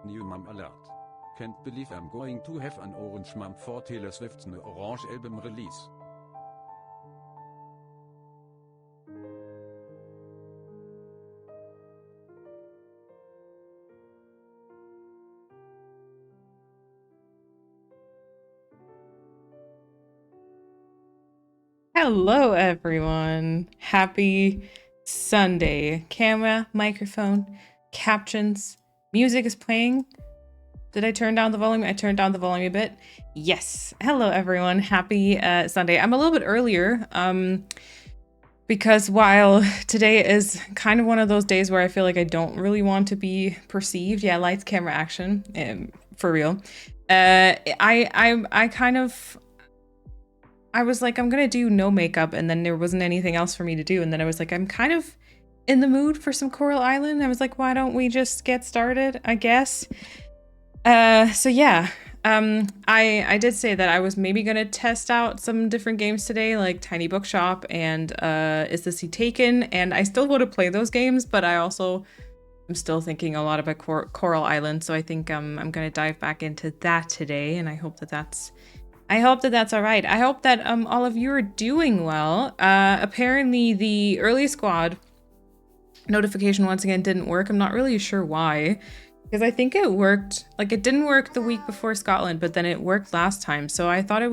New mom alert. Can't believe I'm going to have an orange mom for Taylor Swift's new Orange album release. Hello everyone. Happy Sunday. Camera, microphone, captions, music is playing. Did I turn down the volume? I turned down the volume a bit. Yes. Hello everyone. Happy Sunday. I'm a little bit earlier because while today is kind of one of those days where I feel like I don't really want to be perceived. Yeah, lights, camera, action. For real. I was like, I'm gonna do no makeup, and then there wasn't anything else for me to do. And then I was like, I'm kind of in the mood for some Coral Island. I was like, why don't we just get started, I guess? So yeah, I did say that I was maybe gonna test out some different games today, like Tiny Bookshop and Is the Sea Taken, and I still want to play those games, but I also am still thinking a lot about Coral Island, so I think I'm gonna dive back into that today, and I hope that that's all right. I hope that all of you are doing well. Apparently the early squad notification once again didn't work. I'm not really sure why. Because I think it worked, like it didn't work the week before Scotland, but then it worked last time. So I thought we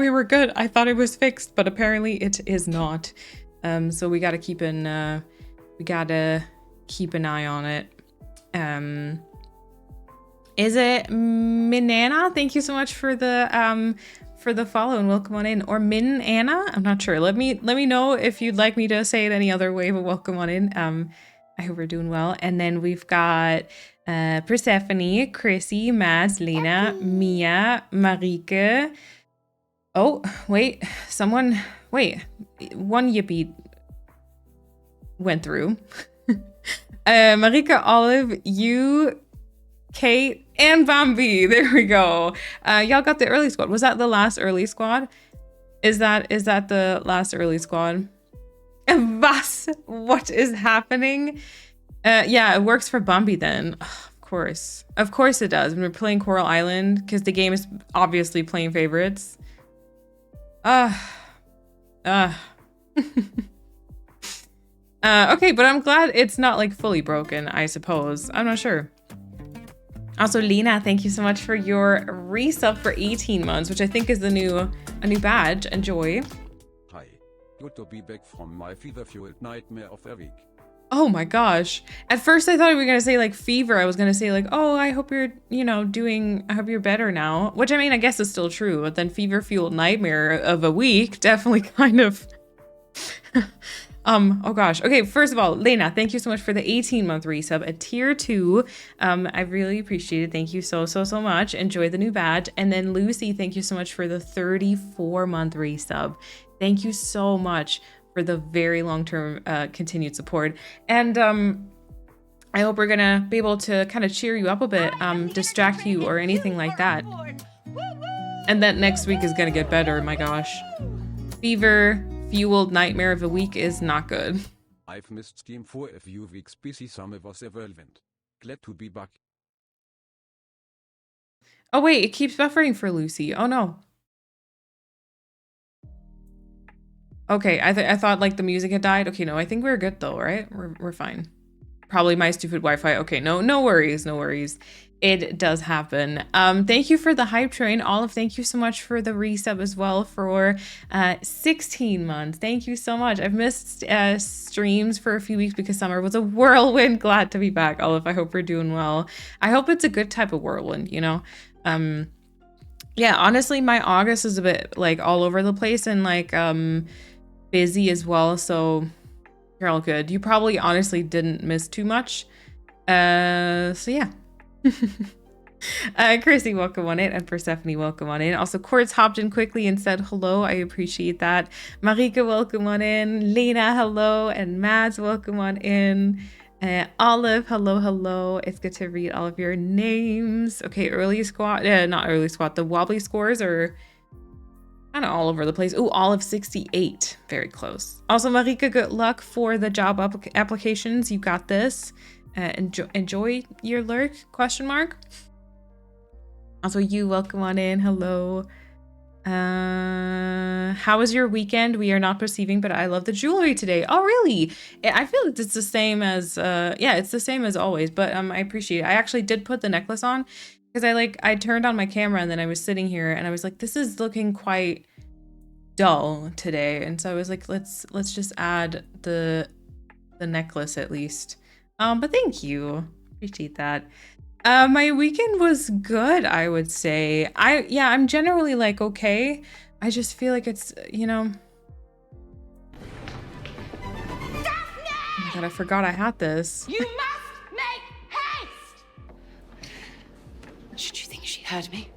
were good. I thought it was fixed, but apparently it is not. So we gotta keep an eye on it. Is it Minana? Thank you so much for the follow and welcome on in. Or Min Anna? I'm not sure. Let me know if you'd like me to say it any other way, but welcome on in. I hope we're doing well. And then we've got Persephone, Chrissy, Mads, Lena, Mia, Marike. Oh, wait. One yippee went through. Marika, Olive, you, Kate, and Bambi. There we go. Y'all got the early squad. Was that the last early squad? Is that the last early squad? Vas, what is happening? Yeah, it works for Bambi then. Of course it does. When we're playing Coral Island, because the game is obviously playing favorites. Okay, but I'm glad it's not like fully broken, I suppose. I'm not sure. Also, Lena, thank you so much for your resub for 18 months, which I think is a new badge. Enjoy. Hi. Good to be back from my fever-fueled nightmare of a week. Oh my gosh. At first I thought we were going to say like fever. I was going to say like, oh, I hope you're, I hope you're better now. Which I mean, I guess is still true. But then fever-fueled nightmare of a week, definitely kind of... oh gosh. Okay, first of all, Lena, thank you so much for the 18-month resub at tier 2. I really appreciate it. Thank you so much. Enjoy the new badge. And then Lucy, thank you so much for the 34-month resub. Thank you so much for the very long-term continued support. And I hope we're gonna be able to kind of cheer you up a bit, distract you or anything like that. And that next week is gonna get better, my gosh. Fever-fueled nightmare of a week is not good. I've missed Steam for a few weeks. Busy summer was a whirlwind. Glad to be back. Oh wait, it keeps buffering for Lucy. Oh no. Okay, I thought like the music had died. Okay, no, I think we're good though, right? We're fine. Probably my stupid Wi-Fi. Okay, no worries. It does happen. Thank you for the hype train. Olive, thank you so much for the resub as well for 16 months. Thank you so much. I've missed streams for a few weeks because summer was a whirlwind. Glad to be back, Olive. I hope you're doing well. I hope it's a good type of whirlwind, Yeah, honestly, my August is a bit like all over the place and like busy as well, so you're all good. You probably honestly didn't miss too much. So yeah. Chrissy, welcome on in, and Persephone, welcome on in. Also, Quartz hopped in quickly and said hello. I appreciate that. Marika, welcome on in. Lena, hello. And Mads, welcome on in. Olive, hello. It's good to read all of your names. Okay, early squad, not early squad. The wobbly scores are kind of all over the place. Oh, Olive 68, very close. Also, Marika, good luck for the job applications. You got this. Enjoy your lurk? ? Also, you welcome on in. Hello. How was your weekend? We are not perceiving, but I love the jewelry today. Oh, really? I feel like it's the same as it's the same as always, but I appreciate it. I actually did put the necklace on because I turned on my camera and then I was sitting here and I was like, this is looking quite dull today. And so I was like, let's just add the necklace at least. But thank you. Appreciate that. My weekend was good, I would say. I'm generally like okay. I just feel like it's, Oh my god, I forgot I had this. You must make haste! Should you think she heard me?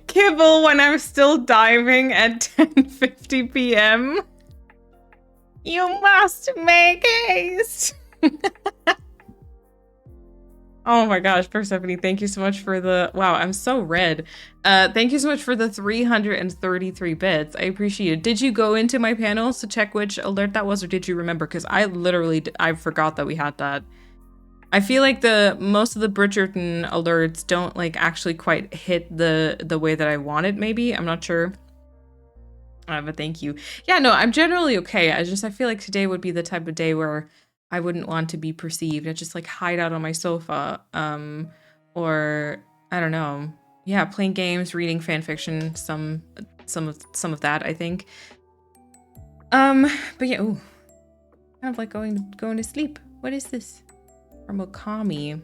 Kibble when I'm still diving at 10:50 p.m. You must make haste. Oh my gosh, Persephone, thank you so much for the, wow, I'm so red. Thank you so much for the 333 bits. I appreciate it. Did you go into my panels to check which alert that was, or did you remember? Because I literally, I forgot that we had that. I feel like most of the Bridgerton alerts don't like actually quite hit the way that I wanted, maybe. I'm not sure. But thank you. Yeah, no, I'm generally okay. I feel like today would be the type of day where I wouldn't want to be perceived. I just like hide out on my sofa. Or I don't know. Yeah, playing games, reading fan fiction, some of that, I think. But yeah, ooh. Kind of like going to sleep. What is this? From Okami.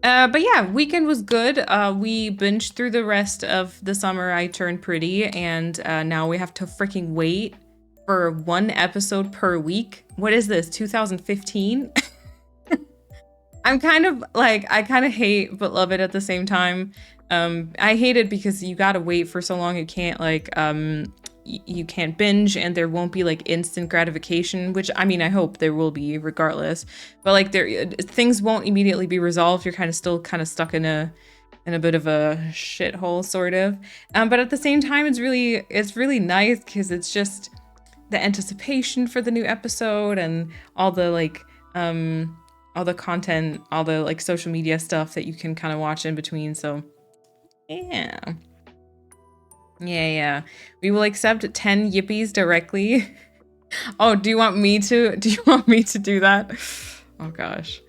But yeah, weekend was good. We binged through the rest of the summer I Turned Pretty, and now we have to freaking wait for 1 episode per week. What is this, 2015? I'm kind of like, I kind of hate but love it at the same time. I hate it because you gotta wait for so long. You can't like, you can't binge, and there won't be like instant gratification, which I mean, I hope there will be regardless, but like things won't immediately be resolved. You're kind of still kind of stuck in a bit of a shithole sort of. But at the same time, it's really nice because it's just the anticipation for the new episode and all the like, all the content, all the like social media stuff that you can kind of watch in between. So yeah. Yeah. We will accept 10 yippies directly. Oh, do you want me to do that? Oh gosh.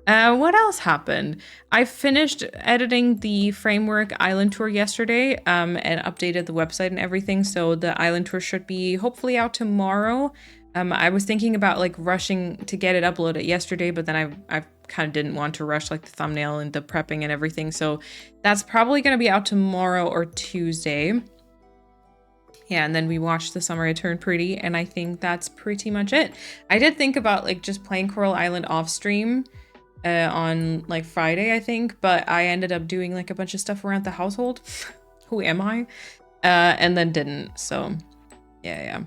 What else happened? I finished editing the Framework Island Tour yesterday, and updated the website and everything. So the Island Tour should be hopefully out tomorrow. I was thinking about like rushing to get it uploaded yesterday, but then I kind of didn't want to rush like the thumbnail and the prepping and everything. So that's probably going to be out tomorrow or Tuesday. Yeah, and then we watched The Summer I Turned Pretty, and I think that's pretty much it. I did think about like just playing Coral Island off stream on like Friday, I think, but I ended up doing like a bunch of stuff around the household. Who am I? And then didn't. So yeah.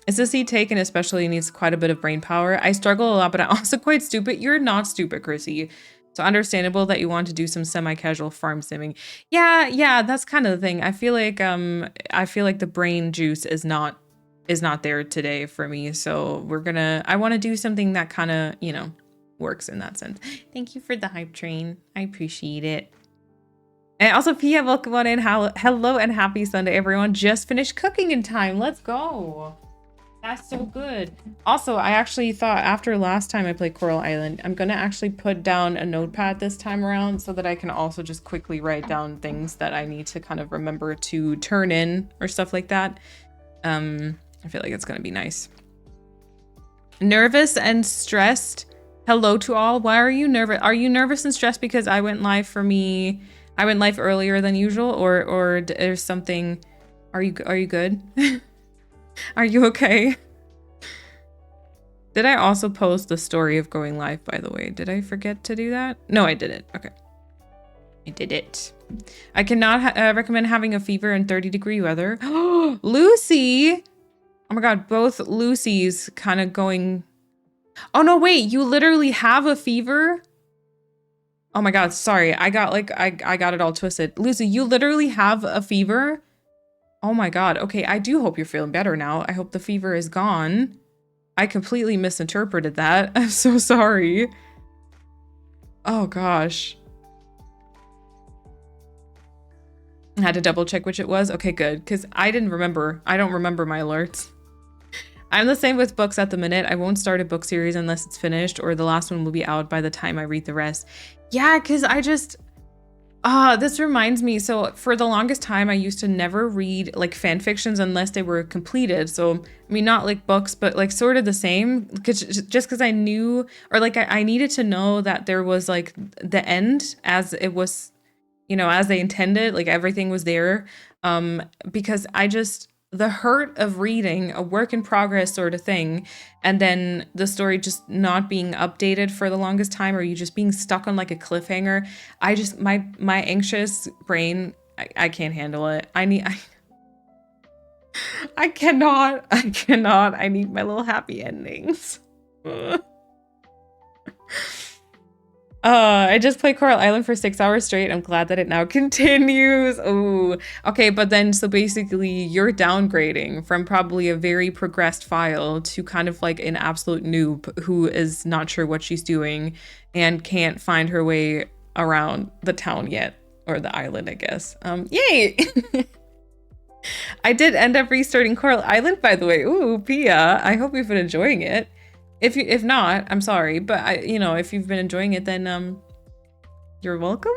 SSC taken especially needs quite a bit of brain power. I struggle a lot, but I'm also quite stupid. You're not stupid, Chrissy. So understandable that you want to do some semi-casual farm simming. Yeah, that's kind of the thing. I feel like the brain juice is not there today for me. So I want to do something that kind of, works in that sense. Thank you for the hype train. I appreciate it. And also, Pia, welcome on in. Hello and happy Sunday, everyone. Just finished cooking in time. Let's go. That's so good. Also, I actually thought after last time I played Coral Island, I'm going to actually put down a notepad this time around so that I can also just quickly write down things that I need to kind of remember to turn in or stuff like that. I feel like it's going to be nice. Nervous and stressed. Hello to all. Why are you nervous? Are you nervous and stressed because I went live earlier than usual, or there's something? Are you good? Are you okay? Did I also post the story of going live, by the way? Did I forget to do that? No, I didn't. Okay. I did it. I cannot recommend having a fever in 30-degree weather. Lucy! Oh my god, both Lucy's kind of going... Oh no, wait, you literally have a fever? Oh my god, sorry. I got it all twisted. Lucy, you literally have a fever? Oh my god. Okay, I do hope you're feeling better now. I hope the fever is gone. I completely misinterpreted that. I'm so sorry. Oh gosh. I had to double check which it was. Okay, good. Because I don't remember my alerts. I'm the same with books at the minute. I won't start a book series unless it's finished, or the last one will be out by the time I read the rest. Yeah, because I just... this reminds me. So for the longest time, I used to never read like fan fictions unless they were completed. So, I mean, not like books, but like sort of the same. Just because I knew, or like I needed to know that there was like the end as it was, as they intended, like everything was there. Because the hurt of reading a work in progress sort of thing, and then the story just not being updated for the longest time, or you just being stuck on like a cliffhanger. My anxious brain, I can't handle it. I cannot. I need my little happy endings. I just played Coral Island for 6 hours straight. I'm glad that it now continues. Oh, okay. But then, so basically you're downgrading from probably a very progressed file to kind of like an absolute noob who is not sure what she's doing and can't find her way around the town yet, or the island, I guess. Yay! I did end up restarting Coral Island, by the way. Ooh, Pia, I hope you've been enjoying it. If not, I'm sorry, but if you've been enjoying it, then you're welcome.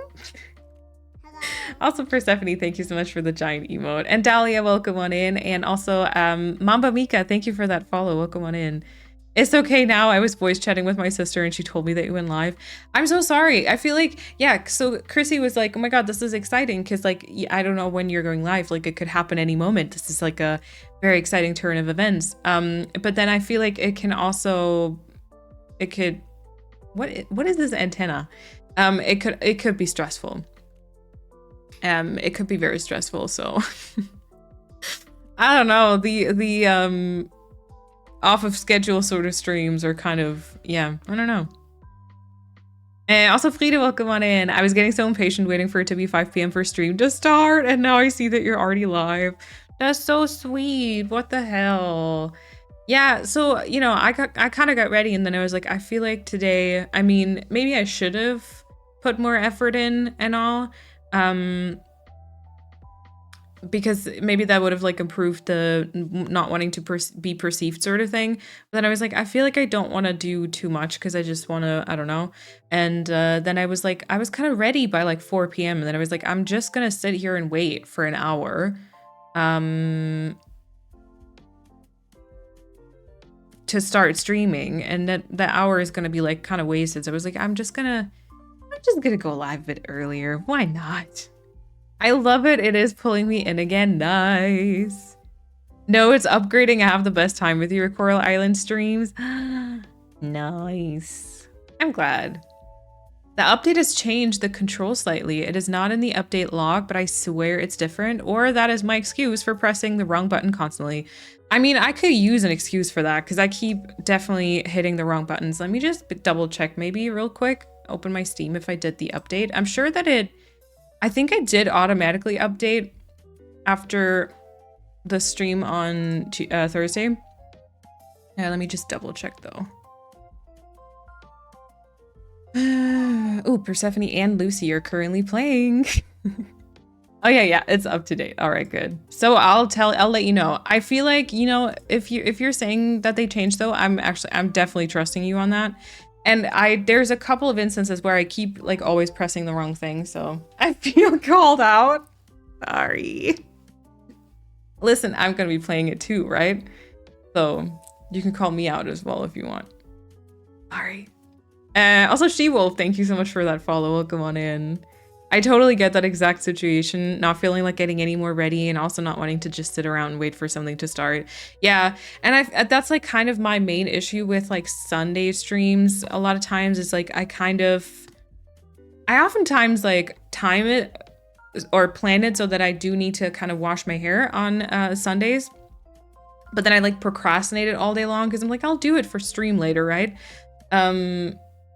Also, Persephone, thank you so much for the giant emote, and Dahlia, welcome on in, and also Mamba Mika, thank you for that follow. Welcome on in. It's okay now. I was voice chatting with my sister and she told me that you went live. I'm so sorry. I feel like, yeah, so Chrissy was like, oh my God, this is exciting. Cause like, I don't know when you're going live. Like it could happen any moment. This is like a very exciting turn of events. But then I feel like it can also, what is this antenna? It could be stressful. It could be very stressful. So I don't know. The off of schedule sort of streams are kind of, yeah, I don't know. And also Frida, welcome on in. I was getting so impatient waiting for it to be 5 p.m. for stream to start, and now I see that you're already live. That's so sweet. What the hell? Yeah, so I kind of got ready, and then I was like, I feel like today, I mean, maybe I should have put more effort in and all. Because maybe that would have like improved the not wanting to be perceived sort of thing. But then I was like, I feel like I don't want to do too much because I just want to, I don't know. And then I was like, I was kind of ready by like 4 p.m. And then I was like, I'm just going to sit here and wait for an hour to start streaming. And that hour is going to be like kind of wasted. So I was like, I'm just going to go live a bit earlier. Why not? I love it. It is pulling me in again. Nice. No, it's upgrading. I have the best time with your Coral Island streams. Nice. I'm glad. The update has changed the control slightly. It is not in the update log, but I swear it's different. Or that is my excuse for pressing the wrong button constantly. I mean, I could use an excuse for that because I keep definitely hitting the wrong buttons. Let me just double check maybe real quick. Open my Steam if I did the update. I'm sure that I think I did automatically update after the stream on Thursday. Yeah, let me just double check though. Oh, Persephone and Lucy are currently playing. Oh yeah, it's up to date. All right, good. So I'll let you know. I feel like, if you're saying that they changed though, I'm definitely trusting you on that. And there's a couple of instances where I keep like always pressing the wrong thing, so I feel called out. Sorry. Listen, I'm gonna be playing it too, right? So you can call me out as well if you want. Sorry. Also, She-Wolf, thank you so much for that follow. Welcome on in. I totally get that exact situation, not feeling like getting any more ready and also not wanting to just sit around and wait for something to start. Yeah, and that's like kind of my main issue with like Sunday streams. A lot of times it's like I oftentimes like time it or plan it so that I do need to kind of wash my hair on Sundays. But then I like procrastinate it all day long because I'm like, I'll do it for stream later, right?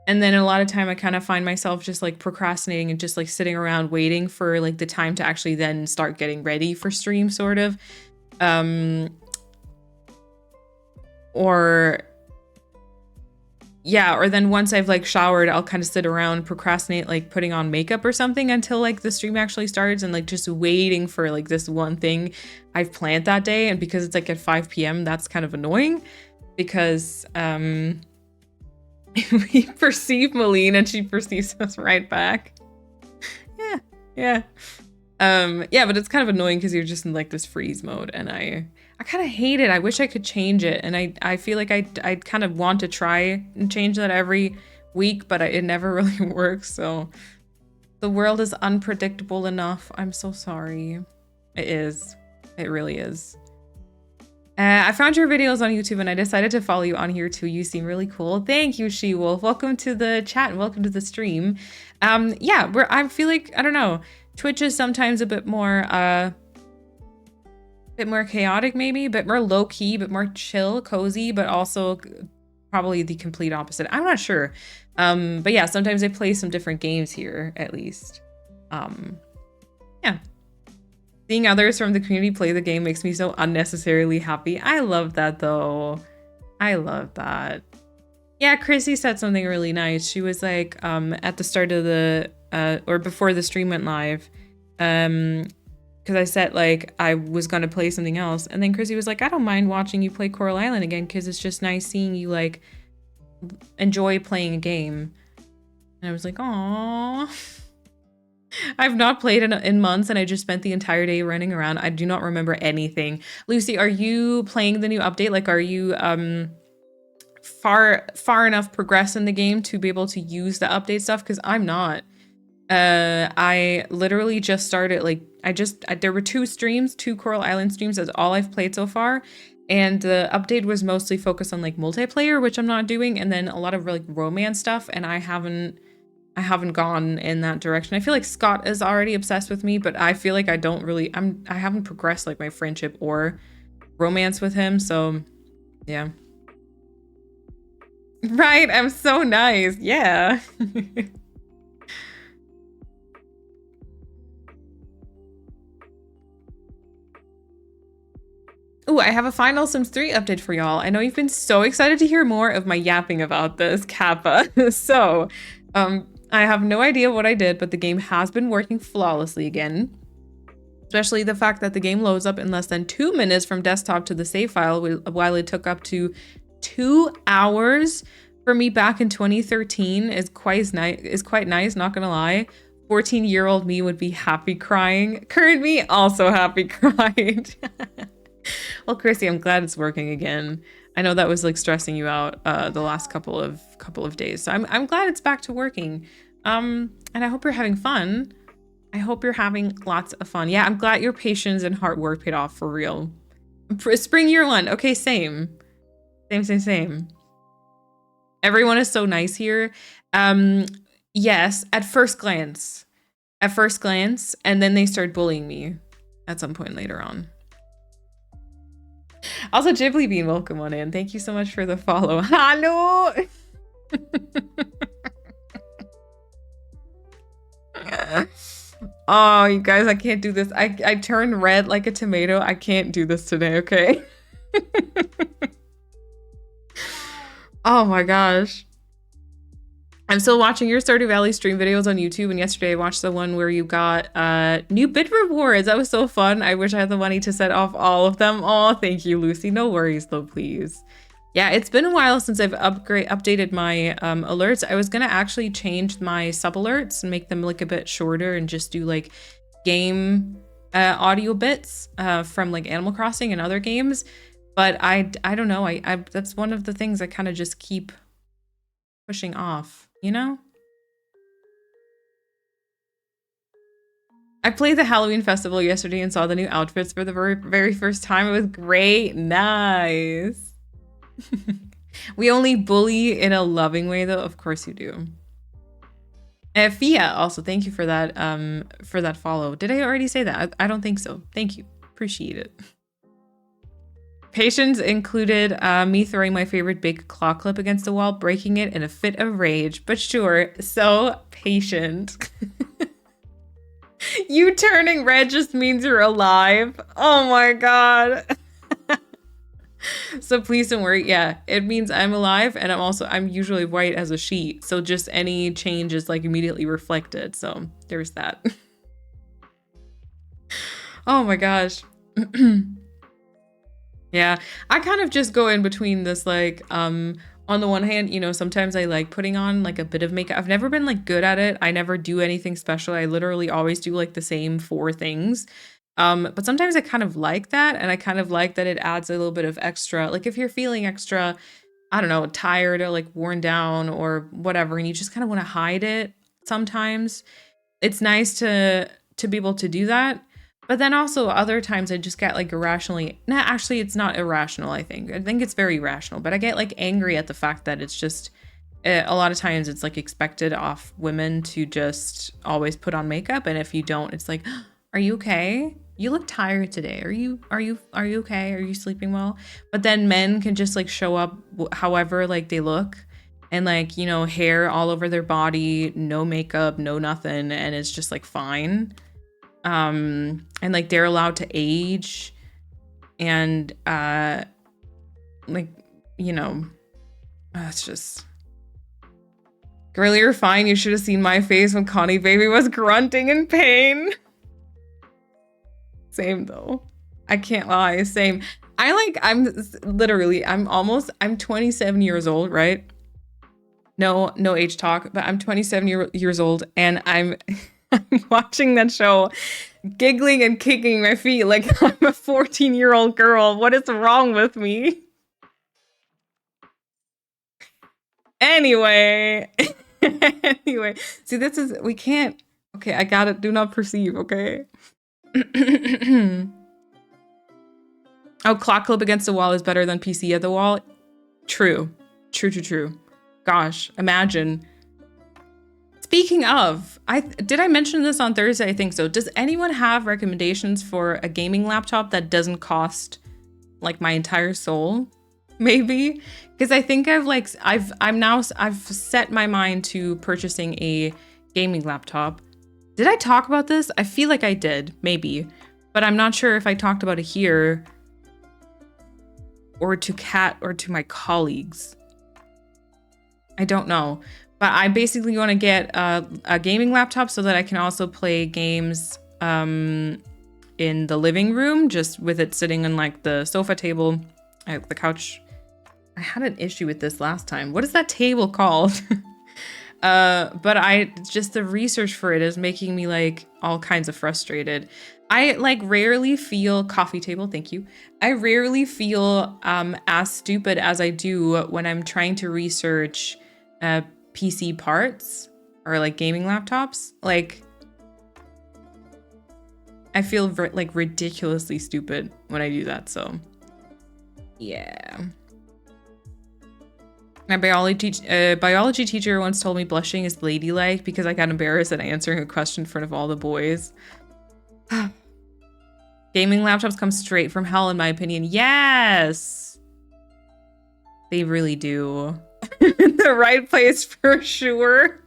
And then a lot of time I kind of find myself just like procrastinating and just like sitting around waiting for like the time to actually then start getting ready for stream sort of. Or then once I've like showered, I'll kind of sit around, procrastinate like putting on makeup or something until like the stream actually starts and like just waiting for like this one thing I've planned that day. And because it's like at 5 p.m, that's kind of annoying because, we perceive Malene and she perceives us right back. Yeah. But it's kind of annoying because you're just in like this freeze mode and I kind of hate it. I wish I could change it. And I feel like I kind of want to try and change that every week, but it never really works. So the world is unpredictable enough. I'm so sorry. It is. It really is. I found your videos on YouTube and I decided to follow you on here too. You seem really cool. Thank you, She-Wolf. Welcome to the chat and welcome to the stream. I feel like, I don't know, Twitch is sometimes a bit more chaotic maybe, a bit more low-key, but more chill, cozy, but also probably the complete opposite. I'm not sure. But yeah, sometimes I play some different games here, at least. Yeah. Seeing others from the community play the game makes me so unnecessarily happy. I love that, though. I love that. Yeah, Chrissy said something really nice. She was like, at the start of the, or before the stream went live, because I said, like, I was going to play something else. And then Chrissy was like, I don't mind watching you play Coral Island again, because it's just nice seeing you, like, enjoy playing a game. And I was like, aww. I've not played in months, and I just spent the entire day running around. I do not remember anything. Lucy, are you playing the new update? Like, are you far enough progressed in the game to be able to use the update stuff? Because I'm not. I literally just started, like, there were two Coral Island streams. That's all I've played so far. And the update was mostly focused on, like, multiplayer, which I'm not doing, and then a lot of, like, romance stuff, and I haven't gone in that direction. I feel like Scott is already obsessed with me, but I feel like I haven't progressed, like, my friendship or romance with him, so yeah. Right, I'm so nice, yeah. Ooh, I have a Final Sims 3 update for y'all. I know you've been so excited to hear more of my yapping about this, Kappa. So, I have no idea what I did, but the game has been working flawlessly again. Especially the fact that the game loads up in less than 2 minutes from desktop to the save file, while it took up to 2 hours for me back in 2013 is quite nice, not gonna lie. 14-year-old me would be happy crying. Current me also happy crying. Well, Chrissy, I'm glad it's working again. I know that was, like, stressing you out the last couple of days. So I'm glad it's back to working. And I hope you're having fun. I hope you're having lots of fun. Yeah, I'm glad your patience and hard work paid off for real. Spring year 1. Okay, same. Same. Everyone is so nice here. Yes, at first glance, and then they start bullying me at some point later on. Also, Ghibli Bean, welcome on in. Thank you so much for the follow. Hello! Oh, you guys, I can't do this. I turn red like a tomato. I can't do this today, okay? Oh my gosh. I'm still watching your Stardew Valley stream videos on YouTube, and yesterday I watched the one where you got new bit rewards. That was so fun. I wish I had the money to set off all of them. Oh, thank you, Lucy. No worries though, please. Yeah, it's been a while since I've updated my alerts. I was gonna actually change my sub alerts and make them, like, a bit shorter and just do, like, game audio bits from, like, Animal Crossing and other games. But I don't know. I that's one of the things I kind of just keep pushing off, you know? I played the Halloween festival yesterday and saw the new outfits for the very first time. It was great. Nice. We only bully in a loving way, though. Of course you do. Fia, also, thank you for that follow. Did I already say that? I don't think so. Thank you. Appreciate it. Patience included me throwing my favorite big claw clip against the wall, breaking it in a fit of rage. But sure, so patient. You turning red just means you're alive. Oh my god. So please don't worry. Yeah, it means I'm alive, and I'm usually white as a sheet. So just any change is, like, immediately reflected. So there's that. Oh my gosh. Yeah, I kind of just go in between this, like, on the one hand, you know, sometimes I like putting on, like, a bit of makeup. I've never been, like, good at it. I never do anything special. I literally always do, like, the same 4 things. But sometimes I kind of like that, and I kind of like that it adds a little bit of extra. Like, if you're feeling extra, I don't know, tired or, like, worn down or whatever, and you just kind of want to hide it sometimes, it's nice to be able to do that. But then also other times I just get, like, irrationally, actually it's not irrational, I think it's very rational, but I get, like, angry at the fact that it's just a lot of times it's, like, expected off women to just always put on makeup, and if you don't, it's like, are you okay? You look tired today. Are you okay? Are you sleeping well? But then men can just like show up however like they look, and like, you know, hair all over their body, no makeup, no nothing, and it's just like fine. And like they're allowed to age, and like, you know, it's just, girl, you're fine. You should have seen my face when Connie baby was grunting in pain. Same though. I can't lie. Same. I'm 27 years old, right? No age talk, but I'm 27 years old, and I'm watching that show, giggling and kicking my feet like I'm a 14-year-old girl. What is wrong with me? Anyway. Anyway. See, we can't. Okay, I got it. Do not perceive, okay? Oh, clock clip against the wall is better than PC at the wall. True. True. Gosh, imagine. Speaking of, did I mention this on Thursday? I think so. Does anyone have recommendations for a gaming laptop that doesn't cost like my entire soul? Maybe, because I think I've set my mind to purchasing a gaming laptop. Did I talk about this? I feel like I did, maybe, but I'm not sure if I talked about it here or to Kat or to my colleagues. I don't know. But I basically want to get a gaming laptop so that I can also play games in the living room, just with it sitting on like the sofa table, the couch. I had an issue with this last time. What is that table called? But just the research for it is making me like all kinds of frustrated. I like rarely feel coffee table. Thank you. I rarely feel as stupid as I do when I'm trying to research PC parts or like gaming laptops. Like I feel like ridiculously stupid when I do that. So yeah. My biology teacher once told me blushing is ladylike because I got embarrassed at answering a question in front of all the boys. Gaming laptops come straight from hell, in my opinion. Yes! They really do. The right place for sure.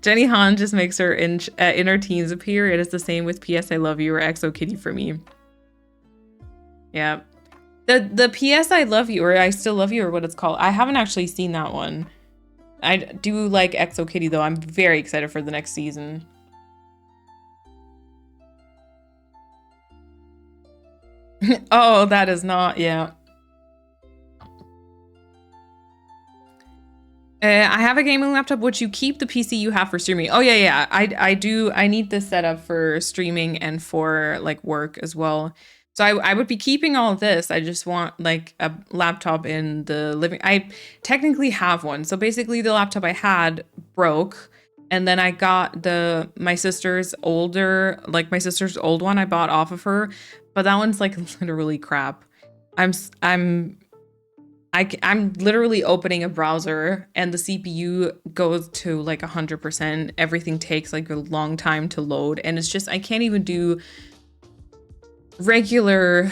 Jenny Han just makes her inner teens appear. It is the same with PS I Love You or Exo Kitty for me. Yeah. The PS I Love You or I Still Love You or what it's called. I haven't actually seen that one. I do like Exo Kitty though. I'm very excited for the next season. Oh, that is not, yeah. I have a gaming laptop. Would you keep the PC you have for streaming? Oh yeah. I do. I need this set up for streaming and for like work as well. So I would be keeping all of this. I just want like a laptop in the living. I technically have one. So basically the laptop I had broke, and then I got my sister's old one I bought off of her, but that one's like literally crap. I'm literally opening a browser and the CPU goes to like 100%. Everything takes like a long time to load, and it's just I can't even do regular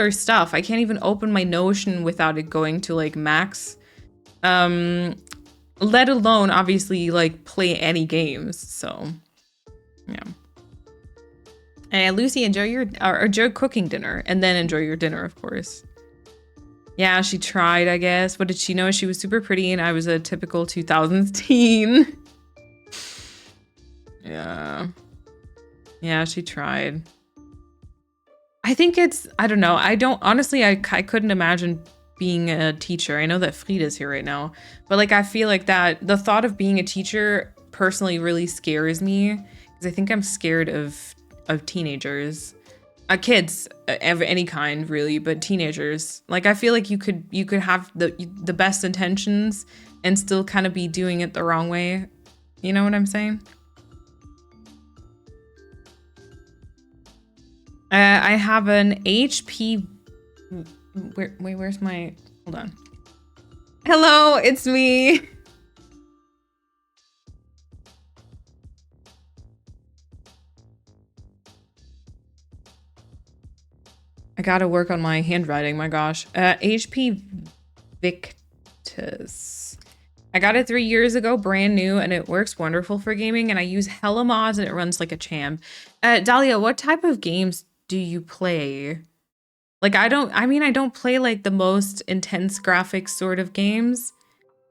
stuff. I can't even open my Notion without it going to like max. Let alone obviously like play any games. So yeah. And Lucy, enjoy cooking dinner and then enjoy your dinner, of course. Yeah, she tried, I guess. What did she know? She was super pretty and I was a typical 2000s teen. Yeah. Yeah, she tried. I think I don't know. Honestly, I couldn't imagine being a teacher. I know that Frida's here right now, but like, I feel like that the thought of being a teacher personally really scares me because I think I'm scared of teenagers, kids of any kind really, but teenagers. Like, I feel like you could have the best intentions and still kind of be doing it the wrong way. You know what I'm saying? I have an HP. Where's my? Hold on. Hello, it's me. gotta work on my handwriting, my gosh. HP Victus. I got it 3 years ago, brand new, and it works wonderful for gaming, and I use hella mods and it runs like a champ. Dahlia, what type of games do you play? Like, I don't play like the most intense graphics sort of games.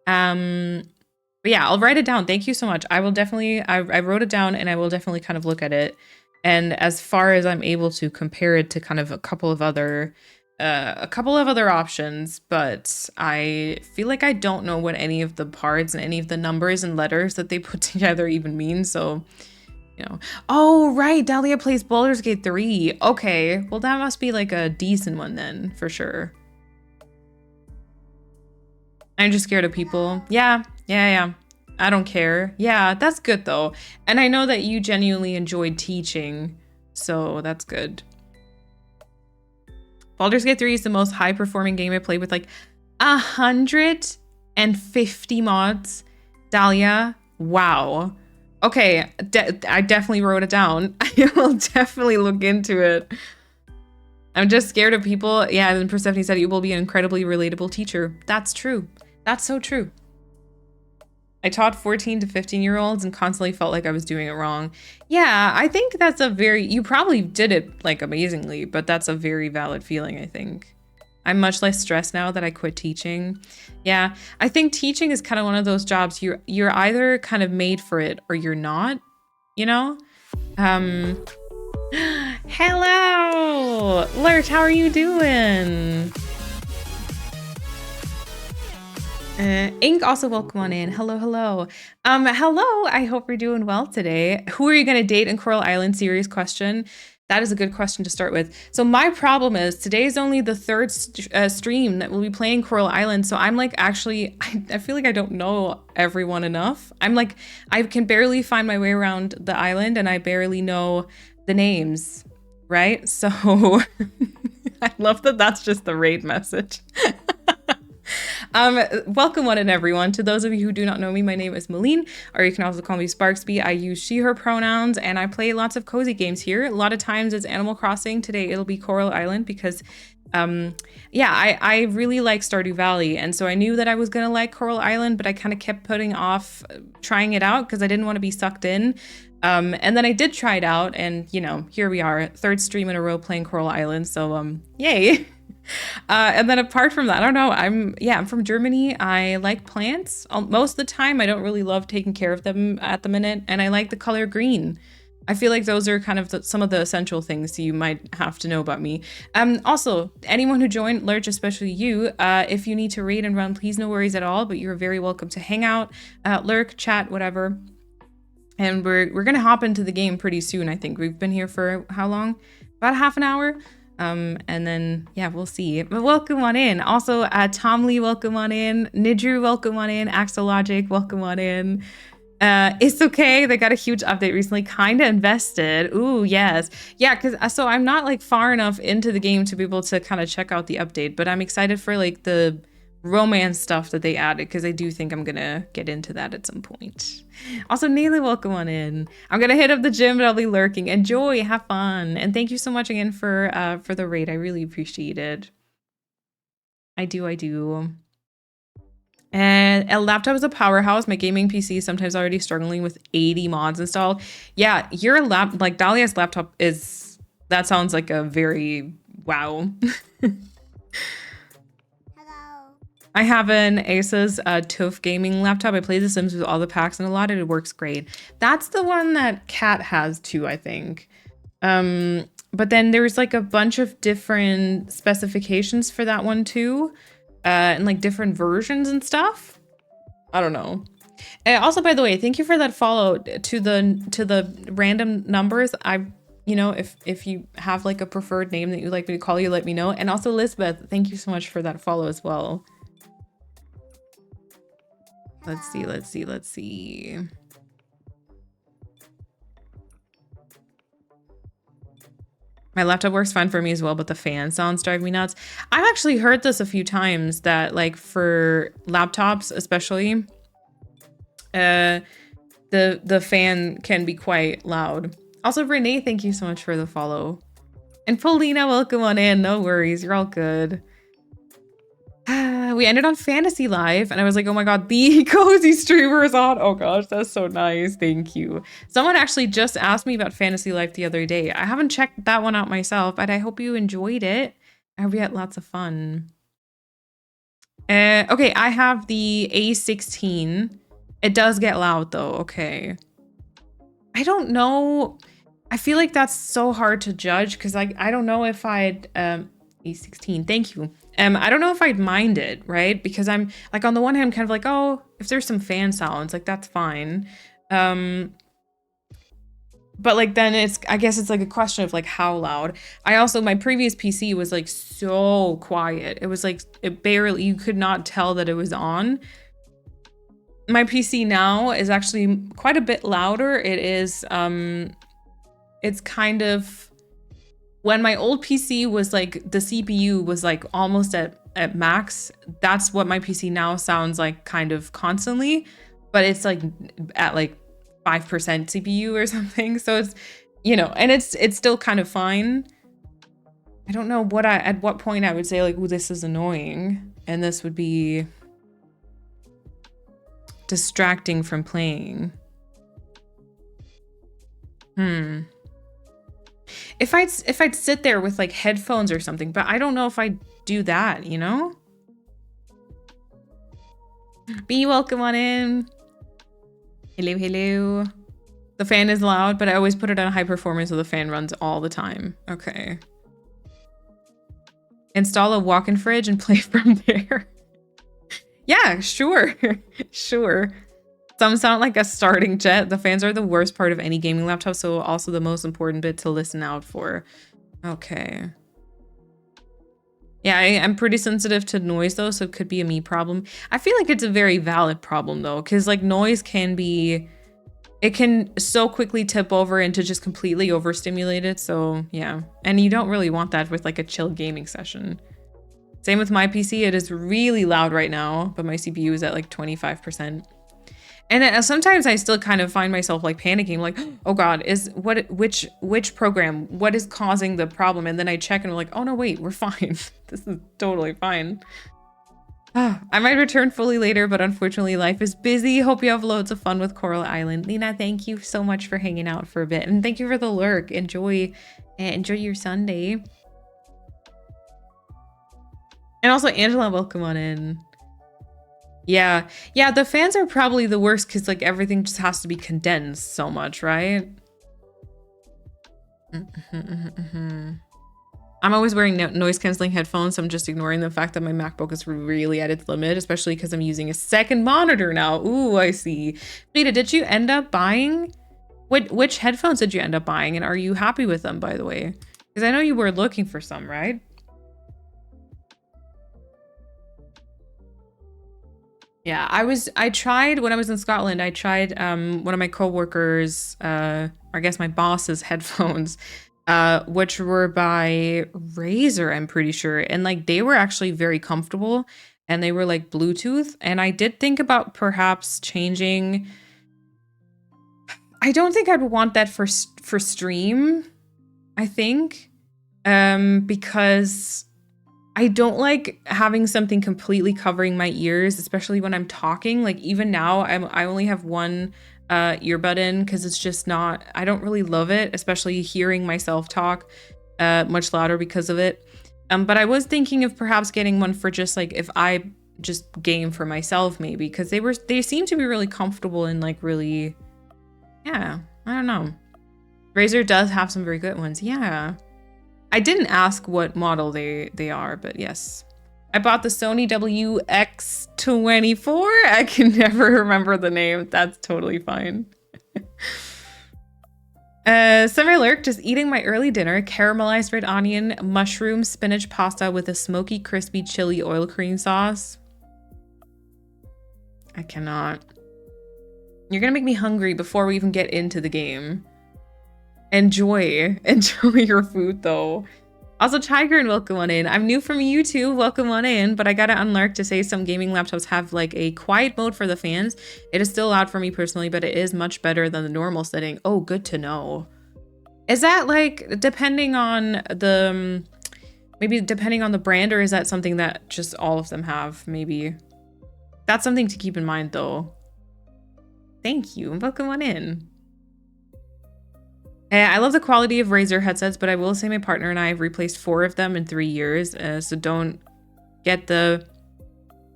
But yeah, I'll write it down. Thank you so much. I will definitely, I wrote it down and I will definitely kind of look at it. And as far as I'm able to compare it to kind of a couple of other options, but I feel like I don't know what any of the parts and any of the numbers and letters that they put together even mean. So, you know, oh, right. Dahlia plays Baldur's Gate 3. Okay. Well, that must be like a decent one then for sure. I'm just scared of people. Yeah. I don't care. Yeah, that's good though. And I know that you genuinely enjoyed teaching, so that's good. Baldur's Gate 3 is the most high performing game I played with like 150 mods. Dahlia, wow. Okay, I definitely wrote it down. I will definitely look into it. I'm just scared of people. Yeah, and Persephone said you will be an incredibly relatable teacher. That's true. That's so true. I taught 14 to 15-year-olds and constantly felt like I was doing it wrong. Yeah, I think that's you probably did it like amazingly, but that's a very valid feeling, I think. I'm much less stressed now that I quit teaching. Yeah, I think teaching is kind of one of those jobs you're either kind of made for it or you're not, you know? Hello! Lurch, how are you doing? Ink, also welcome on in. Hello. Hello. I hope you're doing well today. Who are you going to date in Coral Island? Serious question. That is a good question to start with. So my problem is today's only the third stream that we'll be playing Coral Island. So I'm like, actually, I feel like I don't know everyone enough. I'm like, I can barely find my way around the island and I barely know the names, right? So I love that that's just the raid message. Welcome one and everyone. To those of you who do not know me, my name is Malene, or you can also call me Sparksby. I use she, her pronouns, and I play lots of cozy games here. A lot of times it's Animal Crossing. Today it'll be Coral Island because, I really like Stardew Valley. And so I knew that I was going to like Coral Island, but I kind of kept putting off trying it out because I didn't want to be sucked in. And then I did try it out and, you know, here we are, third stream in a row playing Coral Island. So, yay. And then apart from that, I don't know, I'm from Germany. I like plants. Most of the time, I don't really love taking care of them at the minute. And I like the color green. I feel like those are kind of some of the essential things you might have to know about me. Also, anyone who joined, Lurch, especially you, if you need to raid and run, please no worries at all. But you're very welcome to hang out, lurk, chat, whatever. And we're going to hop into the game pretty soon, I think. We've been here for how long? About half an hour. And then, yeah, we'll see. But welcome on in. Also, Tom Lee, welcome on in. Nidru, welcome on in. Axologic, welcome on in. It's okay. They got a huge update recently. Kinda invested. Ooh, yes. Yeah, because so I'm not like far enough into the game to be able to kind of check out the update, but I'm excited for like the romance stuff that they added because I do think I'm gonna get into that at some point. Also, Neely, welcome on in. I'm gonna hit up the gym, but I'll be lurking. Enjoy, have fun, and thank you so much again for the raid. I really appreciate it. I do. And a laptop is a powerhouse. My gaming PC is sometimes already struggling with 80 mods installed. Yeah, your like Dahlia's laptop is. That sounds like a very wow. I have an Asus TUF gaming laptop. I play The Sims with all the packs and a lot, and it works great. That's the one that Kat has too, I think. But then there's like a bunch of different specifications for that one too, and like different versions and stuff. I don't know. Also, by the way, thank you for that follow to the random numbers. You know, if you have like a preferred name that you'd like me to call you, let me know. And also, Elizabeth, thank you so much for that follow as well. Let's see. My laptop works fine for me as well, but the fan sounds drive me nuts. I've actually heard this a few times that like for laptops, especially, the fan can be quite loud. Also, Renee, thank you so much for the follow. And Paulina, welcome on in. No worries. You're all good. We ended on Fantasy Life, and I was like, oh my god, the cozy streamer is on. Oh gosh, that's so nice. Thank you. Someone actually just asked me about Fantasy Life the other day. I haven't checked that one out myself, but I hope you enjoyed it. I hope you had lots of fun. Okay, I have the A16. It does get loud though. Okay. I don't know. I feel like that's so hard to judge because like I don't know if I'd A16. Thank you. I don't know if I'd mind it, right? Because I'm like on the one hand, I'm kind of like, oh, if there's some fan sounds, like that's fine. But like then I guess it's like a question of like how loud. My previous PC was like so quiet. It was like you could not tell that it was on. My PC now is actually quite a bit louder. It is it's kind of, when my old PC was like, the CPU was like almost at max, that's what my PC now sounds like kind of constantly, but it's like at like 5% CPU or something. So it's, you know, and it's still kind of fine. I don't know at what point I would say like, oh, this is annoying. And this would be distracting from playing. If I'd sit there with like headphones or something, but I don't know if I'd do that, you know? Be welcome on in. Hello, hello. The fan is loud, but I always put it on high performance so the fan runs all the time. Okay. Install a walk-in fridge and play from there. Yeah, sure. Sure. Some sound like a starting jet. The fans are the worst part of any gaming laptop, so also the most important bit to listen out for. Okay. Yeah, I'm pretty sensitive to noise though, so it could be a me problem. I feel like it's a very valid problem though, because like noise it can so quickly tip over into just completely overstimulated. So yeah, and you don't really want that with like a chill gaming session. Same with my PC. It is really loud right now, but my CPU is at like 25%. And sometimes I still kind of find myself like panicking, like, oh God, which program, what is causing the problem? And then I check and I'm like, oh no, wait, we're fine. This is totally fine. I might return fully later, but unfortunately life is busy. Hope you have loads of fun with Coral Island. Lena, thank you so much for hanging out for a bit. And thank you for the lurk. Enjoy your Sunday. And also Angela, welcome on in. Yeah, the fans are probably the worst because like everything just has to be condensed so much, right? I'm always wearing noise canceling headphones. So I'm just ignoring the fact that my MacBook is really at its limit, especially because I'm using a second monitor now. Ooh, I see. Rita, did you end up buying? Which headphones did you end up buying? And are you happy with them, by the way? Because I know you were looking for some, right? Yeah, I tried when I was in Scotland, I tried one of my coworkers, or I guess my boss's headphones, which were by Razer, I'm pretty sure. And like they were actually very comfortable and they were like Bluetooth. And I did think about perhaps changing. I don't think I'd want that for stream, I think, because I don't like having something completely covering my ears, especially when I'm talking. Like even now, I only have one earbud in because it's just not, I don't really love it, especially hearing myself talk much louder because of it. But I was thinking of perhaps getting one for just like if I just game for myself maybe, because they seem to be really comfortable and like really, yeah, I don't know. Razer does have some very good ones, yeah. I didn't ask what model they are, but yes. I bought the Sony WX24. I can never remember the name. That's totally fine. Summer Lurk, just eating my early dinner. Caramelized red onion, mushroom, spinach pasta with a smoky, crispy chili oil cream sauce. I cannot. You're gonna make me hungry before we even get into the game. Enjoy your food though. Also, Tiger and welcome on in. I'm new from YouTube, welcome on in, but I gotta unlurk to say some gaming laptops have like a quiet mode for the fans. It is still loud for me personally, but it is much better than the normal setting. Oh, good to know. Is that like depending on the maybe depending on the brand, or is that something that just all of them have? Maybe that's something to keep in mind though. Thank you. Welcome on in. I love the quality of Razer headsets, but I will say my partner and I have replaced 4 of them in 3 years. So don't get the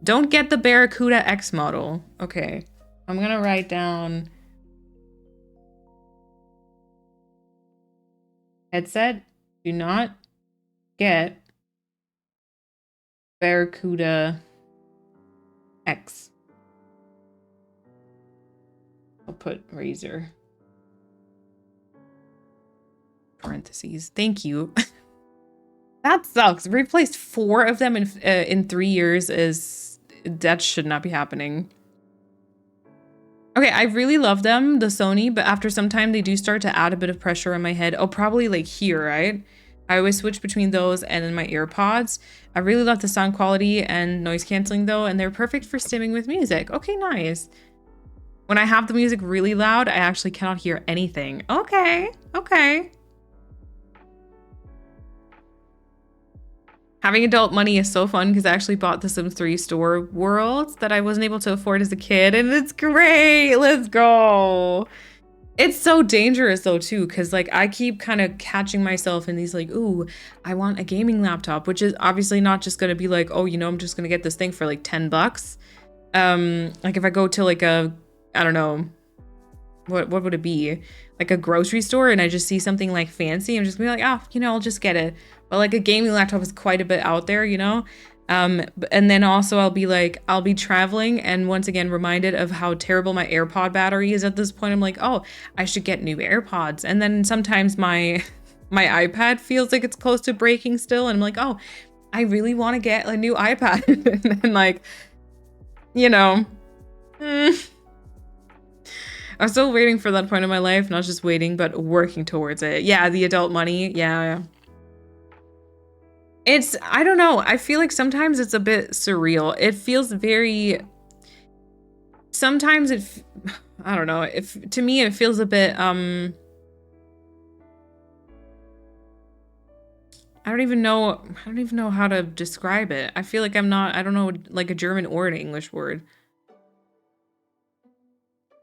Barracuda X model. Okay, I'm gonna write down headset. Do not get Barracuda X. I'll put Razer. Parentheses. Thank you. That sucks. Replaced 4 of them in 3 years that should not be happening. Okay, I really love them, the Sony, but after some time they do start to add a bit of pressure on my head. Oh, probably like here, right? I always switch between those and then my AirPods. I really love the sound quality and noise canceling though, and they're perfect for stimming with music. Okay, nice. When I have the music really loud, I actually cannot hear anything. Okay, okay. Having adult money is so fun because I actually bought the Sims 3 store worlds that I wasn't able to afford as a kid, and it's great. Let's go. It's so dangerous though too, because like I keep kind of catching myself in these like, ooh, I want a gaming laptop, which is obviously not just gonna be like, oh, you know, I'm just gonna get this thing for like $10. Like if I go to like a, I don't know, what would it be? Like a grocery store and I just see something like fancy, I'm just gonna be like, oh, you know, I'll just get it. But like a gaming laptop is quite a bit out there, you know? And then also I'll be traveling and once again reminded of how terrible my AirPod battery is at this point. I'm like, oh, I should get new AirPods. And then sometimes my iPad feels like it's close to breaking still. And I'm like, oh, I really want to get a new iPad. And then like, you know, I'm still waiting for that point in my life, not just waiting, but working towards it. Yeah, the adult money. Yeah. I don't know. I feel like sometimes it's a bit surreal. It feels very, sometimes I don't know. To me, it feels a bit, I don't even know how to describe it. I feel like I don't know, like a German or an English word.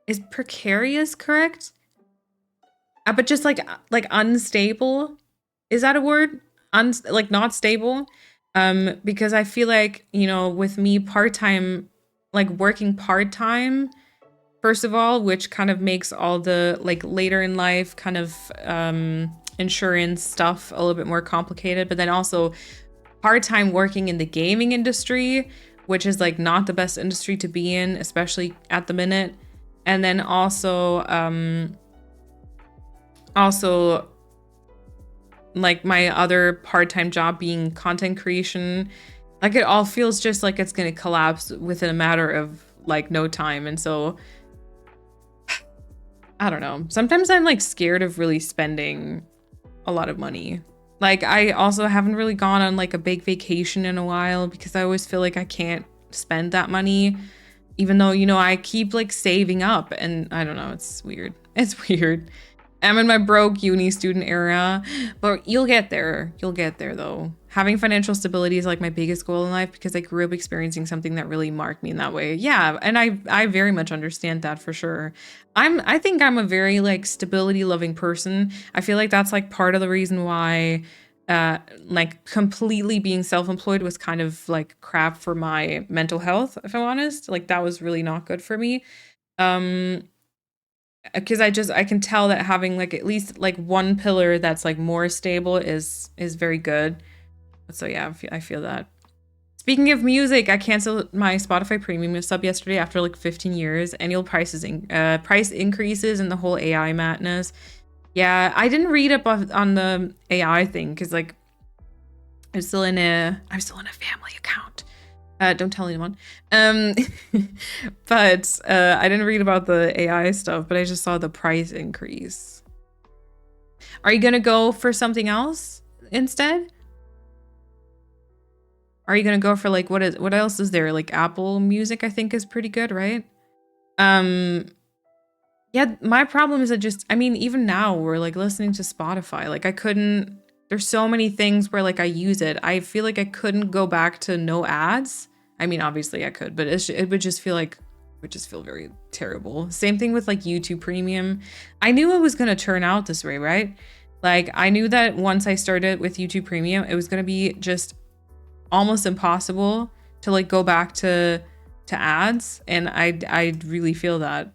Is precarious correct? But just like unstable. Is that a word? Like not stable. Because I feel like, you know, with me part-time, like working part-time, first of all, which kind of makes all the like later in life kind of insurance stuff a little bit more complicated, but then also part-time working in the gaming industry, which is like not the best industry to be in, especially at the minute. And then also like my other part-time job being content creation, like it all feels just like it's gonna collapse within a matter of like no time. And so I don't know, sometimes I'm like scared of really spending a lot of money. Like I also haven't really gone on like a big vacation in a while because I always feel like I can't spend that money, even though, you know, I keep like saving up, and I don't know, it's weird. It's weird. I'm in my broke uni student era, but you'll get there. You'll get there though. Having financial stability is like my biggest goal in life because I grew up experiencing something that really marked me in that way. Yeah, and I very much understand that for sure. I think I'm a very like stability loving person. I feel like that's like part of the reason why like completely being self-employed was kind of like crap for my mental health, if I'm honest. Like that was really not good for me. Because I can tell that having like at least like one pillar that's like more stable is very good. So yeah, I feel that. Speaking of music, I canceled my Spotify premium sub yesterday after like 15 years. Annual price increases and the whole AI madness. Yeah, I didn't read up on the AI thing because like I'm still in a family account. Don't tell anyone. But I didn't read about the AI stuff, but I just saw the price increase. Are you gonna go for something else instead? Are you gonna go for like what else is there? Like Apple Music, I think is pretty good, right? Yeah, my problem is that just, I mean, even now we're like listening to Spotify. Like I couldn't, there's so many things where like I use it. I feel like I couldn't go back to no ads. I mean, obviously I could, but it would just feel like, it would just feel very terrible. Same thing with like YouTube Premium. I knew it was going to turn out this way, right? Like I knew that once I started with YouTube Premium, it was going to be just almost impossible to like go back to ads. And I really feel that.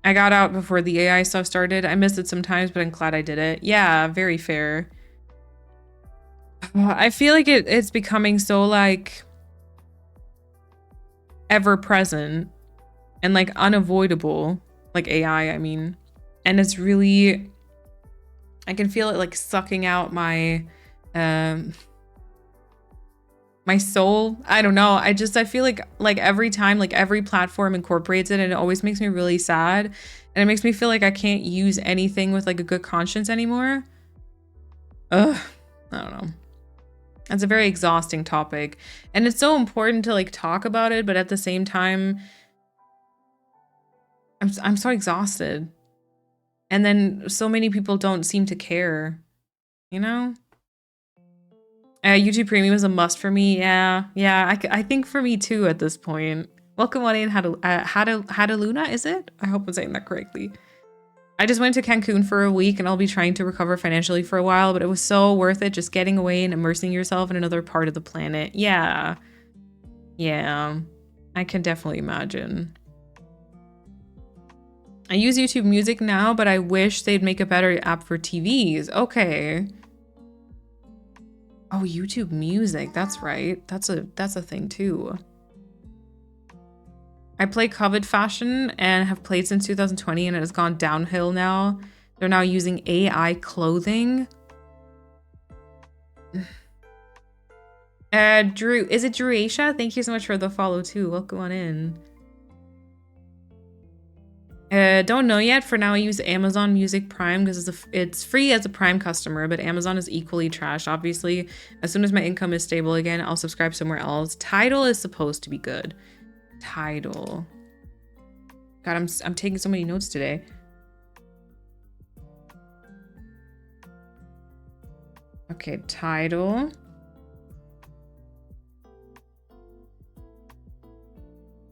I got out before the AI stuff started. I missed it sometimes, but I'm glad I did it. Yeah, very fair. I feel like it's becoming so like ever present and like unavoidable, like AI, I mean. And it's really, I can feel it like sucking out my my soul. I don't know. I feel like every time, like every platform incorporates it, and it always makes me really sad. And it makes me feel like I can't use anything with like a good conscience anymore. Ugh, I don't know. It's a very exhausting topic. And it's so important to like talk about it, but at the same time, I'm so exhausted. And then so many people don't seem to care, you know? YouTube Premium is a must for me. Yeah, I think for me too at this point. Welcome on in, Hadaluna, is it? I hope I'm saying that correctly. I just went to Cancun for a week and I'll be trying to recover financially for a while, but it was so worth it just getting away and immersing yourself in another part of the planet. Yeah, I can definitely imagine. I use YouTube Music now, but I wish they'd make a better app for TVs. Okay. Oh, YouTube Music, that's right. That's a thing too. I play Covet Fashion and have played since 2020 and it has gone downhill now. They're now using AI clothing. Drew, is it Drewasia? Thank you so much for the follow too. Welcome on in. Don't know yet. For now, I use Amazon Music Prime because it's free as a Prime customer, but Amazon is equally trash. Obviously, as soon as my income is stable again, I'll subscribe somewhere else. Tidal is supposed to be good. Tidal. God, I'm taking so many notes today. Okay, Tidal.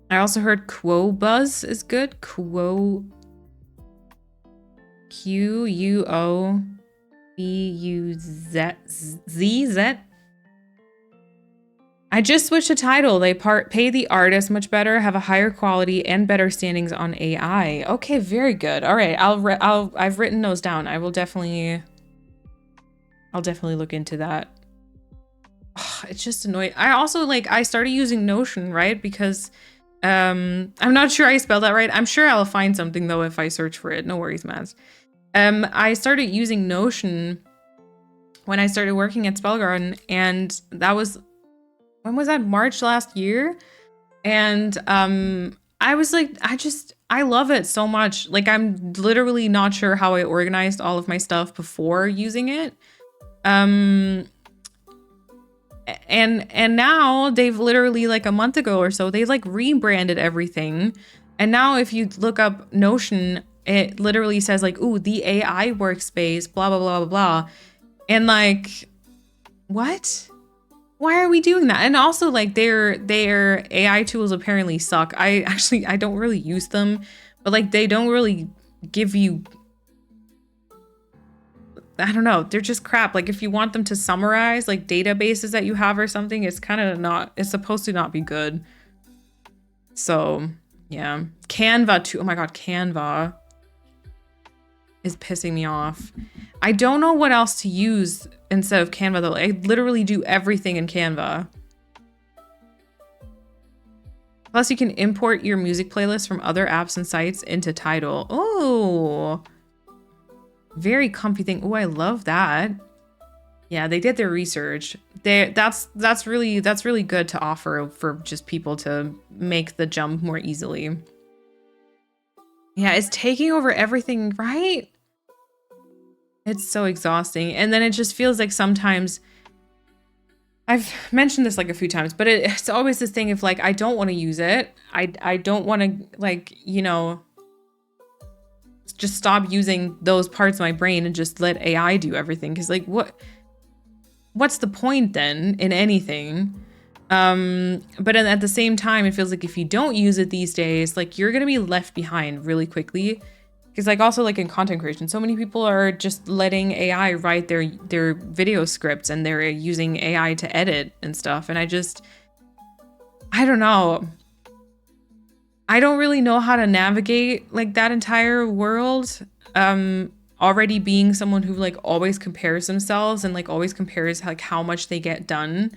I also heard Quobuzz is good. Quobuzz. I just switched to Tidal. They pay the artist much better, have a higher quality, and better standings on AI. Okay, very good. All right, I've written those down. I'll definitely look into that. Oh, it's just annoying. I also I started using Notion, right? Because I'm not sure I spelled that right. I'm sure I'll find something though if I search for it. No worries, Maz. I started using Notion when I started working at Spellgarden, and that was, when was that? March last year. And I was like, I love it so much. Like, I'm literally not sure how I organized all of my stuff before using it. And now they've literally, like a month ago or so, they like rebranded everything. And now if you look up Notion, it literally says like, ooh, the AI workspace, blah, blah, blah, blah, blah. And like, what? Why are we doing that? And also like their AI tools apparently suck. I don't really use them, but like they don't really give you, I don't know, they're just crap. Like if you want them to summarize like databases that you have or something, it's kind of not, it's supposed to not be good. So yeah, Canva too. Oh my God, Canva is pissing me off. I don't know what else to use instead of Canva though. I literally do everything in Canva. Plus you can import your music playlist from other apps and sites into Tidal. Oh, very comfy thing. Oh, I love that. Yeah, they did their research. That's really good to offer for just people to make the jump more easily. Yeah, it's taking over everything, right? It's so exhausting. And then it just feels like sometimes I I've mentioned this like a few times, but it's always this thing of like, I don't want to use it. I don't want to, like, you know, just stop using those parts of my brain and just let AI do everything. Cause like, what's the point then in anything? But at the same time, it feels like if you don't use it these days, like you're going to be left behind really quickly. Because like also like in content creation, so many people are just letting AI write their video scripts and they're using AI to edit and stuff. And I don't know. I don't really know how to navigate like that entire world. Already being someone who like always compares themselves and like always compares like how much they get done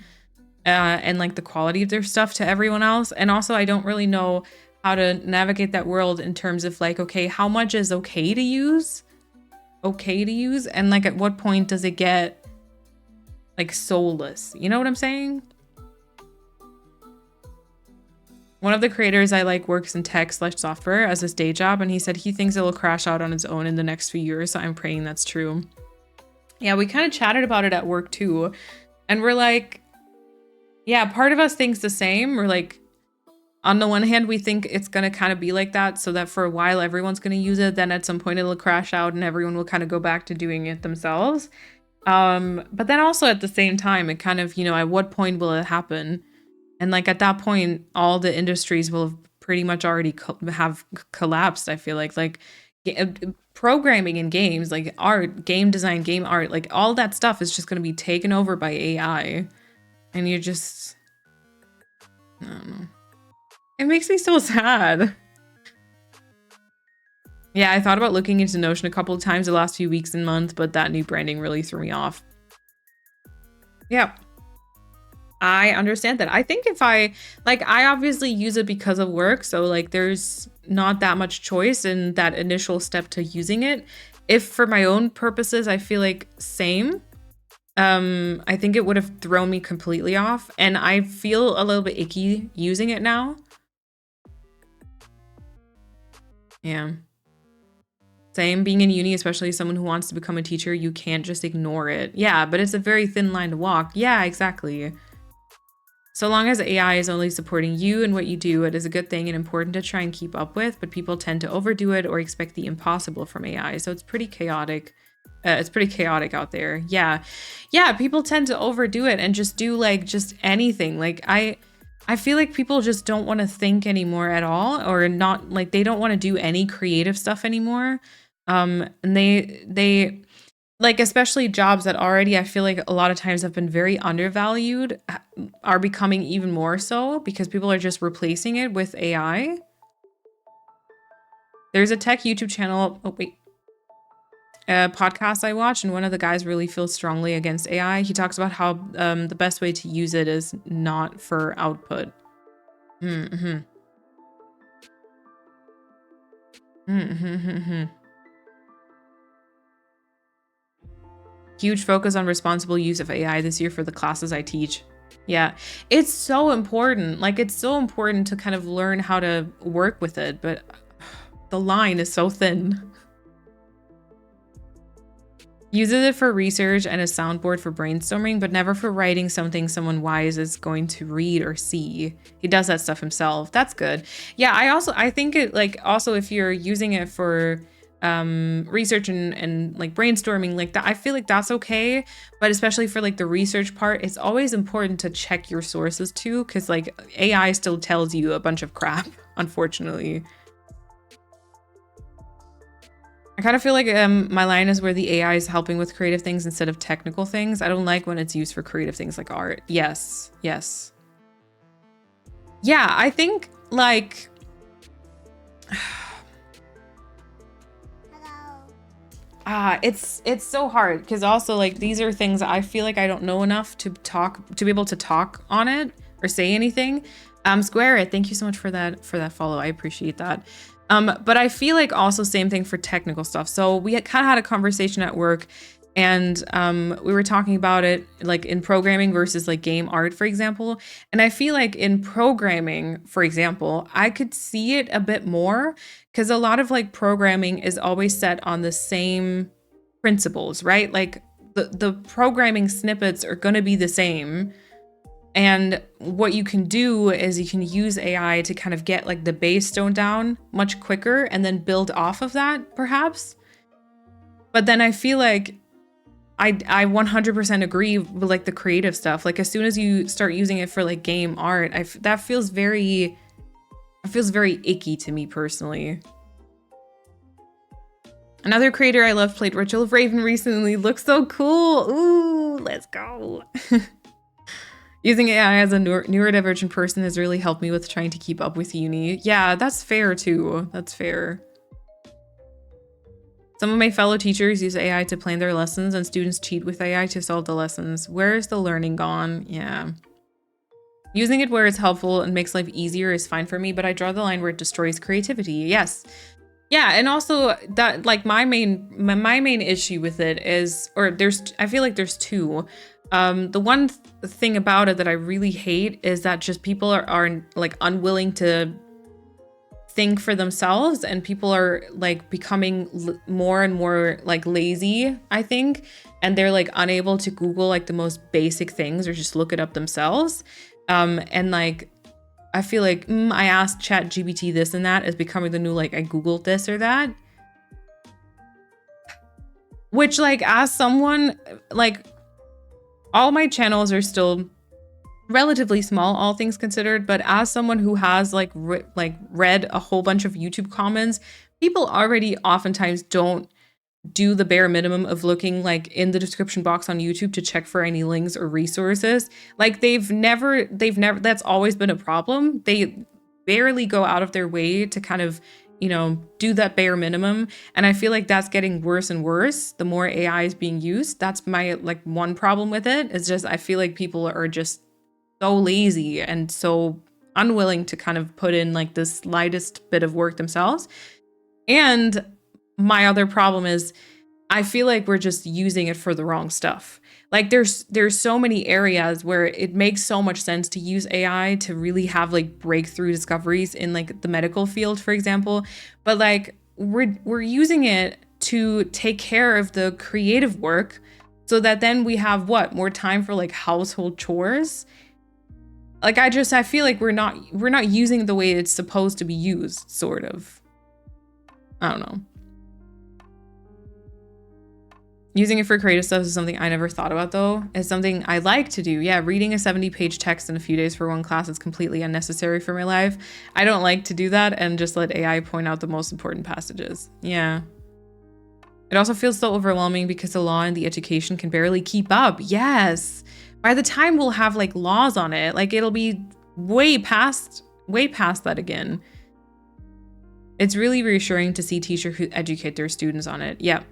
and like the quality of their stuff to everyone else. And also I don't really know how to navigate that world in terms of like, okay, how much is okay to use? And like at what point does it get like soulless? You know what I'm saying? One of the creators I like works in tech/software as his day job, and he said he thinks it will crash out on its own in the next few years. So I'm praying that's true. Yeah, we kind of chatted about it at work too. And we're like, yeah, part of us thinks the same. We're like, on the one hand, we think it's going to kind of be like that so that for a while everyone's going to use it. Then at some point it'll crash out and everyone will kind of go back to doing it themselves. But then also at the same time, it kind of, you know, at what point will it happen? And like at that point, all the industries will have pretty much already have collapsed. I feel like programming in games, like art, game design, game art, like all that stuff is just going to be taken over by AI. And you're just, I don't know. It makes me so sad. Yeah, I thought about looking into Notion a couple of times the last few weeks and months, but that new branding really threw me off. Yeah. I understand that. I think if I obviously use it because of work, so like there's not that much choice in that initial step to using it. If for my own purposes, I feel like same. I think it would have thrown me completely off, and I feel a little bit icky using it now. Yeah. Same, being in uni, especially someone who wants to become a teacher, you can't just ignore it. Yeah, but it's a very thin line to walk. Yeah, exactly. So long as AI is only supporting you and what you do, it is a good thing and important to try and keep up with, but people tend to overdo it or expect the impossible from AI. So it's pretty chaotic. It's pretty chaotic out there. Yeah. Yeah, people tend to overdo it and just do like just anything. Like I feel like people just don't want to think anymore at all, or not, like they don't want to do any creative stuff anymore. And they like, especially jobs that already I feel like a lot of times have been very undervalued are becoming even more so because people are just replacing it with AI. There's a tech YouTube channel, a podcast I watch, and one of the guys really feels strongly against AI. He talks about how the best way to use it is not for output. Huge focus on responsible use of AI this year for the classes I teach. Yeah, it's so important. Like, it's so important to kind of learn how to work with it, but the line is so thin. Uses it for research and a soundboard for brainstorming, but never for writing something someone wise is going to read or see. He does that stuff himself. That's good. Yeah, I think it, like, also if you're using it for research and like brainstorming like that, I feel like that's okay. But especially for like the research part, it's always important to check your sources too, because like AI still tells you a bunch of crap, unfortunately. I kind of feel like my line is where the AI is helping with creative things instead of technical things. I don't like when it's used for creative things like art. Yes. Yeah, I think like it's so hard because also like these are things I feel like I don't know enough to be able to talk on it or say anything. Square It, thank you so much for that follow. I appreciate that. But I feel like also same thing for technical stuff. So we kind of had a conversation at work, and we were talking about it like in programming versus like game art, for example. And I feel like in programming, for example, I could see it a bit more because a lot of like programming is always set on the same principles, right? Like the programming snippets are going to be the same. And what you can do is you can use AI to kind of get like the base stone down much quicker and then build off of that, perhaps. But then I feel like I 100% agree with like the creative stuff. Like as soon as you start using it for like game art, that feels very icky to me personally. Another creator I love played Ritual of Raven recently. Looks so cool. Ooh, let's go. Using AI as a neurodivergent person has really helped me with trying to keep up with uni. Yeah, that's fair too. That's fair. Some of my fellow teachers use AI to plan their lessons and students cheat with AI to solve the lessons. Where is the learning gone? Yeah. Using it where it's helpful and makes life easier is fine for me, but I draw the line where it destroys creativity. Yes. Yeah, and also that like my main issue with it is, or I feel like there's two. The one thing about it that I really hate is that just people are like unwilling to think for themselves, and people are like becoming more and more like lazy, I think, and they're like unable to Google like the most basic things or just look it up themselves. And like I feel like I asked ChatGPT this and that is becoming the new like I Googled this or that. Which like as someone like all my channels are still relatively small, all things considered, but as someone who has like read a whole bunch of YouTube comments, people already oftentimes don't do the bare minimum of looking like in the description box on YouTube to check for any links or resources. Like they've never, that's always been a problem. They barely go out of their way to kind of, you know, do that bare minimum. And I feel like that's getting worse and worse the more AI is being used. That's my like one problem with it. It's just, I feel like people are just so lazy and so unwilling to kind of put in like the slightest bit of work themselves. And my other problem is I feel like we're just using it for the wrong stuff. Like there's so many areas where it makes so much sense to use AI to really have like breakthrough discoveries in like the medical field, for example. But like we're using it to take care of the creative work so that then we have more time for like household chores. Like I feel like we're not using it the way it's supposed to be used, sort of. I don't know. Using it for creative stuff is something I never thought about, though. It's something I like to do. Yeah, reading a 70-page text in a few days for one class is completely unnecessary for my life. I don't like to do that and just let AI point out the most important passages. Yeah. It also feels so overwhelming because the law and the education can barely keep up. Yes. By the time we'll have like laws on it, like it'll be way past that again. It's really reassuring to see teachers who educate their students on it. Yep.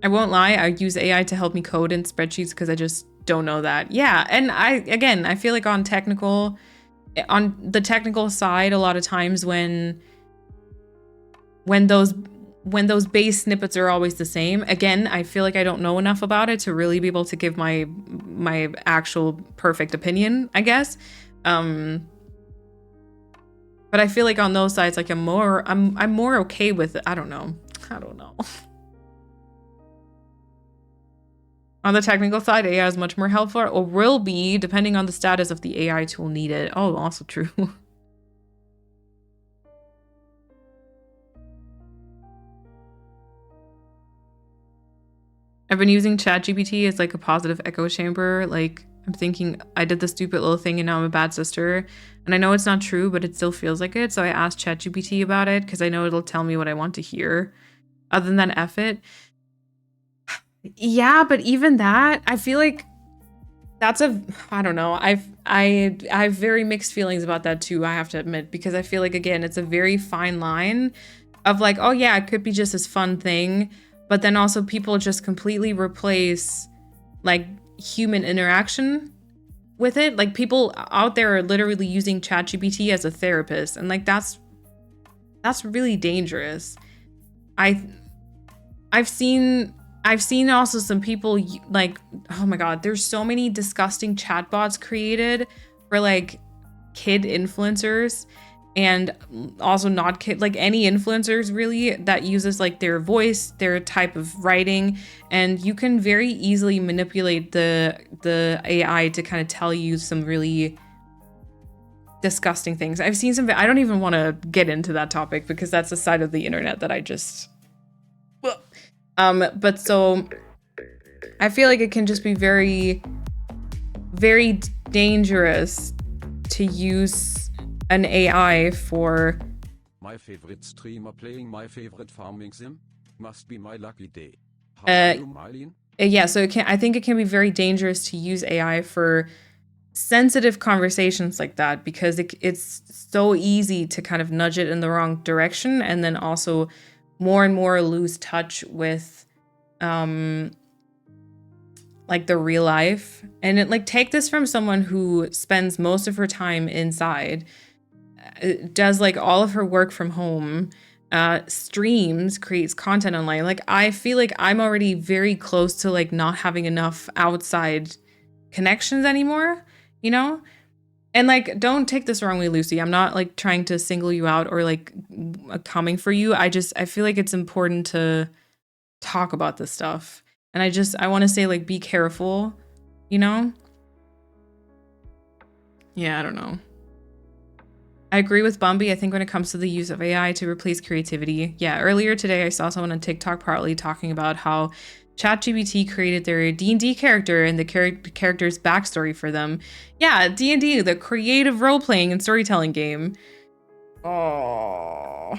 I won't lie, I use AI to help me code in spreadsheets because I just don't know that. Yeah, and I feel like on the technical side, a lot of times when those base snippets are always the same, again, I feel like I don't know enough about it to really be able to give my actual perfect opinion, I guess. But I feel like on those sides, like I'm more okay with it. I don't know. On the technical side, AI is much more helpful, or will be, depending on the status of the AI tool needed. Oh, also true. I've been using ChatGPT as like a positive echo chamber. Like I'm thinking I did the stupid little thing and now I'm a bad sister. And I know it's not true, but it still feels like it. So I asked ChatGPT about it because I know it'll tell me what I want to hear. Other than that, F it. Yeah, but even that, I feel like I don't know. I have very mixed feelings about that too, I have to admit, because I feel like, again, it's a very fine line of like, oh yeah, it could be just this fun thing, but then also people just completely replace like human interaction with it. Like people out there are literally using ChatGPT as a therapist, and like that's really dangerous. I've seen also some people like, oh my God, there's so many disgusting chatbots created for like kid influencers. and also not like any influencers really that uses like their voice, their type of writing, and you can very easily manipulate the AI to kind of tell you some really disgusting things. I've seen some, I don't even want to get into that topic because that's a side of the internet that I just, but so I feel like it can just be very, very dangerous to use an AI for my favorite streamer playing my favorite farming sim. Must be my lucky day. How are you, Marlene? Yeah, so I think it can be very dangerous to use AI for sensitive conversations like that, because it's so easy to kind of nudge it in the wrong direction, and then also more and more lose touch with like the real life. And it, like, take this from someone who spends most of her time inside, does like all of her work from home, streams, creates content online. Like, I feel like I'm already very close to like not having enough outside connections anymore, you know? And like, don't take this wrongly, Lucy. I'm not like trying to single you out or like coming for you. I feel like it's important to talk about this stuff. And I want to say, like, be careful, you know? Yeah, I don't know. I agree with Bumby. I think when it comes to the use of AI to replace creativity. Yeah, earlier today I saw someone on TikTok partly talking about how ChatGPT created their D&D character and the character's backstory for them. Yeah, D&D, the creative role-playing and storytelling game. Oh.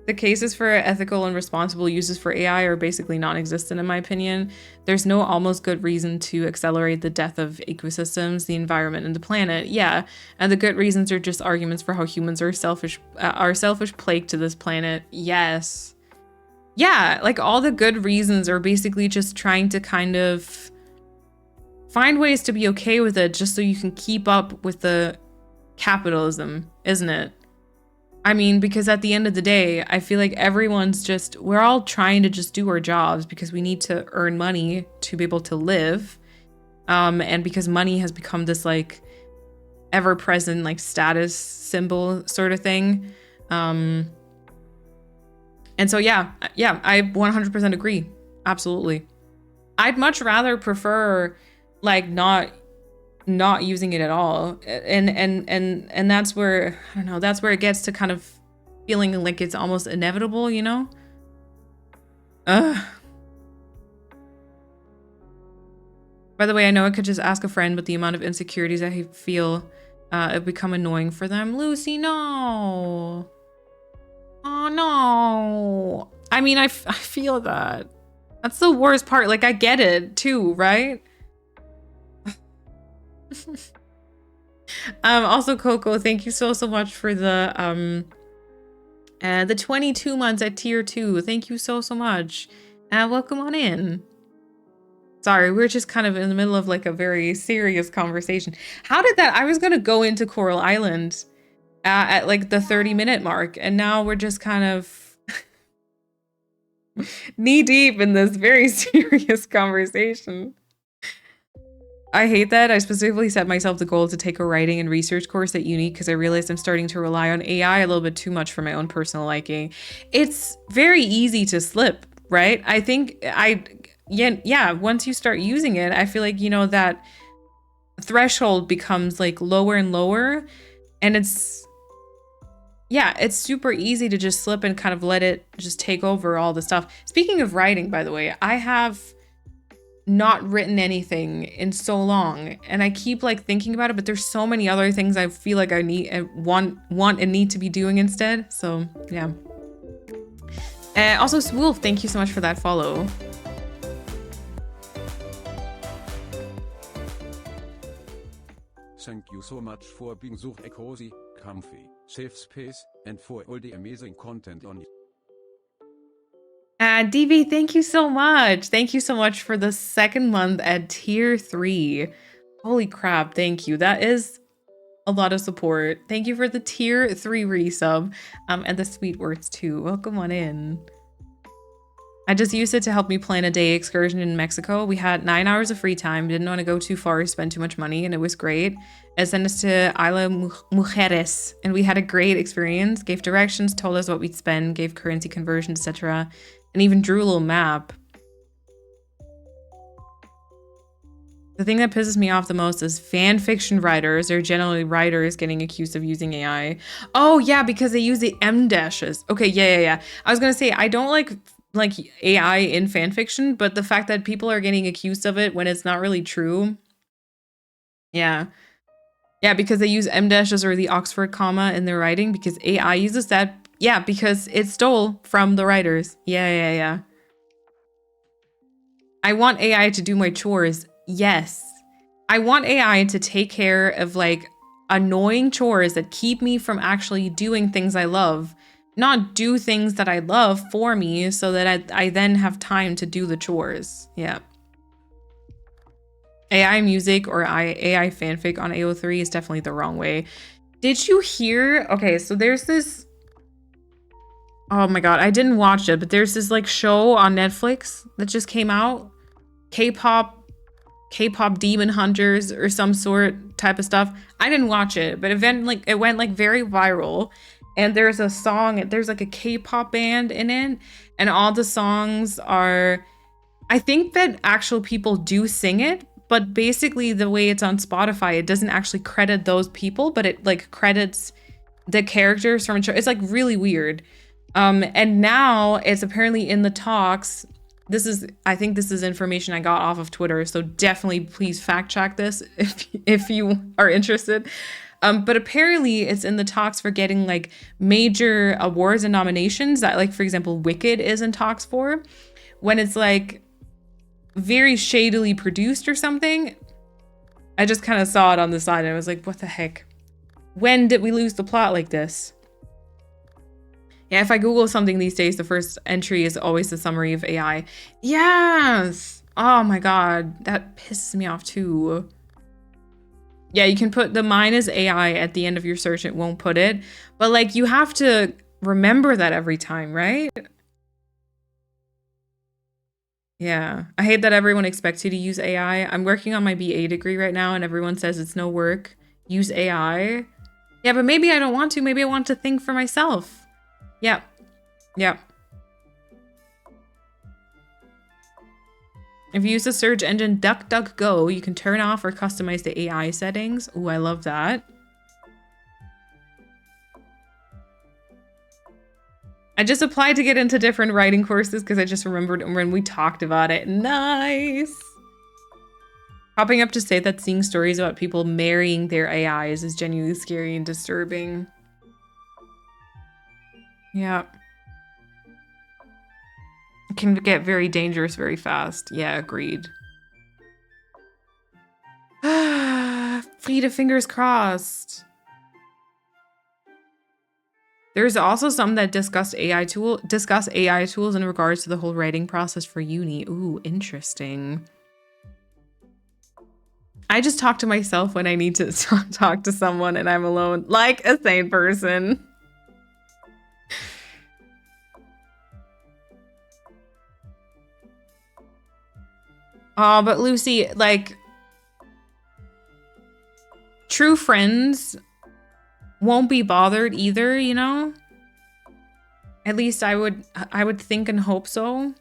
The cases for ethical and responsible uses for AI are basically non-existent in my opinion. There's no almost good reason to accelerate the death of ecosystems, the environment, and the planet. Yeah, and the good reasons are just arguments for how humans are selfish plague to this planet. Yes. Yeah, like all the good reasons are basically just trying to kind of find ways to be okay with it just so you can keep up with the capitalism, isn't it? I mean, because at the end of the day, I feel like we're all trying to just do our jobs because we need to earn money to be able to live. And because money has become this like ever-present like status symbol sort of thing. And so, yeah, I 100% agree. Absolutely. I'd much rather prefer like not using it at all, and that's where, I don't know, that's where it gets to kind of feeling like it's almost inevitable, you know? Ugh. By the way, I know I could just ask a friend, but the amount of insecurities I feel have become annoying for them. Lucy, no. Oh no. I mean, I feel that. That's the worst part. Like, I get it too, right? Also, Coco, thank you so much for the 22 months at tier 2. Thank you so much. Welcome on in. Sorry, we're just kind of in the middle of like a very serious conversation. How did that? I was gonna go into Coral Island at like the 30-minute mark, and now we're just kind of knee deep in this very serious conversation. I hate that. I specifically set myself the goal to take a writing and research course at uni because I realized I'm starting to rely on AI a little bit too much for my own personal liking. It's very easy to slip, right? I think once you start using it, I feel like, you know, that threshold becomes like lower and lower, and it's super easy to just slip and kind of let it just take over all the stuff. Speaking of writing, by the way, I have not written anything in so long, and I keep like thinking about it, but there's so many other things I feel like I need and want and need to be doing instead. So yeah. Also, Swolf, thank you so much for that follow. Thank you so much for being so cozy, comfy, safe space, and for all the amazing content on it. DV, thank you so much. Thank you so much for the 2nd month at tier 3. Holy crap, thank you. That is a lot of support. Thank you for the tier 3 resub, and the sweet words too. Welcome on in. I just used it to help me plan a day excursion in Mexico. We had 9 hours of free time, didn't want to go too far, spend too much money, and it was great. It sent us to Isla Mujeres, and we had a great experience. Gave directions, told us what we'd spend, gave currency conversion, etc., and even drew a little map. The thing that pisses me off the most is fan fiction writers, or generally writers, getting accused of using AI. Oh yeah, because they use the M dashes. Okay, yeah. I was gonna say, I don't like AI in fan fiction, but the fact that people are getting accused of it when it's not really true. Yeah, because they use M dashes or the Oxford comma in their writing, because AI uses that. Yeah, because it stole from the writers. Yeah. I want AI to do my chores. Yes. I want AI to take care of like annoying chores that keep me from actually doing things I love, not do things that I love for me so that I then have time to do the chores. Yeah. AI music or AI fanfic on AO3 is definitely the wrong way. Did you hear? Okay, so there's this. Oh my god, I didn't watch it, but there's this like show on Netflix that just came out. K-pop Demon Hunters or some sort type of stuff. I didn't watch it, but it went like very viral. And there's a song, there's like a K-pop band in it, and all the songs are, I think that actual people do sing it, but basically the way it's on Spotify, it doesn't actually credit those people, but it like credits the characters from a show. It's like really weird. And now it's apparently in the talks. I think this is information I got off of Twitter, so definitely please fact check this if you are interested. But apparently it's in the talks for getting like major awards and nominations that, like, for example, Wicked is in talks for, when it's like very shadily produced or something. I just kind of saw it on the side and I was like, what the heck? When did we lose the plot like this? Yeah, if I Google something these days, the first entry is always the summary of AI. Yes! Oh my god, that pisses me off too. Yeah, you can put the mine is AI at the end of your search, it won't put it. But like, you have to remember that every time, right? Yeah, I hate that everyone expects you to use AI. I'm working on my BA degree right now and everyone says it's no work. Use AI. Yeah, but maybe I don't want to. Maybe I want to think for myself. Yep. If you use the search engine DuckDuckGo, you can turn off or customize the AI settings. Ooh, I love that. I just applied to get into different writing courses because I just remembered when we talked about it. Nice. Popping up to say that seeing stories about people marrying their AIs is genuinely scary and disturbing. Yeah. It can get very dangerous very fast. Yeah, agreed. Frida, fingers crossed. There's also some that discuss AI tools in regards to the whole writing process for uni. Ooh, interesting. I just talk to myself when I need to talk to someone and I'm alone, like a sane person. Oh, but Lucy, like, true friends won't be bothered either, you know? At least I would think and hope so.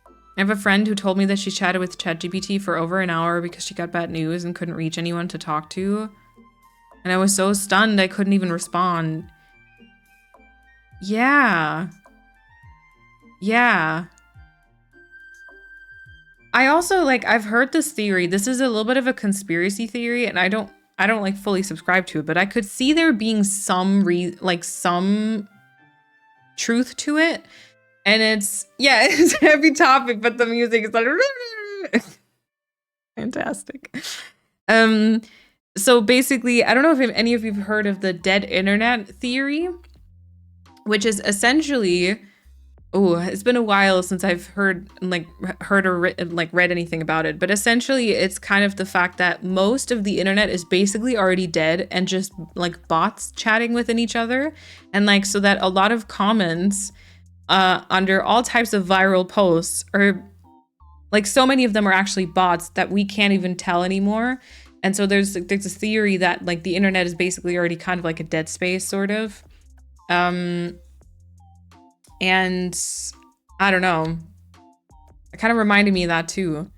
I have a friend who told me that she chatted with ChatGPT for over an hour because she got bad news and couldn't reach anyone to talk to. And I was so stunned I couldn't even respond. Yeah. I also, like, I've heard this theory. This is a little bit of a conspiracy theory, and I don't like fully subscribe to it, but I could see there being some truth to it. And it's a heavy topic, but the music is like fantastic. So basically, I don't know if any of you have heard of the dead internet theory, which is essentially Oh, it's been a while since I've heard or read anything about it, but essentially it's kind of the fact that most of the internet is basically already dead and just like bots chatting within each other, and like so that a lot of comments under all types of viral posts are like, so many of them are actually bots that we can't even tell anymore. And so there's a theory that like the internet is basically already kind of like a dead space sort of. And I don't know. It kind of reminded me of that too.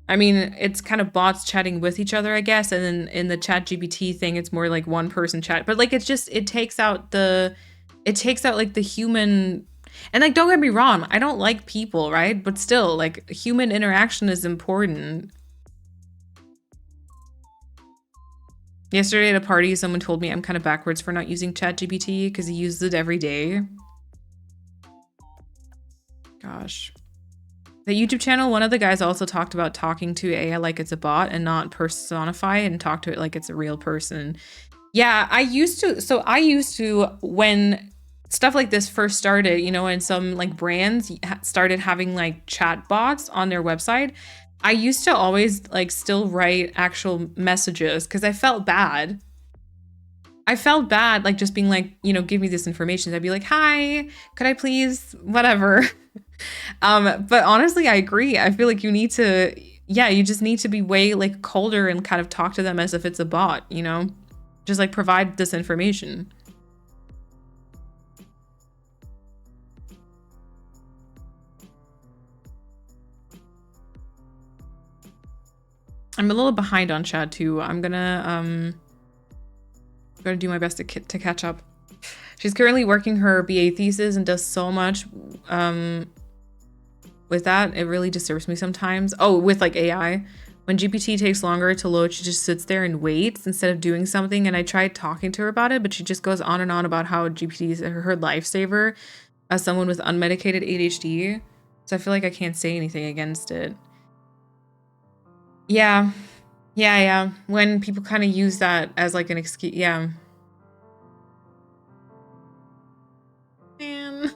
I mean, it's kind of bots chatting with each other, I guess. And then in the ChatGPT thing, it's more like one person chat. But like, it's just, it takes out like the human. And like, don't get me wrong, I don't like people, right? But still, like, human interaction is important. Yesterday at a party, someone told me I'm kind of backwards for not using ChatGPT because he uses it every day. Gosh. The YouTube channel, one of the guys also talked about talking to AI like it's a bot and not personify and talk to it like it's a real person. Yeah, I used to, when stuff like this first started, you know, and some like brands started having like chat bots on their website, I used to always like still write actual messages because I felt bad. Like just being like, you know, give me this information. I'd be like, hi, could I please, whatever. But honestly, I agree. I feel like you just need to be way like colder and kind of talk to them as if it's a bot, you know, just like provide this information. I'm a little behind on Chad too. I'm gonna do my best to catch up. She's currently working her BA thesis and does so much with that. It really disturbs me sometimes. Oh, with like AI. When GPT takes longer to load, she just sits there and waits instead of doing something. And I tried talking to her about it, but she just goes on and on about how GPT is her lifesaver as someone with unmedicated ADHD. So I feel like I can't say anything against it. Yeah. When people kind of use that as like an excuse. Yeah. Man.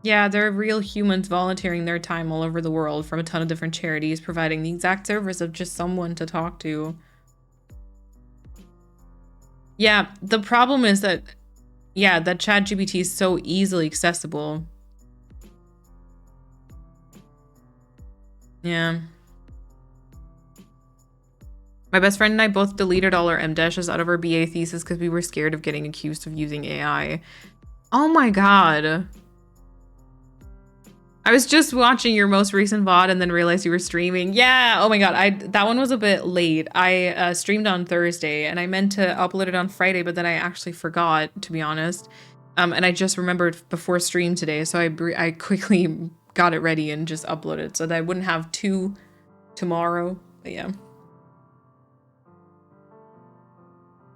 Yeah, there are real humans volunteering their time all over the world from a ton of different charities, providing the exact service of just someone to talk to. Yeah, the problem is that, yeah, that ChatGPT is so easily accessible. Yeah. My best friend and I both deleted all our MDashes out of our BA thesis because we were scared of getting accused of using AI. Oh my god. I was just watching your most recent VOD and then realized you were streaming. Yeah, oh my god, that one was a bit late. I streamed on Thursday and I meant to upload it on Friday, but then I actually forgot, to be honest. And I just remembered before stream today, so I quickly got it ready and just uploaded so that I wouldn't have two tomorrow. But yeah.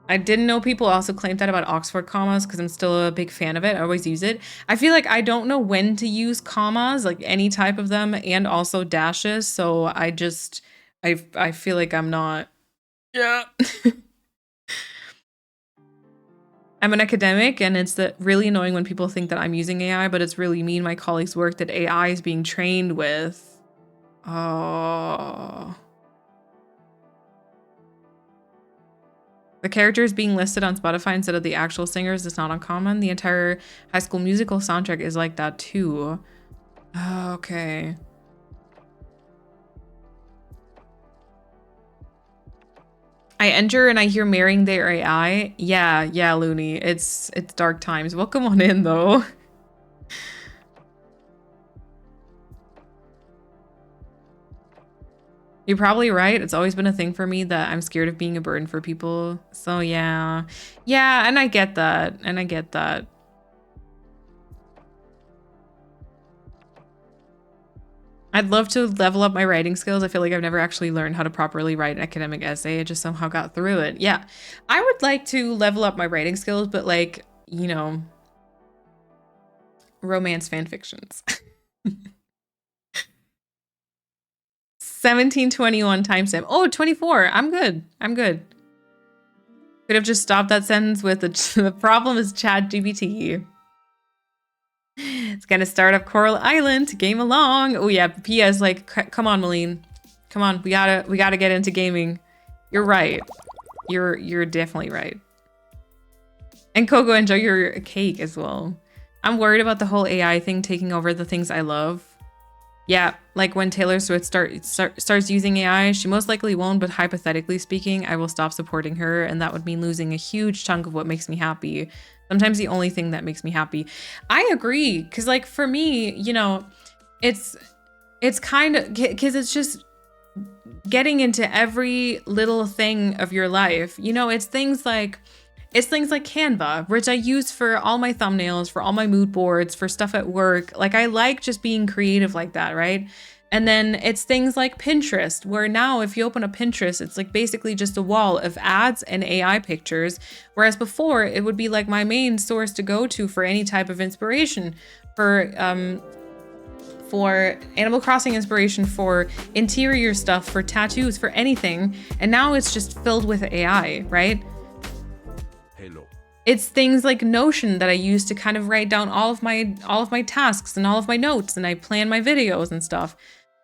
I didn't know people also claimed that about Oxford commas because I'm still a big fan of it. I always use it. I feel like I don't know when to use commas, like any type of them, and also dashes. So I feel like I'm not. Yeah. I'm an academic, and it's really annoying when people think that I'm using AI, but it's really me and my colleagues' work that AI is being trained with. Oh. The characters being listed on Spotify instead of the actual singers is not uncommon. The entire High School Musical soundtrack is like that too. Okay. I enter and I hear marrying their AI. Yeah, Looney. It's dark times. Welcome on in though. You're probably right. It's always been a thing for me that I'm scared of being a burden for people. So yeah. Yeah, and I get that. I'd love to level up my writing skills. I feel like I've never actually learned how to properly write an academic essay. I just somehow got through it. Yeah. I would like to level up my writing skills, but like, you know, romance fan fictions. 1721 timestamp. Oh, 24. I'm good. I'm good. Could have just stopped that sentence with the problem is ChatGPT. It's gonna start up Coral Island to game along. Oh yeah, P.S. like, come on, Malene. Come on, we gotta get into gaming. You're right. You're definitely right. And Coco, enjoy your cake as well. I'm worried about the whole AI thing taking over the things I love. Yeah, like when Taylor Swift starts using AI, she most likely won't, but hypothetically speaking, I will stop supporting her, and that would mean losing a huge chunk of what makes me happy. Sometimes the only thing that makes me happy. I agree, because like for me, you know, it's kind of, because it's just getting into every little thing of your life. You know, it's things like Canva, which I use for all my thumbnails, for all my mood boards, for stuff at work. Like I like just being creative like that, right? And then it's things like Pinterest, where now if you open a Pinterest, it's like basically just a wall of ads and AI pictures. Whereas before it would be like my main source to go to for any type of inspiration, for Animal Crossing inspiration, for interior stuff, for tattoos, for anything. And now it's just filled with AI, right? It's things like Notion that I use to kind of write down all of my tasks and all of my notes, and I plan my videos and stuff.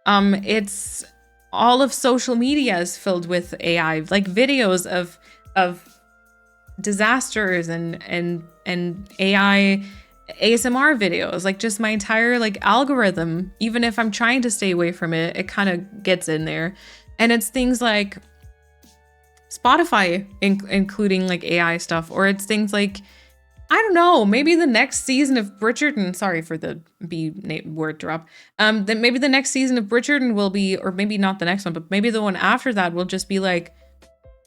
It's all of social media is filled with AI, like videos of disasters and AI ASMR videos, like just my entire like algorithm. Even if I'm trying to stay away from it, it kind of gets in there. And it's things like Spotify, including like AI stuff, or it's things like, I don't know, maybe the next season of Bridgerton, sorry for the B word drop, that maybe the next season of Bridgerton will be, or maybe not the next one, but maybe the one after that will just be like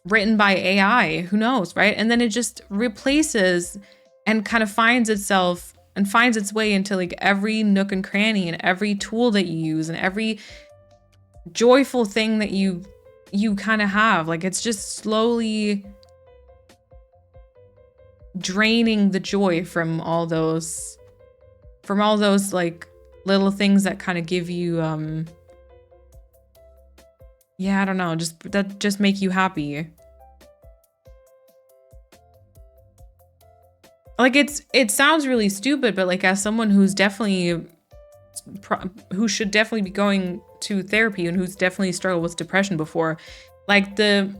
written by AI, who knows, right? And then it just replaces and kind of finds itself and finds its way into like every nook and cranny and every tool that you use and every joyful thing that you kind of have. Like it's just slowly draining the joy from all those like little things that kind of give you yeah, I don't know, just make you happy. Like it sounds really stupid, but like as someone who's definitely who should definitely be going to therapy and who's definitely struggled with depression before, like there's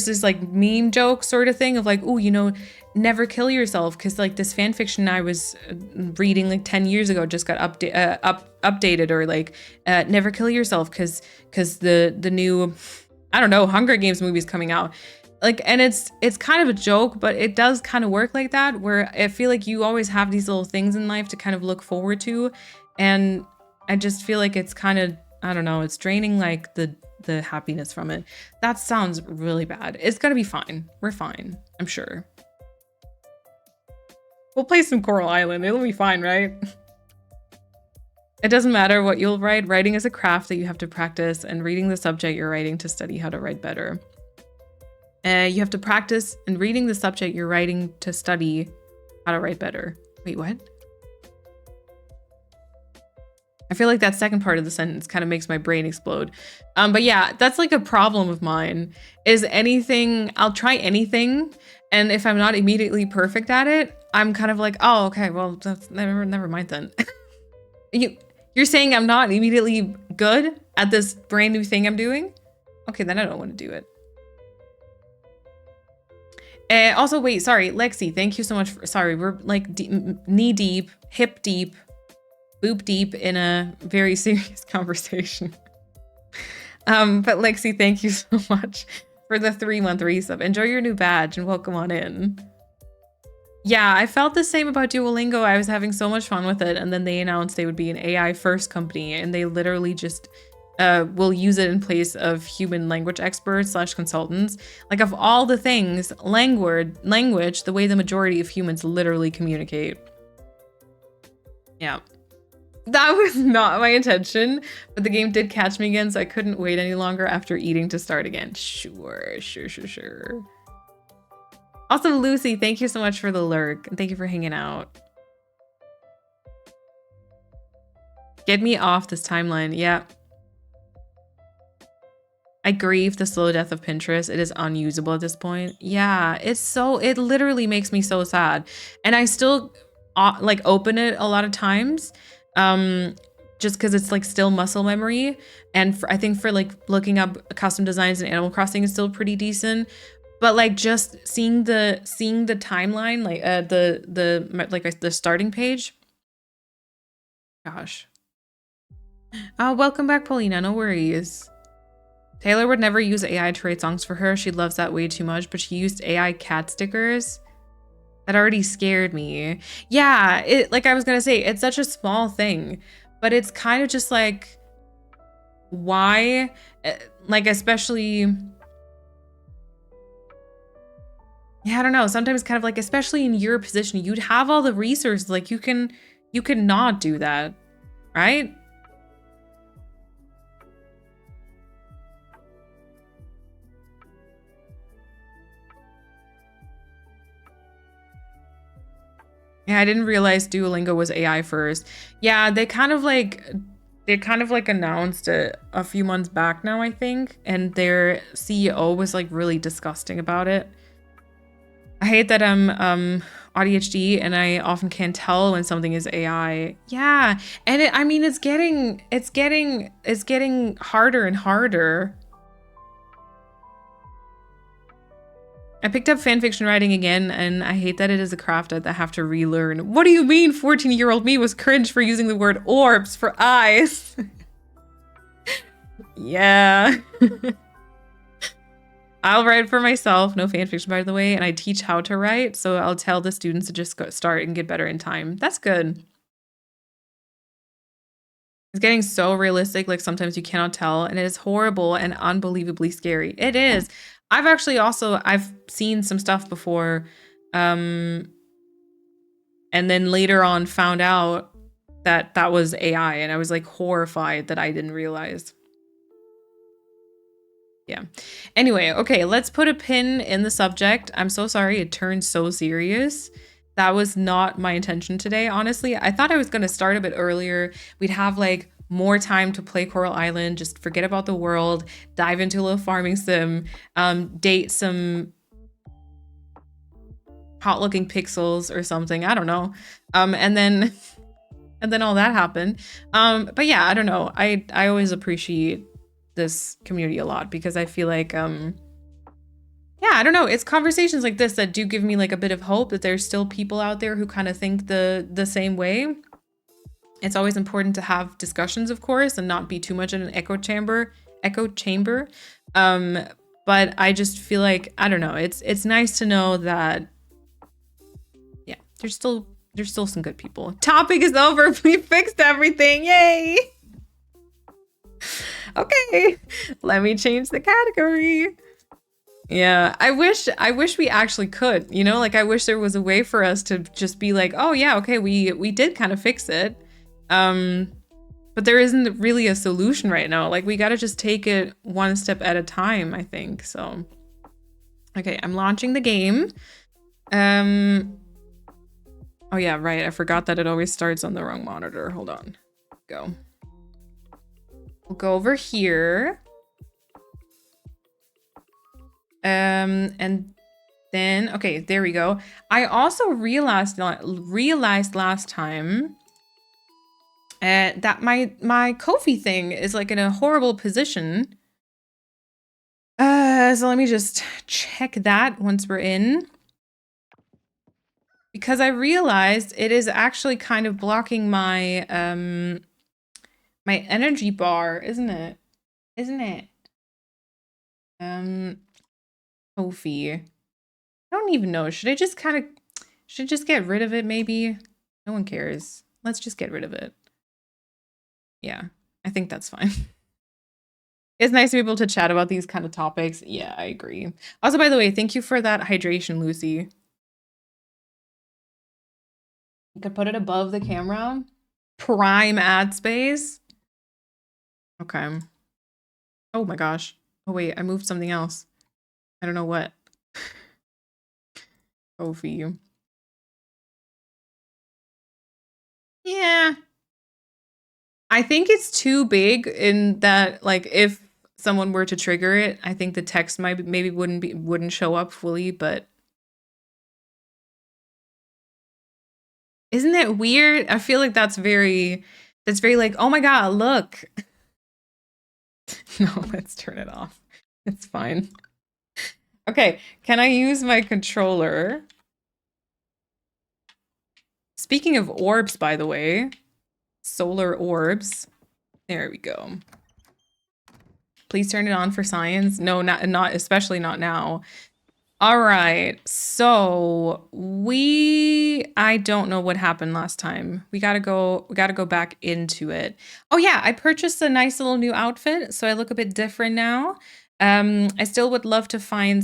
this like meme joke sort of thing of like, oh, you know, never kill yourself, because like this fan fiction I was reading like 10 years ago just got updated, or like never kill yourself because the new, I don't know, Hunger Games movie's coming out. Like, and it's kind of a joke, but it does kind of work like that, where I feel like you always have these little things in life to kind of look forward to. And I just feel like it's kind of, I don't know, it's draining like the happiness from it. That sounds really bad. It's gonna be fine. We're fine, I'm sure. We'll play some Coral Island. It'll be fine, right? It doesn't matter what you'll write. Writing is a craft that you have to practice, and reading the subject you're writing to study how to write better. You have to practice, and reading the subject you're writing to study how to write better. Wait, what? I feel like that second part of the sentence kind of makes my brain explode. But yeah, that's like a problem of mine, is anything, I'll try anything, and if I'm not immediately perfect at it, I'm kind of like, oh, okay, well, that's never mind then. You're saying I'm not immediately good at this brand new thing I'm doing? Okay, then I don't want to do it. Also, wait, sorry, Lexi, thank you so much for, sorry, we're like knee deep, hip deep, boop deep in a very serious conversation. But Lexi, thank you so much for the 3-month resub. Enjoy your new badge and welcome on in. Yeah, I felt the same about Duolingo. I was having so much fun with it, and then they announced they would be an AI first company, and they literally just will use it in place of human language experts / consultants. Like, of all the things, language, the way the majority of humans literally communicate. Yeah. That was not my intention, but the game did catch me again, so I couldn't wait any longer after eating to start again. Sure. Also, Lucy, thank you so much for the lurk, and thank you for hanging out. Get me off this timeline. Yeah. I grieve the slow death of Pinterest. It is unusable at this point. Yeah, it literally makes me so sad. And I still like open it a lot of times. Just because it's like still muscle memory. And I think for like looking up custom designs in Animal Crossing is still pretty decent. But like just seeing the timeline, like the starting page. Gosh. Welcome back, Paulina. No worries. Taylor would never use AI to write songs for her. She loves that way too much, but she used AI cat stickers. That already scared me. Yeah, like I was gonna say, it's such a small thing, but it's kind of just like, why? Like, especially, yeah, I don't know. Sometimes kind of like, especially in your position, you'd have all the resources. Like you can not do that, right? Yeah, I didn't realize Duolingo was AI first. Yeah, they kind of like announced it a few months back now, I think, and their CEO was like really disgusting about it. I hate that I'm ADHD and I often can't tell when something is AI. Yeah, and I mean it's getting harder and harder. I picked up fanfiction writing again, and I hate that it is a craft that I have to relearn. What do you mean 14-year-old me was cringe for using the word orbs for eyes? Yeah. I'll write for myself, no fanfiction by the way, and I teach how to write, so I'll tell the students to just start and get better in time. That's good. It's getting so realistic, like sometimes you cannot tell, and it is horrible and unbelievably scary. It is. I've seen some stuff before, and then later on found out that that was AI, and I was like horrified that I didn't realize. Yeah. Anyway, okay, let's put a pin in the subject. I'm so sorry it turned so serious. That was not my intention today, honestly. I thought I was going to start a bit earlier. We'd have like more time to play Coral Island, just forget about the world, dive into a little farming sim, date some hot looking pixels or something. I don't know. And then all that happened. But yeah, I don't know. I always appreciate this community a lot because I feel like yeah, I don't know, it's conversations like this that do give me like a bit of hope that there's still people out there who kind of think the same way. It's always important to have discussions, of course, and not be too much in an echo chamber. But I just feel like, I don't know, it's nice to know that yeah, there's still some good people. Topic is over. We fixed everything. Yay. Okay, let me change the category. Yeah, I wish we actually could, you know, like I wish there was a way for us to just be like, oh yeah, okay, we did kind of fix it. But there isn't really a solution right now. Like we got to just take it one step at a time, I think. So okay, I'm launching the game. Oh yeah, right. I forgot that it always starts on the wrong monitor. Hold on. Go. We'll go over here. And then, okay, there we go. I also realized last time that my Ko-fi thing is like in a horrible position. So let me just check that once we're in. Because I realized it is actually kind of blocking my my energy bar, isn't it? Ko-fi. I don't even know. Should I just get rid of it maybe? No one cares. Let's just get rid of it. Yeah, I think that's fine. It's nice to be able to chat about these kind of topics. Yeah, I agree. Also, by the way, thank you for that hydration, Lucy. You could put it above the camera. Prime ad space. Okay. Oh my gosh. Oh wait, I moved something else. I don't know what. Ko-fi. Yeah. I think it's too big in that, like, if someone were to trigger it, I think the text maybe wouldn't show up fully, but isn't it weird? I feel like that's very like, oh my god, look. No, let's turn it off. It's fine. Okay, can I use my controller? Speaking of orbs, by the way, solar orbs. There we go. Please turn it on for science. No, not especially not now. All right, so I don't know what happened last time. We gotta go back into it. Oh yeah, I purchased a nice little new outfit, so I look a bit different now. I still would love to find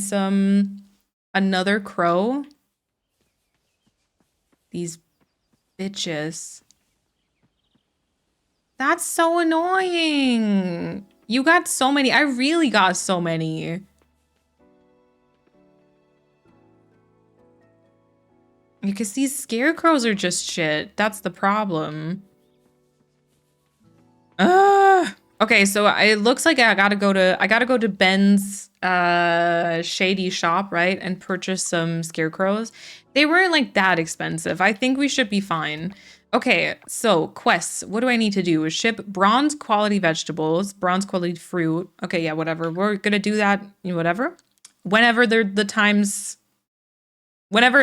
another crow. These bitches. That's so annoying. You got so many. I really got so many. Because these scarecrows are just shit. That's the problem. Okay, so it looks like I gotta go to Ben's shady shop, right? And purchase some scarecrows. They weren't like that expensive. I think we should be fine. Okay, so quests. What do I need to do? Ship bronze quality vegetables, bronze quality fruit. Okay, yeah, whatever. We're gonna do that, whatever. Whenever it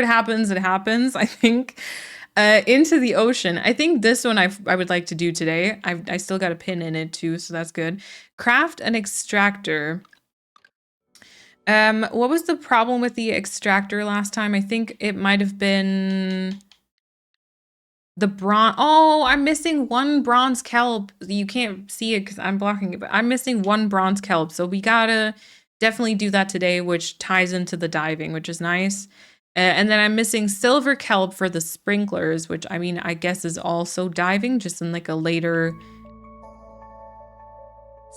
happens, it happens, I think. Into the ocean. I think this one I would like to do today. I still got a pin in it too, so that's good. Craft an extractor. What was the problem with the extractor last time? I think it might have been the bronze. Oh, I'm missing one bronze kelp. You can't see it because I'm blocking it, but I'm missing one bronze kelp. So we gotta definitely do that today, which ties into the diving, which is nice. And then I'm missing silver kelp for the sprinklers, which I mean, I guess is also diving, just in like a later.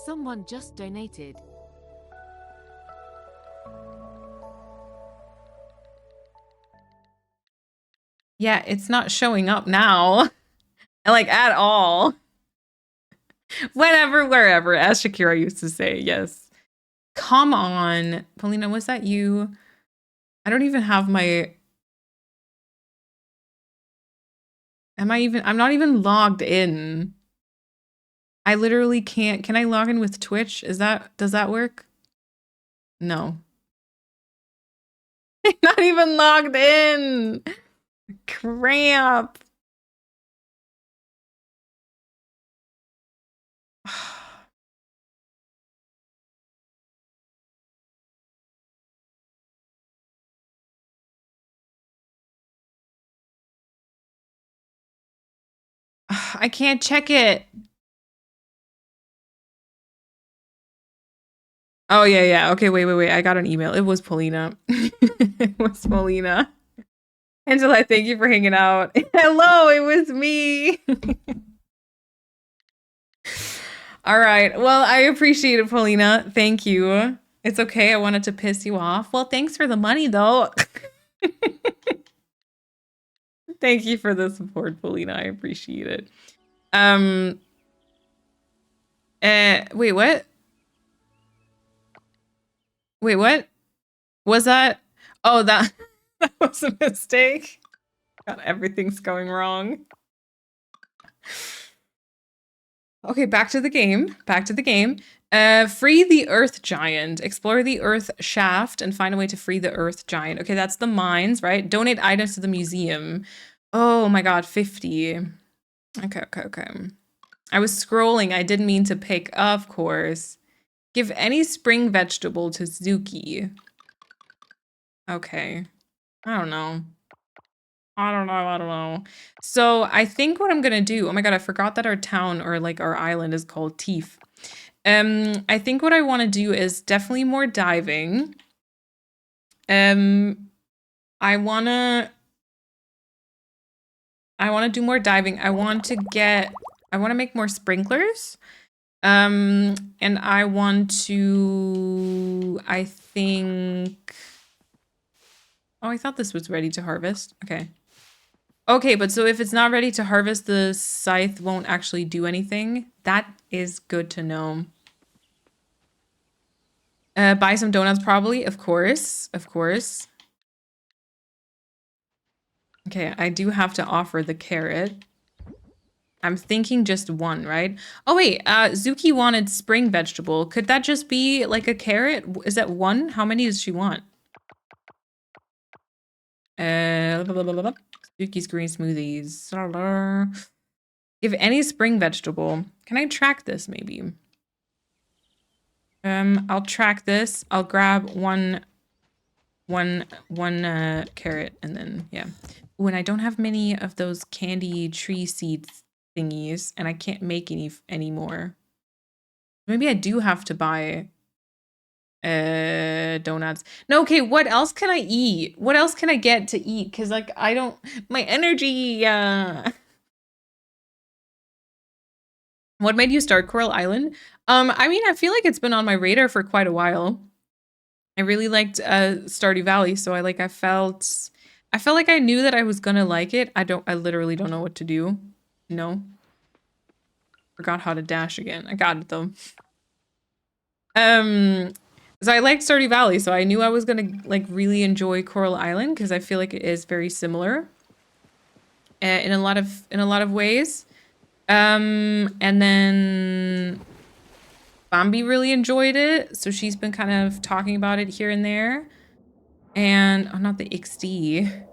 Someone just donated. Yeah, it's not showing up now. Like at all. Whenever, wherever, as Shakira used to say, yes. Come on. Paulina, was that you? I don't even have my... I'm not even logged in. I literally can't. Can I log in with Twitch? Does that work? No. I'm not even logged in. Crap. I can't check it. Oh, yeah. Okay, wait. I got an email. It was Paulina. It was Paulina. Angela, thank you for hanging out. Hello, it was me. All right. Well, I appreciate it, Paulina. Thank you. It's okay. I wanted to piss you off. Well, thanks for the money, though. Thank you for the support, Paulina. I appreciate it. Wait, what? Wait, what? Was that? Oh, that was a mistake. God, everything's going wrong. Okay, back to the game. Free the Earth Giant. Explore the Earth Shaft and find a way to free the Earth Giant. Okay, that's the mines, right? Donate items to the museum. Oh my god, 50. Okay. I was scrolling. I didn't mean to pick, of course. Give any spring vegetable to Zuki. Okay. I don't know. So I think what I'm gonna do, oh my god, I forgot that our town or like our island is called Teef. I think what I want to do is definitely more diving. I wanna do more diving. I want to make more sprinklers. And I want to, I think, oh, I thought this was ready to harvest. Okay, but so if it's not ready to harvest, the scythe won't actually do anything. That is good to know. Buy some donuts probably, of course. Of course. Okay, I do have to offer the carrot. I'm thinking just one, right? Oh wait, Zuki wanted spring vegetable. Could that just be like a carrot? Is that one? How many does she want? Zuki's green smoothies. Give any spring vegetable. Can I track this maybe? I'll track this. I'll grab one carrot and then yeah. When I don't have many of those candy tree seeds thingies and I can't make any anymore. Maybe I do have to buy donuts. No, okay, what else can I eat? What else can I get to eat? Cause like I don't my energy What made you start Coral Island? I mean, I feel like it's been on my radar for quite a while. I really liked Stardew Valley, so I felt like I knew that I was gonna like it. I literally don't know what to do. No. Forgot how to dash again. I got it though. So I liked Stardew Valley, so I knew I was gonna like really enjoy Coral Island because I feel like it is very similar in a lot of ways. And then Bambi really enjoyed it, so she's been kind of talking about it here and there. And oh, not the XD.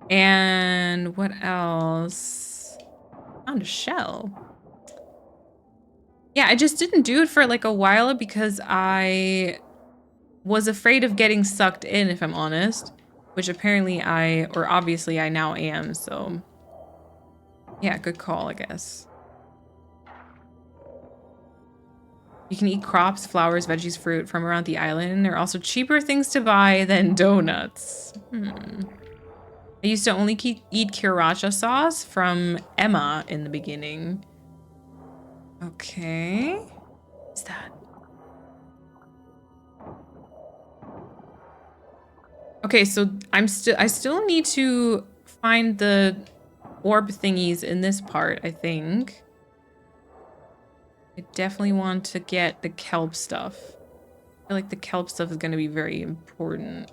And what else? Found a shell. Yeah, I just didn't do it for like a while because I was afraid of getting sucked in, if I'm honest, which apparently obviously I now am, so yeah, good call, I guess. You can eat crops, flowers, veggies, fruit from around the island. There are also cheaper things to buy than donuts. I used to only eat Sriracha sauce from Emma in the beginning. Okay. What's that? Okay, so I still need to find the orb thingies in this part, I think. I definitely want to get the kelp stuff. I feel like the kelp stuff is going to be very important.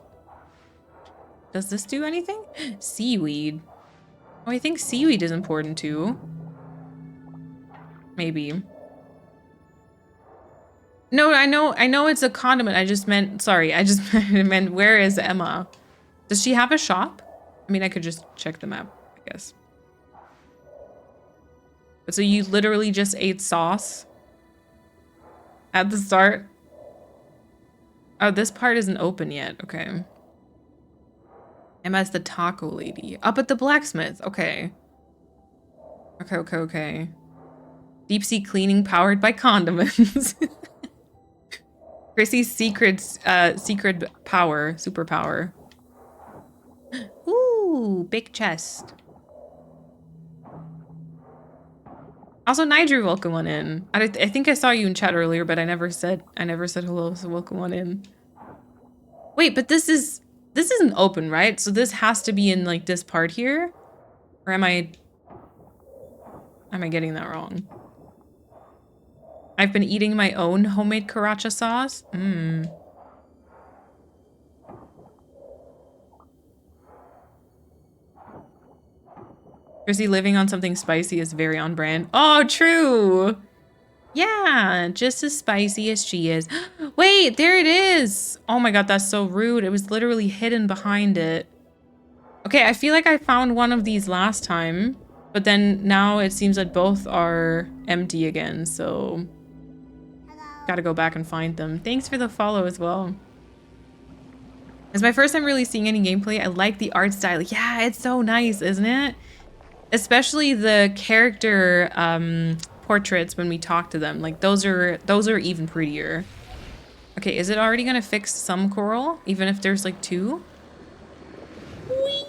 Does this do anything? Seaweed. Oh, I think seaweed is important too. Maybe. No, I know it's a condiment. I just meant where is Emma? Does she have a shop? I mean, I could just check the map, I guess. But so you literally just ate sauce at the start? Oh, this part isn't open yet. Okay. Emma's the taco lady. Up at the blacksmith. Okay. Okay. Deep sea cleaning powered by condiments. Chrissy's secret power, superpower. Ooh, big chest. Also, Nigel, welcome on in. I think I saw you in chat earlier, but I never said hello, so welcome on in. Wait, but this isn't open, right? So this has to be in like this part here? Or am I getting that wrong? I've been eating my own homemade Sriracha sauce. Chrissy living on something spicy is very on brand. Oh, true. Yeah, just as spicy as she is. Wait, there it is. Oh my god, that's so rude. It was literally hidden behind it. Okay, I feel like I found one of these last time, but then now it seems that both are empty again, so gotta go back and find them. Thanks for the follow as well. It's my first time really seeing any gameplay. I like the art style. Yeah, it's so nice, isn't it? Especially the character portraits when we talk to them. Like those are even prettier. Okay, is it already gonna fix some coral? Even if there's like two? Whee!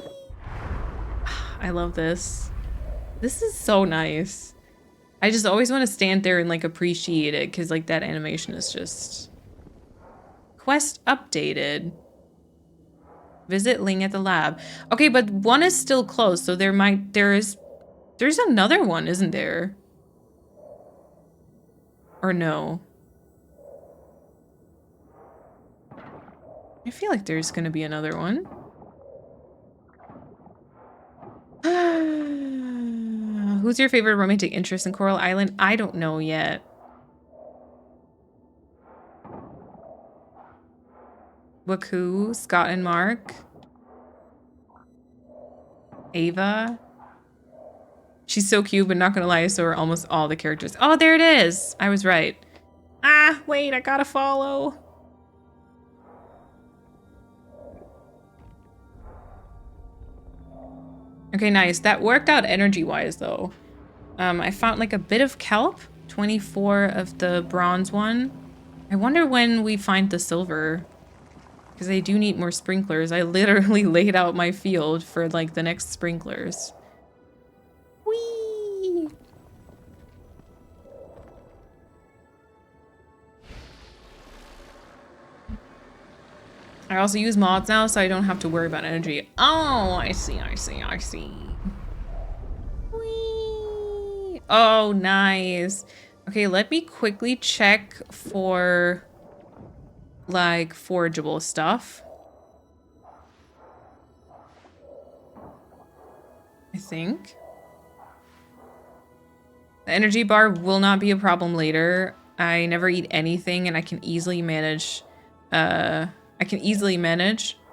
I love this. This is so nice. I just always want to stand there and like appreciate it because like that animation is just... Quest updated. Visit Ling at the lab. Okay, but one is still closed, so there's another one, isn't there? Or no? I feel like there's gonna be another one. Who's your favorite romantic interest in Coral Island? I don't know yet. Waku, Scott and Mark. Ava. She's so cute, but not gonna lie, so are almost all the characters. Oh, there it is. I was right. Ah, wait, I gotta follow. Okay, nice. That worked out energy-wise, though. I found like a bit of kelp, 24 of the bronze one. I wonder when we find the silver, because I do need more sprinklers. I literally laid out my field for like the next sprinklers. Whee! I also use mods now, so I don't have to worry about energy. Oh, I see. Whee! Oh, nice. Okay, let me quickly check for like forageable stuff. I think. The energy bar will not be a problem later. I never eat anything and I can easily manage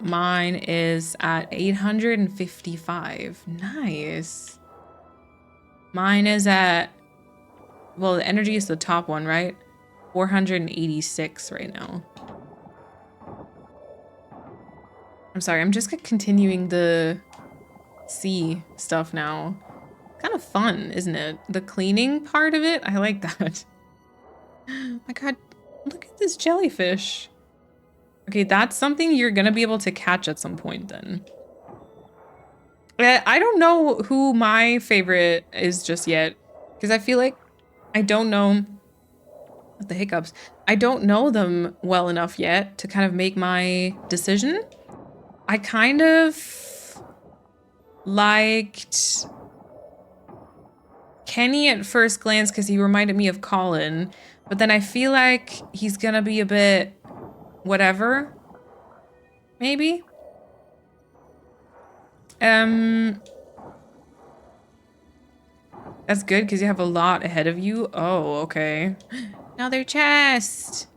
Mine is at 855. Nice. Mine is at, well, the energy is the top one, right? 486 right now. I'm sorry, I'm just continuing the sea stuff now. Kind of fun, isn't it? The cleaning part of it, I like that. My God, look at this jellyfish. Okay, that's something you're gonna be able to catch at some point then. I don't know who my favorite is just yet, because I feel like I don't know the hiccups. I don't know them well enough yet to kind of make my decision. I kind of liked Kenny at first glance because he reminded me of Colin, but then I feel like he's gonna be a bit whatever, maybe. That's good because you have a lot ahead of you. Oh, okay. Another chest.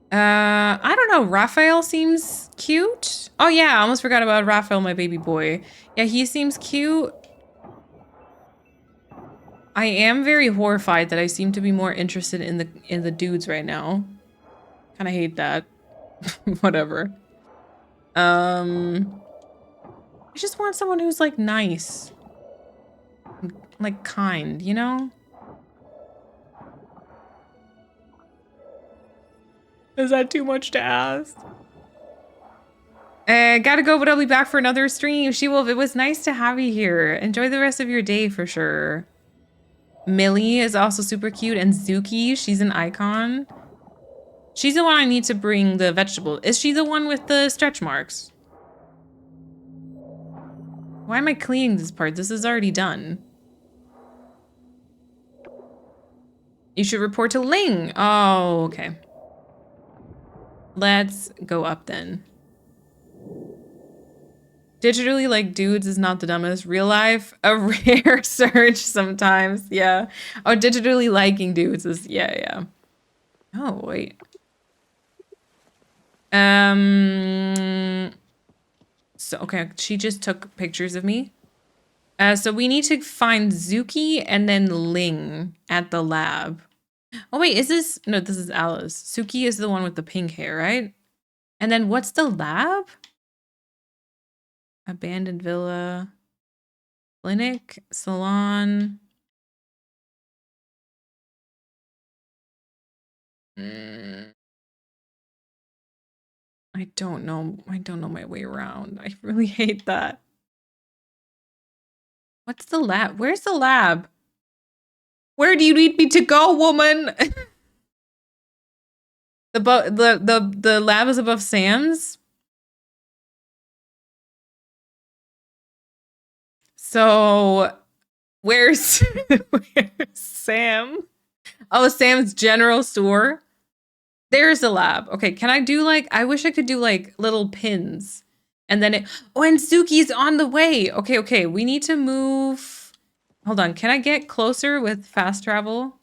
I don't know. Raphael seems cute. Oh yeah, I almost forgot about Raphael, my baby boy. Yeah, he seems cute. I am very horrified that I seem to be more interested in the dudes right now. Kind of hate that. Whatever. I just want someone who's like nice. Like kind, you know? Is that too much to ask? Gotta go, but I'll be back for another stream. She-Wolf, it was nice to have you here. Enjoy the rest of your day for sure. Millie is also super cute, and Zuki, she's an icon. She's the one I need to bring the vegetable. Is she the one with the stretch marks? Why am I cleaning this part? This is already done. You should report to Ling. Oh, okay. Let's go up then. Digitally like dudes is not the dumbest. Real life, a rare search sometimes. Yeah. Oh, digitally liking dudes is, yeah. Oh, wait. So, okay, she just took pictures of me. So we need to find Zuki and then Ling at the lab. Oh, wait, is this? No, this is Alice. Suki is the one with the pink hair, right? And then what's the lab? Abandoned villa. Clinic. Salon. I don't know. I don't know my way around. I really hate that. What's the lab? Where's the lab? Where do you need me to go, woman? The lab is above Sam's. So where's Sam? Oh, Sam's general store. There's the lab. Okay, can I do like, I wish I could do like little pins. And then oh, and Suki's on the way. Okay, we need to move. Hold on, can I get closer with fast travel?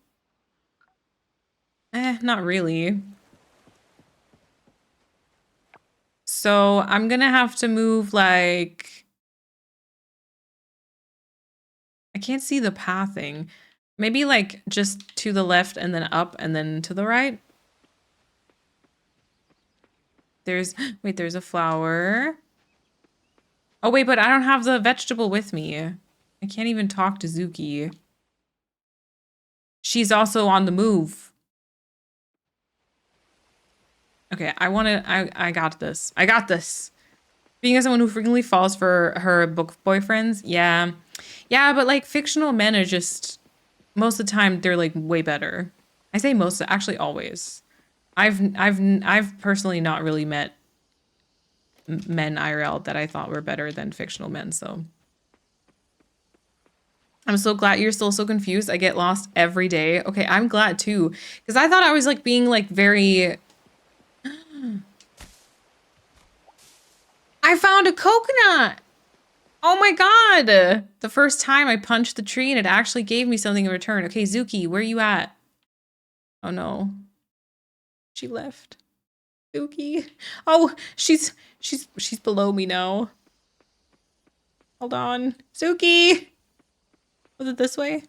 Not really. So I'm gonna have to move like, I can't see the pathing. Maybe like just to the left and then up and then to the right. Wait, there's a flower. Oh wait, but I don't have the vegetable with me. I can't even talk to Zuki. She's also on the move. Okay, I got this. I got this. Being as someone who frequently falls for her book boyfriends, yeah. Yeah, but like fictional men are just, most of the time they're like way better. I say most, actually always. I've personally not really met men IRL that I thought were better than fictional men, so. I'm so glad you're still so confused. I get lost every day. Okay, I'm glad too. Because I thought I was like being like very... I found a coconut! Oh my god! The first time I punched the tree and it actually gave me something in return. Okay, Zuki, where are you at? Oh no. She left. Zuki. Oh, she's below me now. Hold on. Zuki! Was it this way?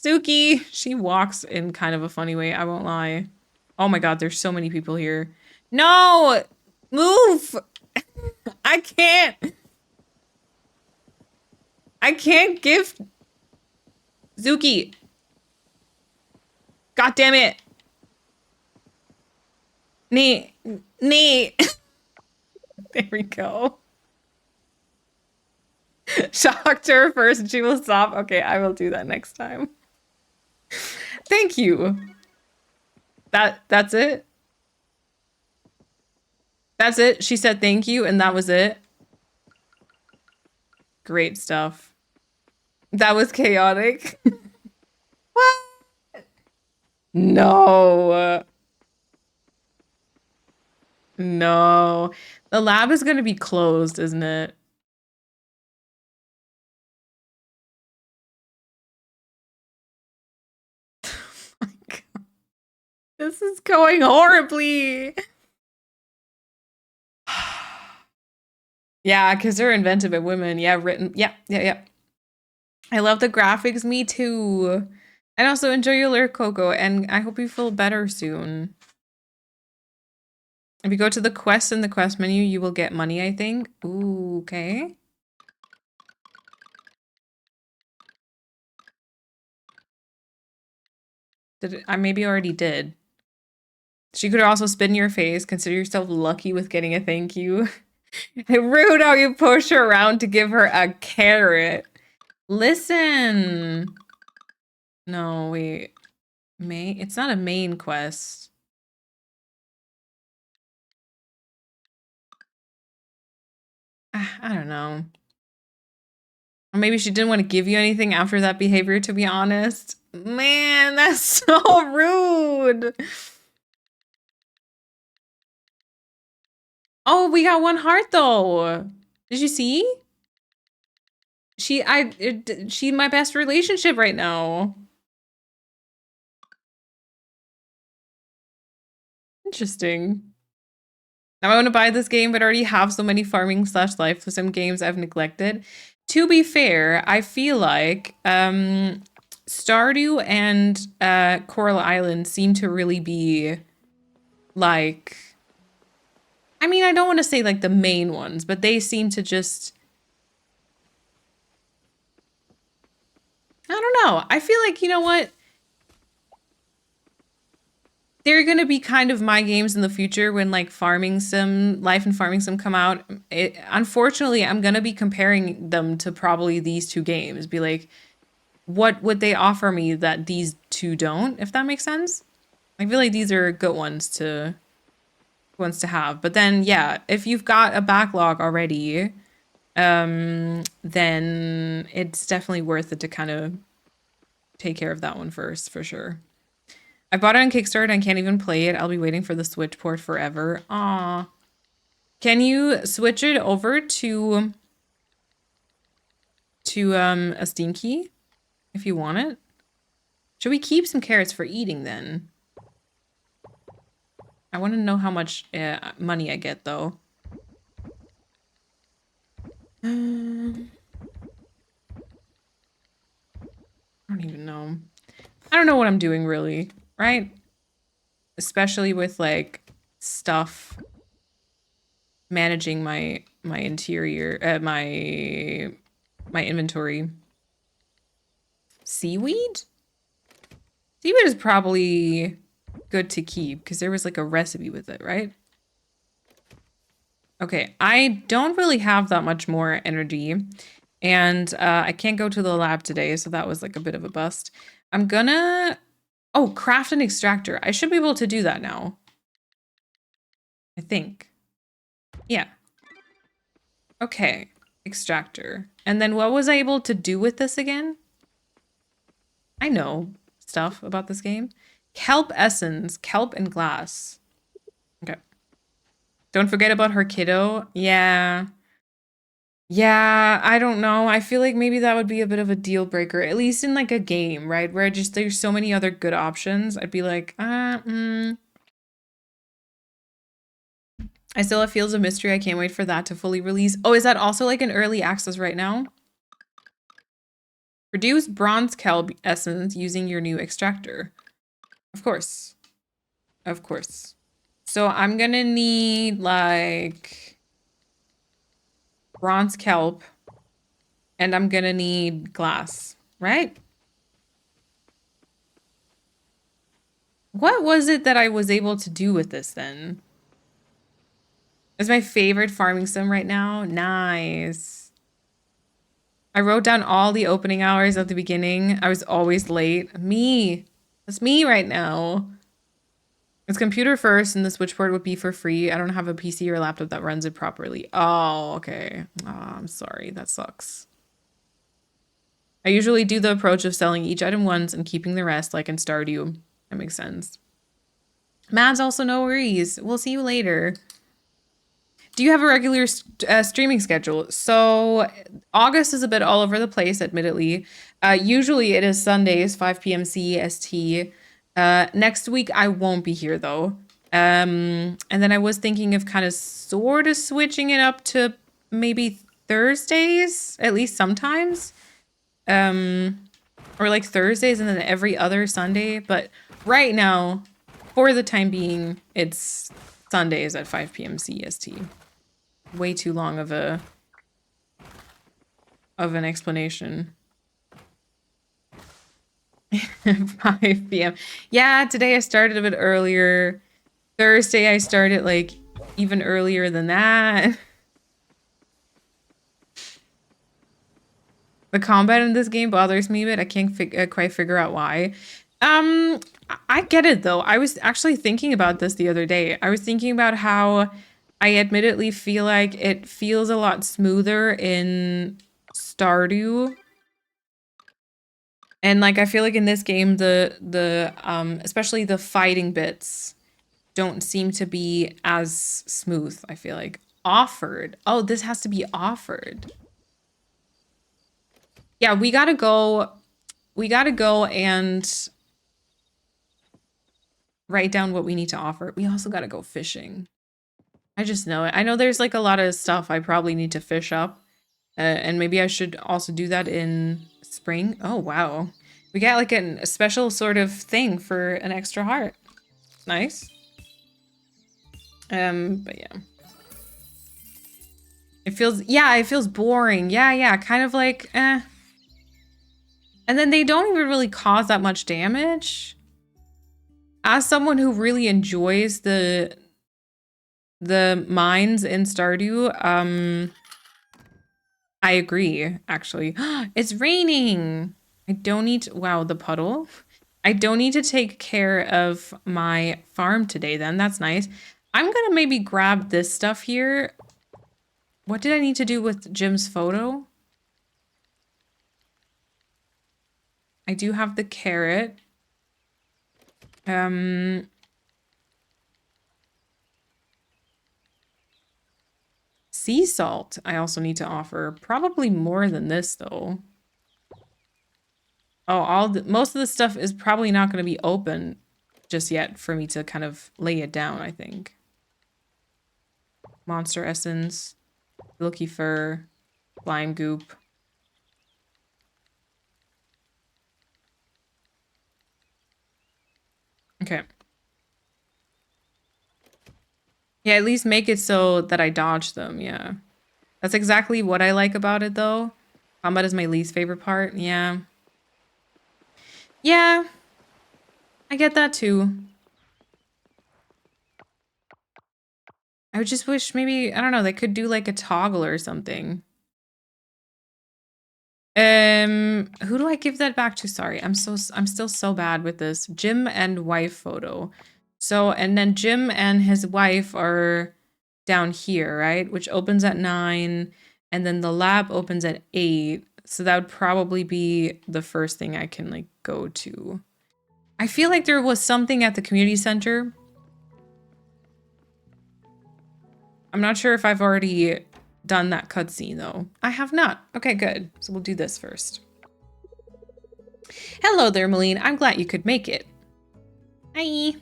Zuki! She walks in kind of a funny way, I won't lie. Oh my god, there's so many people here. No! Move! I can't! I can't give... Zuki! God damn it! Nee. There we go. Shocked her first and she will stop. Okay, I will do that next time. Thank you. That's it? That's it? She said thank you and that was it? Great stuff. That was chaotic. What? No. No. The lab is going to be closed, isn't it? Oh my God. This is going horribly. Yeah, because they're invented by women. Yeah, written. Yeah. I love the graphics. Me too. And also enjoy your lyric, Coco. And I hope you feel better soon. If you go to the quest in the quest menu, you will get money, I think. Ooh, okay. I maybe already did. She could also spit in your face. Consider yourself lucky with getting a thank you. Rude how you push her around to give her a carrot. Listen. No, wait. It's not a main quest. I don't know. Or maybe she didn't want to give you anything after that behavior, to be honest. Man, that's so rude. Oh, we got one heart though. Did you see? She my best relationship right now. Interesting. Now I want to buy this game, but already have so many farming / life for some games I've neglected. To be fair, I feel like Stardew and Coral Island seem to really be like, I mean, I don't want to say like the main ones, but they seem to just, I don't know. I feel like, you know what? They're going to be kind of my games in the future when like Farming Sim, Life and Farming Sim come out. Unfortunately, I'm going to be comparing them to probably these two games. Be like, what would they offer me that these two don't, if that makes sense? I feel like these are good ones to have. But then, yeah, if you've got a backlog already, then it's definitely worth it to kind of take care of that one first, for sure. I bought it on Kickstarter and I can't even play it. I'll be waiting for the Switch port forever. Aw. Can you switch it over to a Steam key if you want it? Should we keep some carrots for eating then? I want to know how much money I get though. I don't even know. I don't know what I'm doing really, right? Especially with like stuff managing my interior, my inventory. Seaweed? Seaweed is probably good to keep because there was like a recipe with it, right? Okay, I don't really have that much more energy and I can't go to the lab today, so that was like a bit of a bust. I'm gonna, oh, craft an extractor. I should be able to do that now. I think. Yeah. Okay, extractor. And then what was I able to do with this again? I know stuff about this game. Kelp essence, kelp and glass. Okay. Don't forget about her kiddo. Yeah. Yeah, I don't know. I feel like maybe that would be a bit of a deal breaker, at least in like a game, right? Where just there's so many other good options. I'd be like, I still have Fields of Mystery. I can't wait for that to fully release. Oh, is that also like an early access right now? Produce bronze kelp essence using your new extractor. Of course. Of course. So I'm gonna need like bronze kelp and I'm gonna need glass, right? What was it that I was able to do with this then? It's my favorite farming sim right now. Nice. I wrote down all the opening hours at the beginning. I was always late. Me. That's me right now. It's computer first and the switchboard would be for free. I don't have a PC or laptop that runs it properly. Oh, okay. Oh, I'm sorry. That sucks. I usually do the approach of selling each item once and keeping the rest like in Stardew. That makes sense. Mads, also no worries. We'll see you later. Do you have a regular streaming schedule? So August is a bit all over the place, admittedly. Usually it is Sundays, 5 p.m. CEST. Next week I won't be here though. And then I was thinking of kind of sort of switching it up to maybe Thursdays, at least sometimes. Or like Thursdays and then every other Sunday. But right now, for the time being, it's Sundays at 5 p.m. CEST. Way too long of an explanation. 5 p.m. Yeah, today I started a bit earlier. Thursday I started like even earlier than that. The combat in this game bothers me a bit. I can't quite figure out why. I get it though. I was actually thinking about this the other day. I was thinking about how I admittedly feel like it feels a lot smoother in Stardew. And like I feel like in this game the especially the fighting bits don't seem to be as smooth, I feel like. Offered. Oh, this has to be offered. Yeah, we gotta go and write down what we need to offer. We also gotta go fishing. I just know it. I know there's like a lot of stuff I probably need to fish up. And maybe I should also do that in spring. Oh, wow. We got like a special sort of thing for an extra heart. Nice. But yeah. It feels boring. Yeah, kind of like, eh. And then they don't even really cause that much damage. As someone who really enjoys the mines in Stardew, I agree, actually. It's raining. I don't need to, wow, the puddle. I don't need to take care of my farm today then. That's nice. I'm gonna maybe grab this stuff here. What did I need to do with Jim's photo? I do have the carrot. Sea salt I also need to offer. Probably more than this though. Oh, most of the stuff is probably not going to be open just yet for me to kind of lay it down, I think. Monster essence, silky fur, slime goop. Okay. Yeah, at least make it so that I dodge them, yeah. That's exactly what I like about it, though. Combat is my least favorite part, yeah. Yeah, I get that, too. I would just wish maybe, I don't know, they could do, like, a toggle or something. Who do I give that back to? Sorry, I'm still so bad with this. Jim and wife photo. So, and then Jim and his wife are down here, right? Which opens at 9, and then the lab opens at 8. So that would probably be the first thing I can like go to. I feel like there was something at the community center. I'm not sure if I've already done that cutscene though. I have not. Okay, good. So we'll do this first. Hello there, Malene. I'm glad you could make it. Hi.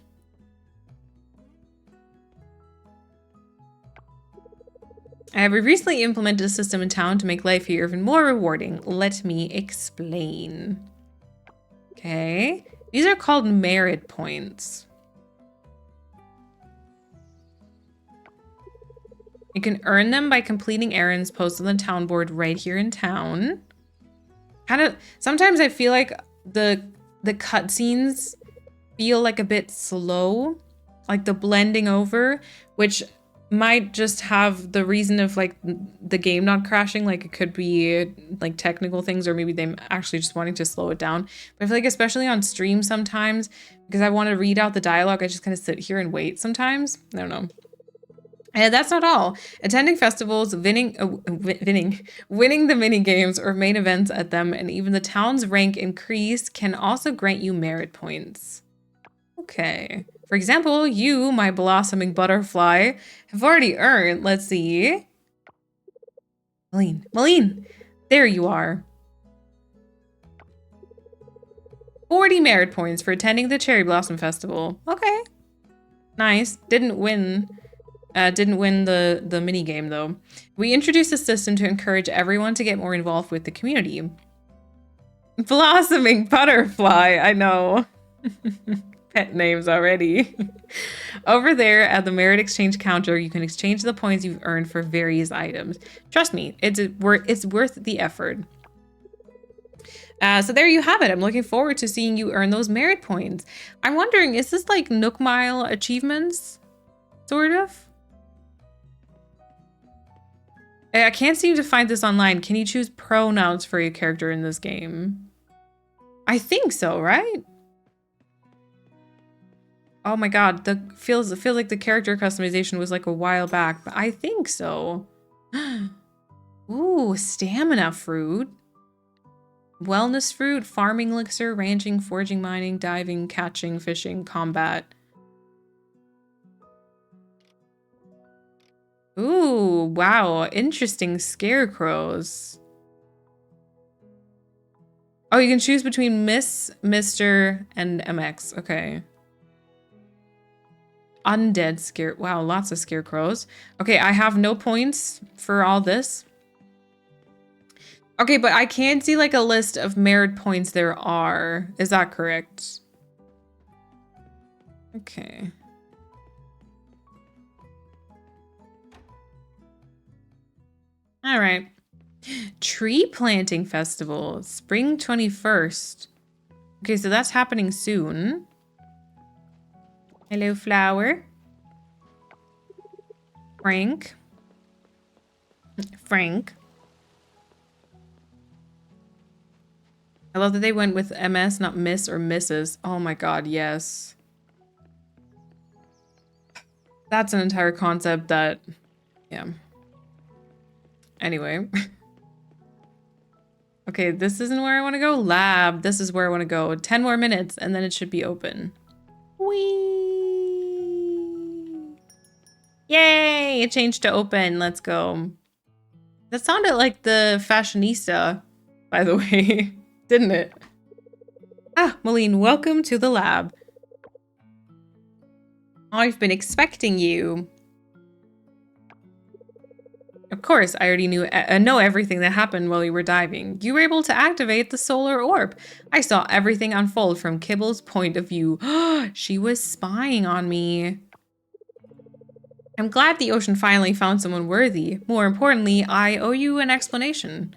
I have recently implemented a system in town to make life here even more rewarding. Let me explain. Okay. These are called merit points. You can earn them by completing errands posted on the town board right here in town. Sometimes I feel like the cutscenes feel like a bit slow, like the blending over, which might just have the reason of like the game not crashing. Like it could be like technical things, or maybe them actually just wanting to slow it down. But I feel like especially on stream sometimes, because I want to read out the dialogue, I just kind of sit here and wait sometimes. I don't know. And that's not all. Attending festivals, winning the mini games or main events at them, and even the town's rank increase can also grant you merit points. Okay. For example, you, my blossoming butterfly, have already earned, let's see. Malene, there you are. 40 merit points for attending the Cherry Blossom Festival. Okay. Nice. Didn't win the mini game though. We introduced a system to encourage everyone to get more involved with the community. Blossoming butterfly, I know. Pet names already. Over there at the merit exchange counter, you can exchange the points you've earned for various items. Trust me, it's worth the effort. So there you have it. I'm looking forward to seeing you earn those merit points. I'm wondering, is this like Nook Mile achievements? Sort of? I can't seem to find this online. Can you choose pronouns for your character in this game? I think so, right? Oh my god, feels like the character customization was like a while back, but I think so. Ooh, stamina fruit. Wellness fruit, farming elixir, ranching, foraging, mining, diving, catching, fishing, combat. Ooh, wow, interesting scarecrows. Oh, you can choose between Miss, Mr, and MX. Okay. Undead scare. Wow, lots of scarecrows. Okay, I have no points for all this. Okay, but I can see like a list of merit points there are. Is that correct? Okay. All right. Tree planting festival, spring 21st. Okay, so that's happening soon. Hello, flower. Frank. I love that they went with MS, not Miss or Mrs. Oh my god, yes. That's an entire concept that, yeah. Anyway. Okay, this isn't where I want to go. Lab, this is where I want to go. 10 more minutes and then it should be open. Yay! It changed to open. Let's go. That sounded like the fashionista, by the way, didn't it? Ah, Moline, welcome to the lab. I've been expecting you. Of course, I already know everything that happened while you were diving. You were able to activate the solar orb. I saw everything unfold from Kibble's point of view. She was spying on me. I'm glad the ocean finally found someone worthy. More importantly, I owe you an explanation.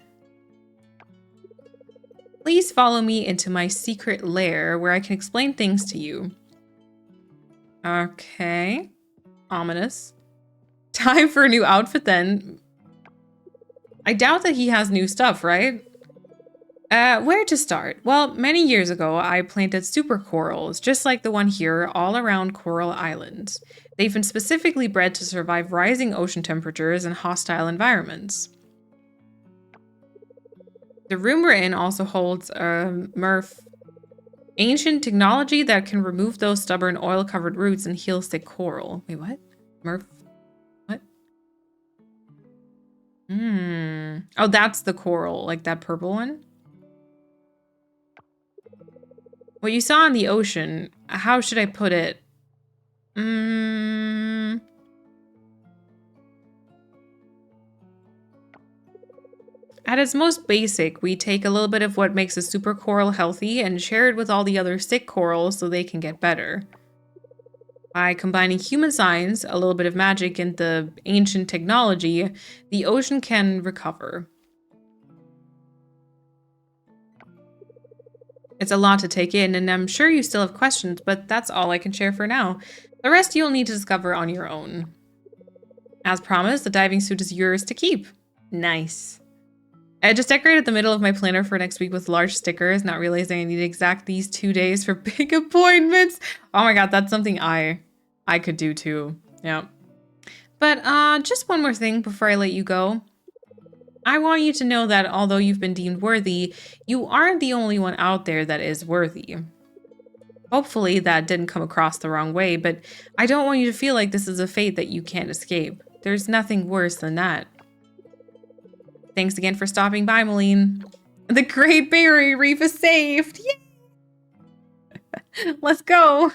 Please follow me into my secret lair where I can explain things to you. Okay. Ominous. Time for a new outfit then. I doubt that he has new stuff, right? Where to start? Well, many years ago, I planted super corals, just like the one here, all around Coral Island. They've been specifically bred to survive rising ocean temperatures and hostile environments. The room we're in also holds Murph, ancient technology that can remove those stubborn oil-covered roots and heal sick coral. Wait, what? Murph? What? Oh, that's the coral, like that purple one? What you saw in the ocean, how should I put it? At its most basic, we take a little bit of what makes a super coral healthy and share it with all the other sick corals so they can get better. By combining human science, a little bit of magic, and the ancient technology, the ocean can recover. It's a lot to take in, and I'm sure you still have questions, but that's all I can share for now. The rest you'll need to discover on your own. As promised, the diving suit is yours to keep. Nice. I just decorated the middle of my planner for next week with large stickers, not realizing I needed exact these 2 days for big appointments. Oh my god, that's something I could do too. Yeah. But just one more thing before I let you go. I want you to know that although you've been deemed worthy, you aren't the only one out there that is worthy. Hopefully that didn't come across the wrong way, but I don't want you to feel like this is a fate that you can't escape. There's nothing worse than that. Thanks again for stopping by, Moline. The Great Barrier Reef is saved! Yay! Let's go!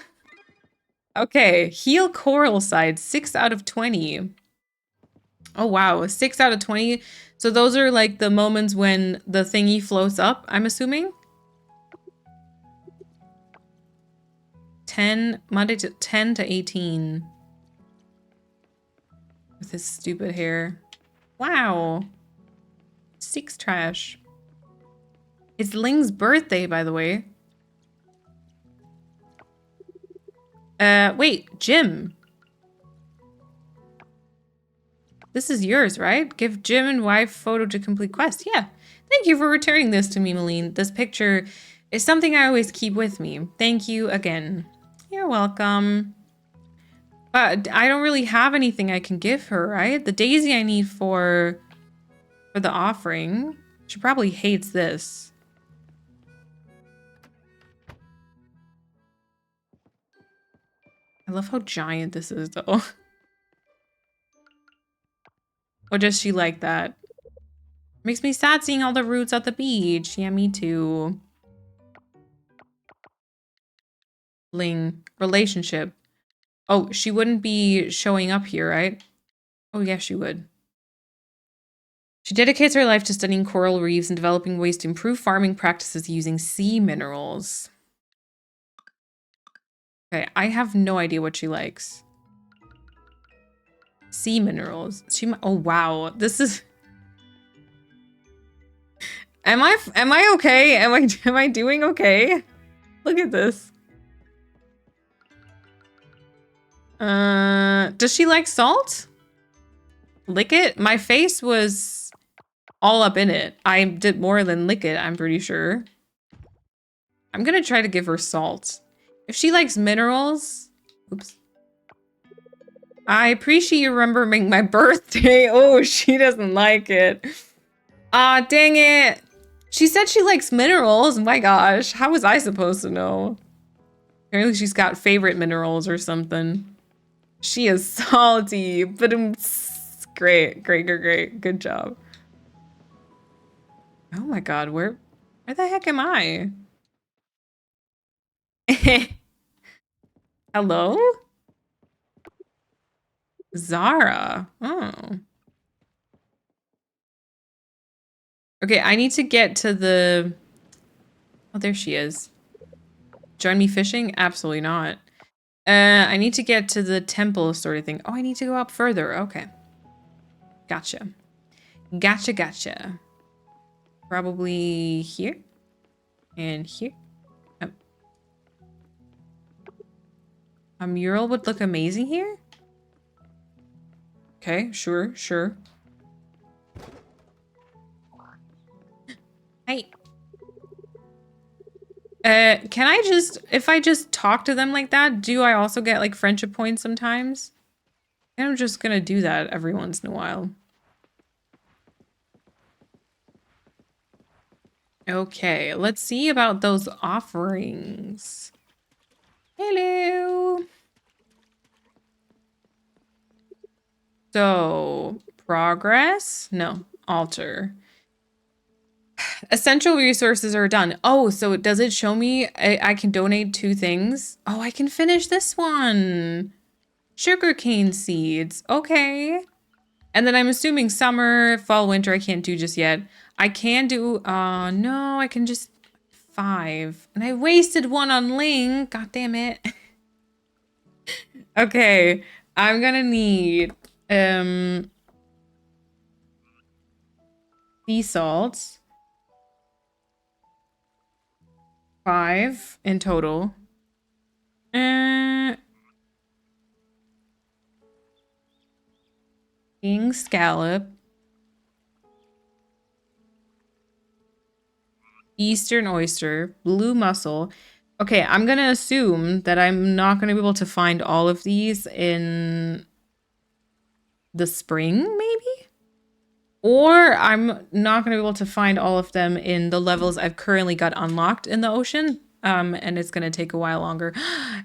Okay, heal coral side, 6 out of 20. Oh wow, 6 out of 20. So those are like the moments when the thingy floats up, I'm assuming? 10, Monday to 10 to 18. With his stupid hair. Wow. 6 trash. It's Ling's birthday, by the way. Wait, Jim. This is yours, right? Give Jim and wife photo to complete quest. Yeah. Thank you for returning this to me, Moline. This picture is something I always keep with me. Thank you again. You're welcome. But I don't really have anything I can give her, right? The daisy I need for the offering. She probably hates this. I love how giant this is, though. Or does she like that? Makes me sad seeing all the roots at the beach. Yeah, me too. Ling. Relationship. Oh, she wouldn't be showing up here, right? Oh, yeah, she would. She dedicates her life to studying coral reefs and developing ways to improve farming practices using sea minerals. Okay, I have no idea what she likes. Sea minerals. Oh wow, this is. Am I okay? Am I doing okay? Look at this. Does she like salt? Lick it? My face was all up in it. I did more than lick it, I'm pretty sure. I'm gonna try to give her salt. If she likes minerals, oops. I appreciate you remembering my birthday. Oh, she doesn't like it. Ah, dang it. She said she likes minerals. My gosh, how was I supposed to know? Apparently she's got favorite minerals or something. She is salty, but great. Good job. Oh my god, where the heck am I? Hello? Zara. Oh. Okay, I need to get to the... Oh, there she is. Join me fishing? Absolutely not. I need to get to the temple sort of thing. Oh, I need to go up further. Okay. Gotcha. Gotcha. Probably here. And here. Oh. A mural would look amazing here? Okay, sure. Hey. Can I just, if I just talk to them like that, do I also get like friendship points sometimes? I'm just gonna do that every once in a while. Okay, let's see about those offerings. Hello. So, progress? No, altar. Essential resources are done. Oh, so does it show me I can donate 2 things? Oh, I can finish this one. Sugarcane seeds. Okay. And then I'm assuming summer, fall, winter, I can't do just yet. I can do, no, I can just 5. And I wasted 1 on Ling. God damn it. Okay. I'm gonna need, sea salts. 5 in total. King scallop. Eastern oyster. Blue mussel. Okay, I'm gonna assume that I'm not gonna be able to find all of these in the spring, maybe? Or I'm not gonna be able to find all of them in the levels I've currently got unlocked in the ocean. And it's gonna take a while longer.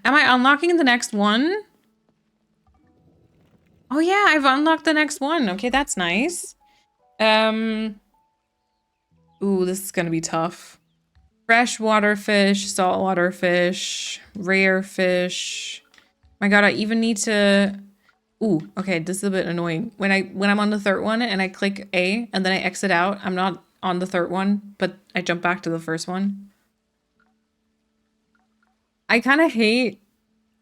Am I unlocking the next one? Oh yeah, I've unlocked the next one. Okay, that's nice. Ooh, this is gonna be tough. Freshwater fish, saltwater fish, rare fish. My god, I even need to... Ooh, okay, this is a bit annoying. When I'm on the 3rd one and I click A and then I exit out, I'm not on the 3rd one, but I jump back to the 1st one. I kind of hate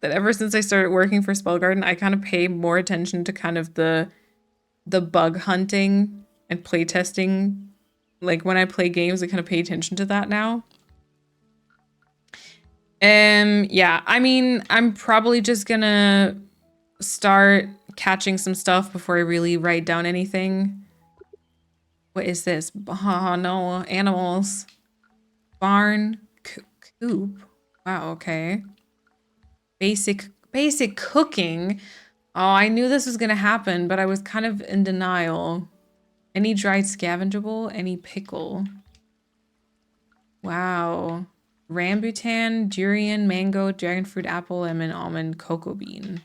that ever since I started working for Spellgarden, I kind of pay more attention to kind of the bug hunting and playtesting. Like when I play games, I kind of pay attention to that now. Yeah, I mean, I'm probably just gonna start catching some stuff before I really write down anything. What is this? Oh no, animals. Barn, coop. Wow, okay. Basic cooking. Oh, I knew this was gonna happen, but I was kind of in denial. Any dried scavengeable? Any pickle? Wow. Rambutan, durian, mango, dragon fruit, apple, lemon, almond, cocoa bean.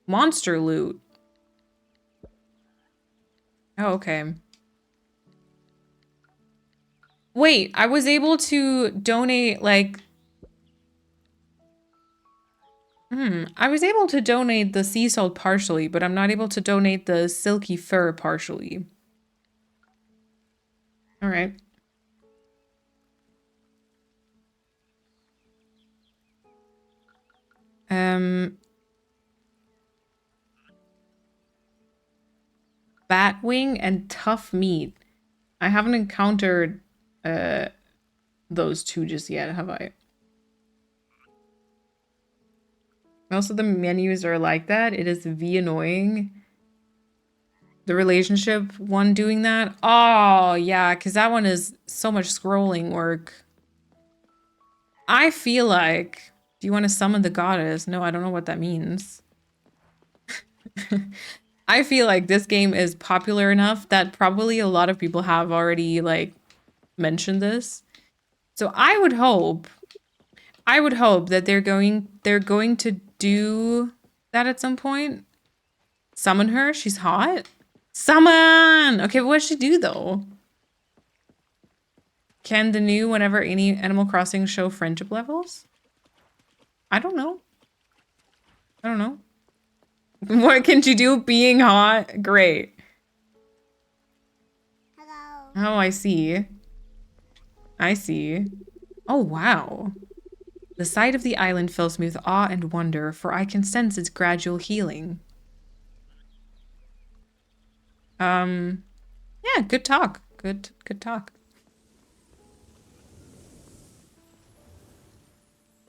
Monster loot. Oh, okay. Wait, I was able to donate, like... I was able to donate the sea salt partially, but I'm not able to donate the silky fur partially. All right. Batwing and tough meat. I haven't encountered those 2 just yet, have I? Most of the menus are like that. It is annoying. The relationship one doing that. Oh, yeah, because that one is so much scrolling work. I feel like... Do you want to summon the goddess? No, I don't know what that means. I feel like this game is popular enough that probably a lot of people have already, like, mentioned this. So I would hope that they're going to do that at some point? Summon her? She's hot? Summon! Okay, but what does she do though? Can the new whenever any Animal Crossing show friendship levels? I don't know. I don't know. What can she do being hot? Great. Hello. Oh, I see. I see. Oh, wow. The sight of the island fills me with awe and wonder, for I can sense its gradual healing. Yeah, good talk. Good talk.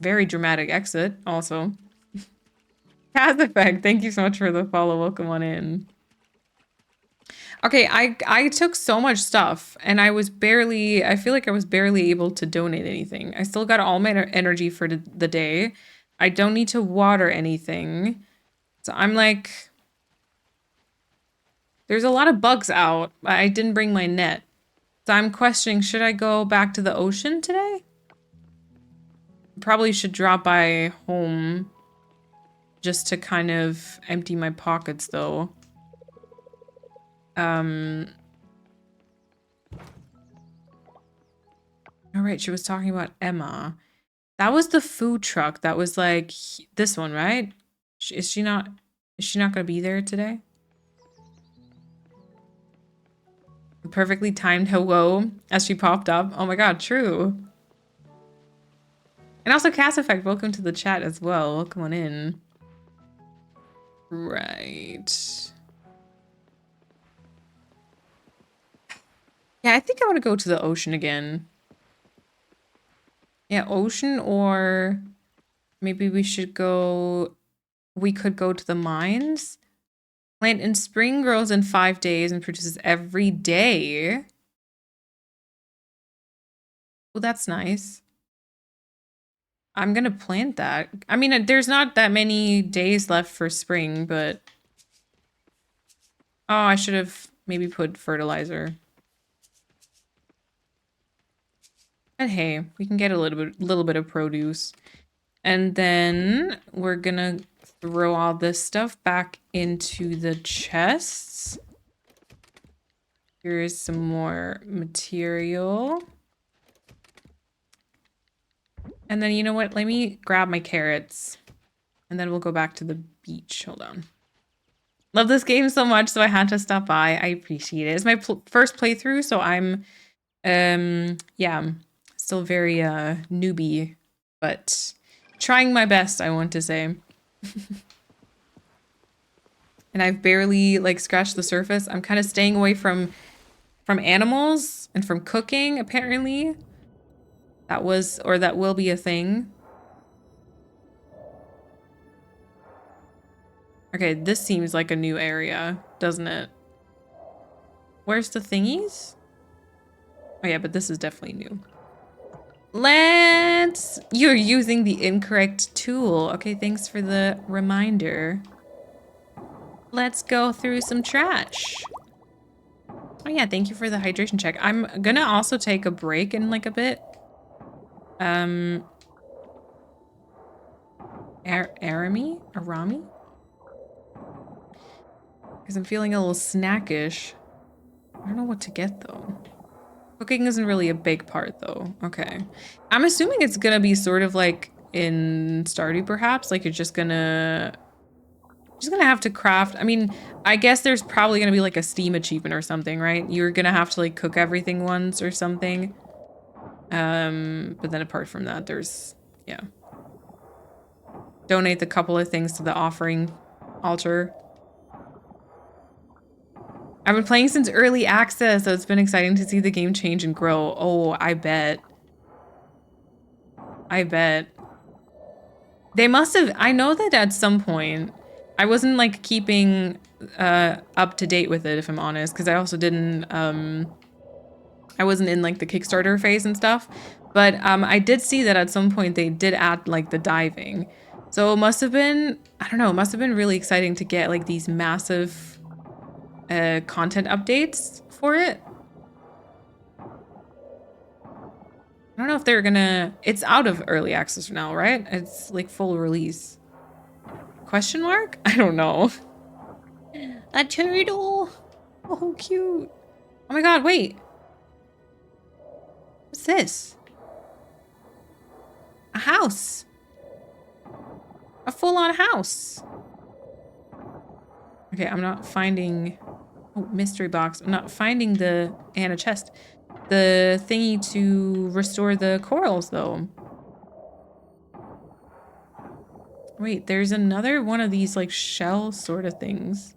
Very dramatic exit, also. Cast Effect, thank you so much for the follow. Welcome on in. Okay, I took so much stuff, and I feel like I was barely able to donate anything. I still got all my energy for the day. I don't need to water anything. So I'm like, there's a lot of bugs out. I didn't bring my net. So I'm questioning, should I go back to the ocean today? Probably should drop by home just to kind of empty my pockets though. All right, she was talking about Emma. That was the food truck. That was like this one, right? Is she not gonna be there today? Perfectly timed hello as she popped up. Oh my god, true. And also Cast Effect, welcome to the chat as well. Welcome on in. Right. Yeah, I think I want to go to the ocean again. Yeah, ocean, or maybe we could go to the mines. Plant in spring, grows in 5 days and produces every day. Well, that's nice. I'm gonna plant that. I mean, there's not that many days left for spring, but... Oh, I should have maybe put fertilizer. But hey, we can get a little bit of produce. And then we're gonna throw all this stuff back into the chests. Here's some more material. And then, you know what? Let me grab my carrots. And then we'll go back to the beach. Hold on. Love this game so much, so I had to stop by. I appreciate it. It's my first playthrough, so I'm, yeah, still very newbie, but trying my best, I want to say. And I've barely like scratched the surface. I'm kind of staying away from animals and from cooking, apparently. That will be a thing. Okay, this seems like a new area, doesn't it? Where's the thingies? Oh yeah, but this is definitely new. You're using the incorrect tool. Okay, thanks for the reminder. Let's go through some trash. Oh yeah, thank you for the hydration check. I'm gonna also take a break in like a bit. Arami? Because I'm feeling a little snackish. I don't know what to get though. Cooking isn't really a big part though. Okay. I'm assuming it's gonna be sort of like in Stardew perhaps. Like you're just gonna have to craft. I mean, I guess there's probably gonna be like a Steam achievement or something, right? You're gonna have to like cook everything once or something. But then apart from that, there's, yeah. Donate the couple of things to the offering altar. I've been playing since early access, so it's been exciting to see the game change and grow. Oh, I bet. I bet. They must have, I know that at some point, I wasn't like keeping up to date with it, if I'm honest, because I also didn't, I wasn't in like the Kickstarter phase and stuff, but I did see that at some point they did add like the diving. So it must have been, I don't know, it must have been really exciting to get like these massive content updates for it. I don't know if they're gonna, it's out of early access now, right? It's like full release. Question mark? I don't know. A turtle. Oh, cute. Oh my god, wait. What's this? A house. A full-on house. Okay, I'm not finding... Oh, mystery box. I'm not finding the... And a chest. The thingy to restore the corals, though. Wait, there's another one of these, like, shell sort of things.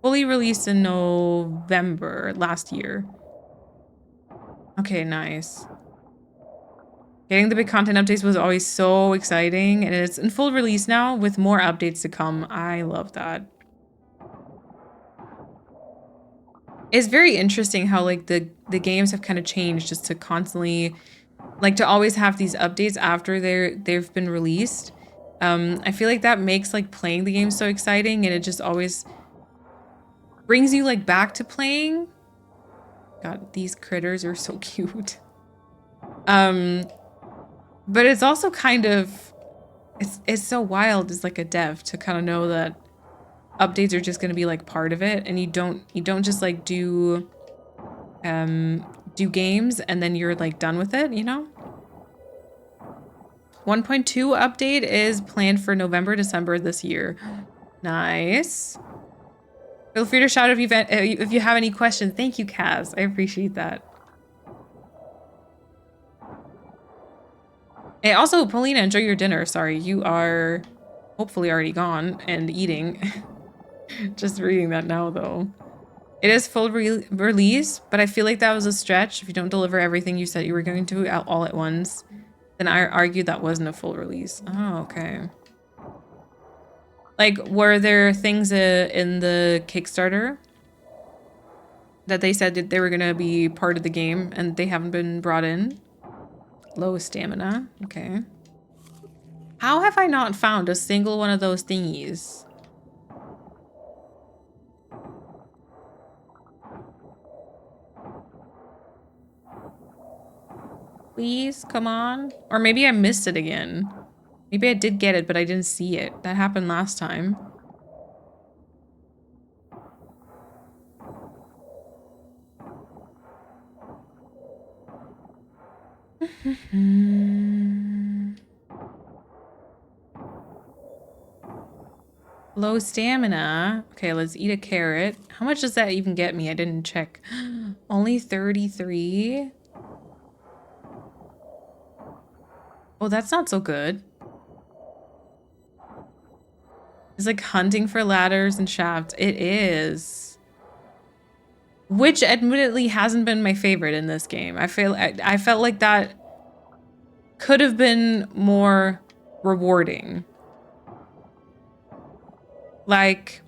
Fully released in November last year. Okay, nice. Getting the big content updates was always so exciting, and it's in full release now with more updates to come. I love that. It's very interesting how like the games have kind of changed just to constantly, like to always have these updates after they've been released. I feel like that makes like playing the game so exciting, and it just always brings you like back to playing. God, these critters are so cute. But it's also kind of, it's so wild as like a dev to kind of know that updates are just going to be like part of it, and you don't just like do games and then you're like done with it, you know? 1.2 update is planned for November, December this year. Nice. Feel free to shout if you have any questions. Thank you, Kaz. I appreciate that. Hey, also, Paulina, enjoy your dinner. Sorry, you are hopefully already gone and eating. Just reading that now, though. It is full release, but I feel like that was a stretch. If you don't deliver everything you said you were going to all at once, then I argued that wasn't a full release. Oh, okay. Like, were there things in the Kickstarter that they said that they were going to be part of the game and they haven't been brought in? Low stamina. Okay. How have I not found a single one of those thingies? Please, come on. Or maybe I missed it again. Maybe I did get it, but I didn't see it. That happened last time. Low stamina. Okay, let's eat a carrot. How much does that even get me? I didn't check. Only 33. Oh, that's not so good. It's like hunting for ladders and shafts. It is. Which admittedly hasn't been my favorite in this game. I felt like that could have been more rewarding. Like,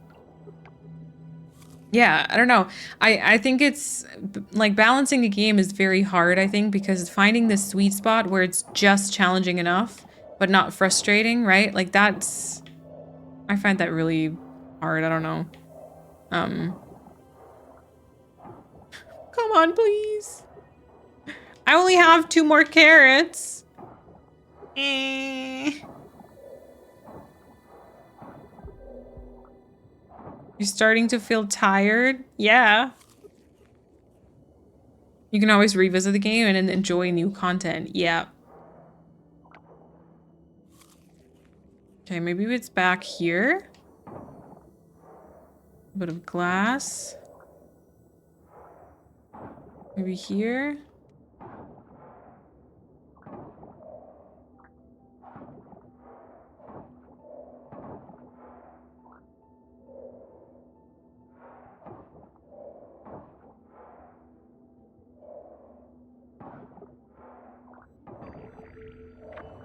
yeah, I don't know. I think it's like balancing a game is very hard, I think, because finding this sweet spot where it's just challenging enough, but not frustrating, right? Like that's, I find that really hard. I don't know. Come on, please. I only have 2 more carrots. You're starting to feel tired? Yeah. You can always revisit the game and enjoy new content. Yeah. Okay, maybe it's back here. A bit of glass. Maybe here.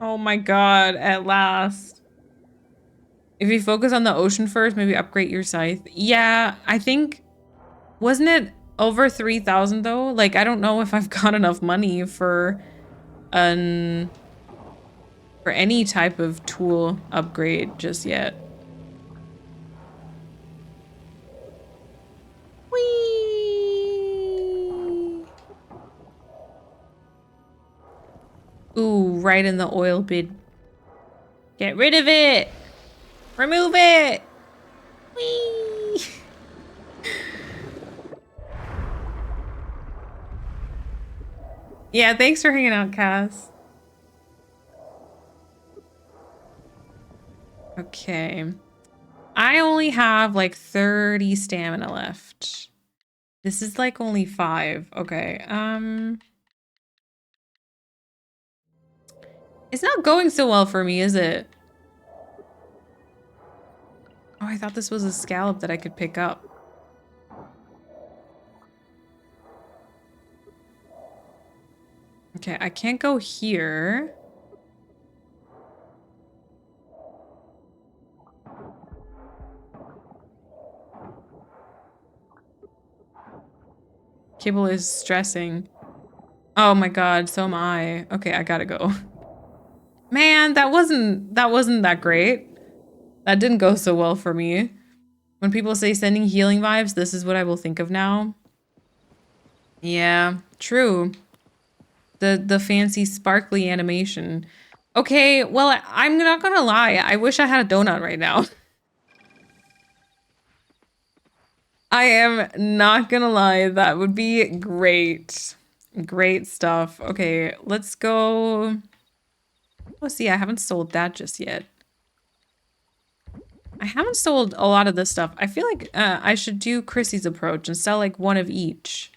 Oh my god, at last. If you focus on the ocean first, maybe upgrade your scythe. Yeah, I think... Wasn't it over 3,000 though? Like, I don't know if I've got enough money for any type of tool upgrade just yet. Whee! Ooh, right in the oil bid. Get rid of it! Remove it! Whee! Yeah, thanks for hanging out, Cass. Okay. I only have like 30 stamina left. This is like only 5. Okay. It's not going so well for me, is it? Oh, I thought this was a scallop that I could pick up. Okay, I can't go here. Kibble is stressing. Oh my god, so am I. Okay, I gotta go. Man, that wasn't that great. That didn't go so well for me. When people say sending healing vibes, this is what I will think of now. Yeah, true. The fancy sparkly animation. Okay, well, I'm not gonna lie. I wish I had a donut right now. I am not gonna lie. That would be great. Great stuff. Okay, let's go. Oh, see, I haven't sold that just yet. I haven't sold a lot of this stuff. I feel like I should do Chrissy's approach and sell like one of each.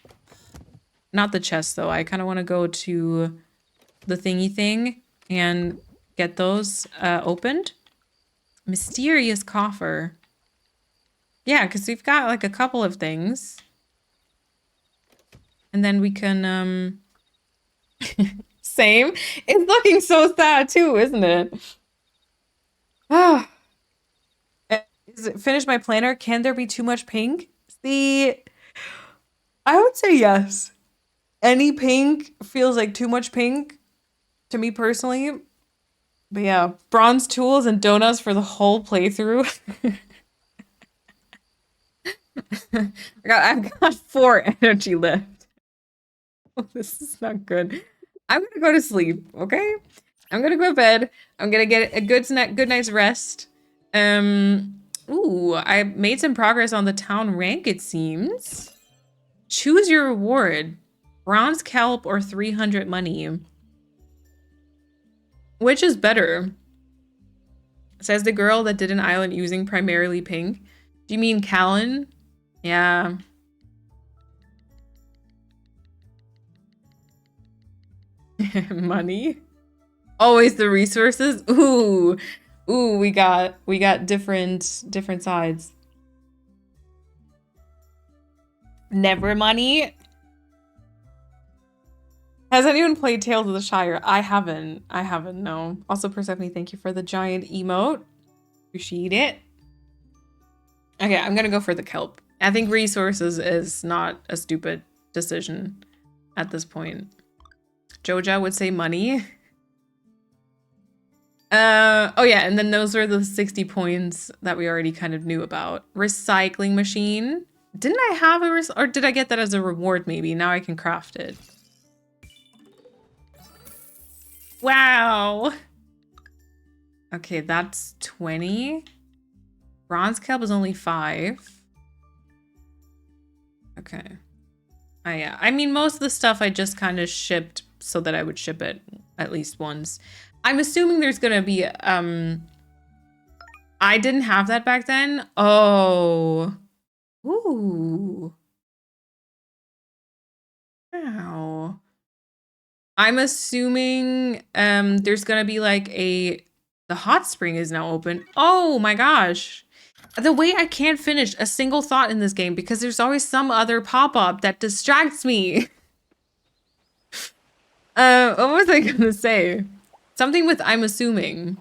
Not the chest, though. I kind of want to go to the thingy thing and get those opened. Mysterious coffer. Yeah, because we've got like a couple of things. And then we can, Same. It's looking so sad too, isn't it? Ah. Is it finished my planner? Can there be too much pink? See, I would say yes. Any pink feels like too much pink to me personally. But yeah, bronze tools and donuts for the whole playthrough. I've got 4 energy left. Oh, this is not good. I'm gonna go to sleep, okay? I'm gonna go to bed. I'm gonna get a good night's rest. Ooh, I made some progress on the town rank, it seems. Choose your reward. Bronze kelp or 300 money. Which is better? Says the girl that did an island using primarily pink. Do you mean Callan? Yeah. Money? Always the resources? Ooh. Ooh, we got different sides. Never money? Has anyone played Tales of the Shire? I haven't, no. Also, Persephone, thank you for the giant emote. Appreciate it. Okay, I'm gonna go for the kelp. I think resources is not a stupid decision at this point. Joja would say money. Oh yeah, and then those are the 60 points that we already kind of knew about. Recycling machine. Didn't I have or did I get that as a reward maybe? Now I can craft it. Wow. Okay, that's 20. Bronze kelp is only 5. Okay. Oh yeah, I mean most of the stuff I just kind of shipped so that I would ship it at least once. I'm assuming there's gonna be, I didn't have that back then. Oh. Ooh. Wow. I'm assuming, there's gonna be like the hot spring is now open. Oh my gosh. The way I can't finish a single thought in this game because there's always some other pop-up that distracts me. What was I gonna say? Something with I'm assuming.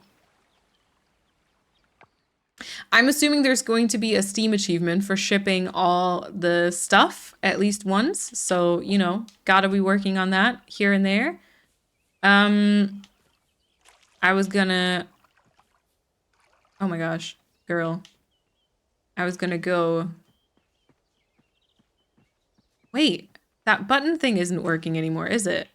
I'm assuming there's going to be a Steam achievement for shipping all the stuff at least once. So, you know, gotta be working on that here and there. I was gonna... Oh my gosh, girl. I was gonna go... Wait, that button thing isn't working anymore, is it?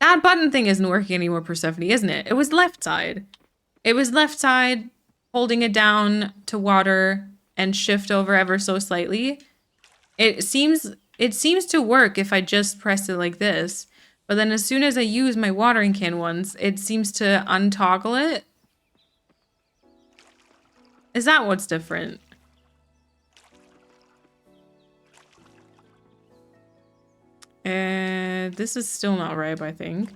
That button thing isn't working anymore, Persephone, isn't it? It was left side. It was left side, holding it down to water and shift over ever so slightly. It seems to work if I just press it like this. But then as soon as I use my watering can once, it seems to untoggle it. Is that what's different? This is still not right, I think.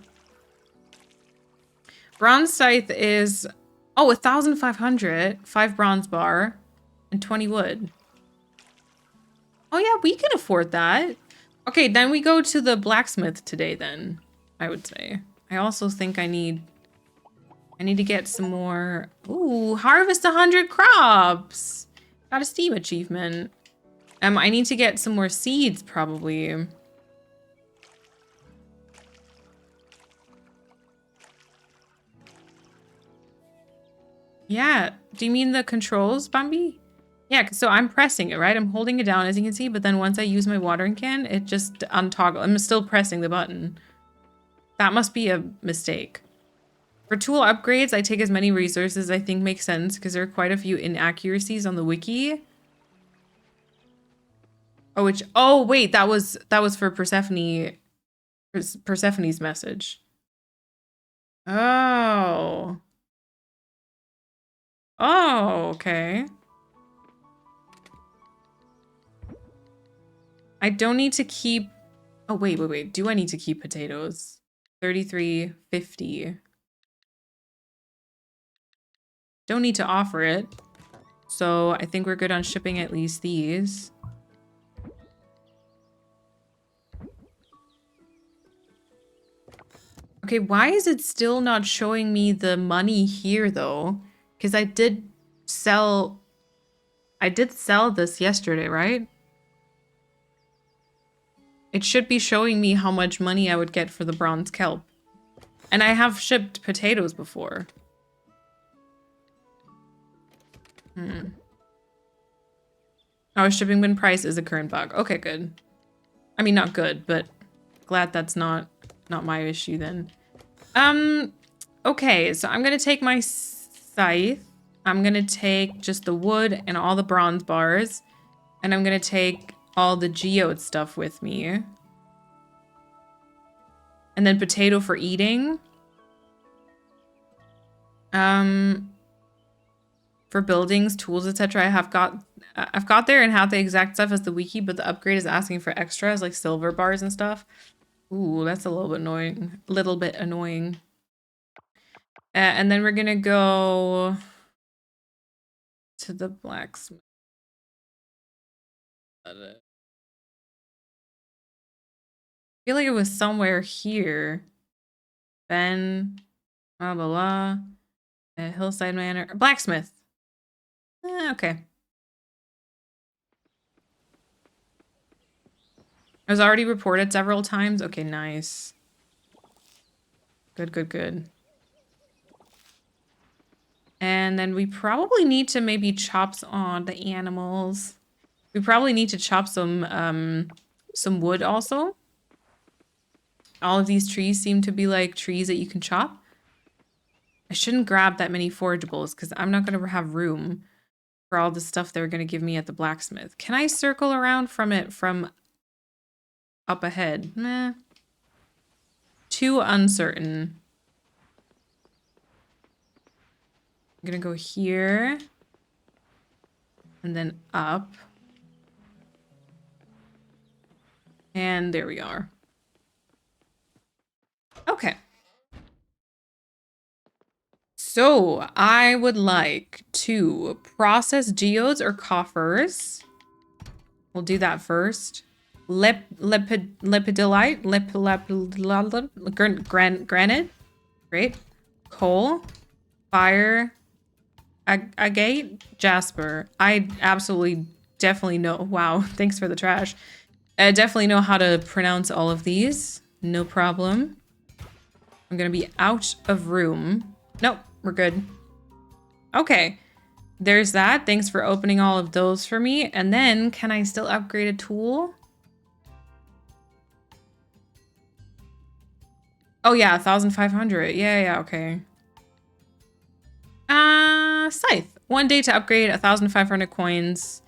Bronze scythe is, oh, 1,500, 5 bronze bar, and 20 wood. Oh yeah, we can afford that. Okay, then we go to the blacksmith today then, I would say. I also think I need to get some more. Ooh, harvest 100 crops. Got a Steam achievement. I need to get some more seeds probably. Yeah, do you mean the controls, Bambi? Yeah, so I'm pressing it, right? I'm holding it down, as you can see, but then once I use my watering can, it just untoggle. I'm still pressing the button. That must be a mistake. For tool upgrades, I take as many resources as I think makes sense, because there are quite a few inaccuracies on the wiki. Oh, wait, that was for Persephone's message. Oh. Oh, okay. I don't need to keep... Oh, wait. Do I need to keep potatoes? 33.50. Don't need to offer it. So I think we're good on shipping at least these. Okay, why is it still not showing me the money here, though? Because I did sell this yesterday, right? It should be showing me how much money I would get for the bronze kelp. And I have shipped potatoes before. Oh, shipping bin price is a current bug. Okay, good. I mean, not good, but glad that's not my issue then. Okay, so I'm gonna take my scythe. I'm gonna take just the wood and all the bronze bars. And I'm gonna take all the geode stuff with me. And then potato for eating. For buildings, tools, etc. I've got there and have the exact stuff as the wiki, but the upgrade is asking for extras like silver bars and stuff. Ooh, that's a little bit annoying. And then we're gonna go to the blacksmith. I feel like it was somewhere here. Ben, blah, blah, blah. Hillside Manor. Blacksmith. Okay. It was already reported several times. Okay, nice. Good. And then we probably need to maybe chop on the animals. We probably need to chop some wood also. All of these trees seem to be like trees that you can chop. I shouldn't grab that many forageables because I'm not going to have room for all the stuff they're going to give me at the blacksmith. Can I circle around from it from up ahead? Meh. Too uncertain. I'm going to go here. And then up. And there we are. Okay. So I would like to process geodes or coffers. We'll do that first. Lepidolite, granite, great. Coal, fire, agate, jasper. I absolutely, definitely know. Wow, thanks for the trash. I definitely know how to pronounce all of these. No problem. I'm gonna be out of room. Nope, we're good. Okay, there's that. Thanks for opening all of those for me. And then, can I still upgrade a tool? Oh yeah, 1,500. Yeah, okay. Scythe. 1 day to upgrade, 1,500 coins,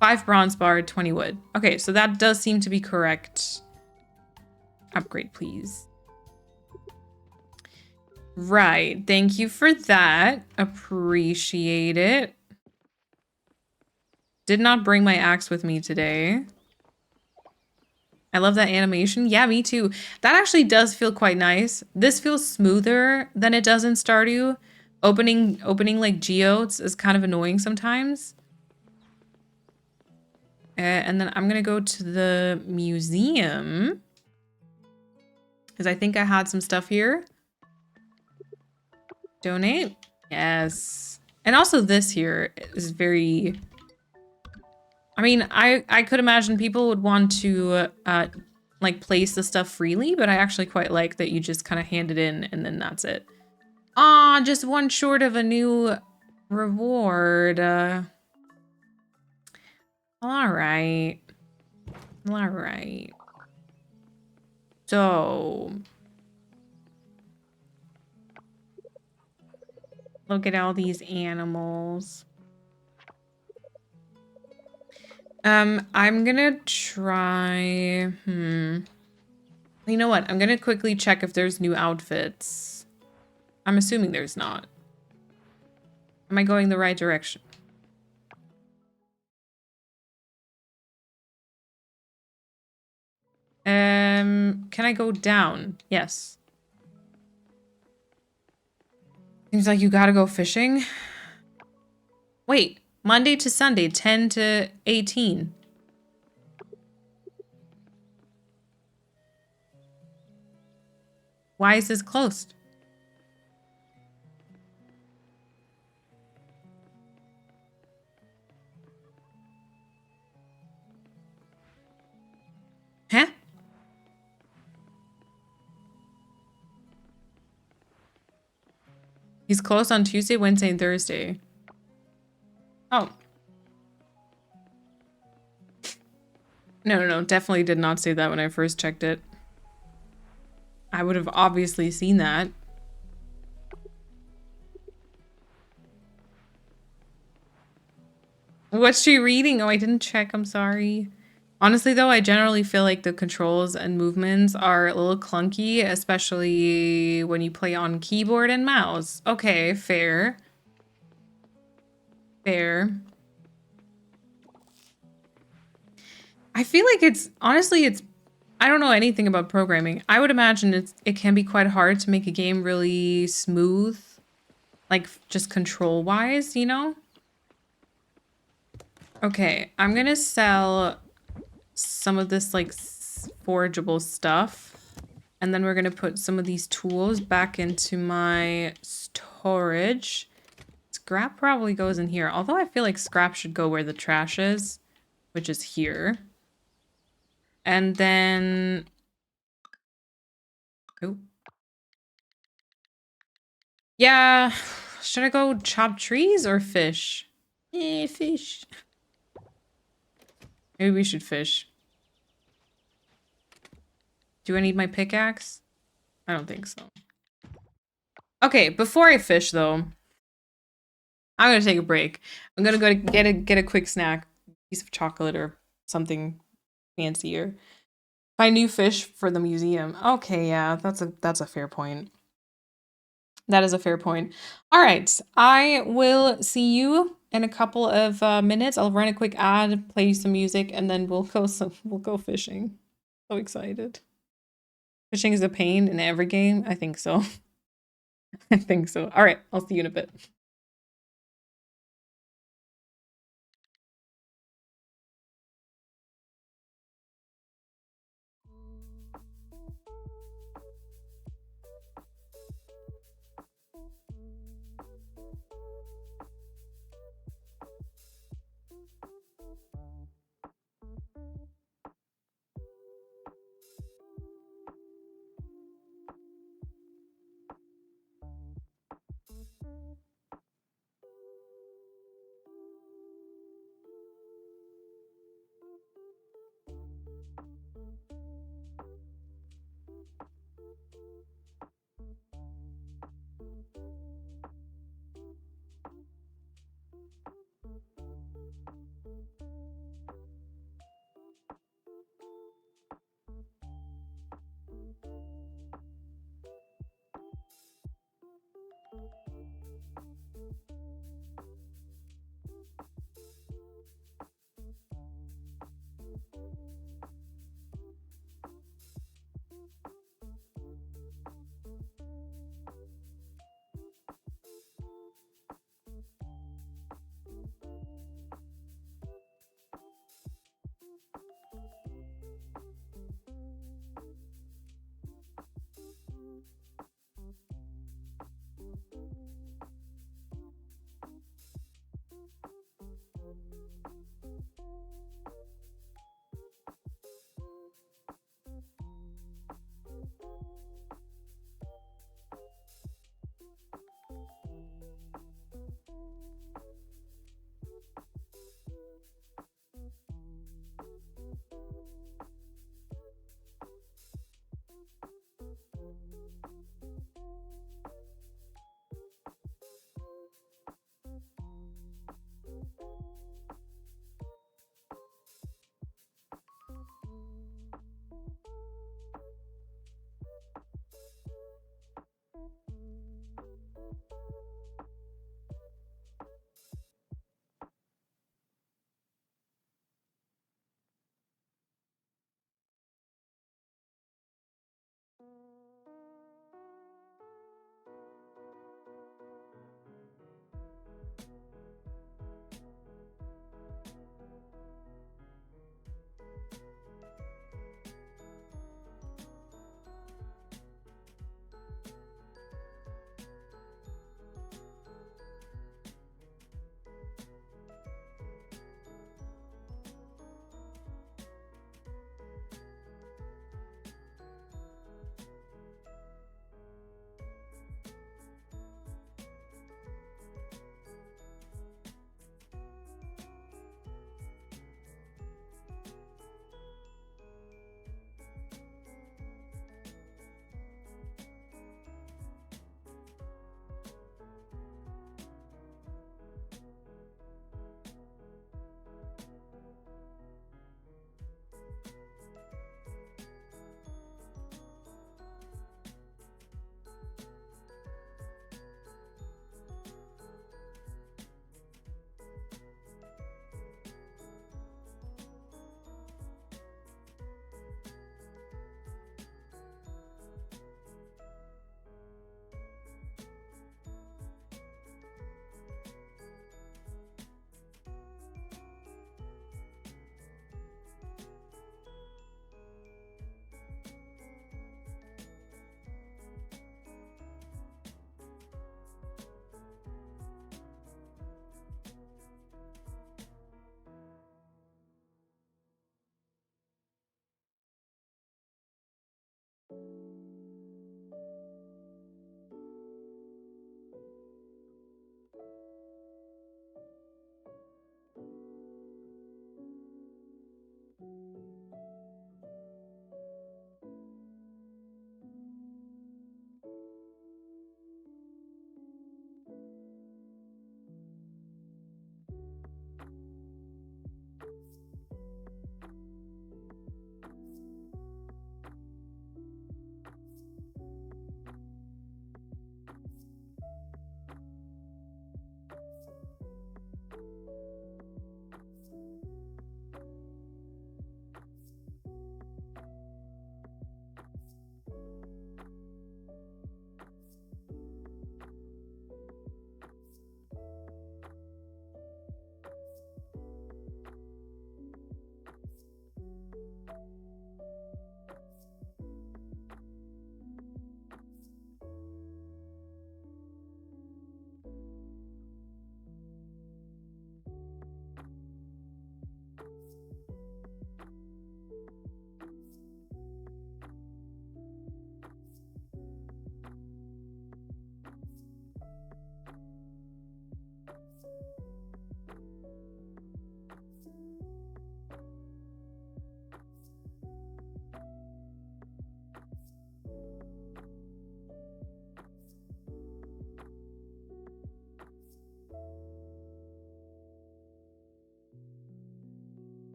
5 bronze bar, 20 wood. Okay, so that does seem to be correct. Upgrade, please. Right, thank you for that. Appreciate it. Did not bring my axe with me today. I love that animation. Yeah, me too. That actually does feel quite nice. This feels smoother than it does in Stardew. Opening like geodes is kind of annoying sometimes. And then I'm gonna go to the museum, because I think I had some stuff here. Donate. Yes. And also this here is very... I mean, I could imagine people would want to like place the stuff freely, but I actually quite like that you just kind of hand it in and then that's it. Ah, just one short of a new reward. All right. All right. So, look at all these animals. I'm gonna try, You know what? I'm gonna quickly check if there's new outfits. I'm assuming there's not. Am I going the right direction? Can I go down? Yes. Seems like you gotta go fishing. Wait, Monday to Sunday, 10 to 18. Why is this closed? Huh? He's closed on Tuesday, Wednesday, and Thursday. Oh. No, definitely did not say that when I first checked it. I would have obviously seen that. What's she reading? Oh, I didn't check. I'm sorry. Honestly, though, I generally feel like the controls and movements are a little clunky, especially when you play on keyboard and mouse. Okay, fair. Fair. I feel like honestly, I don't know anything about programming. I would imagine it can be quite hard to make a game really smooth, like just control-wise, you know? Okay, I'm gonna sell some of this like forageable stuff, and then we're gonna put some of these tools back into my storage. Scrap probably goes in here, although I feel like scrap should go where the trash is, which is here. And then... Oh. Yeah, should I go chop trees or fish? Fish. Maybe we should fish. Do I need my pickaxe? I don't think so. Okay, before I fish though, I'm gonna take a break. I'm gonna go to get a quick snack, piece of chocolate or something fancier. Find new fish for the museum. Okay, yeah, that's a fair point. That is a fair point. All right, I will see you in a couple of minutes. I'll run a quick ad, play some music, and then we'll go fishing. So excited. Fishing is a pain in every game. I think so. I think so. All right, I'll see you in a bit.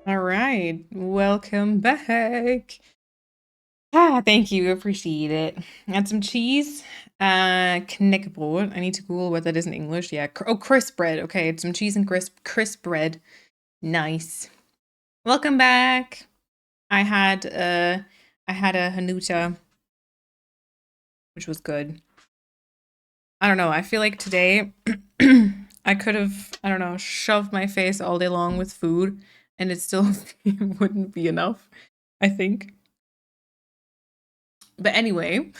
All right, welcome back. Ah, thank you, appreciate it. Add some cheese, knäckebröd. I need to Google what that is in English. Yeah, oh, crisp bread. Okay, some cheese and crisp bread. Nice. Welcome back. I had a Hanuta, which was good. I don't know. I feel like today I could have, I don't know, shoved my face all day long with food and it still wouldn't be enough, I think. But anyway,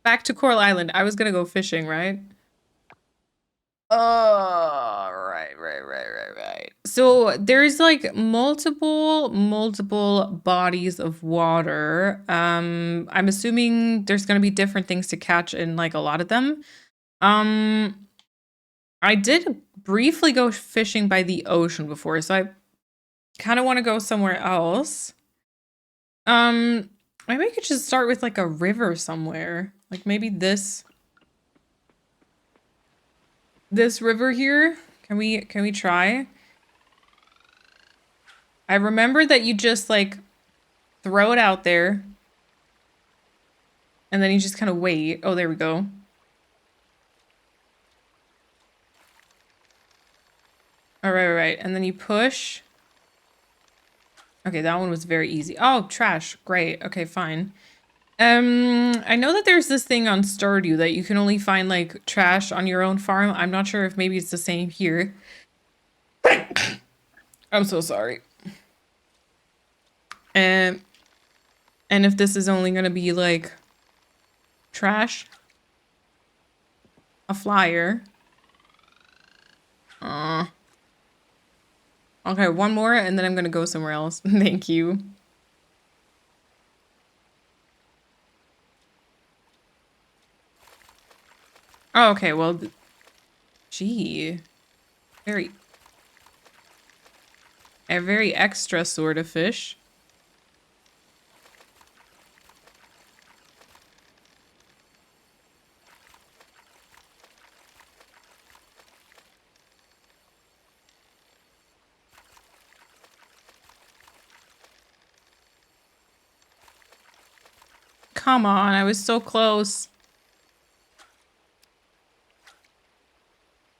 back to Coral Island. I was gonna go fishing, right? Oh, right. So there's like multiple bodies of water. I'm assuming there's gonna be different things to catch in like a lot of them. I did briefly go fishing by the ocean before, so I kind of want to go somewhere else. Maybe we could just start with like a river somewhere. Like maybe this river here. Can we try? I remember that you just like throw it out there and then you just kind of wait. Oh, there we go. All right. And then you push. Okay, that one was very easy. Oh, trash. Great. Okay, fine. I know that there's this thing on Stardew that you can only find like trash on your own farm. I'm not sure if maybe it's the same here. I'm so sorry. And if this is only gonna be like trash, a flyer. Okay, one more and then I'm gonna go somewhere else. Thank you. Oh, okay, well, gee. A very extra sort of fish. Come on, I was so close.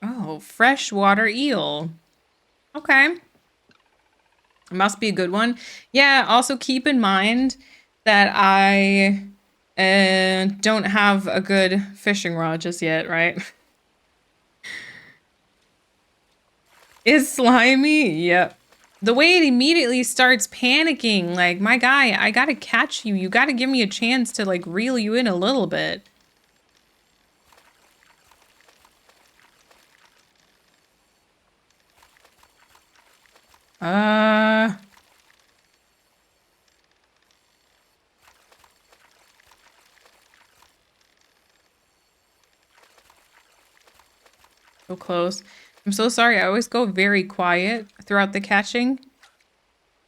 Oh, freshwater eel. Okay. Must be a good one. Yeah, also keep in mind that I don't have a good fishing rod just yet, right? Is slimy? Yep. The way it immediately starts panicking, like, my guy, I gotta catch you. You gotta give me a chance to, like, reel you in a little bit. So close. I'm so sorry. I always go very quiet throughout the catching.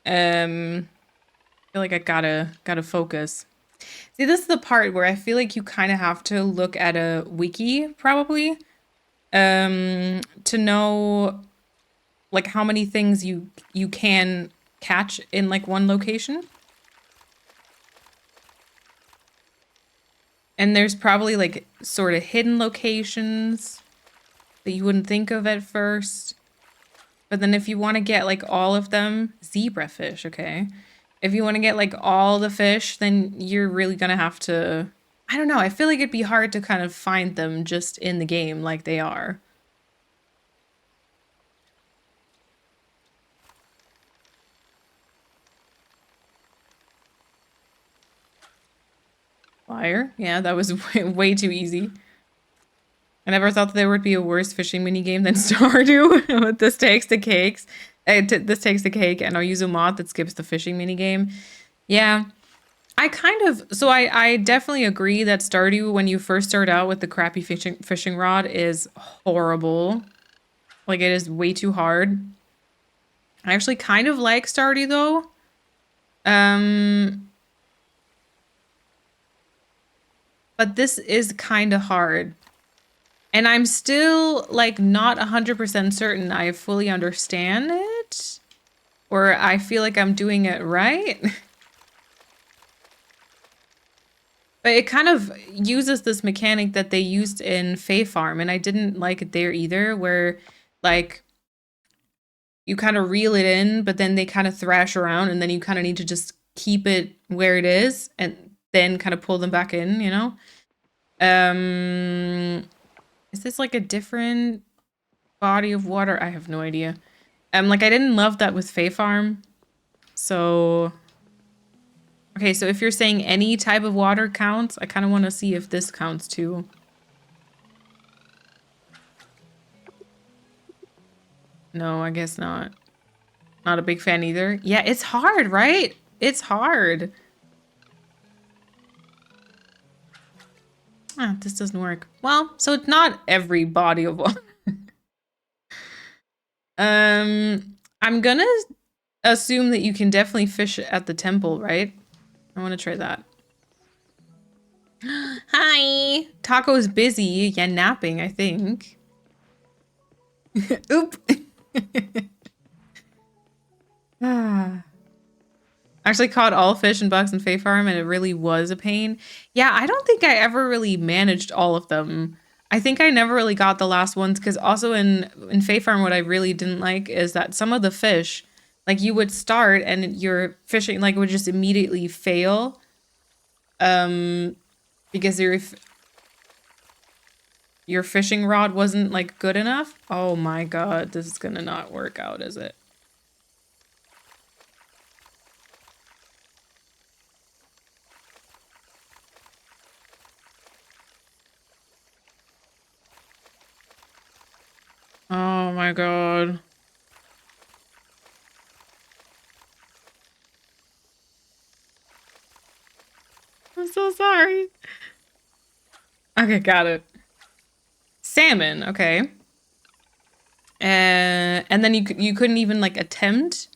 I feel like I gotta focus. See, this is the part where I feel like you kind of have to look at a wiki, probably, to know like how many things you can catch in like one location. And there's probably like sort of hidden locations that you wouldn't think of at first. But then if you want to get like all of them, zebrafish, okay? If you want to get like all the fish, then you're really gonna have to, I don't know, I feel like it'd be hard to kind of find them just in the game like they are. Fire? Yeah, that was way too easy. I never thought that there would be a worse fishing minigame than Stardew. This takes the cakes. This takes the cake, and I'll use a mod that skips the fishing minigame. Yeah. I definitely agree that Stardew, when you first start out with the crappy fishing rod, is horrible. Like, it is way too hard. I actually kind of like Stardew, though. But this is kind of hard. And I'm still, like, not 100% certain I fully understand it. or I feel like I'm doing it right. But it kind of uses this mechanic that they used in Fae Farm, and I didn't like it there either, where like you kind of reel it in, but then they kind of thrash around, and then you kind of need to just keep it where it is and then kind of pull them back in, you know? Is this like a different body of water? I have no idea. Like I didn't love that with Fae Farm. So okay, so if you're saying any type of water counts, I kind of want to see if this counts too. No, I guess not. Not a big fan either. Yeah, it's hard, right? It's hard. Ah, this doesn't work. Well, so it's not every body of water. I'm gonna assume that you can definitely fish at the temple, right? I want to try that. Hi! Taco's busy. Yeah, napping, I think. Oop! Actually caught all fish and bugs in Fae Farm, and it really was a pain. Yeah, I don't think I ever really managed all of them. I think I never really got the last ones, because also in Fae Farm, what I really didn't like is that some of the fish, like you would start and your fishing like would just immediately fail. Because your fishing rod wasn't like good enough. Oh my god, this is gonna not work out, is it? Oh my god. I'm so sorry. Okay, got it. Salmon, okay. And then you couldn't even like attempt?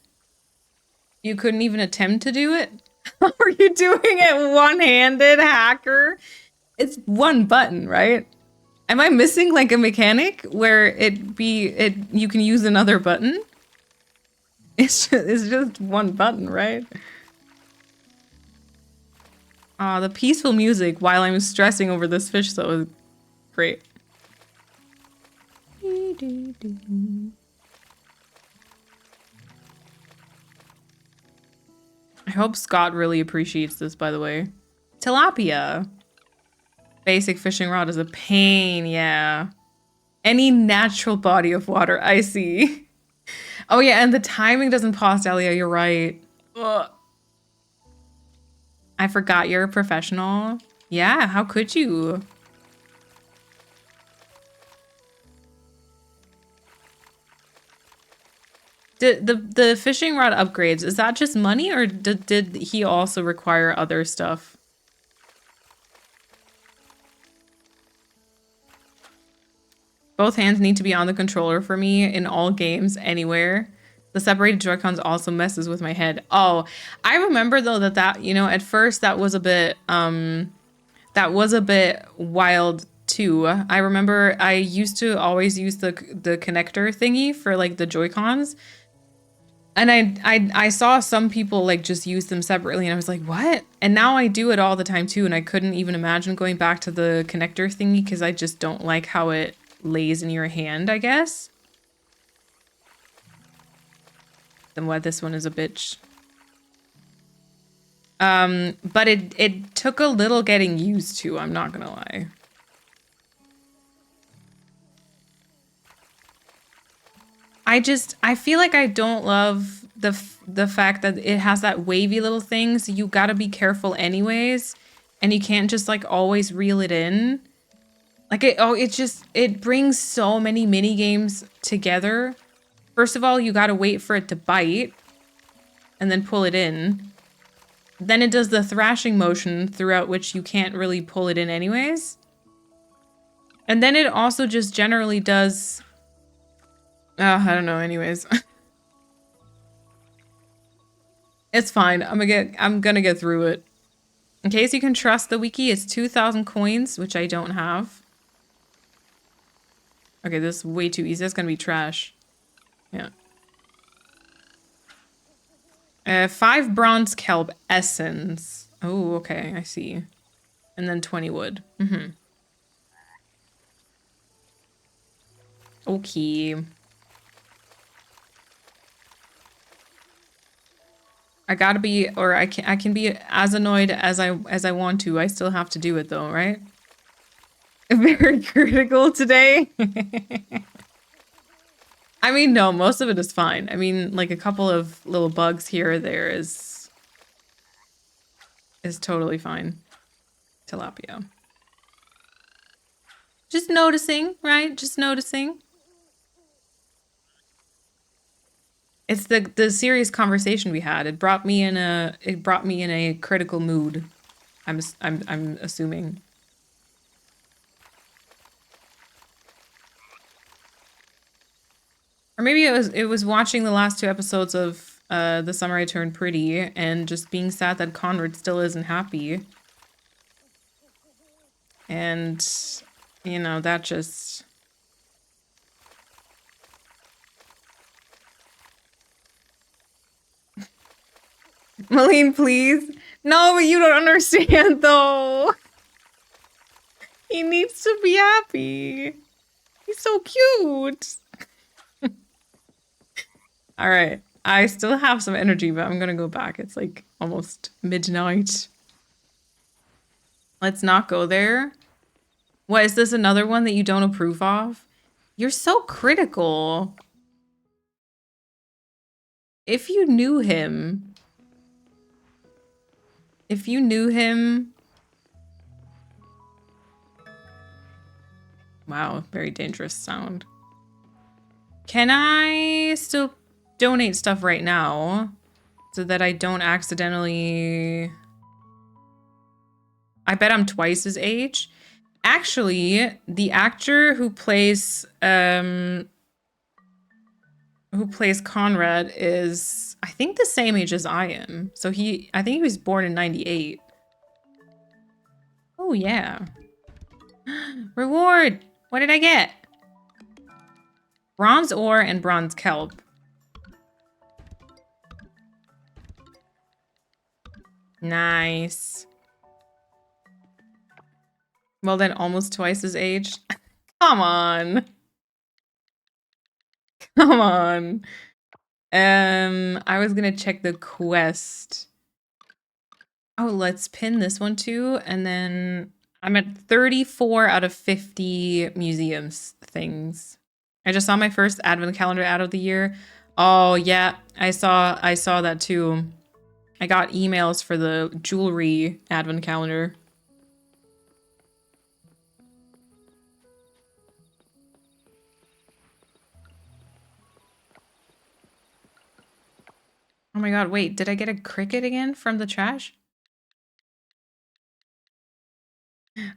You couldn't even attempt to do it? Are you doing it one-handed, hacker? It's one button, right? Am I missing like a mechanic where you can use another button? It's just one button, right? Ah, the peaceful music while I'm stressing over this fish though is great. I hope Scott really appreciates this, by the way. Tilapia. Basic fishing rod is a pain, yeah. Any natural body of water, I see. Oh yeah, and the timing doesn't pause, Delia, you're right. Ugh. I forgot you're a professional. Yeah, how could you? The fishing rod upgrades, is that just money, or did he also require other stuff? Both hands need to be on the controller for me in all games, anywhere. The separated Joy-Cons also messes with my head. Oh, I remember though that, you know, at first that was a bit wild too. I remember I used to always use the connector thingy for like the Joy-Cons. And I saw some people like just use them separately, and I was like, what? And now I do it all the time too, and I couldn't even imagine going back to the connector thingy because I just don't like how it lays in your hand, I guess. Then why this one is a bitch. But it took a little getting used to, I'm not gonna lie. I feel like I don't love the fact that it has that wavy little thing, so you gotta be careful anyways, and you can't just like always reel it in. Like it brings so many mini games together. First of all, you gotta wait for it to bite and then pull it in. Then it does the thrashing motion throughout which you can't really pull it in anyways. And then it also just generally does... I don't know, anyways. It's fine. I'm gonna get through it. In case you can trust the wiki, it's 2,000 coins, which I don't have. Okay, this is way too easy. That's gonna be trash. Yeah. 5 bronze kelp essence. Oh, okay, I see. And then 20 wood. Mm-hmm. Okay. I gotta be, or I can be as annoyed as I want to. I still have to do it though, right? Very critical today. I mean, no, most of it is fine. I mean, like a couple of little bugs here or there is totally fine. Tilapia. Just noticing, right? Just noticing. It's the serious conversation we had. It brought me in a critical mood. I'm assuming. Or maybe it was watching the last 2 episodes of The Summer I Turned Pretty and just being sad that Conrad still isn't happy. And you know, that just Malene, please. No, but you don't understand though. He needs to be happy. He's so cute. All right. I still have some energy, but I'm going to go back. It's like almost midnight. Let's not go there. What, is this another one that you don't approve of? You're so critical. If you knew him... If you knew him... Wow, very dangerous sound. Can I still donate stuff right now so that I don't accidentally... I bet I'm twice his age. Actually, the actor who plays Conrad is, I think, the same age as I am. So I think he was born in 98. Oh yeah. Reward! What did I get? Bronze ore and bronze kelp. Nice. Well then, almost twice his age. Come on. Come on. I was gonna check the quest. Oh, let's pin this one too, and then I'm at 34 out of 50 museums things. I just saw my first advent calendar out of the year. Oh yeah, I saw that too. I got emails for the jewelry advent calendar. Oh my god, wait, did I get a cricket again from the trash?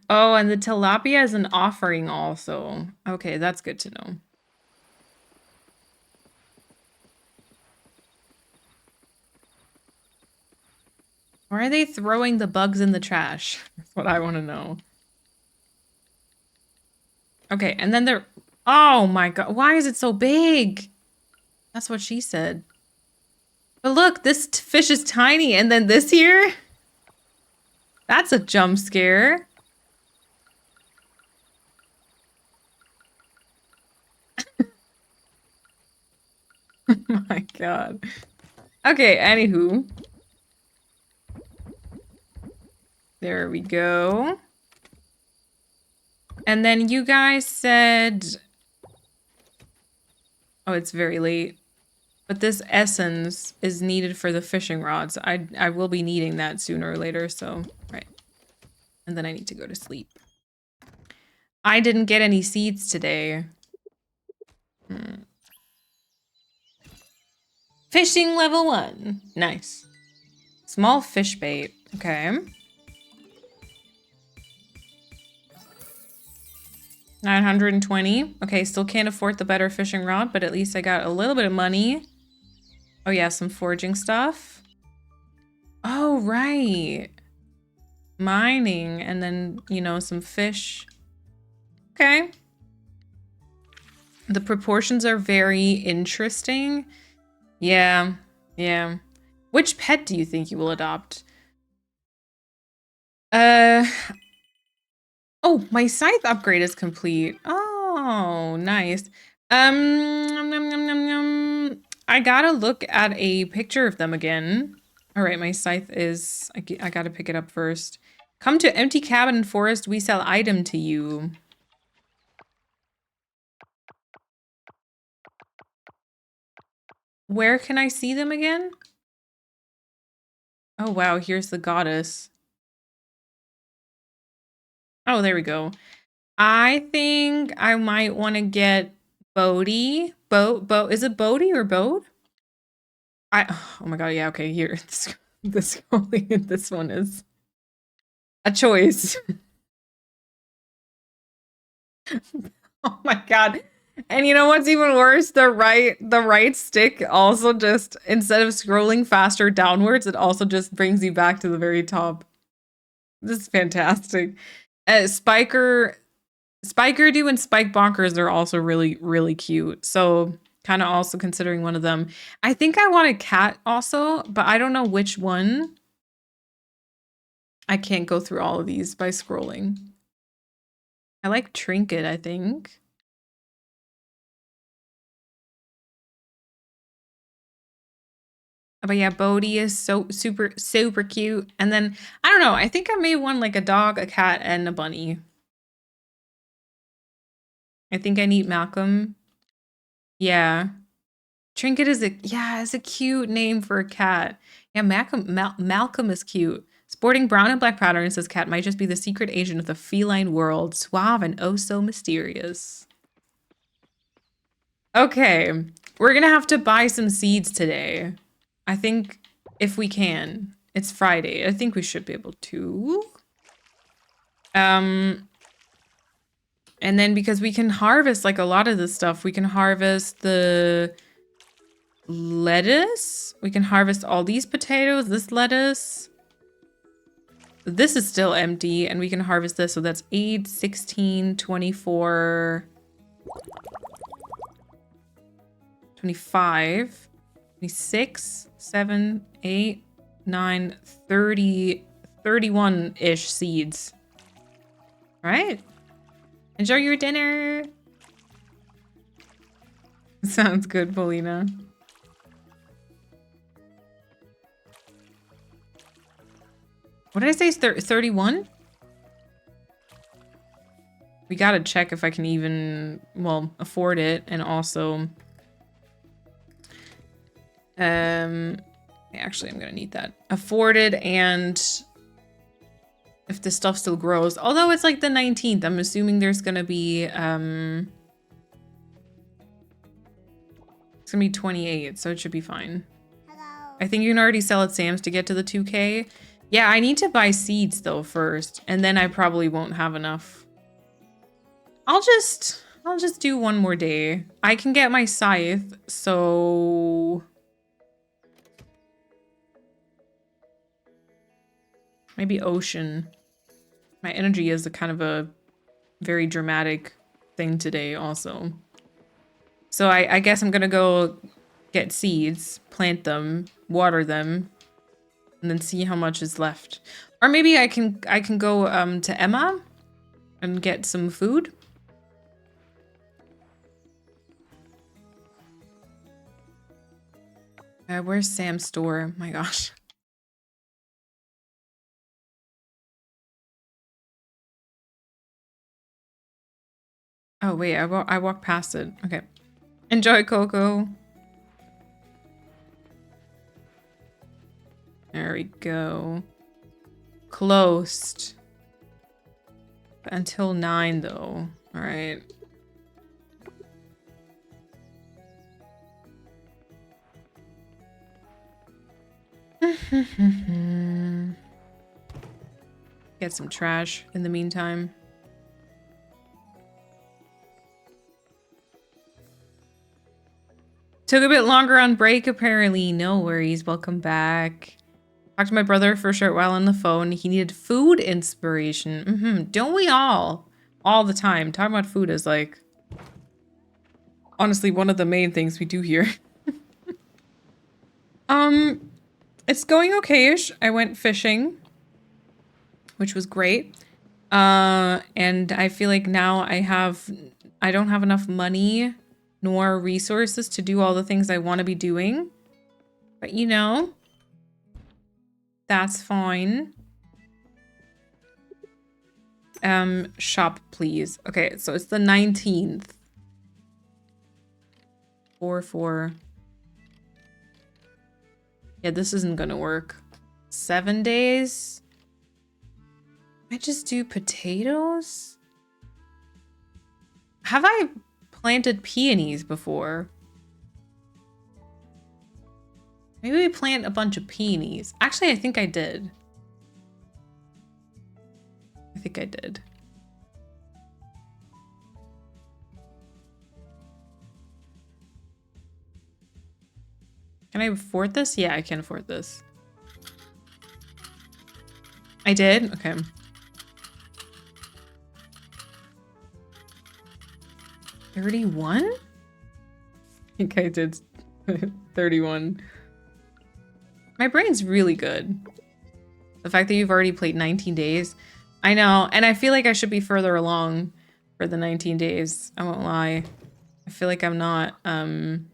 Oh, and the tilapia is an offering also. Okay, that's good to know. Why are they throwing the bugs in the trash? That's what I want to know. Okay, and then they're... Oh my god, why is it so big? That's what she said. But look, this fish is tiny, and then this here? That's a jump scare. Oh my god. Okay, anywho. There we go. And then you guys said... Oh, it's very late. But this essence is needed for the fishing rods. I will be needing that sooner or later, so... Right. And then I need to go to sleep. I didn't get any seeds today. Fishing level 1. Nice. Small fish bait. Okay. 920. Okay, still can't afford the better fishing rod, but at least I got a little bit of money. Oh yeah, some foraging stuff. Oh, right. Mining, and then, you know, some fish. Okay. The proportions are very interesting. Yeah, yeah. Which pet do you think you will adopt? Oh, my scythe upgrade is complete. Oh, nice. I gotta look at a picture of them again. All right, my scythe is, I gotta pick it up first. Come to empty cabin and forest, we sell item to you. Where can I see them again? Oh, wow, here's the goddess. Oh, there we go. I think I might want to get Bodhi. Is it Bodhi or Bode? Oh my god, yeah, okay, here. This scrolling in this one is a choice. Oh my god. And you know what's even worse? The right stick also just, instead of scrolling faster downwards, it also just brings you back to the very top. This is fantastic. Spiker Doo and Spike Bonkers are also really, really cute. So kind of also considering one of them. I think I want a cat also, but I don't know which one. I can't go through all of these by scrolling. I like Trinket, I think. But yeah, Bodhi is so super, super cute. And then, I don't know, I think I may want like a dog, a cat, and a bunny. I think I need Malcolm. Yeah. Trinket is is a cute name for a cat. Yeah, Malcolm is cute. Sporting brown and black patterns, this cat might just be the secret agent of the feline world. Suave and oh so mysterious. Okay, we're gonna have to buy some seeds today. I think if we can. It's Friday. I think we should be able to. And then because we can harvest like a lot of this stuff, we can harvest the lettuce. We can harvest all these potatoes, this lettuce. This is still empty and we can harvest this. So that's 8, 16, 24, 25, 26, 7, 8, 9, 30, 31-ish seeds. All right. Enjoy your dinner. Sounds good, Polina. What did I say? 31? We gotta check if I can even, well, afford it, and also, actually, I'm gonna need that. Afford it, and if this stuff still grows. Although it's like the 19th, I'm assuming there's gonna be, it's gonna be 28, so it should be fine. Hello. I think you can already sell at Sam's to get to the 2K. Yeah, I need to buy seeds though first, and then I probably won't have enough. I'll just do one more day. I can get my scythe, so maybe ocean. My energy is a kind of a very dramatic thing today also. So I guess I'm gonna go get seeds, plant them, water them, and then see how much is left. Or maybe I can go to Emma and get some food. Where's Sam's store? My gosh. Oh wait, I walked past it. Okay. Enjoy, Coco. There we go. Closed. Until 9 though. All right. Get some trash in the meantime. Took a bit longer on break, apparently. No worries. Welcome back. Talked to my brother for a short while on the phone. He needed food inspiration. Don't we all? All the time. Talking about food is like, honestly, one of the main things we do here. It's going okay-ish. I went fishing, which was great. And I feel like now I don't have enough money nor resources to do all the things I want to be doing. But you know, that's fine. Shop, please. Okay, so it's the 19th. 4-4. Yeah, this isn't gonna work. 7 days? I just do potatoes? Have I planted peonies before? Maybe we plant a bunch of peonies. Actually, I think I did. I think I did. Can I afford this? Yeah, I can afford this. I did? Okay. 31? I think I did 31. My brain's really good. The fact that you've already played 19 days. I know, and I feel like I should be further along for the 19 days. I won't lie. I feel like I'm not, I'm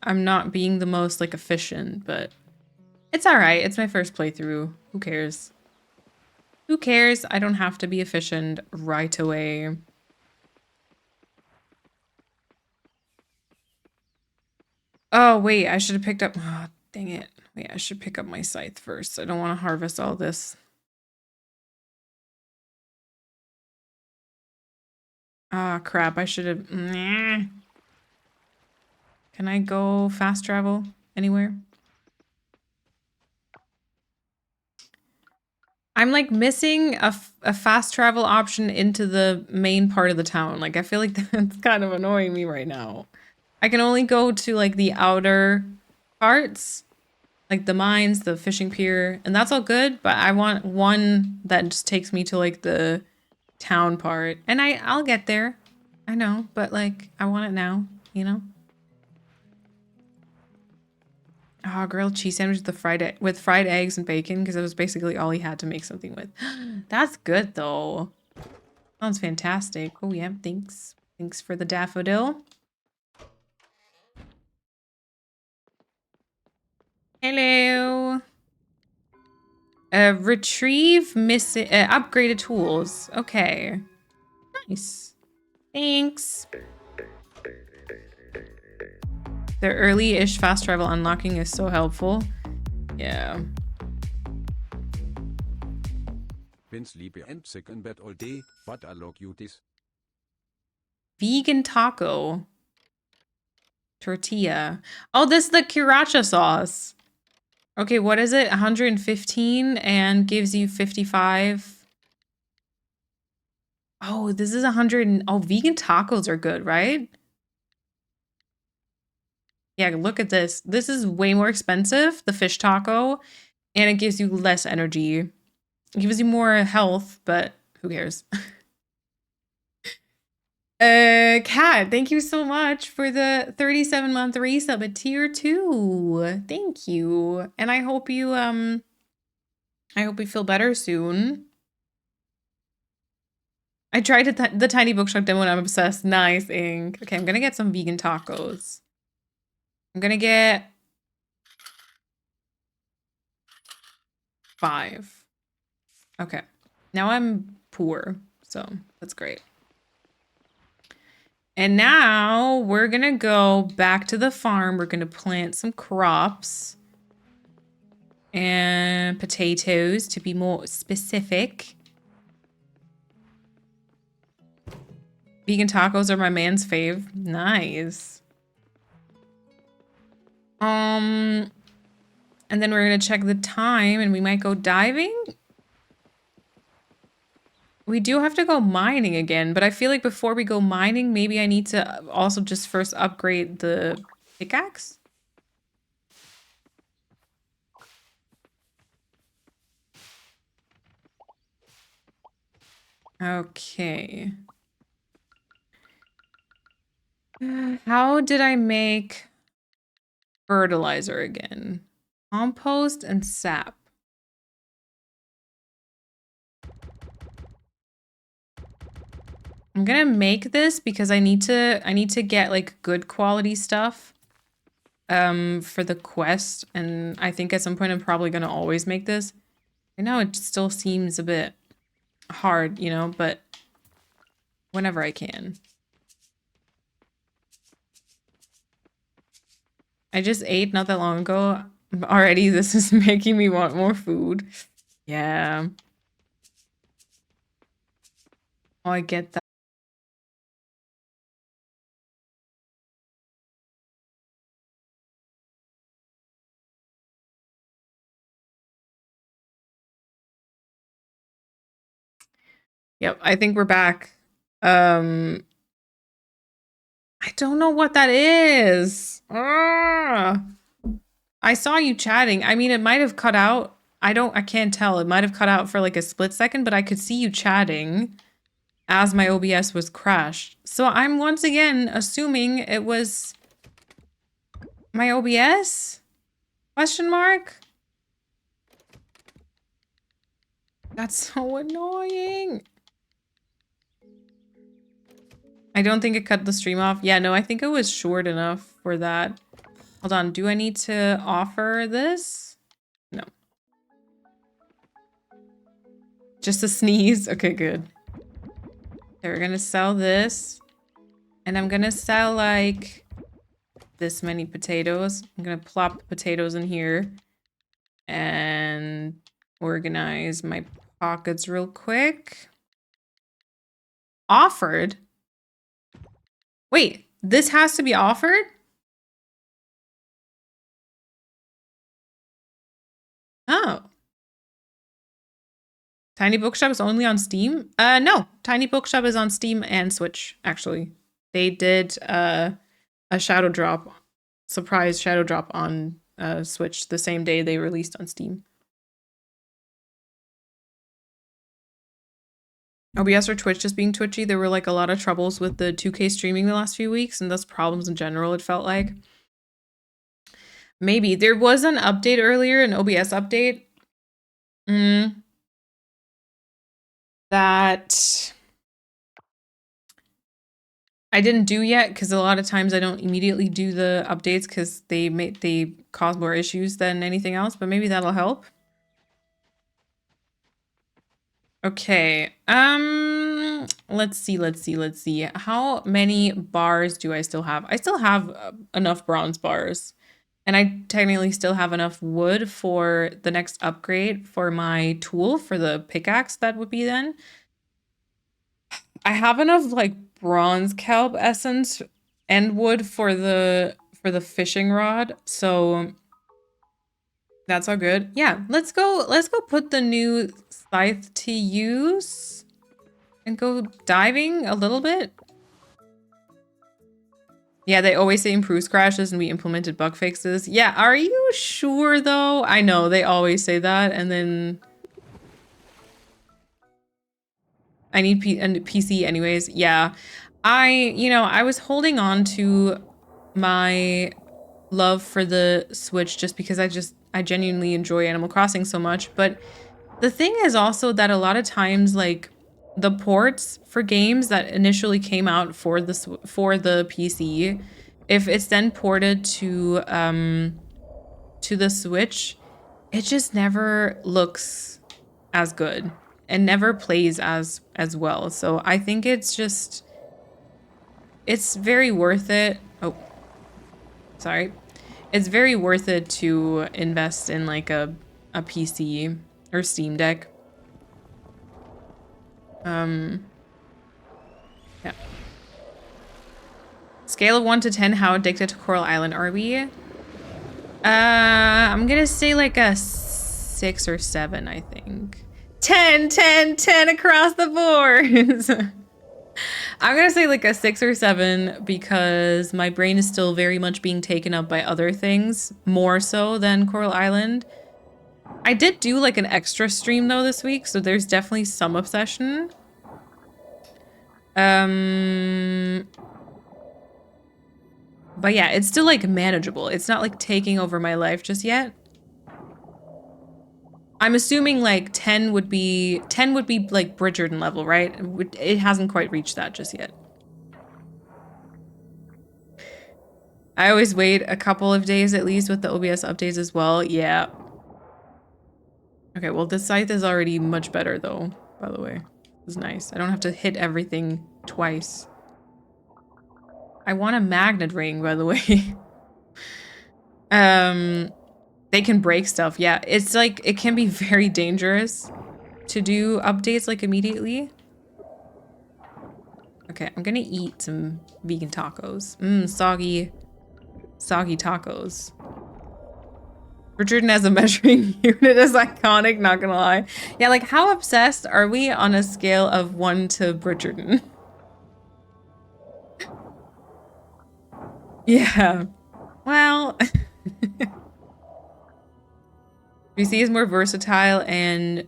not being the most, like, efficient, but it's alright. It's my first playthrough. Who cares? Who cares? I don't have to be efficient right away. Oh, wait, I should have picked up... Oh, dang it. Wait, I should pick up my scythe first. I don't want to harvest all this. Ah, crap. I should have... Nah. Can I go fast travel anywhere? I'm like missing a fast travel option into the main part of the town. Like, I feel like that's kind of annoying me right now. I can only go to like the outer parts, like the mines, the fishing pier, and that's all good, but I want one that just takes me to like the town part. And I'll get there. I know, but like I want it now, you know? Oh, grilled cheese sandwich with fried eggs and bacon, because it was basically all he had to make something with. That's good though. Sounds fantastic. Oh yeah, thanks. Thanks for the daffodil. Hello. Retrieve missing upgraded tools. Okay. Nice. Thanks. The early-ish fast travel unlocking is so helpful. Yeah. Vince liebe and second bed all day, but I love you this. Vegan taco. Tortilla. Oh, this is the sriracha sauce. Okay, what is it? 115 and gives you 55. Oh, this is 100. Oh, vegan tacos are good, right? Yeah, look at this. This is way more expensive, the fish taco, and it gives you less energy. It gives you more health, but who cares? Kat, thank you so much for the 37-month resub at tier 2. Thank you. And I hope you feel better soon. I tried the tiny bookshop demo and I'm obsessed. Nice, ink. Okay, I'm gonna get some vegan tacos. I'm gonna get 5. Okay. Now I'm poor, so that's great. And now we're gonna go back to the farm. We're gonna plant some crops and potatoes to be more specific. Vegan tacos are my man's fave. Nice. And then we're gonna check the time and we might go diving. We do have to go mining again, but I feel like before we go mining, maybe I need to also just first upgrade the pickaxe. Okay. How did I make fertilizer again. Compost and sap. I'm gonna make this because I need to get like good quality stuff for the quest, and I think at some point I'm probably gonna always make this. I know it still seems a bit hard, you know, but whenever I can. I just ate not that long ago. Already this is making me want more food. Yeah. Oh, I get that. Yep, I think we're back. I don't know what that is. Ah! I saw you chatting. I mean, it might have cut out. I can't tell. It might have cut out for like a split second, but I could see you chatting as my OBS was crashed. So I'm once again assuming it was my OBS? Question mark? That's so annoying. I don't think it cut the stream off. Yeah, no, I think it was short enough for that. Hold on, do I need to offer this? No. Just a sneeze? Okay, good. Okay, we're gonna sell this. And I'm gonna sell like this many potatoes. I'm gonna plop potatoes in here. And organize my pockets real quick. Offered? Wait, this has to be offered? Oh. Tiny Bookshop is only on Steam? No. Tiny Bookshop is on Steam and Switch, actually. They did a shadow drop, surprise shadow drop on Switch the same day they released on Steam. OBS or Twitch just being twitchy. There were like a lot of troubles with the 2K streaming the last few weeks, and thus problems in general, it felt like. Maybe. There was an update earlier, an OBS update. That I didn't do yet because a lot of times I don't immediately do the updates because they cause more issues than anything else, but maybe that'll help. Okay. Let's see. How many bars do I still have? I still have enough bronze bars. And I technically still have enough wood for the next upgrade for my tool for the pickaxe that would be then. I have enough like bronze kelp essence and wood for the fishing rod, so that's all good. Yeah, let's go put the new scythe to use and go diving a little bit. Yeah, they always say improves crashes and we implemented bug fixes. Yeah, are you sure though? I know they always say that, and then I need PC anyways. Yeah. I was holding on to my love for the Switch just because I genuinely enjoy Animal Crossing so much. But the thing is also that a lot of times, like, the ports for games that initially came out for the PC, if it's then ported to the Switch, it just never looks as good and never plays as well. So I think it's very worth it. Oh, sorry. It's very worth it to invest in like a PC or Steam Deck. Yeah. Scale of 1 to 10, how addicted to Coral Island are we? I'm gonna say like a 6 or 7, I think. 10 across the board. I'm gonna say like a 6 or 7 because my brain is still very much being taken up by other things, more so than Coral Island. I did do like an extra stream though this week, so there's definitely some obsession. But yeah, it's still like manageable. It's not like taking over my life just yet. I'm assuming like 10 would be like Bridgerton level, right? It hasn't quite reached that just yet. I always wait a couple of days at least with the OBS updates as well. Yeah. Okay, well this scythe is already much better though, by the way. It's nice. I don't have to hit everything twice. I want a magnet ring, by the way. They can break stuff. Yeah, it's like, it can be very dangerous to do updates like immediately. Okay, I'm gonna eat some vegan tacos. Soggy tacos. Bridgerton as a measuring unit is iconic, not gonna lie. Yeah, like how obsessed are we on a scale of 1 to Bridgerton? Yeah. Well, PC is more versatile and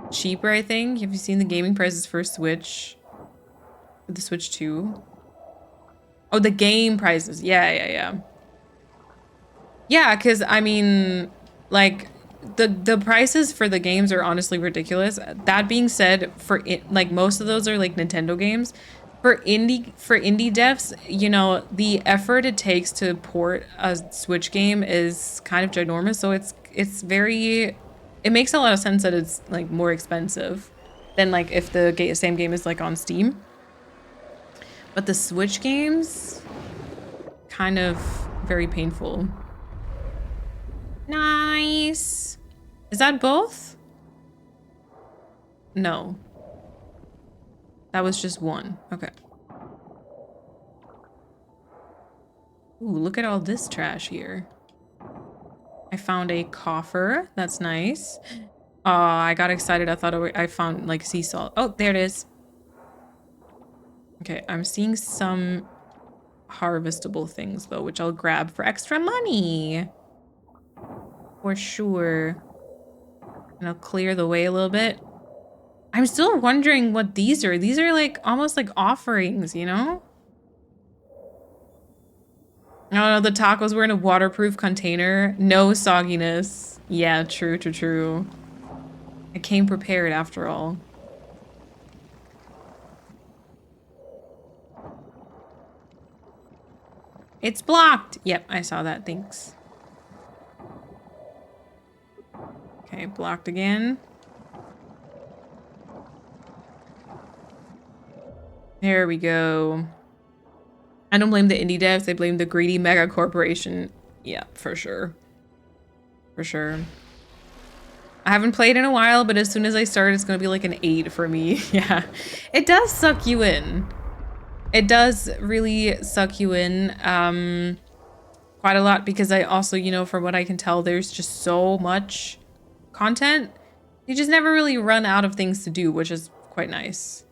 cheaper, I think. Have you seen the gaming prices for Switch? The Switch 2? Oh, the game prices. Yeah. Yeah, because, I mean, like, the prices for the games are honestly ridiculous. That being said, like, most of those are, like, Nintendo games. For indie devs, you know, the effort it takes to port a Switch game is kind of ginormous. So it's very, it makes a lot of sense that it's like more expensive than like if the same game is like on Steam. But the Switch games, kind of very painful. Nice. Is that both? No. That was just one. Okay. Ooh, look at all this trash here. I found a coffer. That's nice. I got excited. I thought I found like sea salt. Oh, there it is. Okay, I'm seeing some harvestable things though, which I'll grab for extra money. For sure. And I'll clear the way a little bit. I'm still wondering what these are. These are like almost like offerings, you know? Oh no, the tacos were in a waterproof container. No sogginess. Yeah, true. I came prepared after all. It's blocked. Yep, I saw that. Thanks. Okay, blocked again. There we go. I don't blame the indie devs, they blame the greedy mega corporation. Yeah, for sure. For sure. I haven't played in a while, but as soon as I start, it's gonna be like an 8 for me. Yeah. It does suck you in. It does really suck you in quite a lot because I also, you know, from what I can tell, there's just so much content. You just never really run out of things to do, which is quite nice.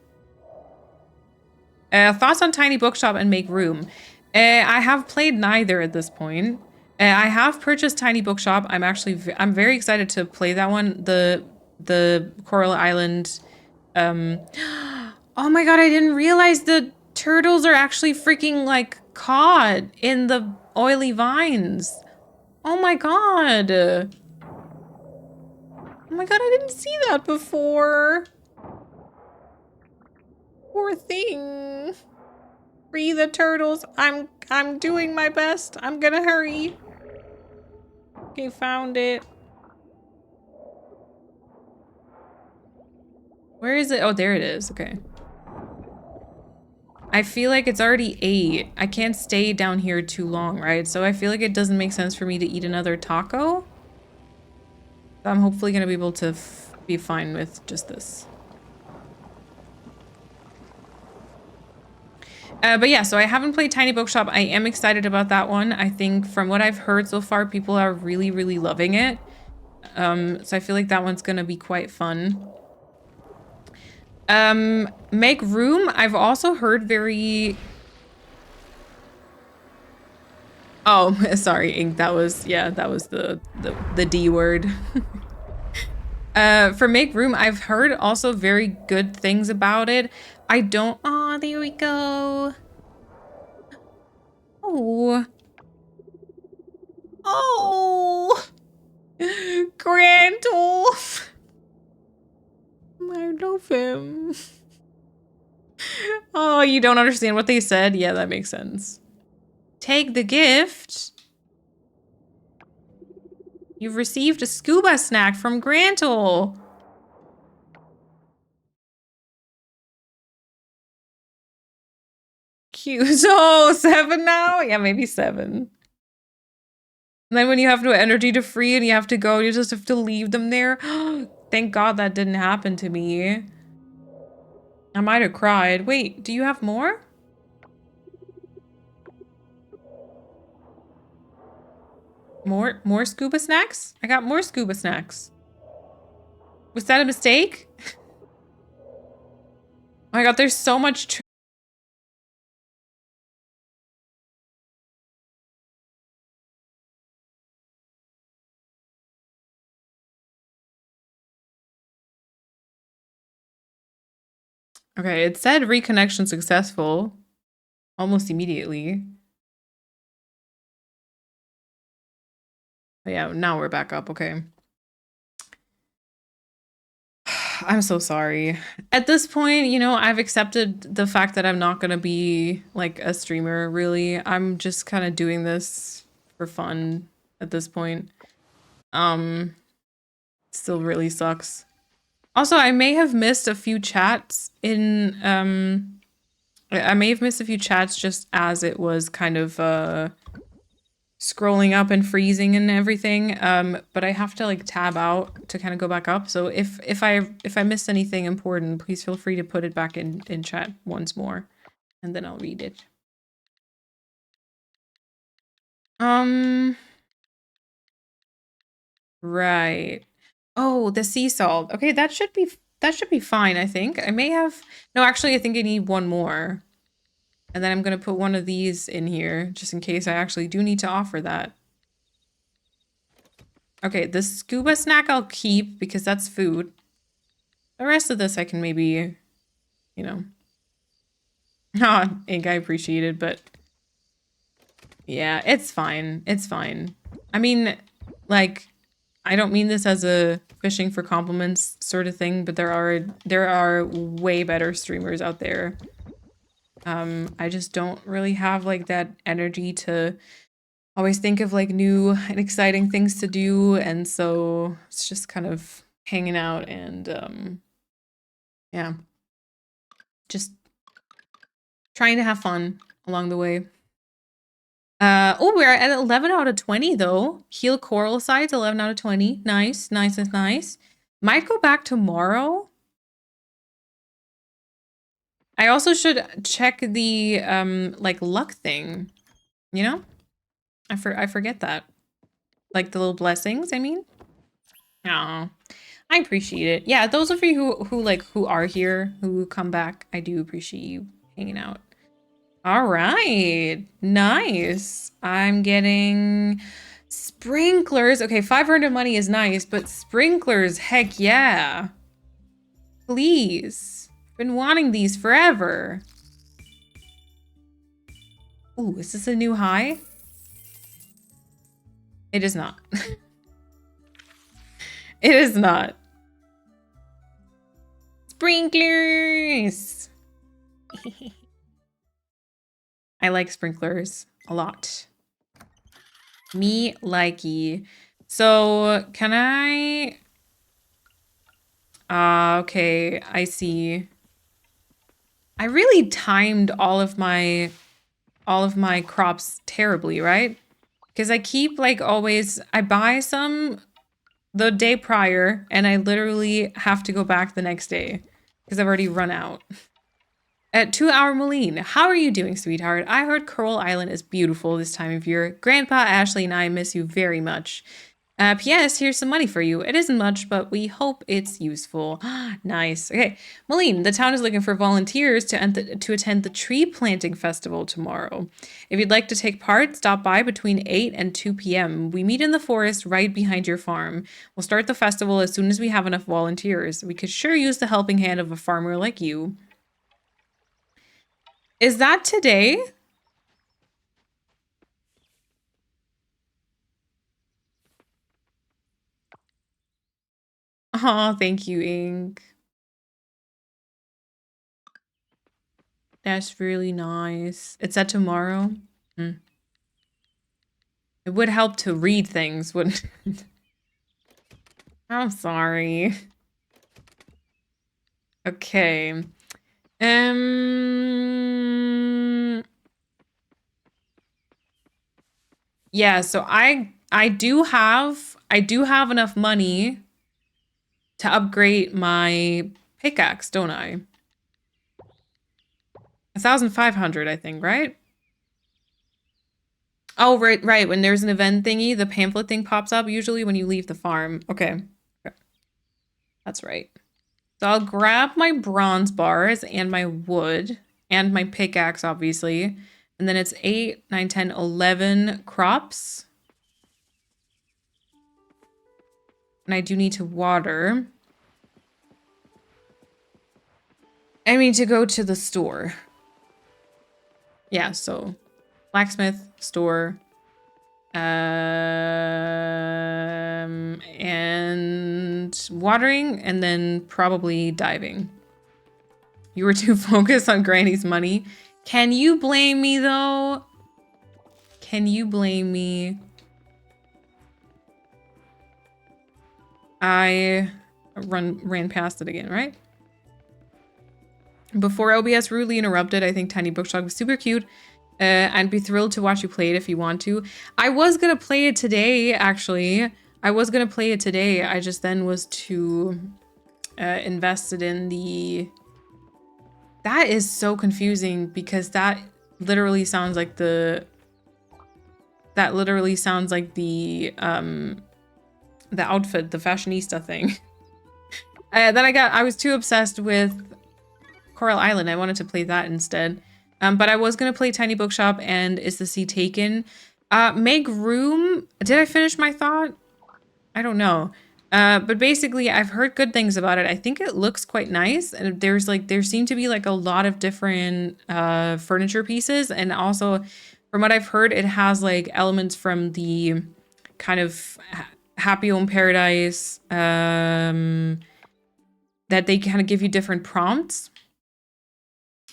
Thoughts on Tiny Bookshop and Make Room? I have played neither at this point. I have purchased Tiny Bookshop. I'm very excited to play that one. The Coral Island. Oh my god! I didn't realize the turtles are actually freaking like caught in the oily vines. Oh my god! Oh my god! I didn't see that before. Poor thing. Free the turtles. I'm doing my best. I'm gonna hurry. Okay, found it. Where is it? Oh, there it is. Okay. I feel like it's already 8. I can't stay down here too long, right? So I feel like it doesn't make sense for me to eat another taco. I'm hopefully gonna be able to be fine with just this. But yeah, so I haven't played Tiny Bookshop. I am excited about that one. I think from what I've heard so far, people are really, really loving it. So I feel like that one's gonna be quite fun. Make Room, I've also heard very... Oh, sorry, Ink, that was the D word. For Make Room, I've heard also very good things about it. I don't... Oh, there we go. Oh. Oh. Grantle. I love him. Oh, you don't understand what they said? Yeah, that makes sense. Take the gift. You've received a scuba snack from Grantle. Cute. So 7 now? Yeah, maybe 7. And then when you have no energy to free and you have to go, you just have to leave them there. Thank God that didn't happen to me. I might have cried. Wait, do you have more? More scuba snacks? I got more scuba snacks. Was that a mistake? Oh my God, there's so much. Okay, it said reconnection successful almost immediately. But yeah, now we're back up. Okay. I'm so sorry. At this point, you know, I've accepted the fact that I'm not going to be like a streamer, really. I'm just kind of doing this for fun at this point. Still really sucks. Also, I may have missed a few chats in I may have missed a few chats just as it was kind of scrolling up and freezing and everything. But I have to like tab out to kind of go back up. So if I missed anything important, please feel free to put it back in chat once more, and then I'll read it. Right. Oh, the sea salt. Okay, that should be fine, I think. I may have no, actually I think I need one more. And then I'm gonna put one of these in here just in case I actually do need to offer that. Okay, the scuba snack I'll keep because that's food. The rest of this I can maybe, you know. Ah, Ink, I appreciate it, but yeah, it's fine. It's fine. I mean, like, I don't mean this as a fishing for compliments sort of thing, but there are way better streamers out there. I just don't really have like that energy to always think of like new and exciting things to do, and so it's just kind of hanging out and yeah, just trying to have fun along the way. Oh, we're at 11 out of 20 though. Heal coral sides, 11 out of 20. Nice, nice, nice, nice. Might go back tomorrow. I also should check the like luck thing, you know? I forget that. Like the little blessings, I mean. Oh, I appreciate it. Yeah, those of you who are here, who come back, I do appreciate you hanging out. All right, nice. I'm getting sprinklers. Okay, 500 money is nice, but sprinklers, heck yeah. Please. Been wanting these forever. Ooh, is this a new high? It is not. It is not. Sprinklers. I like sprinklers a lot. Me likey. So can I? Okay, I see. I really timed all of my crops terribly, right? Because I keep like always, I buy some the day prior and I literally have to go back the next day because I've already run out. At 2 Hour Moline, how are you doing, sweetheart? I heard Coral Island is beautiful this time of year. Grandpa, Ashley, and I miss you very much. P.S. Here's some money for you. It isn't much, but we hope it's useful. Nice. Okay, Moline, the town is looking for volunteers to attend the tree planting festival tomorrow. If you'd like to take part, stop by between 8 and 2 p.m. We meet in the forest right behind your farm. We'll start the festival as soon as we have enough volunteers. We could sure use the helping hand of a farmer like you. Is that today? Oh, thank you, Ink. That's really nice. It's at tomorrow? Hmm. It would help to read things, wouldn't it? I'm sorry. Okay. Yeah, so I do have enough money to upgrade my pickaxe, don't I? 1,500, I think, right? Oh, right. When there's an event thingy, the pamphlet thing pops up usually when you leave the farm. Okay. That's right. So I'll grab my bronze bars and my wood and my pickaxe, obviously. And then it's 8, 9, 10, 11 crops. And I do need to water. I mean to go to the store. Yeah, so blacksmith, store, and watering, and then probably diving. You were too focused on Granny's money. Can you blame me, though? Can you blame me? I ran past it again, right? Before OBS rudely interrupted, I think Tiny Bookshop was super cute. I'd be thrilled to watch you play it if you want to. I was gonna play it today, actually. I just then was too invested in the... That is so confusing because that literally sounds like the... That literally sounds like the outfit, the fashionista thing. Then I was too obsessed with Coral Island. I wanted to play that instead. But I was gonna play Tiny Bookshop and Is the Sea Taken? Make Room. Did I finish my thought? I don't know. But basically I've heard good things about it. I think it looks quite nice. And there seem to be like a lot of different furniture pieces. And also from what I've heard, it has like elements from the kind of Happy Home Paradise, that they kind of give you different prompts.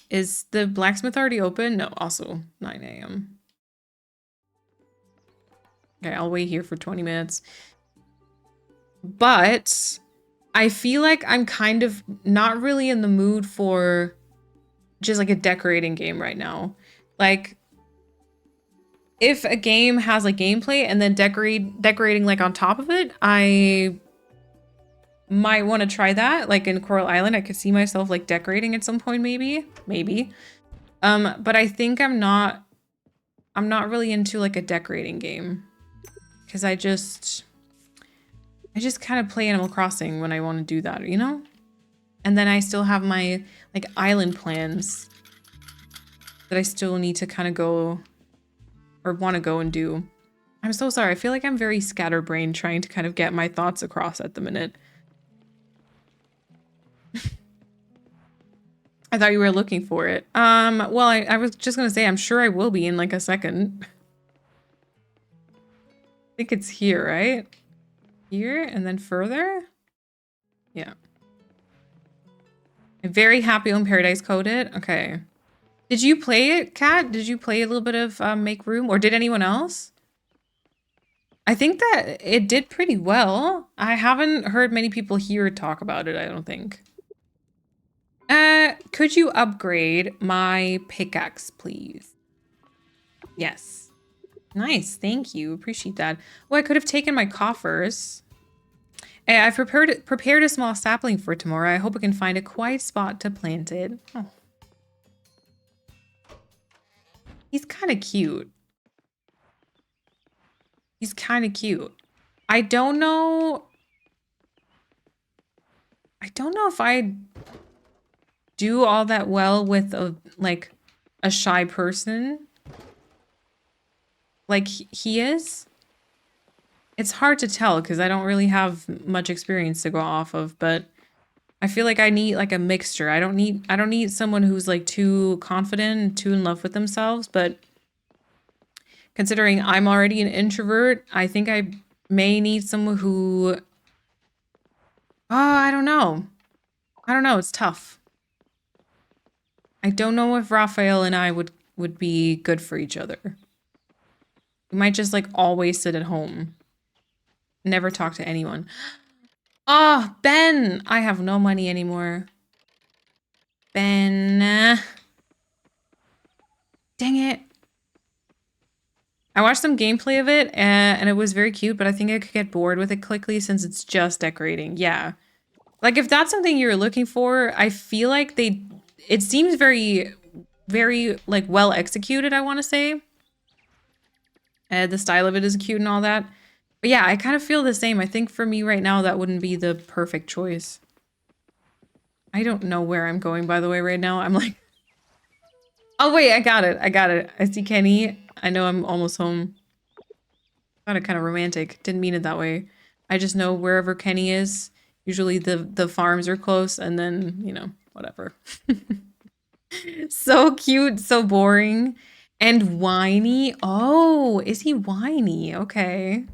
Is the blacksmith already open? No, also 9 a.m. Okay, I'll wait here for 20 minutes. But I feel like I'm kind of not really in the mood for just like a decorating game right now. Like, if a game has like gameplay and then decorating like on top of it, I might want to try that. Like in Coral Island, I could see myself like decorating at some point, maybe. But I think I'm not really into like a decorating game because I just kind of play Animal Crossing when I want to do that, you know? And then I still have my like island plans that I still need to kind of go or want to go and do. I'm so sorry. I feel like I'm very scatterbrained trying to kind of get my thoughts across at the minute. I thought you were looking for it. Well, I was just gonna say, I'm sure I will be in like a second. I think it's here, right? Here and then further? Yeah. I'm very happy on Paradise coded. Okay. Did you play it, Kat? Did you play a little bit of Make Room? Or did anyone else? I think that it did pretty well. I haven't heard many people here talk about it, I don't think. Could you upgrade my pickaxe, please? Yes. Nice, thank you. Appreciate that. Oh, I could have taken my coffers. I've prepared a small sapling for tomorrow. I hope I can find a quiet spot to plant it. Oh. He's kind of cute. He's kind of cute. I don't know if I do all that well with a shy person like he is. It's hard to tell because I don't really have much experience to go off of, but I feel like I need like a mixture. I don't need someone who's like too confident and too in love with themselves, but considering I'm already an introvert, I think I may need someone who Oh, I don't know. I don't know. It's tough. I don't know if Raphael and I would be good for each other. We might just like always sit at home. Never talk to anyone. Oh, Ben! I have no money anymore. Ben. Dang it. I watched some gameplay of it and it was very cute, but I think I could get bored with it quickly since it's just decorating. Yeah. Like if that's something you're looking for, I feel like it seems very, very like well executed, I want to say. The style of it is cute and all that. But yeah, I kind of feel the same. I think for me right now, that wouldn't be the perfect choice. I don't know where I'm going, by the way, right now. I'm like, oh wait, I got it. I see Kenny. I know I'm almost home. Found it kind of romantic. Didn't mean it that way. I just know wherever Kenny is, usually the farms are close and then, you know, whatever. So cute, so boring. And whiny. Oh, is he whiny? Okay.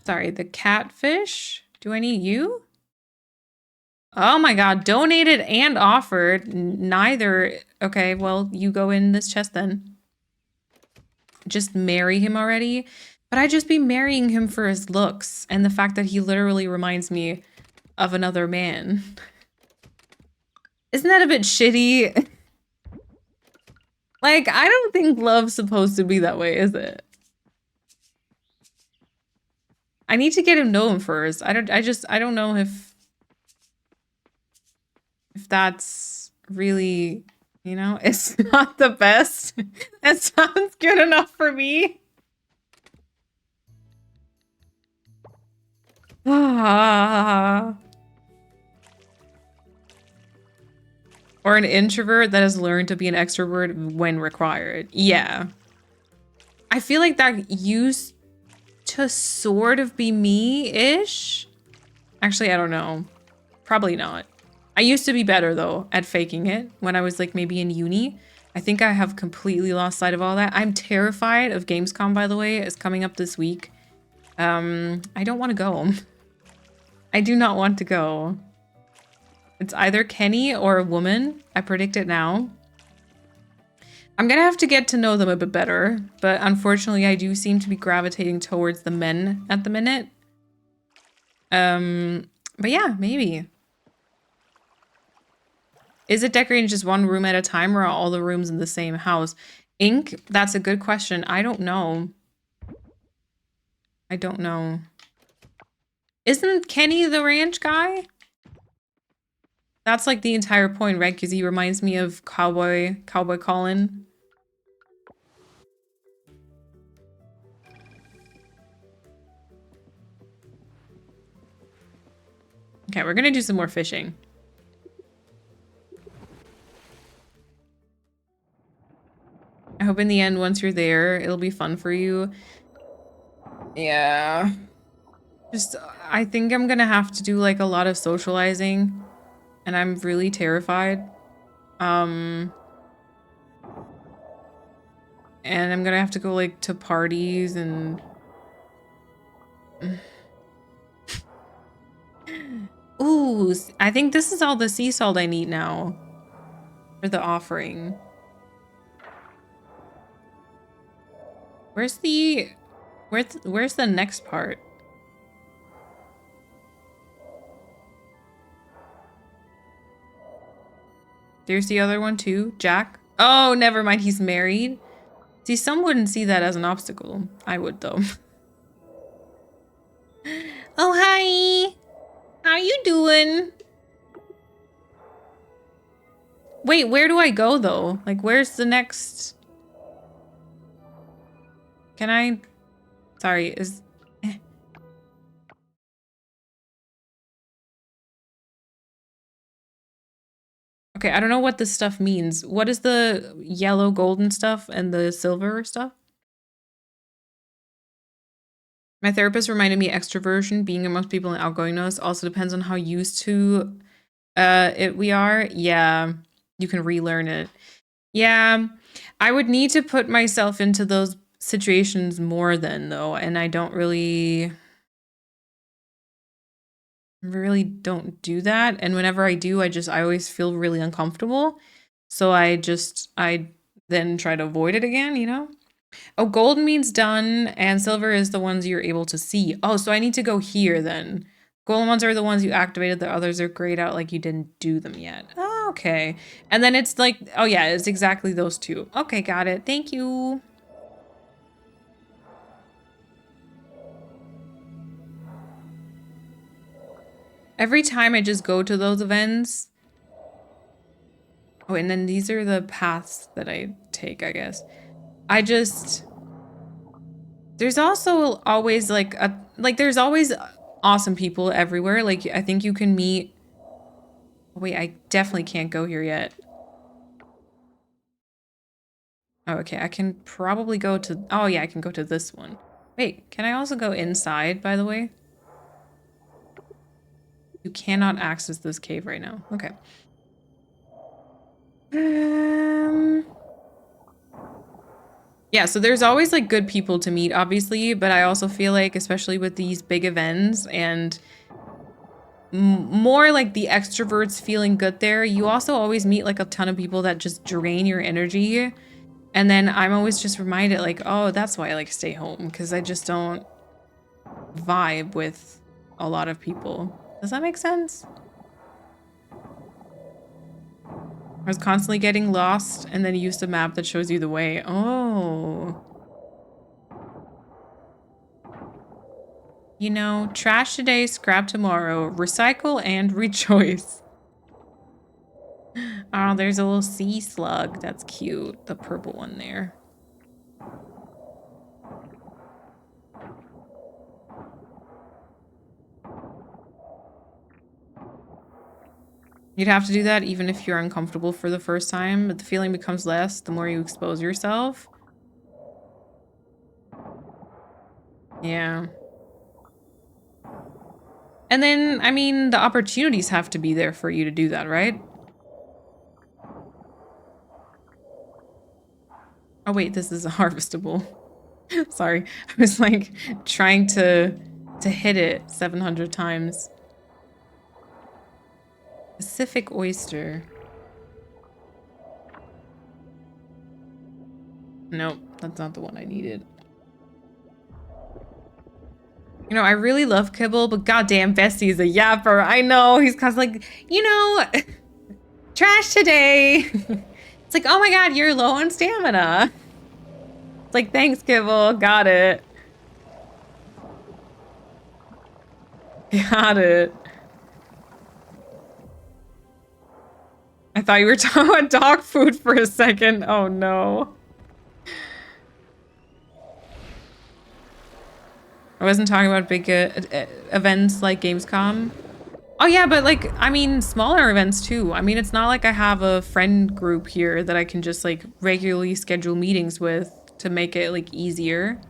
Sorry, the catfish? Do I need you? Oh my god, donated and offered. Neither. Okay, well, you go in this chest then. Just marry him already? But I'd just be marrying him for his looks and the fact that he literally reminds me of another man. Isn't that a bit shitty? Like, I don't think love's supposed to be that way, is it? I need to get him know him first. I don't know if that's really, you know, it's not the best. That sounds good enough for me. Ah. Or an introvert that has learned to be an extrovert when required. Yeah. I feel like that used to sort of be me-ish. Actually, I don't know. Probably not. I used to be better, though, at faking it when I was, like, maybe in uni. I think I have completely lost sight of all that. I'm terrified of Gamescom, by the way. It's coming up this week. I don't want to go. I do not want to go. It's either Kenny or a woman. I predict it now. I'm gonna have to get to know them a bit better, but unfortunately I do seem to be gravitating towards the men at the minute. But yeah, maybe. Is it decorating just one room at a time or are all the rooms in the same house? Ink, that's a good question. I don't know. I don't know. Isn't Kenny the ranch guy? That's like the entire point, right? Because he reminds me of Cowboy Colin. Okay, we're gonna do some more fishing. I hope in the end, once you're there, it'll be fun for you. Yeah. Just, I think I'm gonna have to do like a lot of socializing. And I'm really terrified. And I'm gonna have to go like to parties and... Ooh, I think this is all the sea salt I need now. For the offering. Where's the next part? There's the other one too, Jack. Oh, never mind, he's married. See, some wouldn't see that as an obstacle. I would though. Oh, hi. How you doing? Wait, where do I go though? Like, where's the next... Can I... Sorry, is... Okay, I don't know what this stuff means. What is the yellow golden stuff and the silver stuff? My therapist reminded me extroversion, being amongst people and outgoingness, also depends on how used to it we are. Yeah, you can relearn it. Yeah, I would need to put myself into those situations more then though, and I don't really don't do that. And whenever I do, I always feel really uncomfortable. So I then try to avoid it again, you know? Oh, gold means done, and silver is the ones you're able to see. Oh, so I need to go here then. Golden ones are the ones you activated, the others are grayed out like you didn't do them yet. Oh, okay. And then it's like, oh yeah, it's exactly those two. Okay, got it. Thank you. Every time I just go to those events. Oh, and then these are the paths that I take, I guess. There's also always there's always awesome people everywhere. Like, I think you can meet, oh, wait, I definitely can't go here yet. Oh, okay, I can probably go to, oh yeah, I can go to this one. Wait, can I also go inside, by the way? You cannot access this cave right now. Okay. Yeah, so there's always like good people to meet, obviously, but I also feel like, especially with these big events and more like the extroverts feeling good there, you also always meet like a ton of people that just drain your energy. And then I'm always just reminded like, oh, that's why I like stay home, because I just don't vibe with a lot of people. Does that make sense? I was constantly getting lost and then used a map that shows you the way. Oh. You know, trash today, scrap tomorrow, recycle and rejoice. Oh, there's a little sea slug. That's cute. The purple one there. You'd have to do that even if you're uncomfortable for the first time, but the feeling becomes less the more you expose yourself. Yeah. And then, I mean, the opportunities have to be there for you to do that, right? Oh wait, this is a harvestable. Sorry, I was like trying to hit it 700 times. Pacific oyster. Nope, that's not the one I needed. You know, I really love Kibble, but goddamn, Bestie is a yapper. I know, he's constantly like, you know, trash today. It's like, oh my god, you're low on stamina. It's like, thanks, Kibble, got it. Got it. I thought you were talking about dog food for a second. Oh no. I wasn't talking about big events like Gamescom. Oh yeah, but like, I mean, smaller events too. I mean, it's not like I have a friend group here that I can just like regularly schedule meetings with to make it like easier,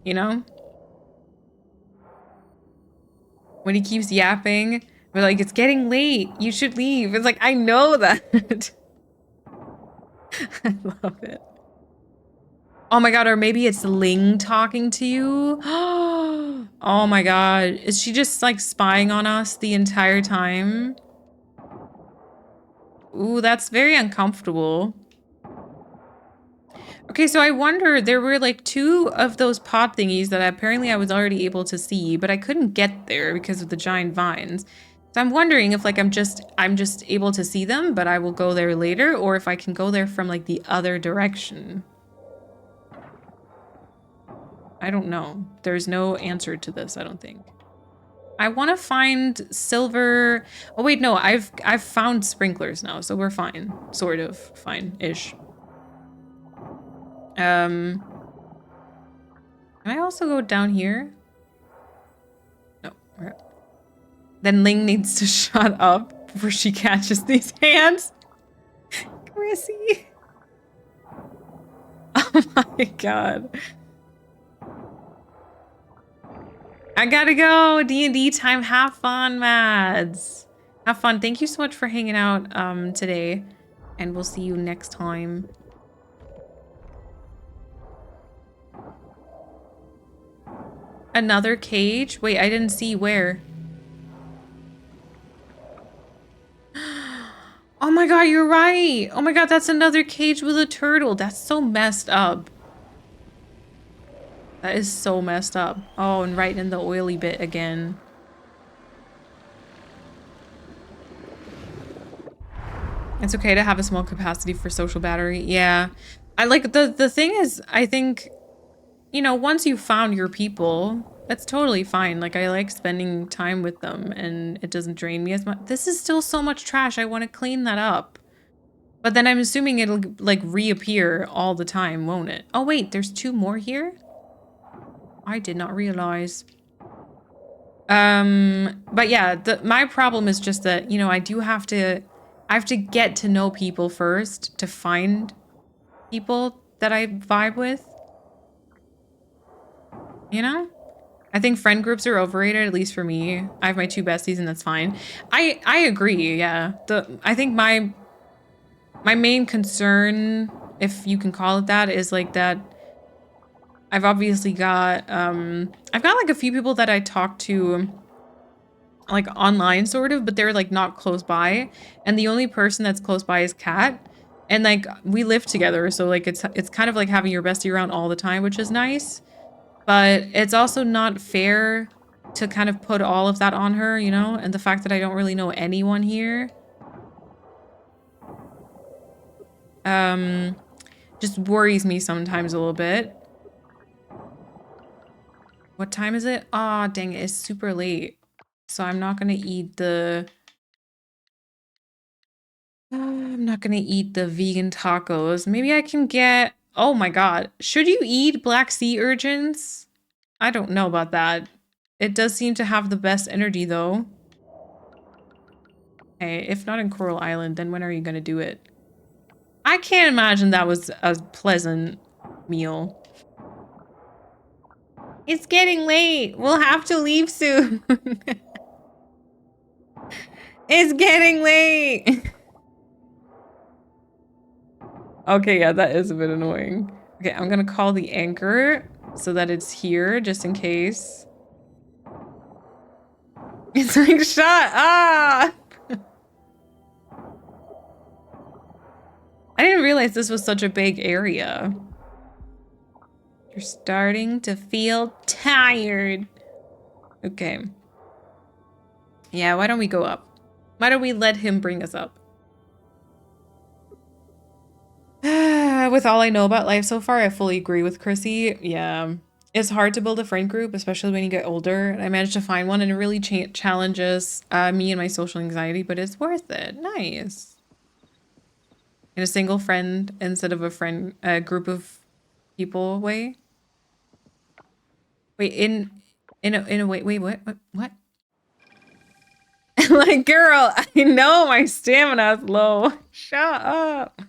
you know? When he keeps yapping, we're like, it's getting late, you should leave. It's like, I know that. I love it. Oh my god, or maybe it's Ling talking to you. Oh my god, is she just like spying on us the entire time? Ooh, that's very uncomfortable. Okay, so I wonder, there were like 2 of those pod thingies that apparently I was already able to see, but I couldn't get there because of the giant vines. So I'm wondering if like I'm just able to see them, but I will go there later, or if I can go there from like the other direction. I don't know. There's no answer to this, I don't think. I want to find silver. Oh wait, no, I've found sprinklers now, so we're fine. Sort of fine-ish. Can I also go down here? No. Okay. Then Ling needs to shut up before she catches these hands. Chrissy. Oh my god. I gotta go. D&D time. Have fun, Mads. Have fun. Thank you so much for hanging out today. And we'll see you next time. Another cage? Wait, I didn't see where. Oh my god, you're right. Oh my god, that's another cage with a turtle. That's so messed up. That is so messed up. Oh, and right in the oily bit again. It's okay to have a small capacity for social battery. Yeah. I like the thing is, I think, you know, once you found your people, that's totally fine. Like, I like spending time with them and it doesn't drain me as much. This is still so much trash. I want to clean that up. But then I'm assuming it'll, like, reappear all the time, won't it? Oh, wait, there's 2 more here? I did not realize. But yeah, my problem is just that, you know, I have to get to know people first to find people that I vibe with. You know? I think friend groups are overrated, at least for me. I have my 2 besties and that's fine. I agree, yeah. I think my main concern, if you can call it that, is like that I've obviously got I've got like a few people that I talk to like online sort of, but they're like not close by. And the only person that's close by is Kat. And like we live together, so like it's kind of like having your bestie around all the time, which is nice. But it's also not fair to kind of put all of that on her, you know? And the fact that I don't really know anyone here. Just worries me sometimes a little bit. What time is it? Aw, dang it, it's super late. So I'm not gonna eat the... I'm not gonna eat the vegan tacos. Maybe I can get... Oh my god. Should you eat black sea urchins? I don't know about that. It does seem to have the best energy though. Hey, if not in Coral Island, then when are you gonna do it? I can't imagine that was a pleasant meal. It's getting late. We'll have to leave soon. It's getting late. Okay, yeah, that is a bit annoying. Okay, I'm gonna call the anchor so that it's here just in case. It's like, shut up! I didn't realize this was such a big area. You're starting to feel tired. Okay. Yeah, why don't we go up? Why don't we let him bring us up? With all I know about life so far, I fully agree with Chrissy. Yeah. It's hard to build a friend group, especially when you get older. I managed to find one and it really challenges me and my social anxiety, but it's worth it. Nice. In a single friend instead of a group of people way. Wait, in a wait, what? Like, girl, I know my stamina's low. Shut up.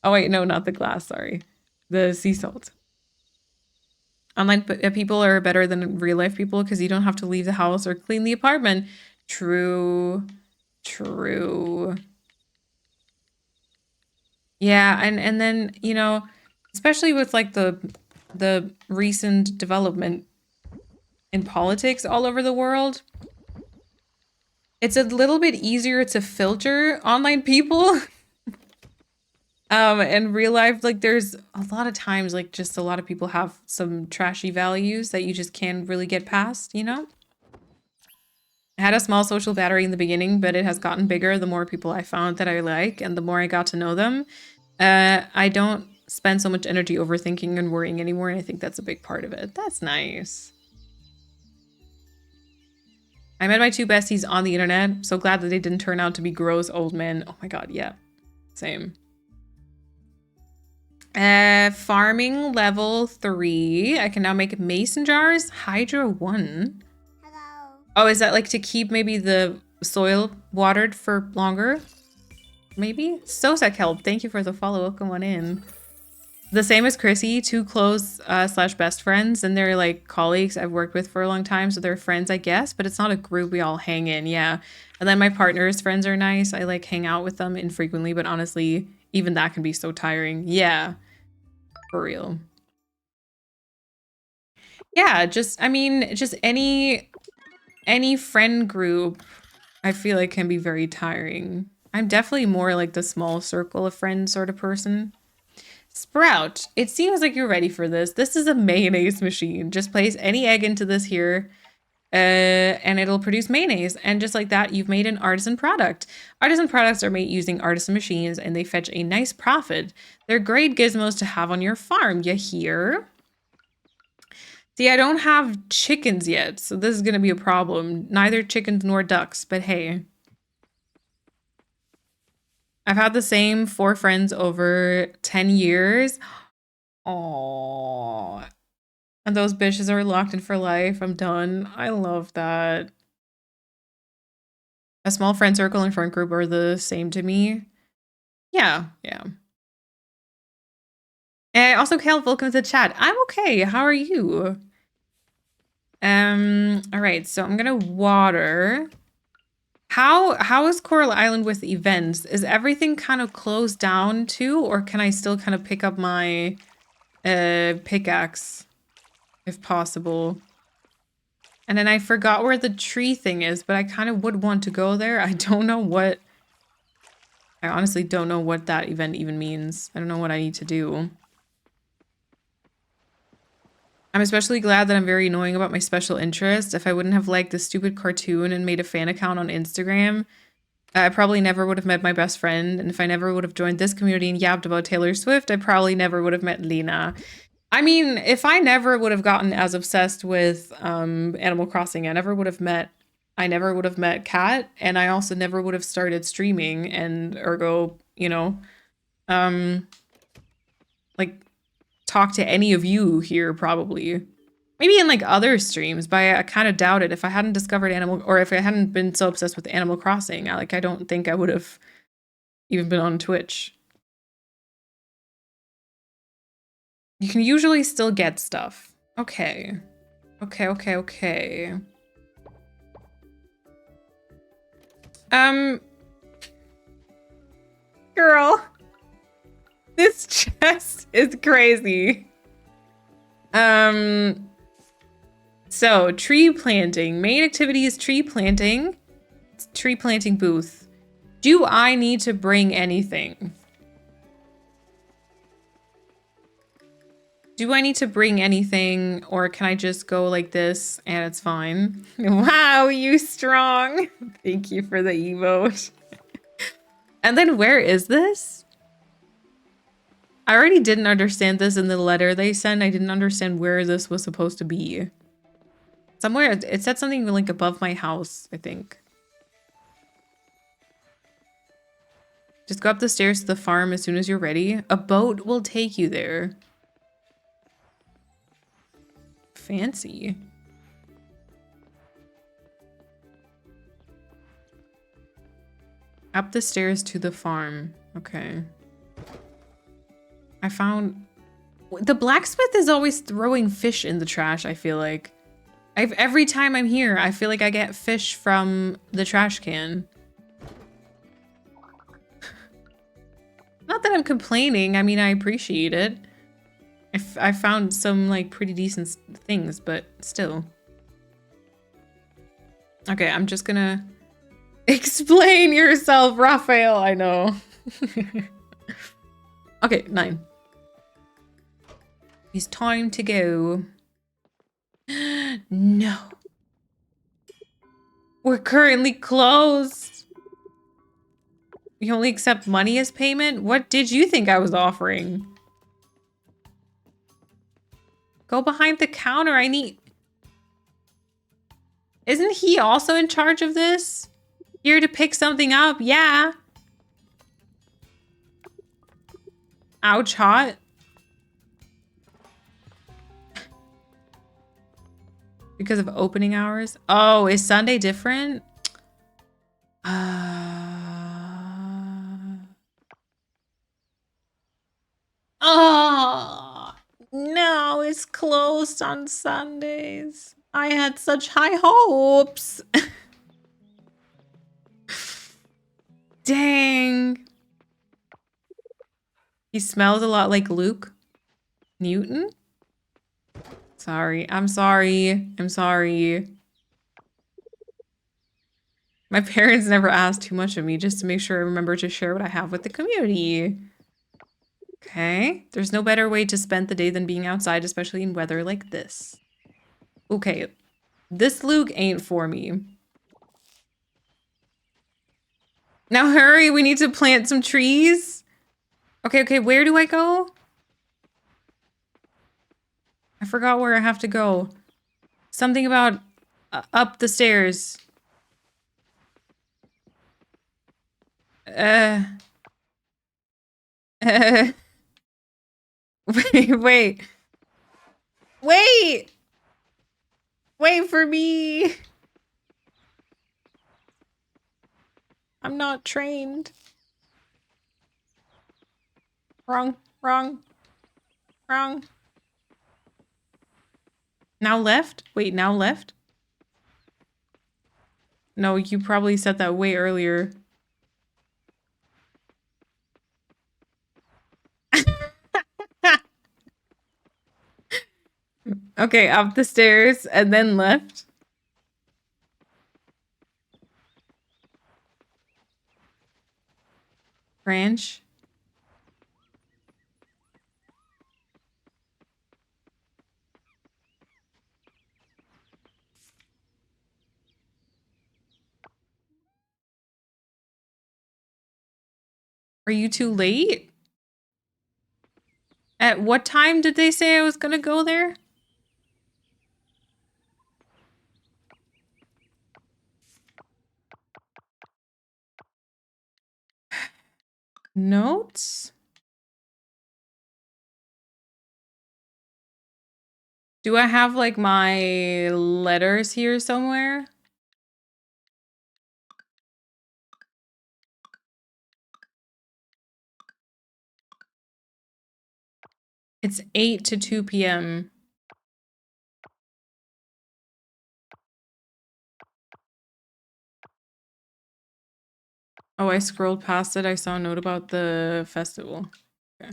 Oh wait, no, not the glass, sorry. The sea salt. Online people are better than real life people because you don't have to leave the house or clean the apartment. True. True. Yeah, and then, you know, especially with like the recent development in politics all over the world, it's a little bit easier to filter online people. In real life, like there's a lot of times like just a lot of people have some trashy values that you just can't really get past, you know? I had a small social battery in the beginning, but it has gotten bigger the more people I found that I like and the more I got to know them. I don't spend so much energy overthinking and worrying anymore, and I think that's a big part of it. That's nice. I met my 2 besties on the internet. So glad that they didn't turn out to be gross old men. Oh my god, yeah. Same. Farming level 3. I can now make mason jars. Hydra 1. Hello. Oh, is that like to keep maybe the soil watered for longer? Maybe? Sosek help. Thank you for the follow. Welcome on in. The same as Chrissy, 2 close slash best friends, and they're like colleagues I've worked with for a long time, so they're friends, I guess, but it's not a group we all hang in, yeah. And then my partner's friends are nice. I like hang out with them infrequently, but honestly, even that can be so tiring. Yeah, for real. Yeah, just I mean, just any friend group I feel like can be very tiring. I'm definitely more like the small circle of friends sort of person. Sprout, it seems like you're ready for this. This is a mayonnaise machine. Just place any egg into this here, and it'll produce mayonnaise. And just like that, you've made an artisan product. Artisan products are made using artisan machines, and they fetch a nice profit. They're great gizmos to have on your farm, you hear? See, I don't have chickens yet, so this is gonna be a problem. Neither chickens nor ducks, but hey. I've had the same 4 friends over 10 years. Oh, and those bitches are locked in for life. I'm done. I love that. A small friend circle and friend group are the same to me. Yeah, yeah. And also, Kale, welcome to the chat. I'm okay. How are you? All right, so I'm gonna water. How is Coral Island with events? Is everything kind of closed down too, or can I still kind of pick up my pickaxe if possible? And then I forgot where the tree thing is, but I kind of would want to go there. I honestly don't know what that event even means. I don't know what I need to do. I'm especially glad that I'm very annoying about my special interest. If I wouldn't have liked the stupid cartoon and made a fan account on Instagram, I probably never would have met my best friend. And if I never would have joined this community and yapped about Taylor Swift, I probably never would have met Lena. I mean, if I never would have gotten as obsessed with Animal Crossing, I never would have met Kat, and I also never would have started streaming and ergo, you know, like talk to any of you here probably. Maybe in like other streams, but I kind of doubt it. If I hadn't discovered if I hadn't been so obsessed with Animal Crossing, I don't think I would have even been on Twitch. You can usually still get stuff. Okay. Okay. Girl. This chest is crazy. So, tree planting. Main activity is tree planting. It's tree planting booth. Do I need to bring anything? Do I need to bring anything, or can I just go like this and it's fine? Wow, you strong. Thank you for the emote. And then where is this? I already didn't understand this in the letter they sent. I didn't understand where this was supposed to be. Somewhere, it said something like above my house, I think. Just go up the stairs to the farm as soon as you're ready. A boat will take you there. Fancy. Up the stairs to the farm. Okay. I found... The blacksmith is always throwing fish in the trash, I feel like. Every time I'm here, I feel like I get fish from the trash can. Not that I'm complaining. I mean, I appreciate it. I found some, like, pretty decent things, but still. Okay, I'm just gonna... Explain yourself, Raphael! I know. Okay, 9. It's time to go. No. We're currently closed. We only accept money as payment? What did you think I was offering? Go behind the counter. I need... Isn't he also in charge of this? Here to pick something up? Yeah. Ouch, hot. Because of opening hours? Oh, is Sunday different? Oh, no, it's closed on Sundays. I had such high hopes. Dang. He smells a lot like Luke Newton. Sorry. I'm sorry. I'm sorry. My parents never asked too much of me just to make sure I remember to share what I have with the community. Okay. There's no better way to spend the day than being outside, especially in weather like this. Okay. This Luke ain't for me. Now hurry, we need to plant some trees. Okay, where do I go? I forgot where I have to go. Something about up the stairs. Wait. Wait for me. I'm not trained. Wrong. Now left? Wait, now left? No, you probably said that way earlier. Okay, up the stairs and then left. Branch. Are you too late? At what time did they say I was gonna go there? Notes? Do I have like my letters here somewhere? It's 8 to 2 p.m. Oh, I scrolled past it. I saw a note about the festival. Okay.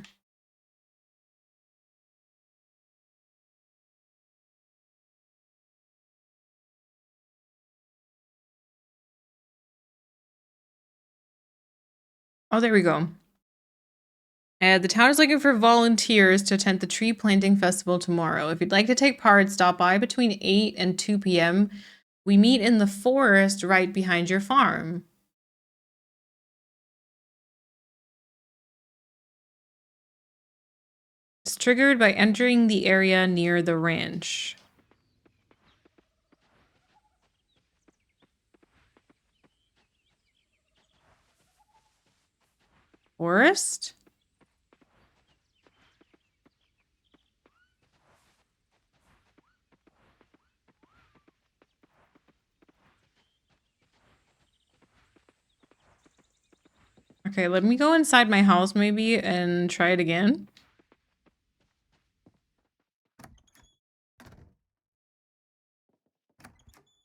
Oh, there we go. The town is looking for volunteers to attend the tree planting festival tomorrow. If you'd like to take part, stop by between 8 and 2 p.m. We meet in the forest right behind your farm. It's triggered by entering the area near the ranch. Forest? Okay, let me go inside my house maybe and try it again.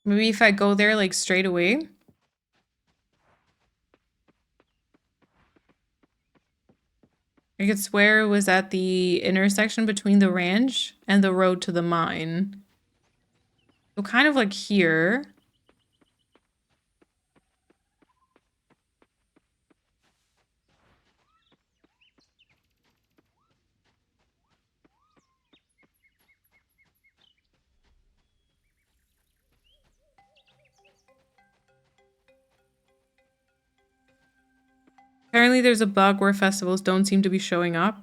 Maybe if I go there like straight away. I could swear it was at the intersection between the ranch and the road to the mine. So kind of like here. Apparently there's a bug where festivals don't seem to be showing up.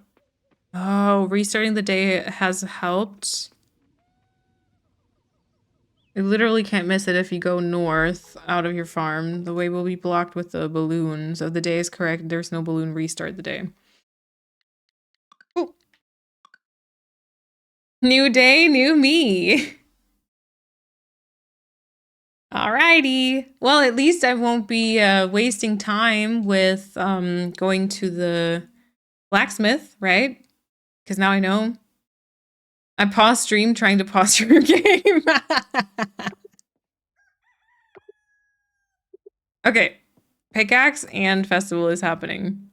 Oh, restarting the day has helped. You literally can't miss it if you go north out of your farm. The way will be blocked with the balloons. So if the day is correct, there's no balloon restart the day. Ooh. New day, new me. Alrighty. Well, at least I won't be wasting time with going to the blacksmith, right? Because now I know. I paused stream trying to pause your game. Okay. Pickaxe and festival is happening.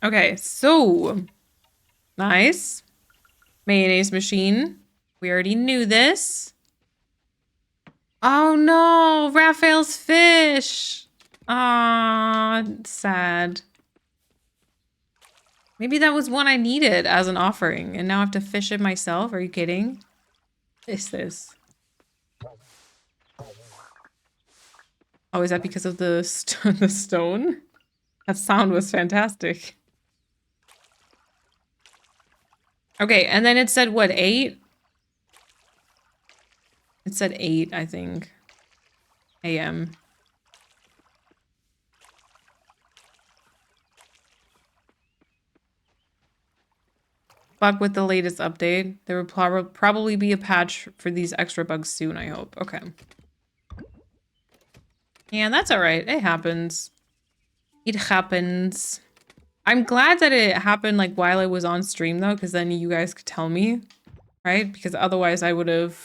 Okay, so nice. Mayonnaise machine. We already knew this. Oh no, Raphael's fish. Ah, sad. Maybe that was one I needed as an offering, and now I have to fish it myself. Are you kidding? What is this? Oh, is that because of the the stone? That sound was fantastic. Okay, and then it said what, 8? It said 8, I think. AM. Bug with the latest update. There will probably be a patch for these extra bugs soon, I hope. Okay. Yeah, that's alright. It happens. It happens. I'm glad that it happened like while I was on stream though, because then you guys could tell me, right? Because otherwise I would have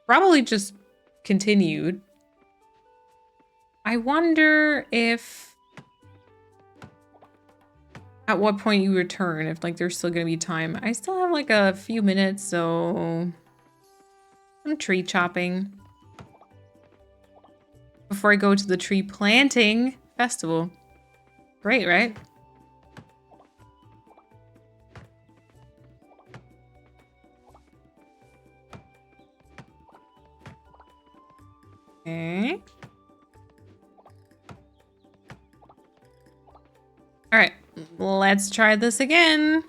probably just continued. I wonder if at what point you return, if like there's still gonna be time. I still have like a few minutes, so I'm tree chopping before I go to the tree planting festival. Great, right? Okay. All right, let's try this again.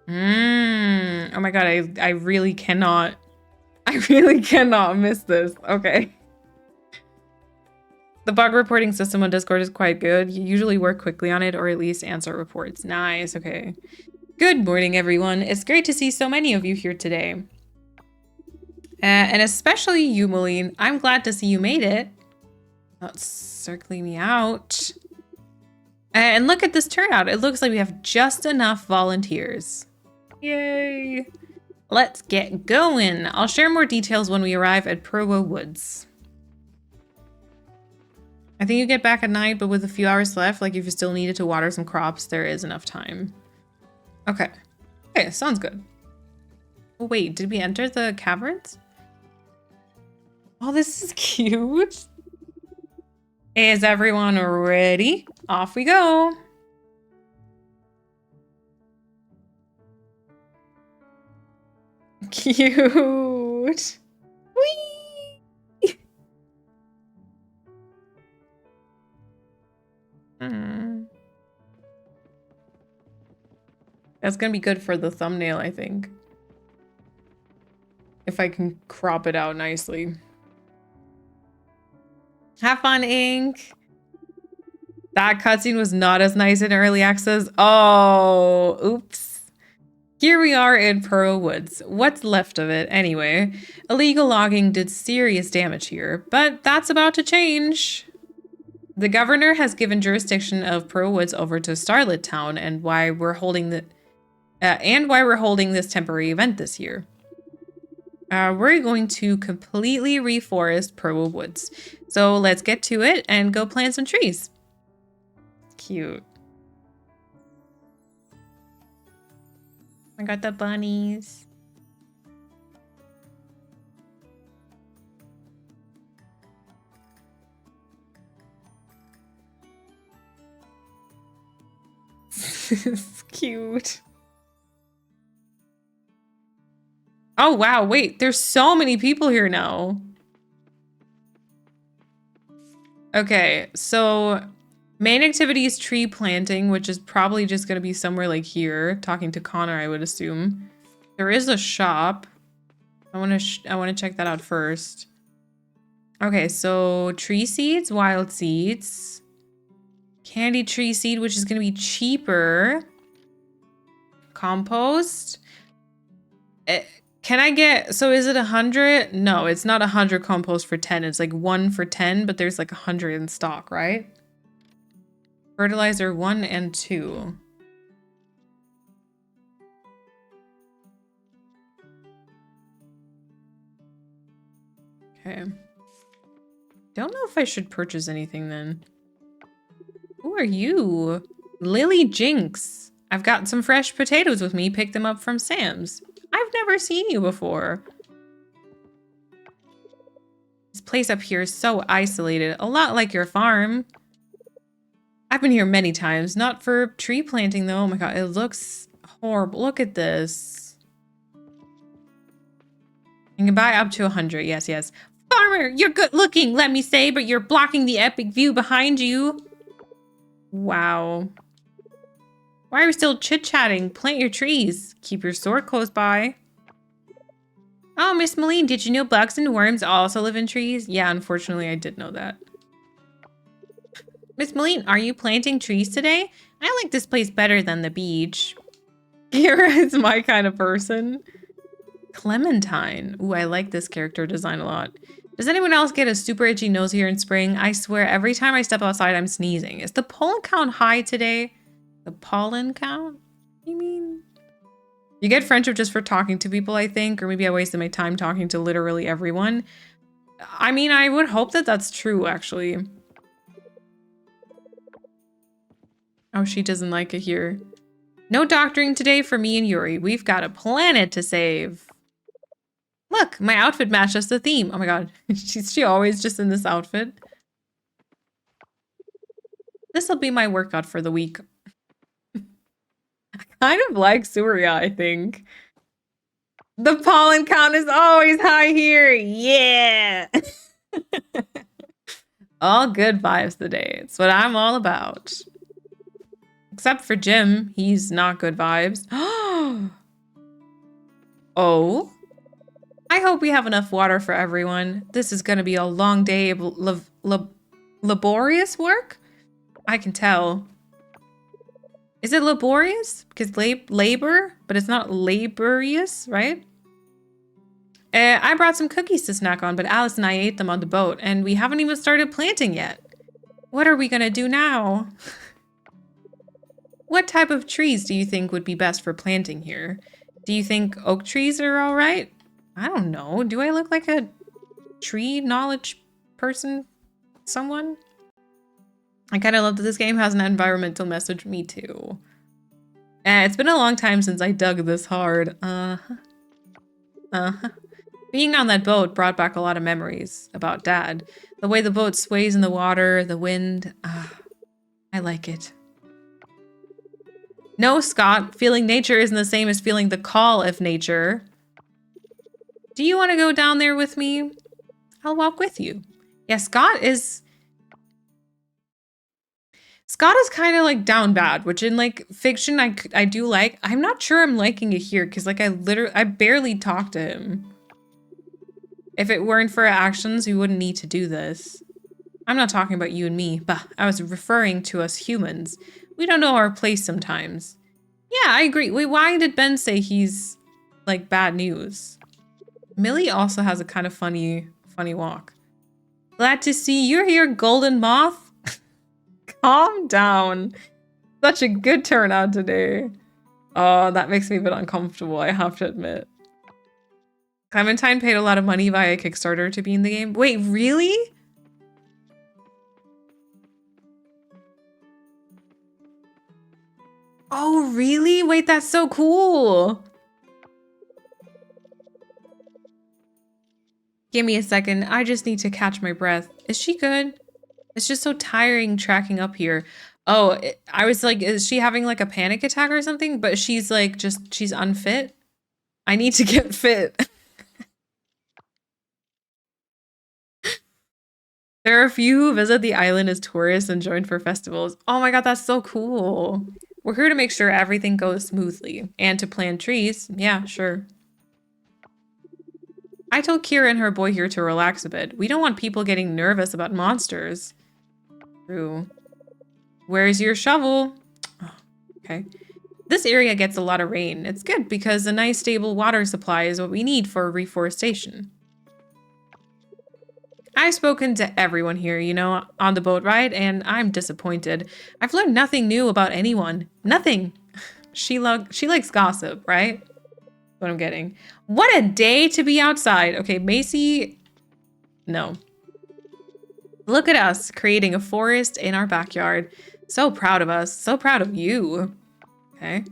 Oh my god, I really cannot. I really cannot miss this. Okay. The bug reporting system on Discord is quite good. You usually work quickly on it or at least answer reports. Nice, okay. Good morning, everyone. It's great to see so many of you here today. And especially you, Moline. I'm glad to see you made it. That's circling me out. And look at this turnout. It looks like we have just enough volunteers. Yay. Let's get going. I'll share more details when we arrive at Provo Woods. I think you get back at night, but with a few hours left, like if you still needed to water some crops, there is enough time. Okay. Okay, sounds good. Oh, wait, did we enter the caverns? Oh, this is cute. Is everyone ready? Off we go. Cute. Whee! That's gonna be good for the thumbnail, I think. If I can crop it out nicely. Have fun, Ink. That cutscene was not as nice in early access. Oh, oops. Here we are in Pearl Woods. What's left of it, anyway. Illegal logging did serious damage here, but that's about to change. The governor has given jurisdiction of Pearl Woods over to Starlit Town, and why we're holding this temporary event this year. We're going to completely reforest Pearl Woods. So let's get to it and go plant some trees. Cute. I got the bunnies. This is cute. Oh, wow. Wait, there's so many people here now. Okay, so main activity is tree planting, which is probably just going to be somewhere like here. Talking to Connor, I would assume. There is a shop. I want to check that out first. Okay, so tree seeds, wild seeds. Candy tree seed, which is going to be cheaper. Compost. Can I get, so is it 100? No, it's not 100 compost for 10. It's like 1 for 10, but there's like 100 in stock, right? Fertilizer 1 and 2. Okay. Don't know if I should purchase anything then. Who are you? Lily Jinx. I've got some fresh potatoes with me. Picked them up from Sam's. I've never seen you before. This place up here is so isolated. A lot like your farm. I've been here many times. Not for tree planting, though. Oh my god, it looks horrible. Look at this. You can buy up to 100. Yes, yes. Farmer, you're good looking, let me say, but you're blocking the epic view behind you. Wow. Why are we still chit-chatting? Plant your trees. Keep your sword close by. Oh, Miss Maline, did you know bugs and worms also live in trees? Yeah, unfortunately, I did know that. Miss Maline, are you planting trees today? I like this place better than the beach. Kira is my kind of person. Clementine. Ooh, I like this character design a lot. Does anyone else get a super itchy nose here in spring? I swear every time I step outside, I'm sneezing. Is the pollen count high today? The pollen count? You mean? You get friendship just for talking to people, I think, or maybe I wasted my time talking to literally everyone. I mean, I would hope that that's true, actually. Oh, she doesn't like it here. No doctoring today for me and Yuri. We've got a planet to save. Look, my outfit matches the theme. Oh my god, she always just in this outfit. This'll be my workout for the week. I kind of like Surya, I think. The pollen count is always high here. Yeah. All good vibes today. It's what I'm all about. Except for Jim, he's not good vibes. Oh. I hope we have enough water for everyone. This is gonna be a long day of laborious work? I can tell. Is it laborious? Because labor, but it's not laborious, right? I brought some cookies to snack on, but Alice and I ate them on the boat, and we haven't even started planting yet. What are we gonna do now? What type of trees do you think would be best for planting here? Do you think oak trees are all right? I don't know. Do I look like a tree knowledge person? Someone? I kind of love that this game has an environmental message. Me too. It's been a long time since I dug this hard. Being on that boat brought back a lot of memories about Dad. The way the boat sways in the water, the wind. I like it. No, Scott. Feeling nature isn't the same as feeling the call of nature. Do you want to go down there with me? I'll walk with you. Yeah, Scott is kind of like down bad, which in like fiction I do like. I'm not sure I'm liking it here because like I barely talk to him. If it weren't for actions, we wouldn't need to do this. I'm not talking about you and me, but I was referring to us humans. We don't know our place sometimes. Yeah, I agree. Wait, why did Ben say he's like bad news? Millie also has a kind of funny walk. Glad to see you're here, Golden Moth. Calm down. Such a good turnout today. Oh, that makes me a bit uncomfortable, I have to admit. Clementine paid a lot of money via Kickstarter to be in the game. Wait, really? Oh, really? Wait, that's so cool. Give me a second. I just need to catch my breath. Is she good? It's just so tiring tracking up here. Oh, I was like, is she having like a panic attack or something? But she's like, she's unfit. I need to get fit. There are a few who visit the island as tourists and join for festivals. Oh my god, that's so cool. We're here to make sure everything goes smoothly. And to plant trees. Yeah, sure. I told Kira and her boy here to relax a bit. We don't want people getting nervous about monsters. True. Where's your shovel? Oh, okay. This area gets a lot of rain. It's good because a nice stable water supply is what we need for reforestation. I've spoken to everyone here, you know, on the boat ride, and I'm disappointed. I've learned nothing new about anyone. Nothing. She likes gossip, right? What I'm getting. What a day to be outside. Okay, Macy. No. Look at us creating a forest in our backyard. So proud of us. So proud of you. Okay.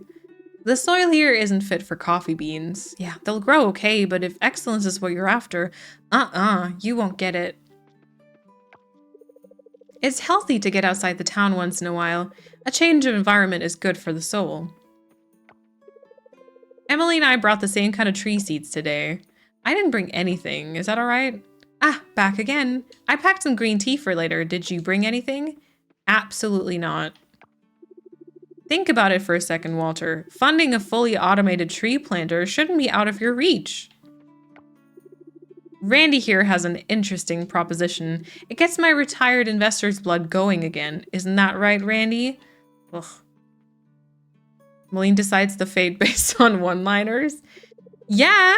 The soil here isn't fit for coffee beans. Yeah, they'll grow okay, but if excellence is what you're after, you won't get it. It's healthy to get outside the town once in a while. A change of environment is good for the soul. Emily and I brought the same kind of tree seeds today. I didn't bring anything. Is that all right? Ah, back again. I packed some green tea for later. Did you bring anything? Absolutely not. Think about it for a second, Walter. Funding a fully automated tree planter shouldn't be out of your reach. Randy here has an interesting proposition. It gets my retired investor's blood going again. Isn't that right, Randy? Ugh. Moline decides the fate based on one-liners. Yeah!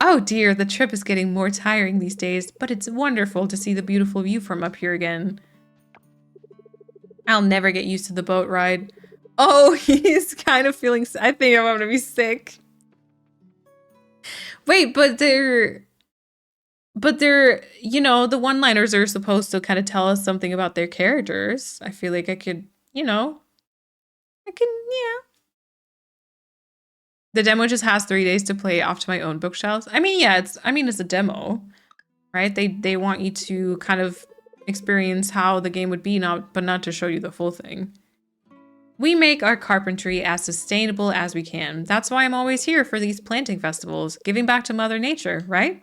Oh dear, the trip is getting more tiring these days, but it's wonderful to see the beautiful view from up here again. I'll never get used to the boat ride. Oh, he's kind of feeling... I think I'm going to be sick. Wait, but they're, you know, the one-liners are supposed to kind of tell us something about their characters. I feel like I could, you know, yeah. The demo just has 3 days to play off to my own bookshelves. I mean, yeah, it's a demo, right? They want you to kind of experience how the game would be, but not to show you the full thing. We make our carpentry as sustainable as we can. That's why I'm always here for these planting festivals, giving back to Mother Nature, right?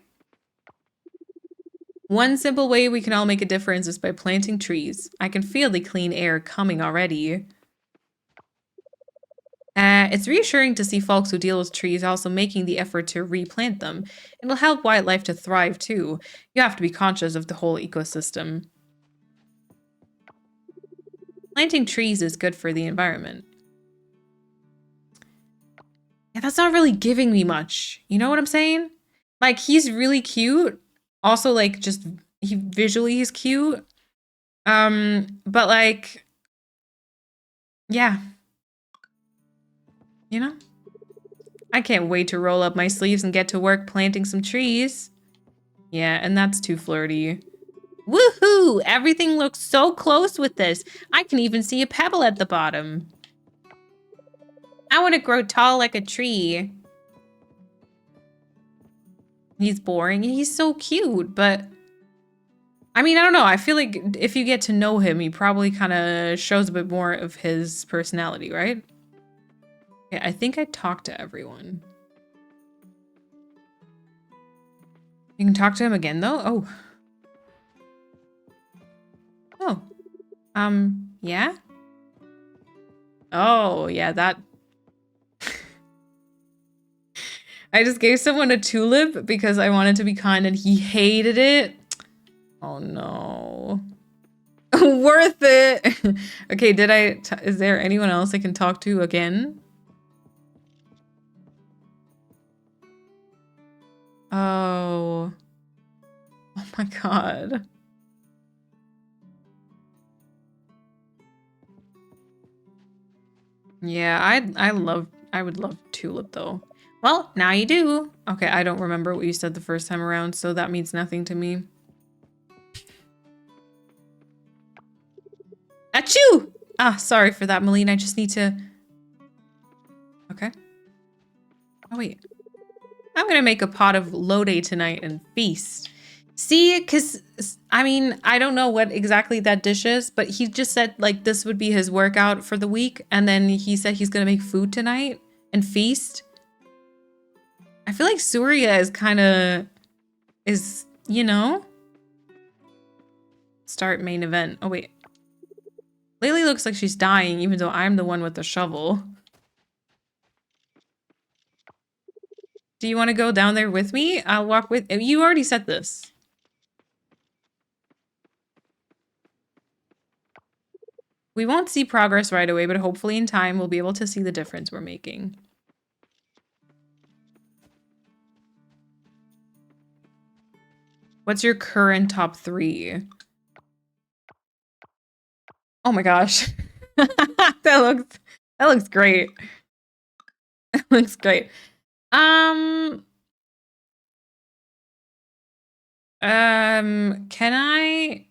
One simple way we can all make a difference is by planting trees. I can feel the clean air coming already. It's reassuring to see folks who deal with trees also making the effort to replant them. It'll help wildlife to thrive too. You have to be conscious of the whole ecosystem. Planting trees is good for the environment. Yeah, that's not really giving me much. You know what I'm saying? Like, he's really cute. Also, like, just visually he's cute. But like, yeah. You know? I can't wait to roll up my sleeves and get to work planting some trees. Yeah, and that's too flirty. Woohoo! Everything looks so close with this. I can even see a pebble at the bottom. I want to grow tall like a tree. He's boring. He's so cute, but... I mean, I don't know. I feel like if you get to know him, he probably kind of shows a bit more of his personality, right? Okay, I think I talked to everyone. You can talk to him again, though? Oh. Oh. Yeah? Oh, yeah, that... I just gave someone a tulip because I wanted to be kind and he hated it. Oh, no. Worth it! Okay, is there anyone else I can talk to again? Oh. Oh my god. Yeah, I would love tulip though. Well, now you do. Okay, I don't remember what you said the first time around, so that means nothing to me. Achoo! Ah, sorry for that, Moline. I just need to... Okay. Oh, wait. I'm gonna make a pot of lode tonight and feast. See, because, I mean, I don't know what exactly that dish is, but he just said, like, this would be his workout for the week, and then he said he's gonna make food tonight and feast. I feel like Surya is kind of... you know? Start main event. Oh, wait. Lily looks like she's dying, even though I'm the one with the shovel. Do you want to go down there with me? I'll walk with... You already said this. We won't see progress right away, but hopefully in time we'll be able to see the difference we're making. What's your current top 3? Oh my gosh. That looks great. That looks great. Can I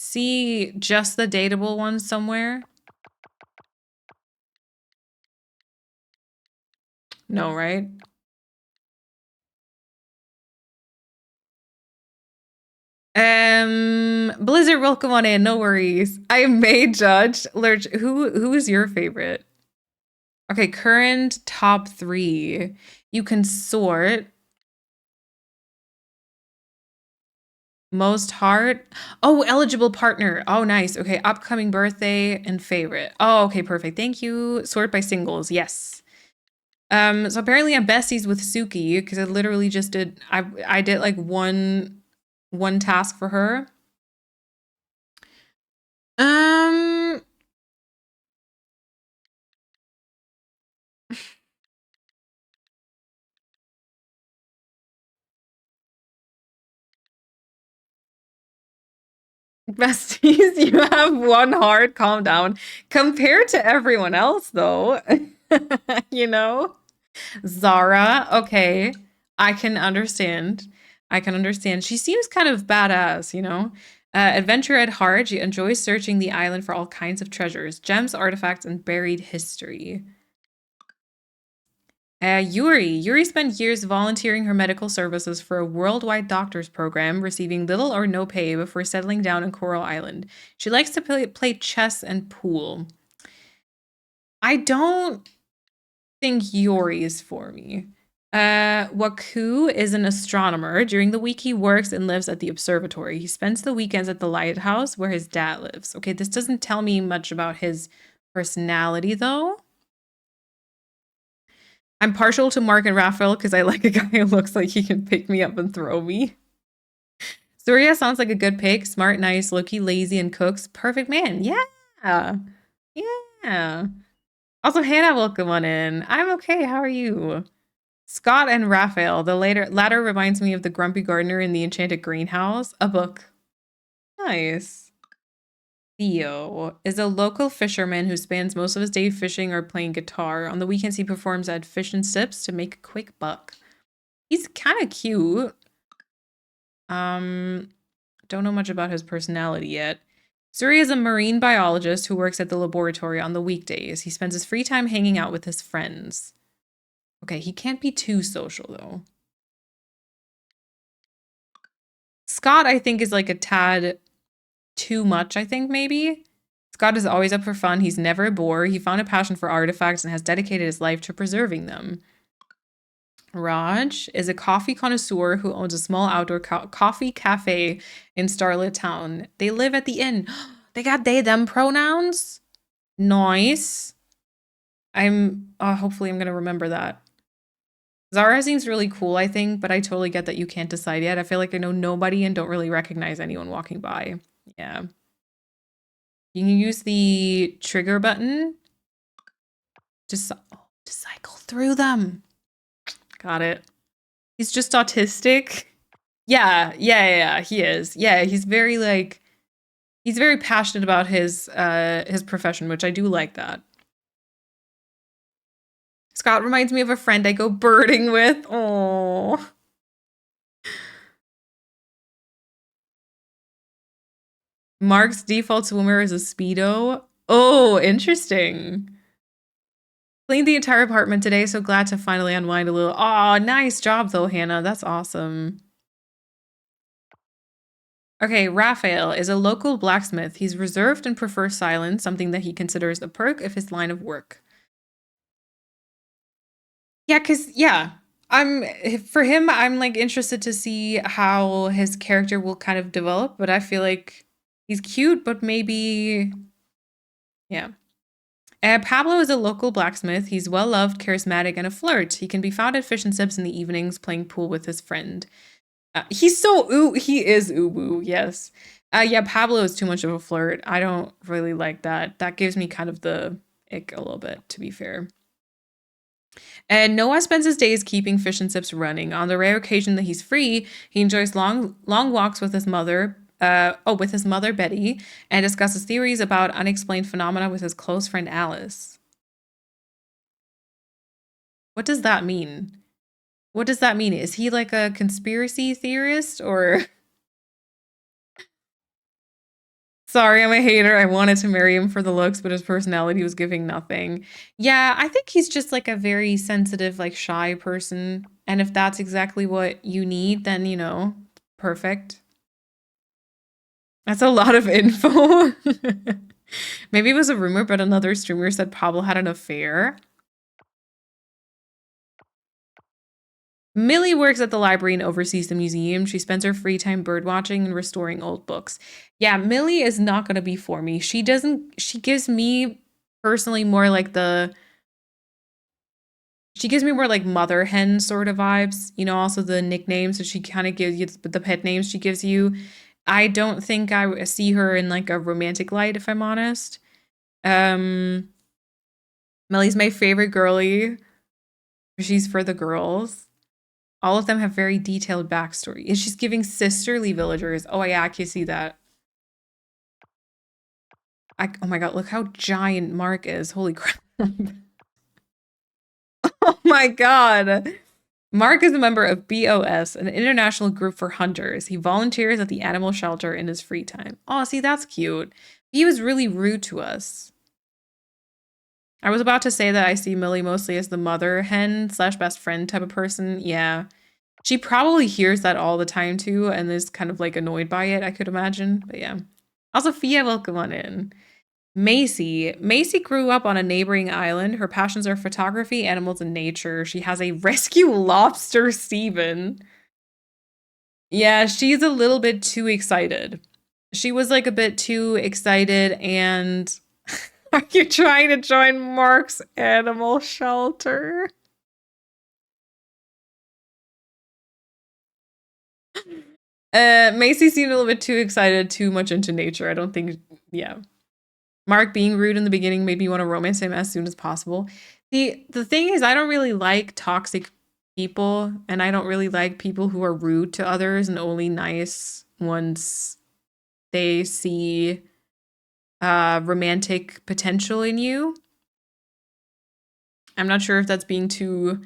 see just the dateable ones somewhere? No, right? Blizzard, welcome on in. No worries. I may judge. Lurch, who is your favorite? Okay, current top 3. You can sort. Most heart. Oh, eligible partner. Oh, nice. Okay, upcoming birthday and favorite. Oh, okay, perfect. Thank you. Sort by singles. Yes. So apparently I'm besties with Suki because I literally just did. I did like one task for her. Besties, you have 1 heart. Calm down. Compared to everyone else, though, you know, Zara. Okay, I can understand. I can understand. She seems kind of badass, you know. Adventure at heart. She enjoys searching the island for all kinds of treasures, gems, artifacts, and buried history. Yuri spent years volunteering her medical services for a worldwide doctors program, receiving little or no pay before settling down in Coral Island. She likes to play chess and pool. I don't think Yuri is for me. Waku is an astronomer. During the week, he works and lives at the observatory. He spends the weekends at the lighthouse where his dad lives. Okay, this doesn't tell me much about his personality, though. I'm partial to Mark and Raphael because I like a guy who looks like he can pick me up and throw me. Surya sounds like a good pick. Smart, nice, low-key, lazy, and cooks. Perfect man. Yeah. Yeah. Also, Hannah, welcome on in. I'm okay. How are you? Scott and Raphael. The latter reminds me of The Grumpy Gardener in The Enchanted Greenhouse, a book. Nice. Theo is a local fisherman who spends most of his day fishing or playing guitar. On the weekends, he performs at Fish and Sips to make a quick buck. He's kind of cute. Don't know much about his personality yet. Surya is a marine biologist who works at the laboratory on the weekdays. He spends his free time hanging out with his friends. Okay, he can't be too social, though. Scott, I think, is like a tad too much, I think, maybe. Scott is always up for fun. He's never a bore. He found a passion for artifacts and has dedicated his life to preserving them. Raj is a coffee connoisseur who owns a small outdoor coffee cafe in Starlit Town. They live at the inn. They got they, them pronouns? Nice. Hopefully I'm going to remember that. Zara seems really cool, I think, but I totally get that you can't decide yet. I feel like I know nobody and don't really recognize anyone walking by. Yeah. You can use the trigger button to cycle through them. Got it. He's just autistic. Yeah, he is. Yeah, he's very he's very passionate about his profession, which I do like that. Scott reminds me of a friend I go birding with. Oh. Mark's default swimmer is a Speedo. Oh, interesting. Cleaned the entire apartment today, so glad to finally unwind a little. Oh, nice job though, Hannah. That's awesome. Okay, Raphael is a local blacksmith. He's reserved and prefers silence, something that he considers a perk of his line of work. Yeah, for him, I'm like interested to see how his character will kind of develop, but I feel like he's cute, but maybe, yeah. Pablo is a local blacksmith. He's well-loved, charismatic, and a flirt. He can be found at Fish and Sips in the evenings playing pool with his friend. He is uwu, yes. Yeah, Pablo is too much of a flirt. I don't really like that. That gives me kind of the ick a little bit, to be fair. And Noah spends his days keeping Fish and Sips running. On the rare occasion that he's free, he enjoys long walks with his mother, Betty, and discusses theories about unexplained phenomena with his close friend Alice. What does that mean? What does that mean? Is he like a conspiracy theorist or? Sorry, I'm a hater. I wanted to marry him for the looks, but his personality was giving nothing. Yeah, I think he's just like a very sensitive, like shy person. And if that's exactly what you need, then, you know, perfect. That's a lot of info. Maybe it was a rumor, but another streamer said Pablo had an affair. Millie works at the library and oversees the museum. She spends her free time birdwatching and restoring old books. Yeah, Millie is not going to be for me. She gives me personally more like she gives me more like mother hen sort of vibes. You know, also the nicknames that she kind of gives you, the pet names she gives you. I don't think I see her in like a romantic light, if I'm honest. Millie's my favorite girly. She's for the girls. All of them have very detailed backstory. And she's giving sisterly villagers. Oh, yeah, I can see that. Oh my god, look how giant Mark is. Holy crap. Oh my god. Mark is a member of BOS, an international group for hunters. He volunteers at the animal shelter in his free time. Oh, see, that's cute. He was really rude to us. I was about to say that I see Millie mostly as the mother hen / best friend type of person. Yeah. She probably hears that all the time too and is kind of like annoyed by it, I could imagine. But yeah. Also, Fia, welcome on in. Macy grew up on a neighboring island. Her passions are photography, animals, and nature. She has a rescue lobster Steven. Yeah, she's a little bit too excited. She was like a bit too excited and are you trying to join Mark's animal shelter? Macy seemed a little bit too excited, too much into nature. I don't think, yeah. Mark being rude in the beginning made me want to romance him as soon as possible. The thing is, I don't really like toxic people, and I don't really like people who are rude to others and only nice once they see romantic potential in you. I'm not sure if that's being too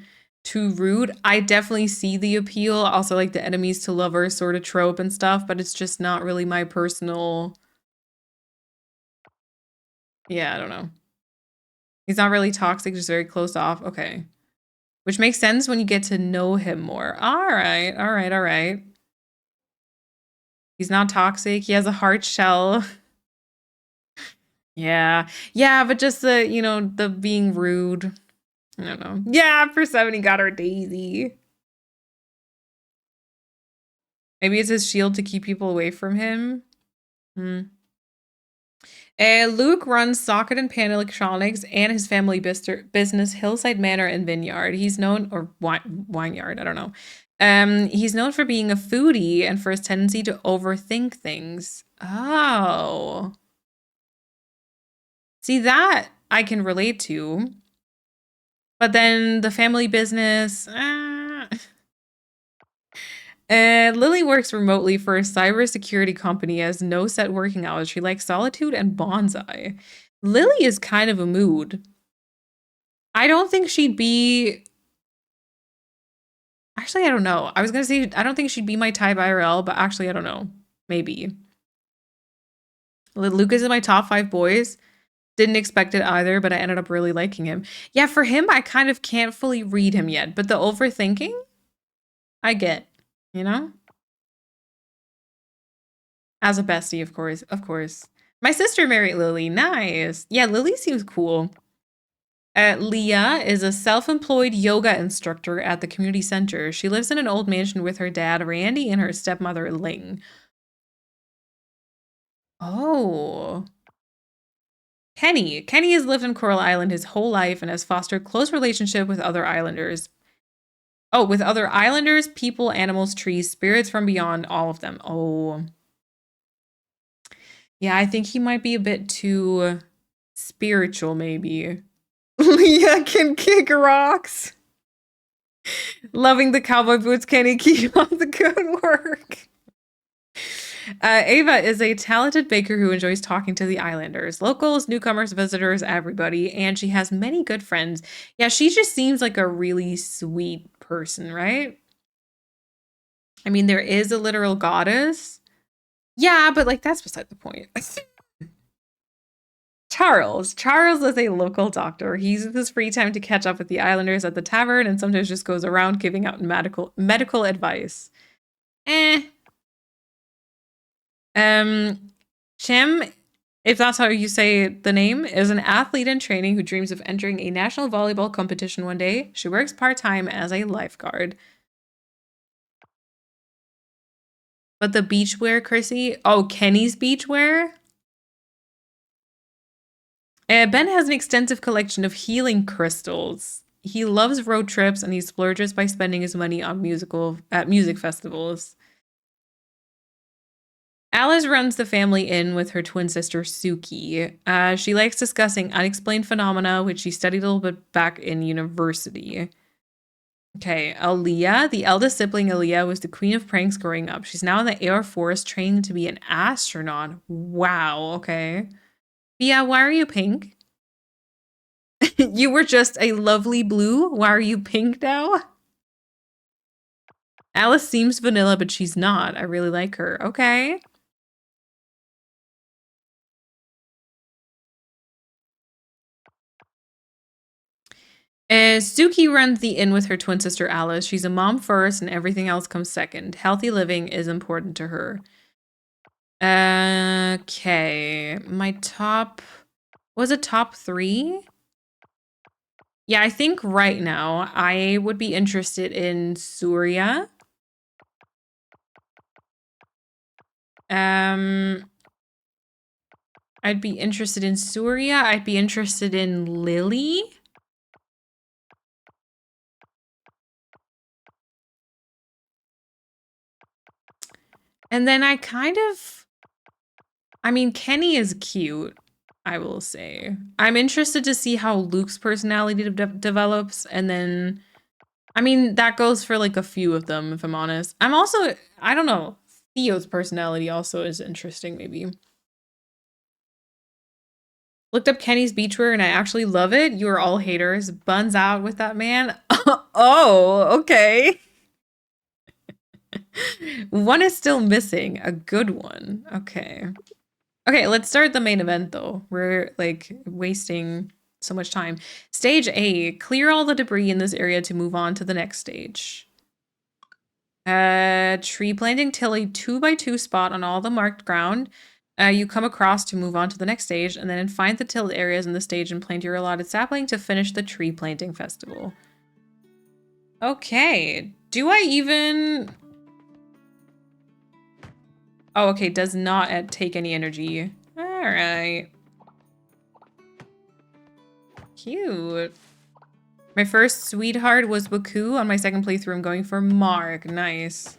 rude. I definitely see the appeal, also like the enemies to lovers sort of trope and stuff, but it's just not really my personal. Yeah, I don't know. He's not really toxic, just very closed off. Okay. Which makes sense when you get to know him more. All right. He's not toxic. He has a hard shell. Yeah, but just the being rude. I don't know. Yeah, Persephone got her Daisy. Maybe it's his shield to keep people away from him. Luke runs Socket and Pan Electronics and his family business, Hillside Manor and Vineyard. He's known, or Wineyard, I don't know. He's known for being a foodie and for his tendency to overthink things. Oh. See, that I can relate to. But then the family business. Lily works remotely for a cybersecurity company, has no set working hours. She likes solitude and bonsai. Lily is kind of a mood. I don't think she'd be. Actually, I don't know. I was going to say, I don't think she'd be my type IRL, but actually, I don't know. Maybe. Lucas is my top 5 boys. Didn't expect it either, but I ended up really liking him. Yeah, for him, I kind of can't fully read him yet, but the overthinking, I get, you know? As a bestie, of course. My sister married Lily. Nice. Yeah, Lily seems cool. Leah is a self-employed yoga instructor at the community center. She lives in an old mansion with her dad, Randy, and her stepmother, Ling. Oh. Kenny has lived in Coral Island his whole life and has fostered close relationship with other islanders. Oh, with other islanders, people, animals, trees, spirits from beyond, all of them. Oh. Yeah, I think he might be a bit too spiritual, maybe. Leah can kick rocks. Loving the cowboy boots, Kenny. Keep up the good work. Ava is a talented baker who enjoys talking to the islanders, locals, newcomers, visitors, everybody, and she has many good friends. Yeah, she just seems like a really sweet person, right? I mean, there is a literal goddess. Yeah, but like that's beside the point. Charles. Charles is a local doctor. He uses his free time to catch up with the islanders at the tavern and sometimes just goes around giving out medical advice. Shem, if that's how you say the name, is an athlete in training who dreams of entering a national volleyball competition one day. She works part-time as a lifeguard. But the beachwear, Chrissy? Oh, Kenny's beachwear? Ben has an extensive collection of healing crystals. He loves road trips and he splurges by spending his money on music festivals. Alice runs the family inn with her twin sister Suki. She likes discussing unexplained phenomena, which she studied a little bit back in university. Okay, Aaliyah, the eldest sibling Aaliyah, was the queen of pranks growing up. She's now in the Air Force training to be an astronaut. Wow, okay. Yeah, why are you pink? You were just a lovely blue. Why are you pink now? Alice seems vanilla, but she's not. I really like her. Okay. Suki runs the inn with her twin sister Alice. She's a mom first and everything else comes second. Healthy living is important to her. Okay. My top... Was it top 3? Yeah, I think right now I would be interested in Surya. I'd be interested in Surya. I'd be interested in Lily. And then I mean, Kenny is cute, I will say. I'm interested to see how Luke's personality develops. And then, I mean, that goes for like a few of them, if I'm honest. I'm also, I don't know, Theo's personality also is interesting, maybe. Looked up Kenny's beachwear and I actually love it. You are all haters. Buns out with that man. Oh, okay. One is still missing. A good one. Okay. Okay, let's start the main event though. We're like wasting so much time. Stage A, clear all the debris in this area to move on to the next stage. Tree planting till a 2x2 spot on all the marked ground. You come across to move on to the next stage, and then find the tilled areas in the stage and plant your allotted sapling to finish the tree planting festival. Okay, do I even... Oh, okay, does not take any energy. All right. Cute. My first sweetheart was Waku. On my second playthrough, I'm going for Mark. Nice.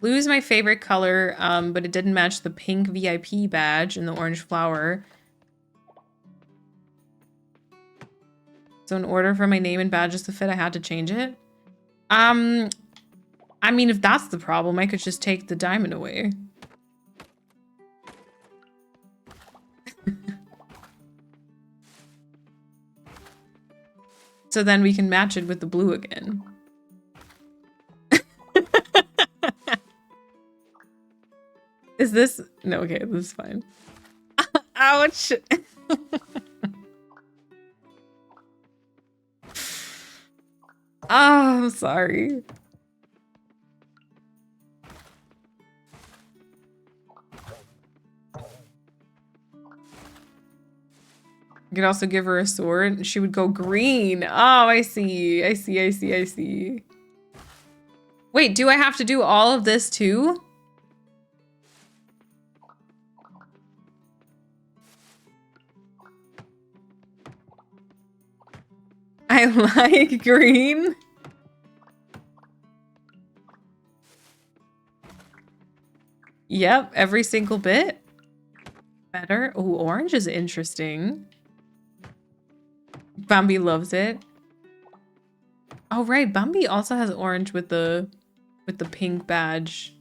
Blue is my favorite color, but it didn't match the pink VIP badge and the orange flower. So in order for my name and badges to fit, I had to change it. I mean, if that's the problem, I could just take the diamond away. So then we can match it with the blue again. Is this... No, okay, this is fine. Ouch! Oh, I'm sorry. You could also give her a sword and she would go green. Oh, I see. I see, I see, I see. Wait, do I have to do all of this too? I like green. Yep, every single bit. Better. Oh, orange is interesting. Bambi loves it. Oh, right. Bambi also has orange with the pink badge.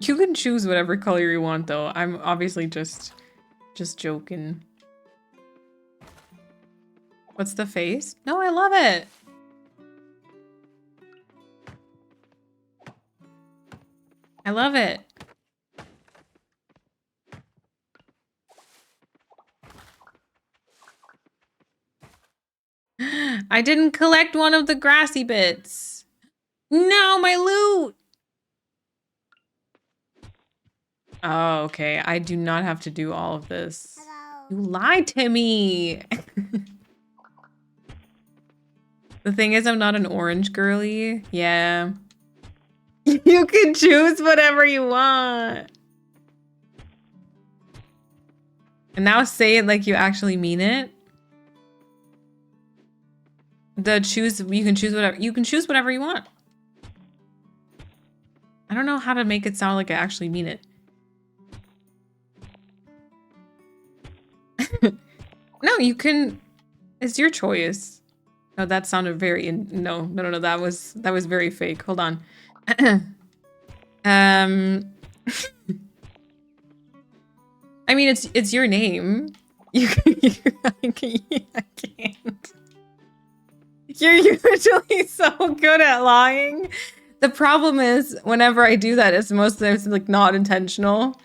You can choose whatever color you want, though. I'm obviously just joking. What's the face? No, I love it. I love it. I didn't collect one of the grassy bits. No, my loot. Oh, okay. I do not have to do all of this. You lied to me. The thing is, I'm not an orange girly. Yeah. You can choose whatever you want. And now say it like you actually mean it. You can choose whatever you want. I don't know how to make it sound like I actually mean it. No, you can. It's your choice. No, that sounded very no. That was very fake. Hold on. I mean, it's your name. I can't. You're usually so good at lying. The problem is, whenever I do that, it's most of the time like not intentional.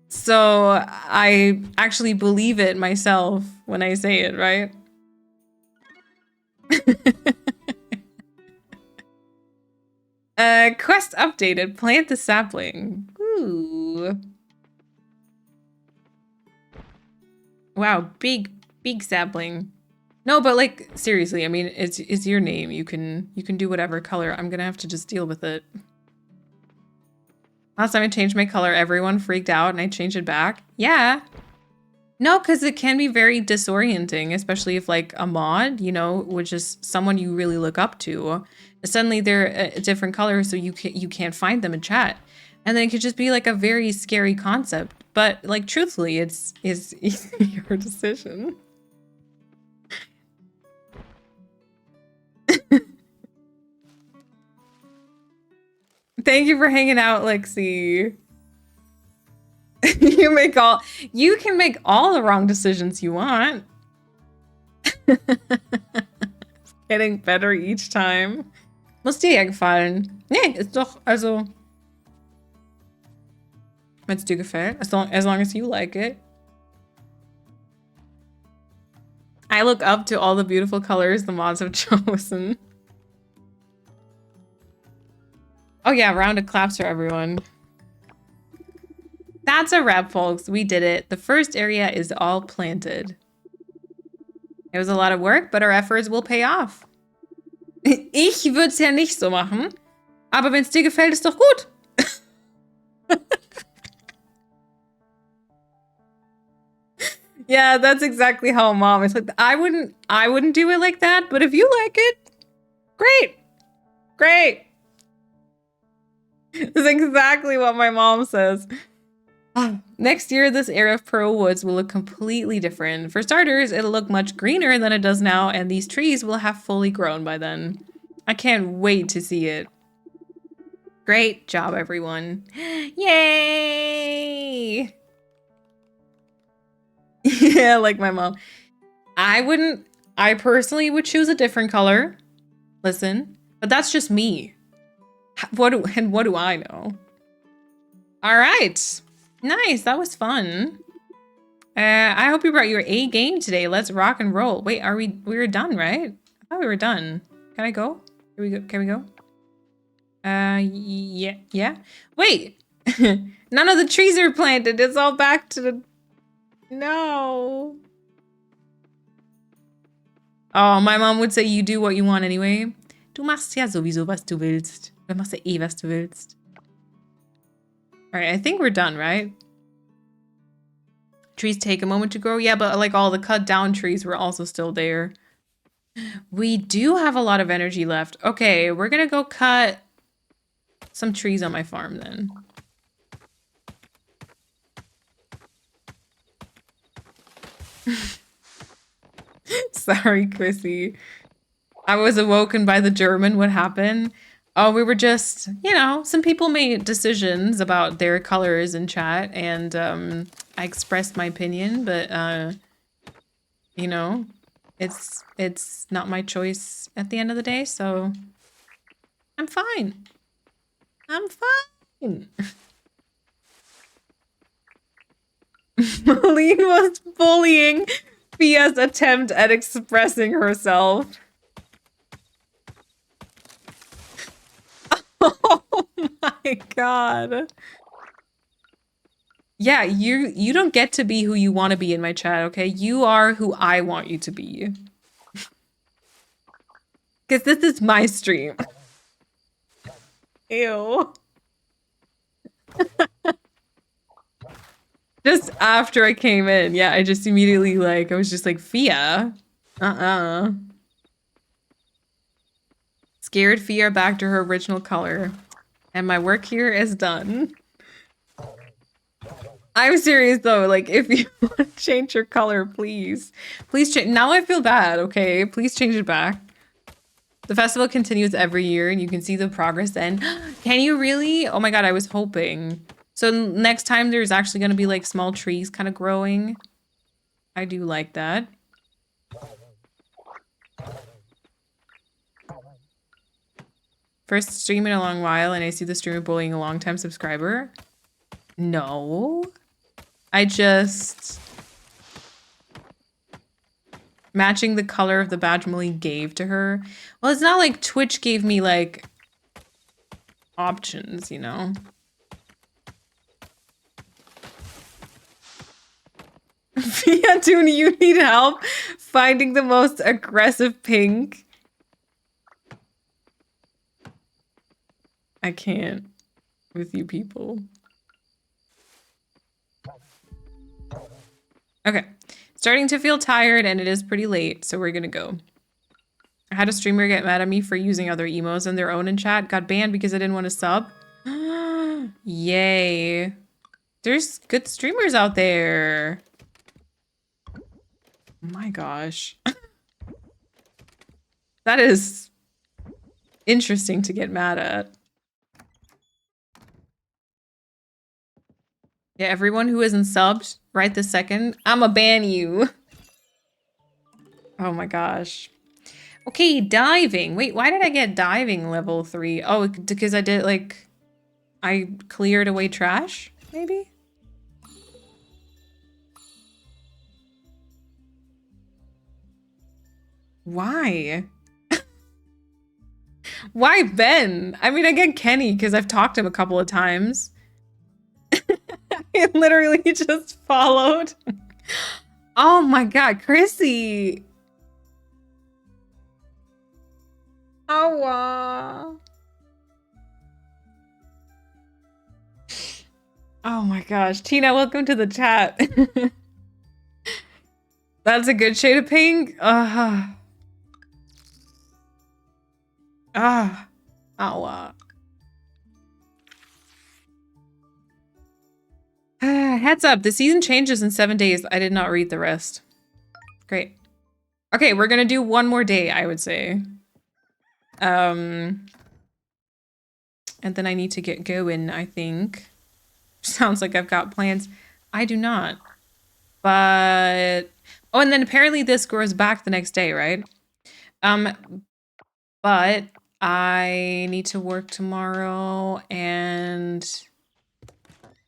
So I actually believe it myself when I say it, right? Quest updated. Plant the sapling. Ooh. Wow, big sapling. No, but like seriously, I mean, it's your name. You can do whatever color. I'm gonna have to just deal with it. Last time I changed my color, everyone freaked out and I changed it back. Yeah. No, because it can be very disorienting, especially if like a mod, you know, which is someone you really look up to, suddenly they're a different color, so you can't find them in chat. And then it could just be like a very scary concept. But like truthfully, it's your decision. Thank you for hanging out, Lexi. You can make all the wrong decisions you want. Getting better each time. Muss dir ja gefallen. Nee, ist doch, also. Wenn es dir gefällt, as long as you like it. I look up to all the beautiful colors the mods have chosen. Oh yeah, round of claps for everyone. That's a wrap, folks. We did it. The first area is all planted. It was a lot of work, but our efforts will pay off. Ich würde es ja nicht so machen. Aber wenn es dir gefällt, ist doch gut. Yeah, that's exactly how mom is. Like, I wouldn't do it like that, but if you like it, great. Great. That's exactly what my mom says. Next year, this area of Pearl Woods will look completely different. For starters, it'll look much greener than it does now, and these trees will have fully grown by then. I can't wait to see it. Great job, everyone. Yay! Yeah, like my mom. I personally would choose a different color. Listen, but that's just me. What do I know? All right. Nice, that was fun. I hope you brought your A game today. Let's rock and roll. Wait, we were done, right? I thought we were done. Can I go? Can we go? Yeah. Wait. None of the trees are planted. It's all back to the No. Oh, my mom would say you do what you want anyway. Du machst ja sowieso, was du willst. Du machst ja eh, was du willst. Alright, I think we're done, right? Trees take a moment to grow. Yeah, but like all the cut down trees were also still there. We do have a lot of energy left. Okay, we're gonna go cut some trees on my farm then. Sorry, Chrissy. I was awoken by the German. What happened? Oh, we were just, you know, some people made decisions about their colors in chat, and I expressed my opinion, but you know, it's not my choice at the end of the day, so I'm fine. I'm fine. Malene was bullying Fia's attempt at expressing herself. Oh my god. Yeah, you don't get to be who you want to be in my chat, okay? You are who I want you to be. Because this is my stream. Ew. Just after I came in, yeah, I just immediately I was just like, Fia? Scared Fia back to her original color. And my work here is done. I'm serious though, like if you want to change your color, please. Please change. Now I feel bad, okay? Please change it back. The festival continues every year and you can see the progress then. Can you really? Oh my god, I was hoping. So next time there's actually going to be like small trees kind of growing. I do like that. First stream in a long while and I see the streamer bullying a long-time subscriber. No. I just... matching the color of the badge Malene gave to her. Well, it's not like Twitch gave me, like, options, you know? Yeah, Toon, you need help finding the most aggressive pink. I can't with you people. Okay, starting to feel tired and it is pretty late, so we're gonna go. I had a streamer get mad at me for using other emos in their own in chat. Got banned because I didn't want to sub. Yay. There's good streamers out there. Oh my gosh. That is interesting to get mad at. Yeah, everyone who isn't subbed right this second, I'ma ban you. Oh my gosh. Okay, diving. Wait, why did I get diving level 3? Oh, because I did like... I cleared away trash, maybe? Why? Why Ben? I mean, I get Kenny because I've talked to him a couple of times. It literally just followed. Oh my god, Chrissy. Oh wow. Oh my gosh. Tina, welcome to the chat. That's a good shade of pink. Oh wow. Heads up, the season changes in 7 days. I did not read the rest. Great. Okay, we're gonna do one more day, I would say. And then I need to get going, I think. Sounds like I've got plans. I do not. But... oh, and then apparently this grows back the next day, right? But I need to work tomorrow and...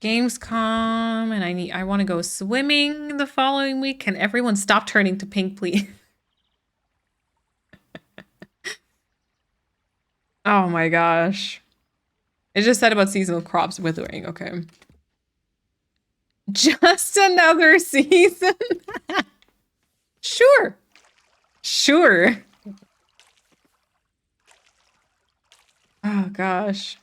Gamescom, and I want to go swimming the following week. Can everyone stop turning to pink, please? Oh my gosh. It just said about seasonal crops withering. Okay. Just another season? Sure. Sure. Oh gosh.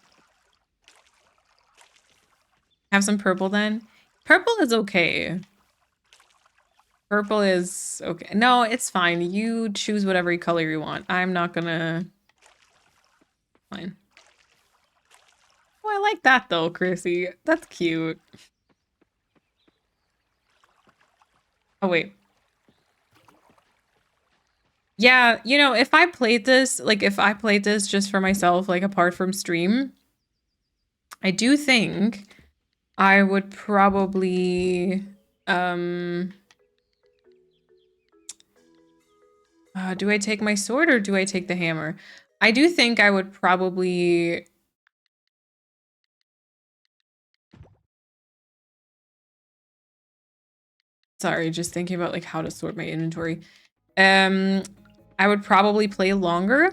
Have some purple then? Purple is okay. Purple is okay. No, it's fine. You choose whatever color you want. I'm not gonna... Fine. Oh, I like that though, Chrissy. That's cute. Oh, wait. Yeah, you know, if I played this, like if I played this just for myself, like apart from stream, I do think I would probably, do I take my sword or do I take the hammer? I do think I would probably... Sorry, just thinking about like how to sort my inventory. I would probably play longer.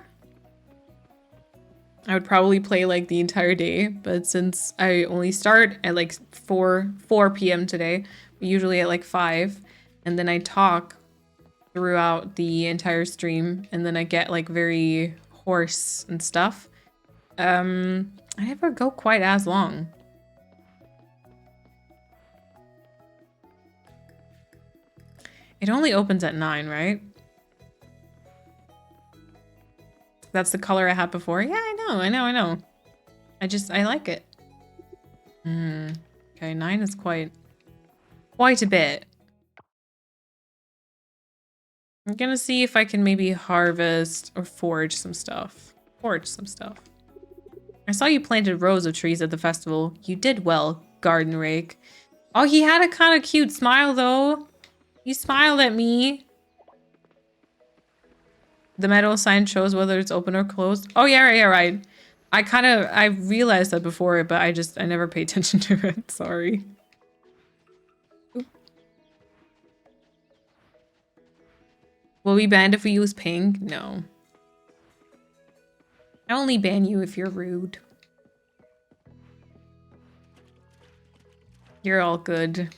I would probably play like the entire day, but since I only start at like 4 p.m. today, usually at like 5, and then I talk throughout the entire stream, and then I get like very hoarse and stuff. I never go quite as long. It only opens at 9, right? That's the color I had before. Yeah, I know. I like it. Okay, 9 is quite a bit. I'm gonna see if I can maybe harvest or forage some stuff. I saw you planted rows of trees at the festival. You did well, garden rake. Oh, he had a kind of cute smile though. He smiled at me. The metal sign shows whether it's open or closed. Oh yeah, right. I realized that before, but I never paid attention to it. Sorry. Oop. Will we ban if we use ping? No. I only ban you if you're rude. You're all good.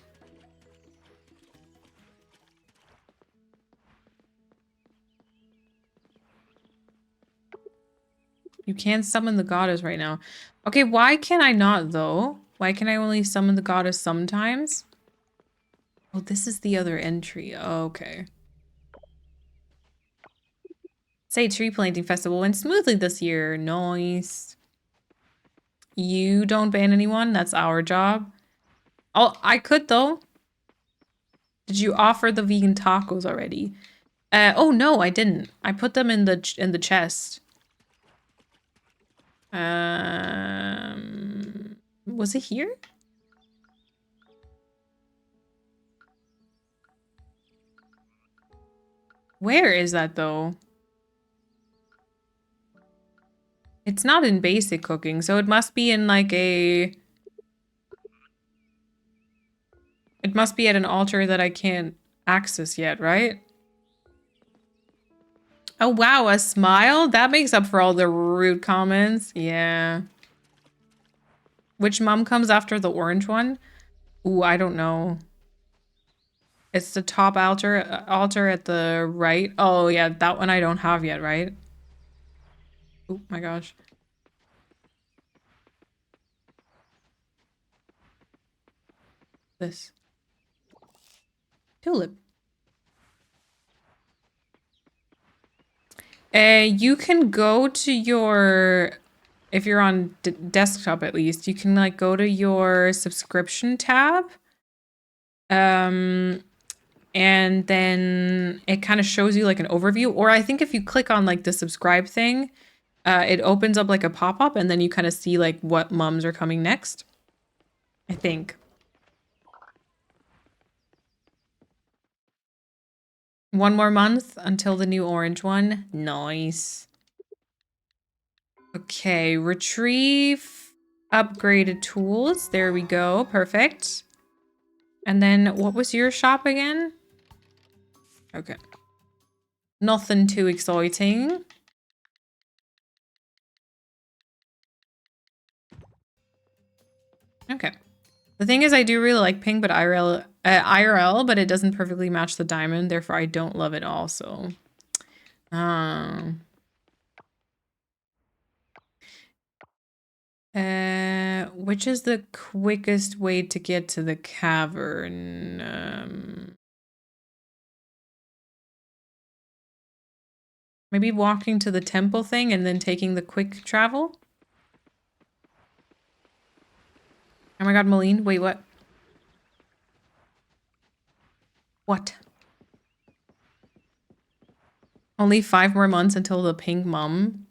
You can't summon the goddess right now. Okay, why can I not though? Why can I only summon the goddess sometimes? Oh, this is the other entry. Oh, okay. Say tree planting festival went smoothly this year. Nice. You don't ban anyone. That's our job. Oh, I could though. Did you offer the vegan tacos already? Oh no, I didn't. I put them in the chest. Was it here? Where is that though? It's not in basic cooking, so it must be in like a... It must be at an altar that I can't access yet, right? Oh wow, a smile? That makes up for all the rude comments. Yeah. Which mum comes after the orange one? Ooh, I don't know. It's the top altar at the right. Oh yeah, that one I don't have yet, right? Oh my gosh. This. Tulip. You can go to your... If you're on desktop at least, you can like go to your subscription tab. And then it kind of shows you like an overview. Or I think if you click on like the subscribe thing, it opens up like a pop-up and then you kind of see like what mums are coming next. I think. One more month until the new orange one. Nice. Okay, retrieve upgraded tools. There we go. Perfect. And then what was your shop again? Okay. Nothing too exciting. Okay. The thing is, I do really like pink, but IRL, but it doesn't perfectly match the diamond. Therefore, I don't love it also. Which is the quickest way to get to the cavern? Maybe walking to the temple thing and then taking the quick travel? Oh my god, Moline. Wait, what? What? Only 5 more months until the pink mum?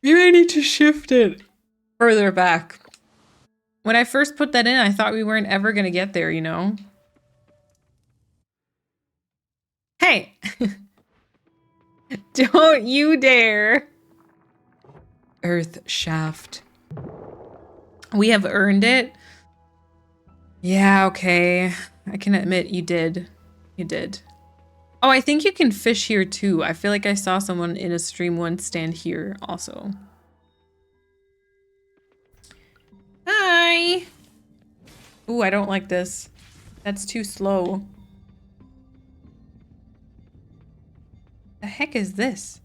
You may need to shift it further back. When I first put that in, I thought we weren't ever gonna get there, you know? Hey! Don't you dare! Earth Shaft. We have earned it. Yeah, okay. I can admit you did. You did. Oh, I think you can fish here too. I feel like I saw someone in a stream once stand here also. Hi. Ooh, I don't like this. That's too slow. The heck is this?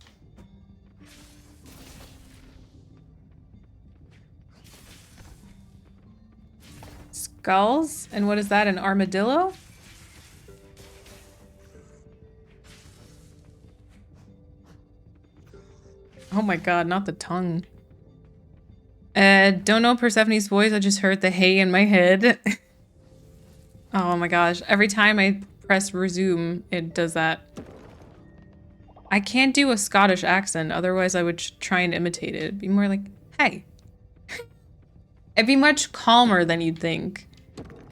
Skulls? And what is that, an armadillo? Oh my god, not the tongue. Don't know Persephone's voice, I just heard the hey in my head. Oh my gosh, every time I press resume, it does that. I can't do a Scottish accent, otherwise I would try and imitate it. It'd be more like, hey. It'd be much calmer than you'd think.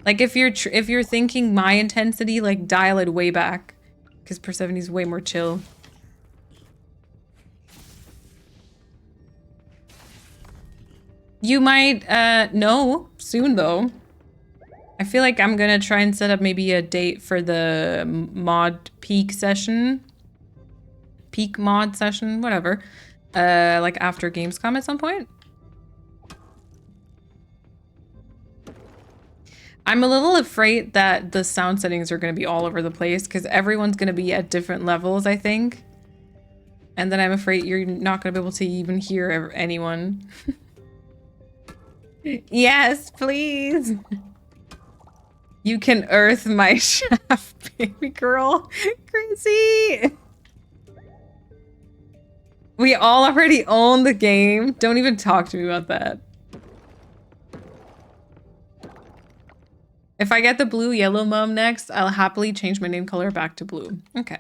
Like if you're thinking my intensity, like dial it way back. Because Persephone's way more chill. You might know soon though. I feel like I'm gonna try and set up maybe a date for the mod peak session. Peak mod session, whatever. Like after Gamescom at some point. I'm a little afraid that the sound settings are gonna be all over the place because everyone's gonna be at different levels, I think. And then I'm afraid you're not gonna be able to even hear anyone. Yes, please. You can earth my shaft, baby girl. Crazy. We all already own the game. Don't even talk to me about that. If I get the blue yellow mum next, I'll happily change my name color back to blue. Okay.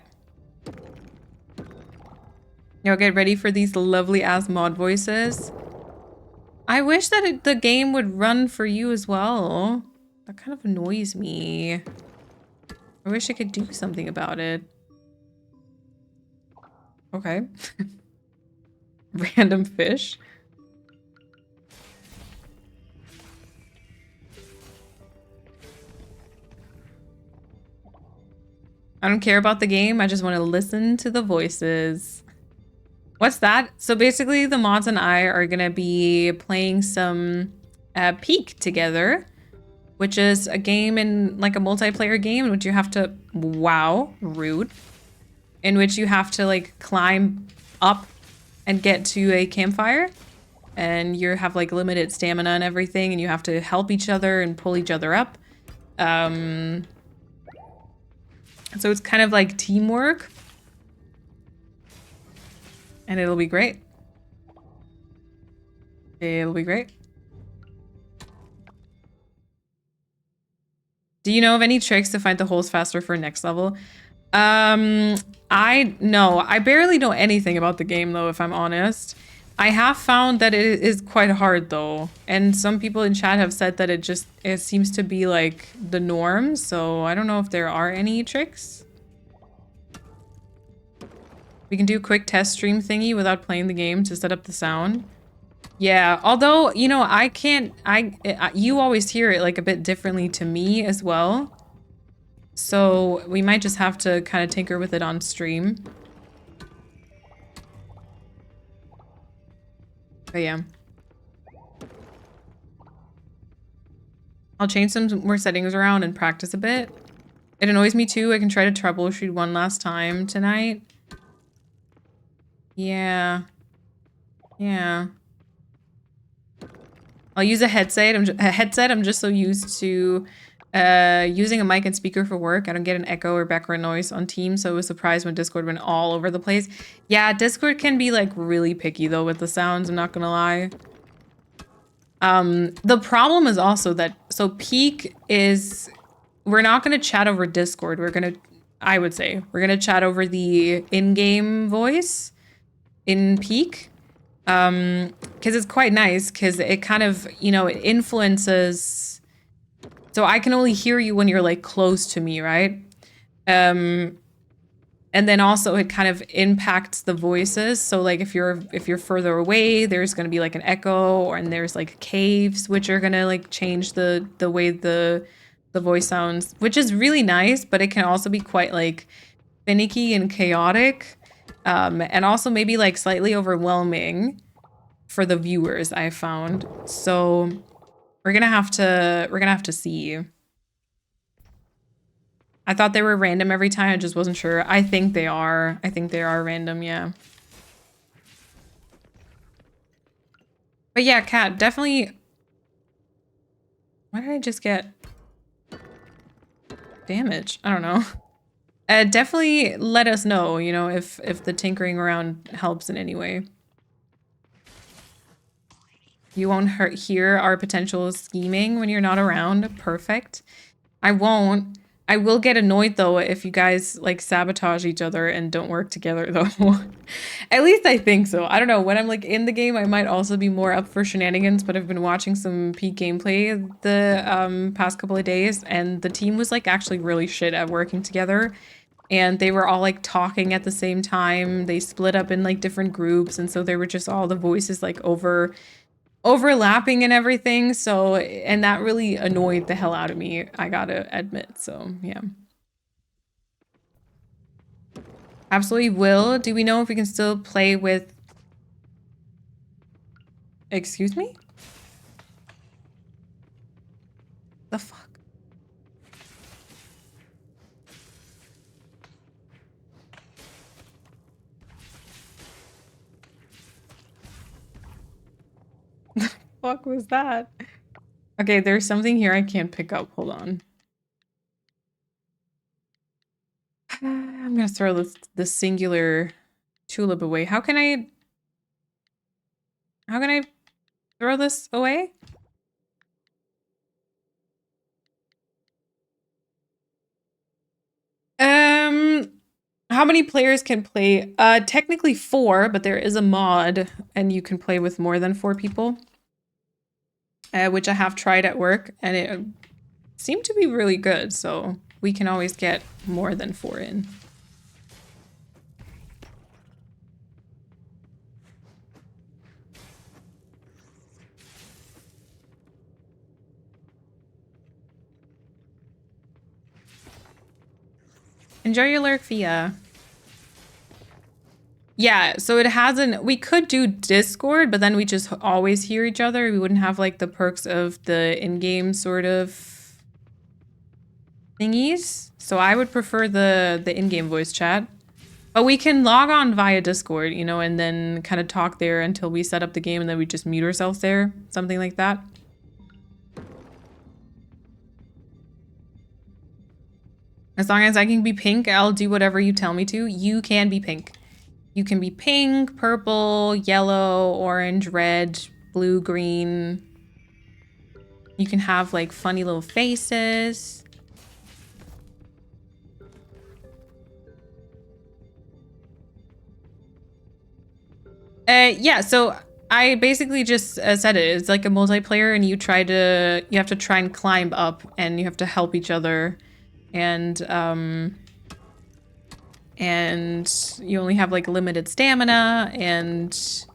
Now get ready for these lovely ass mod voices. I wish that the game would run for you as well. That kind of annoys me. I wish I could do something about it. Okay. Random fish. I don't care about the game. I just want to listen to the voices. What's that? So basically the mods and I are going to be playing some Peak together, which is a game in like a multiplayer game in which you have to, wow, rude, in which you have to like climb up and get to a campfire, and you have like limited stamina and everything, and you have to help each other and pull each other up. So it's kind of like teamwork. And it'll be great. It'll be great. Do you know of any tricks to find the holes faster for next level? No, I barely know anything about the game though, if I'm honest. I have found that it is quite hard though. And some people in chat have said that it seems to be like the norm. So I don't know if there are any tricks. We can do a quick test stream thingy without playing the game to set up the sound. Yeah, although, you know, you always hear it like a bit differently to me as well. So we might just have to kind of tinker with it on stream. But yeah. I'll change some more settings around and practice a bit. It annoys me too. I can try to troubleshoot one last time tonight. Yeah. Yeah. I'll use a headset. I'm just so used to using a mic and speaker for work. I don't get an echo or background noise on Teams, so I was surprised when Discord went all over the place. Yeah, Discord can be like really picky though with the sounds, I'm not gonna lie. The problem is also that, so Peak is, we're not gonna chat over Discord. I would say, we're gonna chat over the in-game voice in Peak, because it's quite nice because it kind of, you know, it influences, so I can only hear you when you're like close to me, right? And And then also it kind of impacts the voices. So like if you're further away, there's gonna be like an echo, and there's like caves which are gonna like change the way the voice sounds, which is really nice, but it can also be quite like finicky and chaotic. And also maybe like slightly overwhelming for the viewers, I found. So we're gonna have to see. I thought they were random every time. I just wasn't sure. I think they are. I think they are random, yeah. But yeah, Kat, definitely. Why did I just get damage? I don't know. Definitely let us know, you know, if the tinkering around helps in any way. You won't hear our potential scheming when you're not around. Perfect. I won't. I will get annoyed though if you guys like sabotage each other and don't work together though. At least I think so. I don't know. When I'm like in the game, I might also be more up for shenanigans, but I've been watching some peak gameplay the past couple of days, and the team was like actually really shit at working together. And they were all like talking at the same time. They split up in like different groups, and so they were just all the voices like overlapping and everything. So, and that really annoyed the hell out of me, I gotta admit. So yeah, absolutely will. Do we know if we can still play with, excuse me, the fuck? Fuck was that? Okay, there's something here I can't pick up. Hold on. I'm gonna throw this singular tulip away. How can I throw this away? How many players can play? Technically 4, but there is a mod and you can play with more than 4 people. Which I have tried at work, and it seemed to be really good, so we can always get more than 4 in. Enjoy your lurk, Fia. Yeah, so it hasn't, we could do Discord, but then we just always hear each other. We wouldn't have like the perks of the in-game sort of thingies. So I would prefer the in-game voice chat. But we can log on via Discord, you know, and then kind of talk there until we set up the game, and then we just mute ourselves there. Something like that. As long as I can be pink, I'll do whatever you tell me to. You can be pink. You can be pink, purple, yellow, orange, red, blue, green. You can have like funny little faces. Yeah, so I basically just said it. It's like a multiplayer, and you have to try and climb up, and you have to help each other. And you only have like limited stamina, and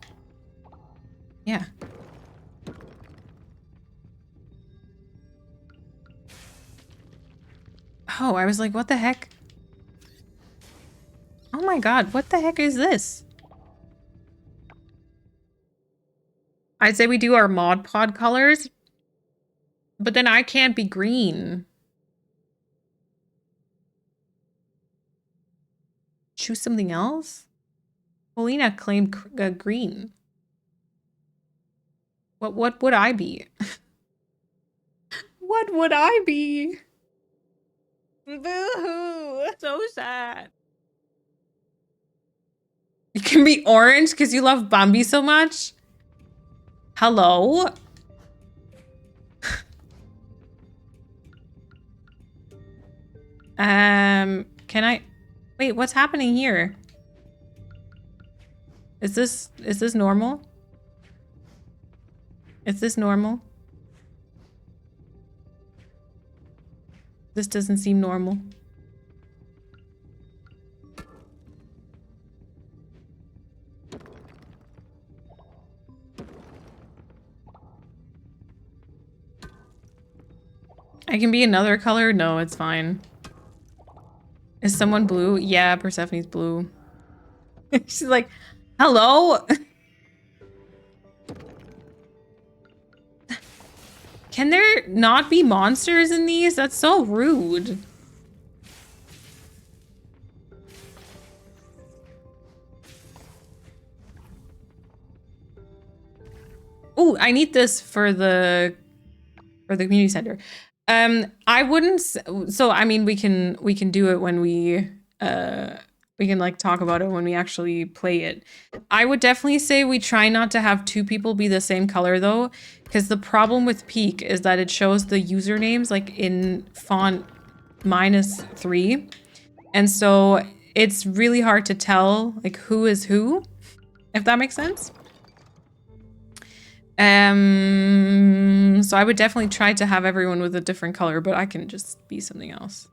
yeah. Oh, I was like, what the heck? Oh my god, what the heck is this? I'd say we do our Mod Pod colors, but then I can't be green. Choose something else? Paulina claimed green. What would I be? What would I be? Boo-hoo! So sad. You can be orange because you love Bambi so much? Hello? Can I... Wait, what's happening here? Is this normal? Is this normal? This doesn't seem normal. I can be another color? No, it's fine. Is someone blue? Yeah, Persephone's blue. She's like, hello? Can there not be monsters in these? That's so rude. Oh, I need this for the community center. I wouldn't. So I mean, we can do it when we can like talk about it when we actually play it. I would definitely say we try not to have two people be the same color though, because the problem with Peak is that it shows the usernames like in font -3, and so it's really hard to tell like who is who, if that makes sense. So I would definitely try to have everyone with a different color, but I can just be something else.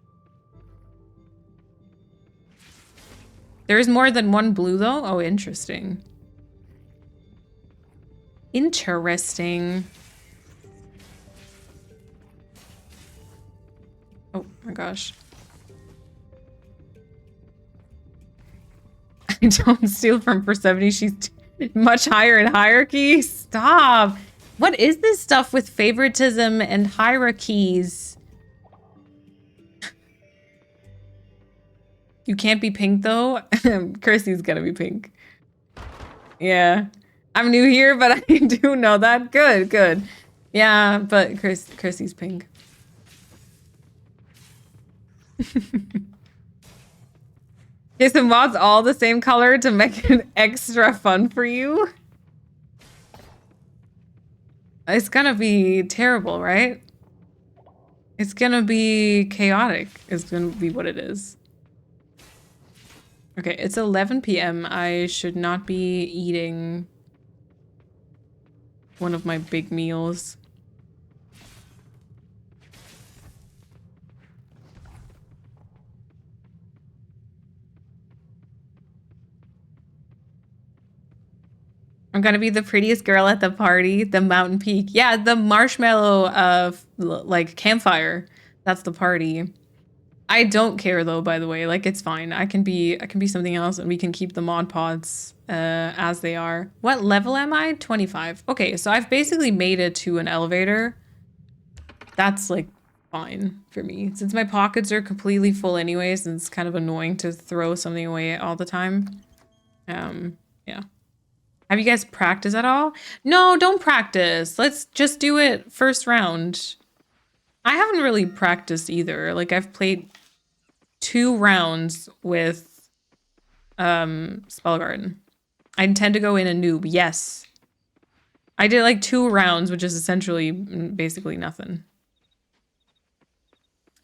There is more than one blue though? Oh, interesting. Interesting. Oh my gosh. I don't steal from Persephone. She's much higher in hierarchy. Stop. What is this stuff with favoritism and hierarchies? You can't be pink though. Kirsty's gonna be pink. Yeah. I'm new here, but I do know that. Good, good. Yeah, but Kirsty's pink. Is the mods all the same color to make it extra fun for you? It's gonna be terrible, right? It's gonna be chaotic. It's gonna be what it is. Okay, it's 11 p.m. I should not be eating one of my big meals. I'm gonna be the prettiest girl at the party, the mountain peak. Yeah, the marshmallow like campfire. That's the party. I don't care though, by the way. Like it's fine. I can be something else and we can keep the mod pods as they are. What level am I? 25. Okay, so I've basically made it to an elevator. That's like fine for me. Since my pockets are completely full anyways, and it's kind of annoying to throw something away all the time. Yeah. Have you guys practiced at all? No, don't practice. Let's just do it first round. I haven't really practiced either. Like I've played 2 rounds with Spellgarden. I intend to go in a noob, yes. I did like 2 rounds, which is essentially basically nothing.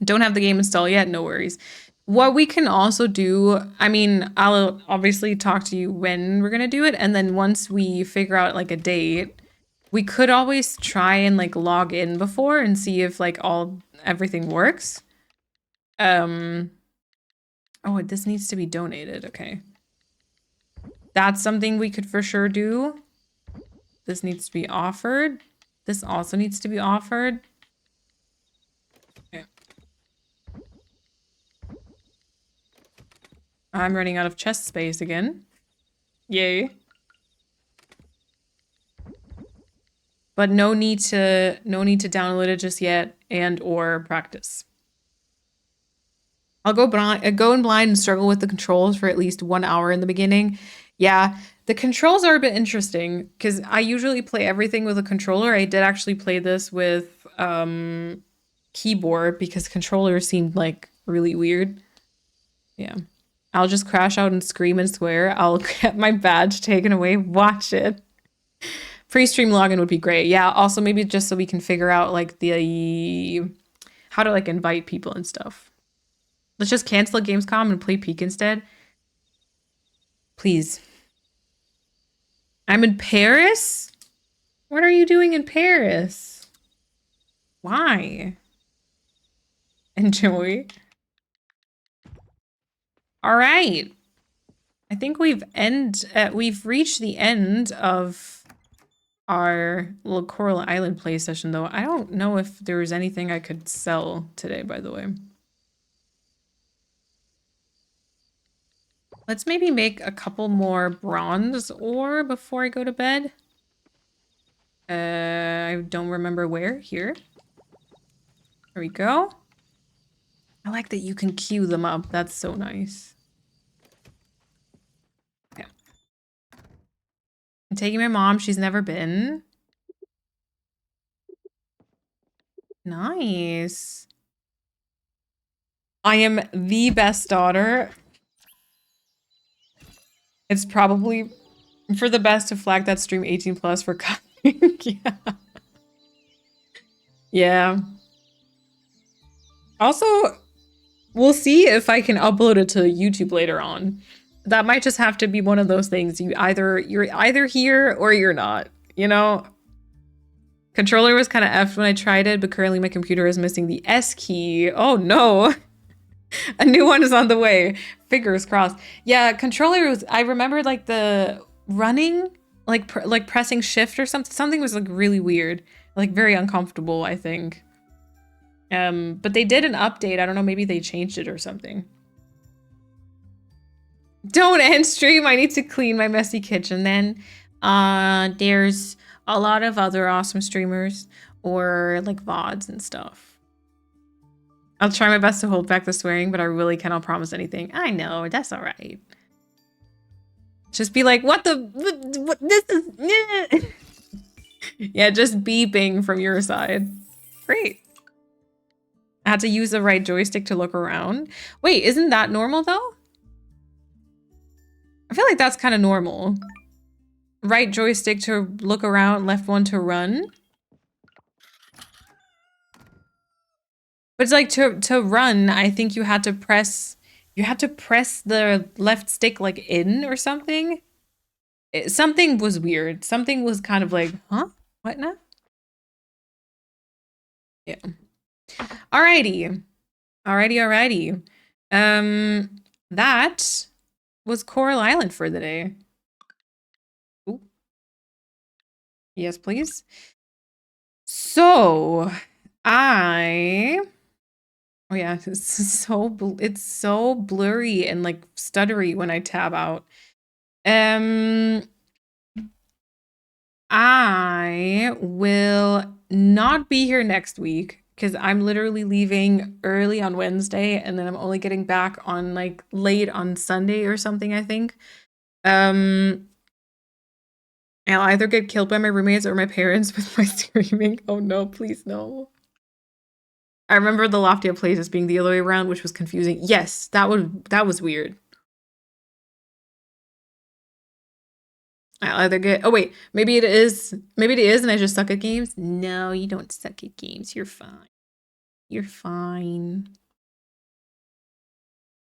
Don't have the game installed yet, no worries. What we can also do, I mean, I'll obviously talk to you when we're gonna do it, and then once we figure out like a date, we could always try and like log in before and see if like everything works. Oh, this needs to be donated, okay. That's something we could for sure do. This needs to be offered. This also needs to be offered. Okay. I'm running out of chest space again. Yay. But no need to download it just yet and or practice. I'll go in blind and struggle with the controls for at least 1 hour in the beginning. Yeah, the controls are a bit interesting because I usually play everything with a controller. I did actually play this with keyboard because controllers seemed like really weird. Yeah. I'll just crash out and scream and swear. I'll get my badge taken away. Watch it. Pre-stream login would be great. Yeah, also maybe just so we can figure out like how to like invite people and stuff. Let's just cancel Gamescom and play Peak instead. Please. I'm in Paris? What are you doing in Paris? Why? Enjoy. All right. I think we've reached the end of our little Coral Island play session, though. I don't know if there was anything I could sell today, by the way. Let's maybe make a couple more bronze ore before I go to bed. I don't remember where. Here. There we go. I like that you can queue them up. That's so nice. Okay. I'm taking my mom. She's never been. Nice. I am the best daughter. It's probably for the best to flag that stream 18 plus for cutting. Yeah. Yeah. Also, we'll see if I can upload it to YouTube later on. That might just have to be one of those things. You're either here or you're not, you know? Controller was kind of effed when I tried it, but currently my computer is missing the S key. Oh no. A new one is on the way. Fingers crossed. Yeah, controller was, I remember like the running, like pressing shift or something. Something was like really weird, like very uncomfortable, I think. But they did an update. I don't know, maybe they changed it or something. Don't end stream. I need to clean my messy kitchen then. There's a lot of other awesome streamers or like VODs and stuff. I'll try my best to hold back the swearing, but I really cannot promise anything. I know, that's all right. Just be like, what this is... Yeah, just beeping from your side. Great. I had to use the right joystick to look around. Wait, isn't that normal though? I feel like that's kind of normal. Right joystick to look around, left one to run. But it's like to run, I think you had to press the left stick like in or something. Something was weird. Something was kind of like, huh? What now? Yeah. Alrighty. That was Coral Island for the day. Ooh. Yes, please. So, oh yeah, it's so blurry and like stuttery when I tab out. I will not be here next week because I'm literally leaving early on Wednesday and then I'm only getting back on like late on Sunday or something, I think. I'll either get killed by my roommates or my parents with my streaming. Oh no, please no. I remember the Loftia places being the other way around, which was confusing. Yes, that was weird. I'll either get, oh wait, maybe it is and I just suck at games. No, you don't suck at games. You're fine. You're fine.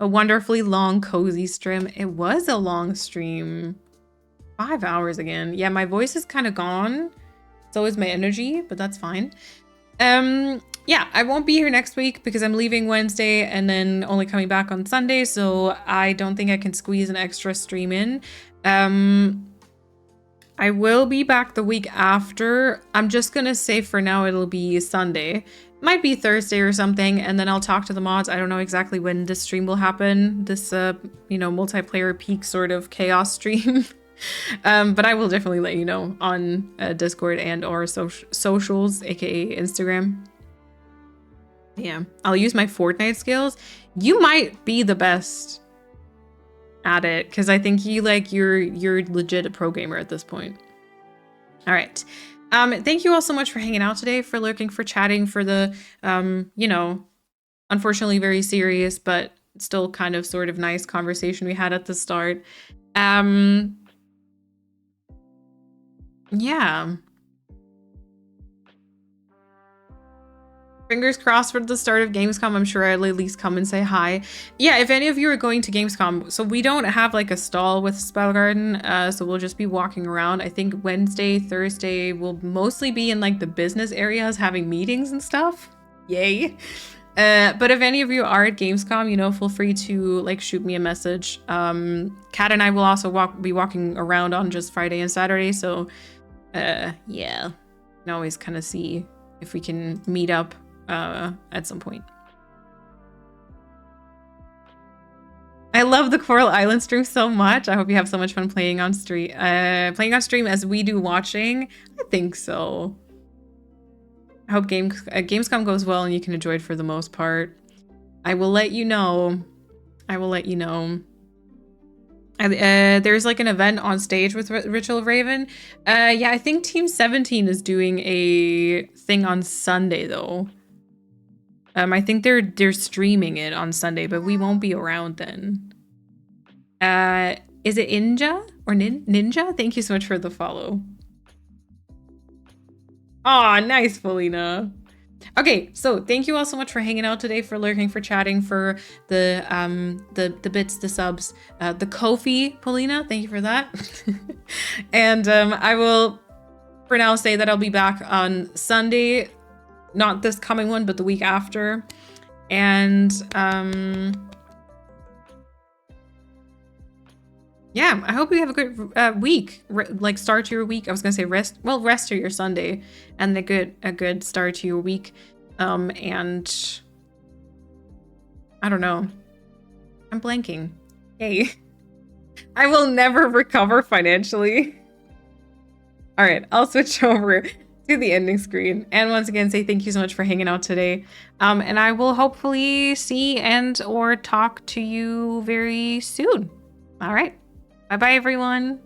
A wonderfully long, cozy stream. It was a long stream. 5 hours again. Yeah, my voice is kind of gone. So is my energy, but that's fine. Yeah, I won't be here next week because I'm leaving Wednesday and then only coming back on Sunday, so I don't think I can squeeze an extra stream in. I will be back the week after. I'm just gonna say for now it'll be Sunday. Might be Thursday or something, and then I'll talk to the mods. I don't know exactly when this stream will happen. This, you know, multiplayer peak sort of chaos stream. But I will definitely let you know on Discord and or socials, aka Instagram. Yeah, I'll use my Fortnite skills. You might be the best at it because I think you're legit a pro gamer at this point. All right. Thank you all so much for hanging out today, for lurking, for chatting, for the you know, unfortunately very serious but still kind of sort of nice conversation we had at the start. Yeah. Fingers crossed for the start of Gamescom. I'm sure I'll at least come and say hi. Yeah, if any of you are going to Gamescom, so we don't have like a stall with Spell Garden, so we'll just be walking around. I think Wednesday, Thursday will mostly be in like the business areas having meetings and stuff. Yay. But if any of you are at Gamescom, you know, feel free to like shoot me a message. Kat and I will also be walking around on just Friday and Saturday, so yeah, you can always kind of see if we can meet up at some point. I love the Coral Island stream so much. I hope you have so much fun playing on stream. Playing on stream as we do watching. I think so. I hope Gamescom goes well and you can enjoy it for the most part. I will let you know. I will let you know. There's like an event on stage with Ritual of Raven. Yeah, I think Team 17 is doing a thing on Sunday though. I think they're streaming it on Sunday, but we won't be around then. Is it Ninja or Ninja? Thank you so much for the follow. Aw, nice, Felina. Okay, so thank you all so much for hanging out today, for lurking, for chatting, for the bits, the subs, the Ko-fi, Polina. Thank you for that. And I will, for now, say that I'll be back on Sunday. Not this coming one, but the week after. And yeah, I hope you have a good week. Like start to your week. I was gonna say rest to your Sunday, and a good start to your week. And I don't know. I'm blanking. Hey, I will never recover financially. All right, I'll switch over to the ending screen, and once again say thank you so much for hanging out today, and I will hopefully see and or talk to you very soon. All right, bye everyone.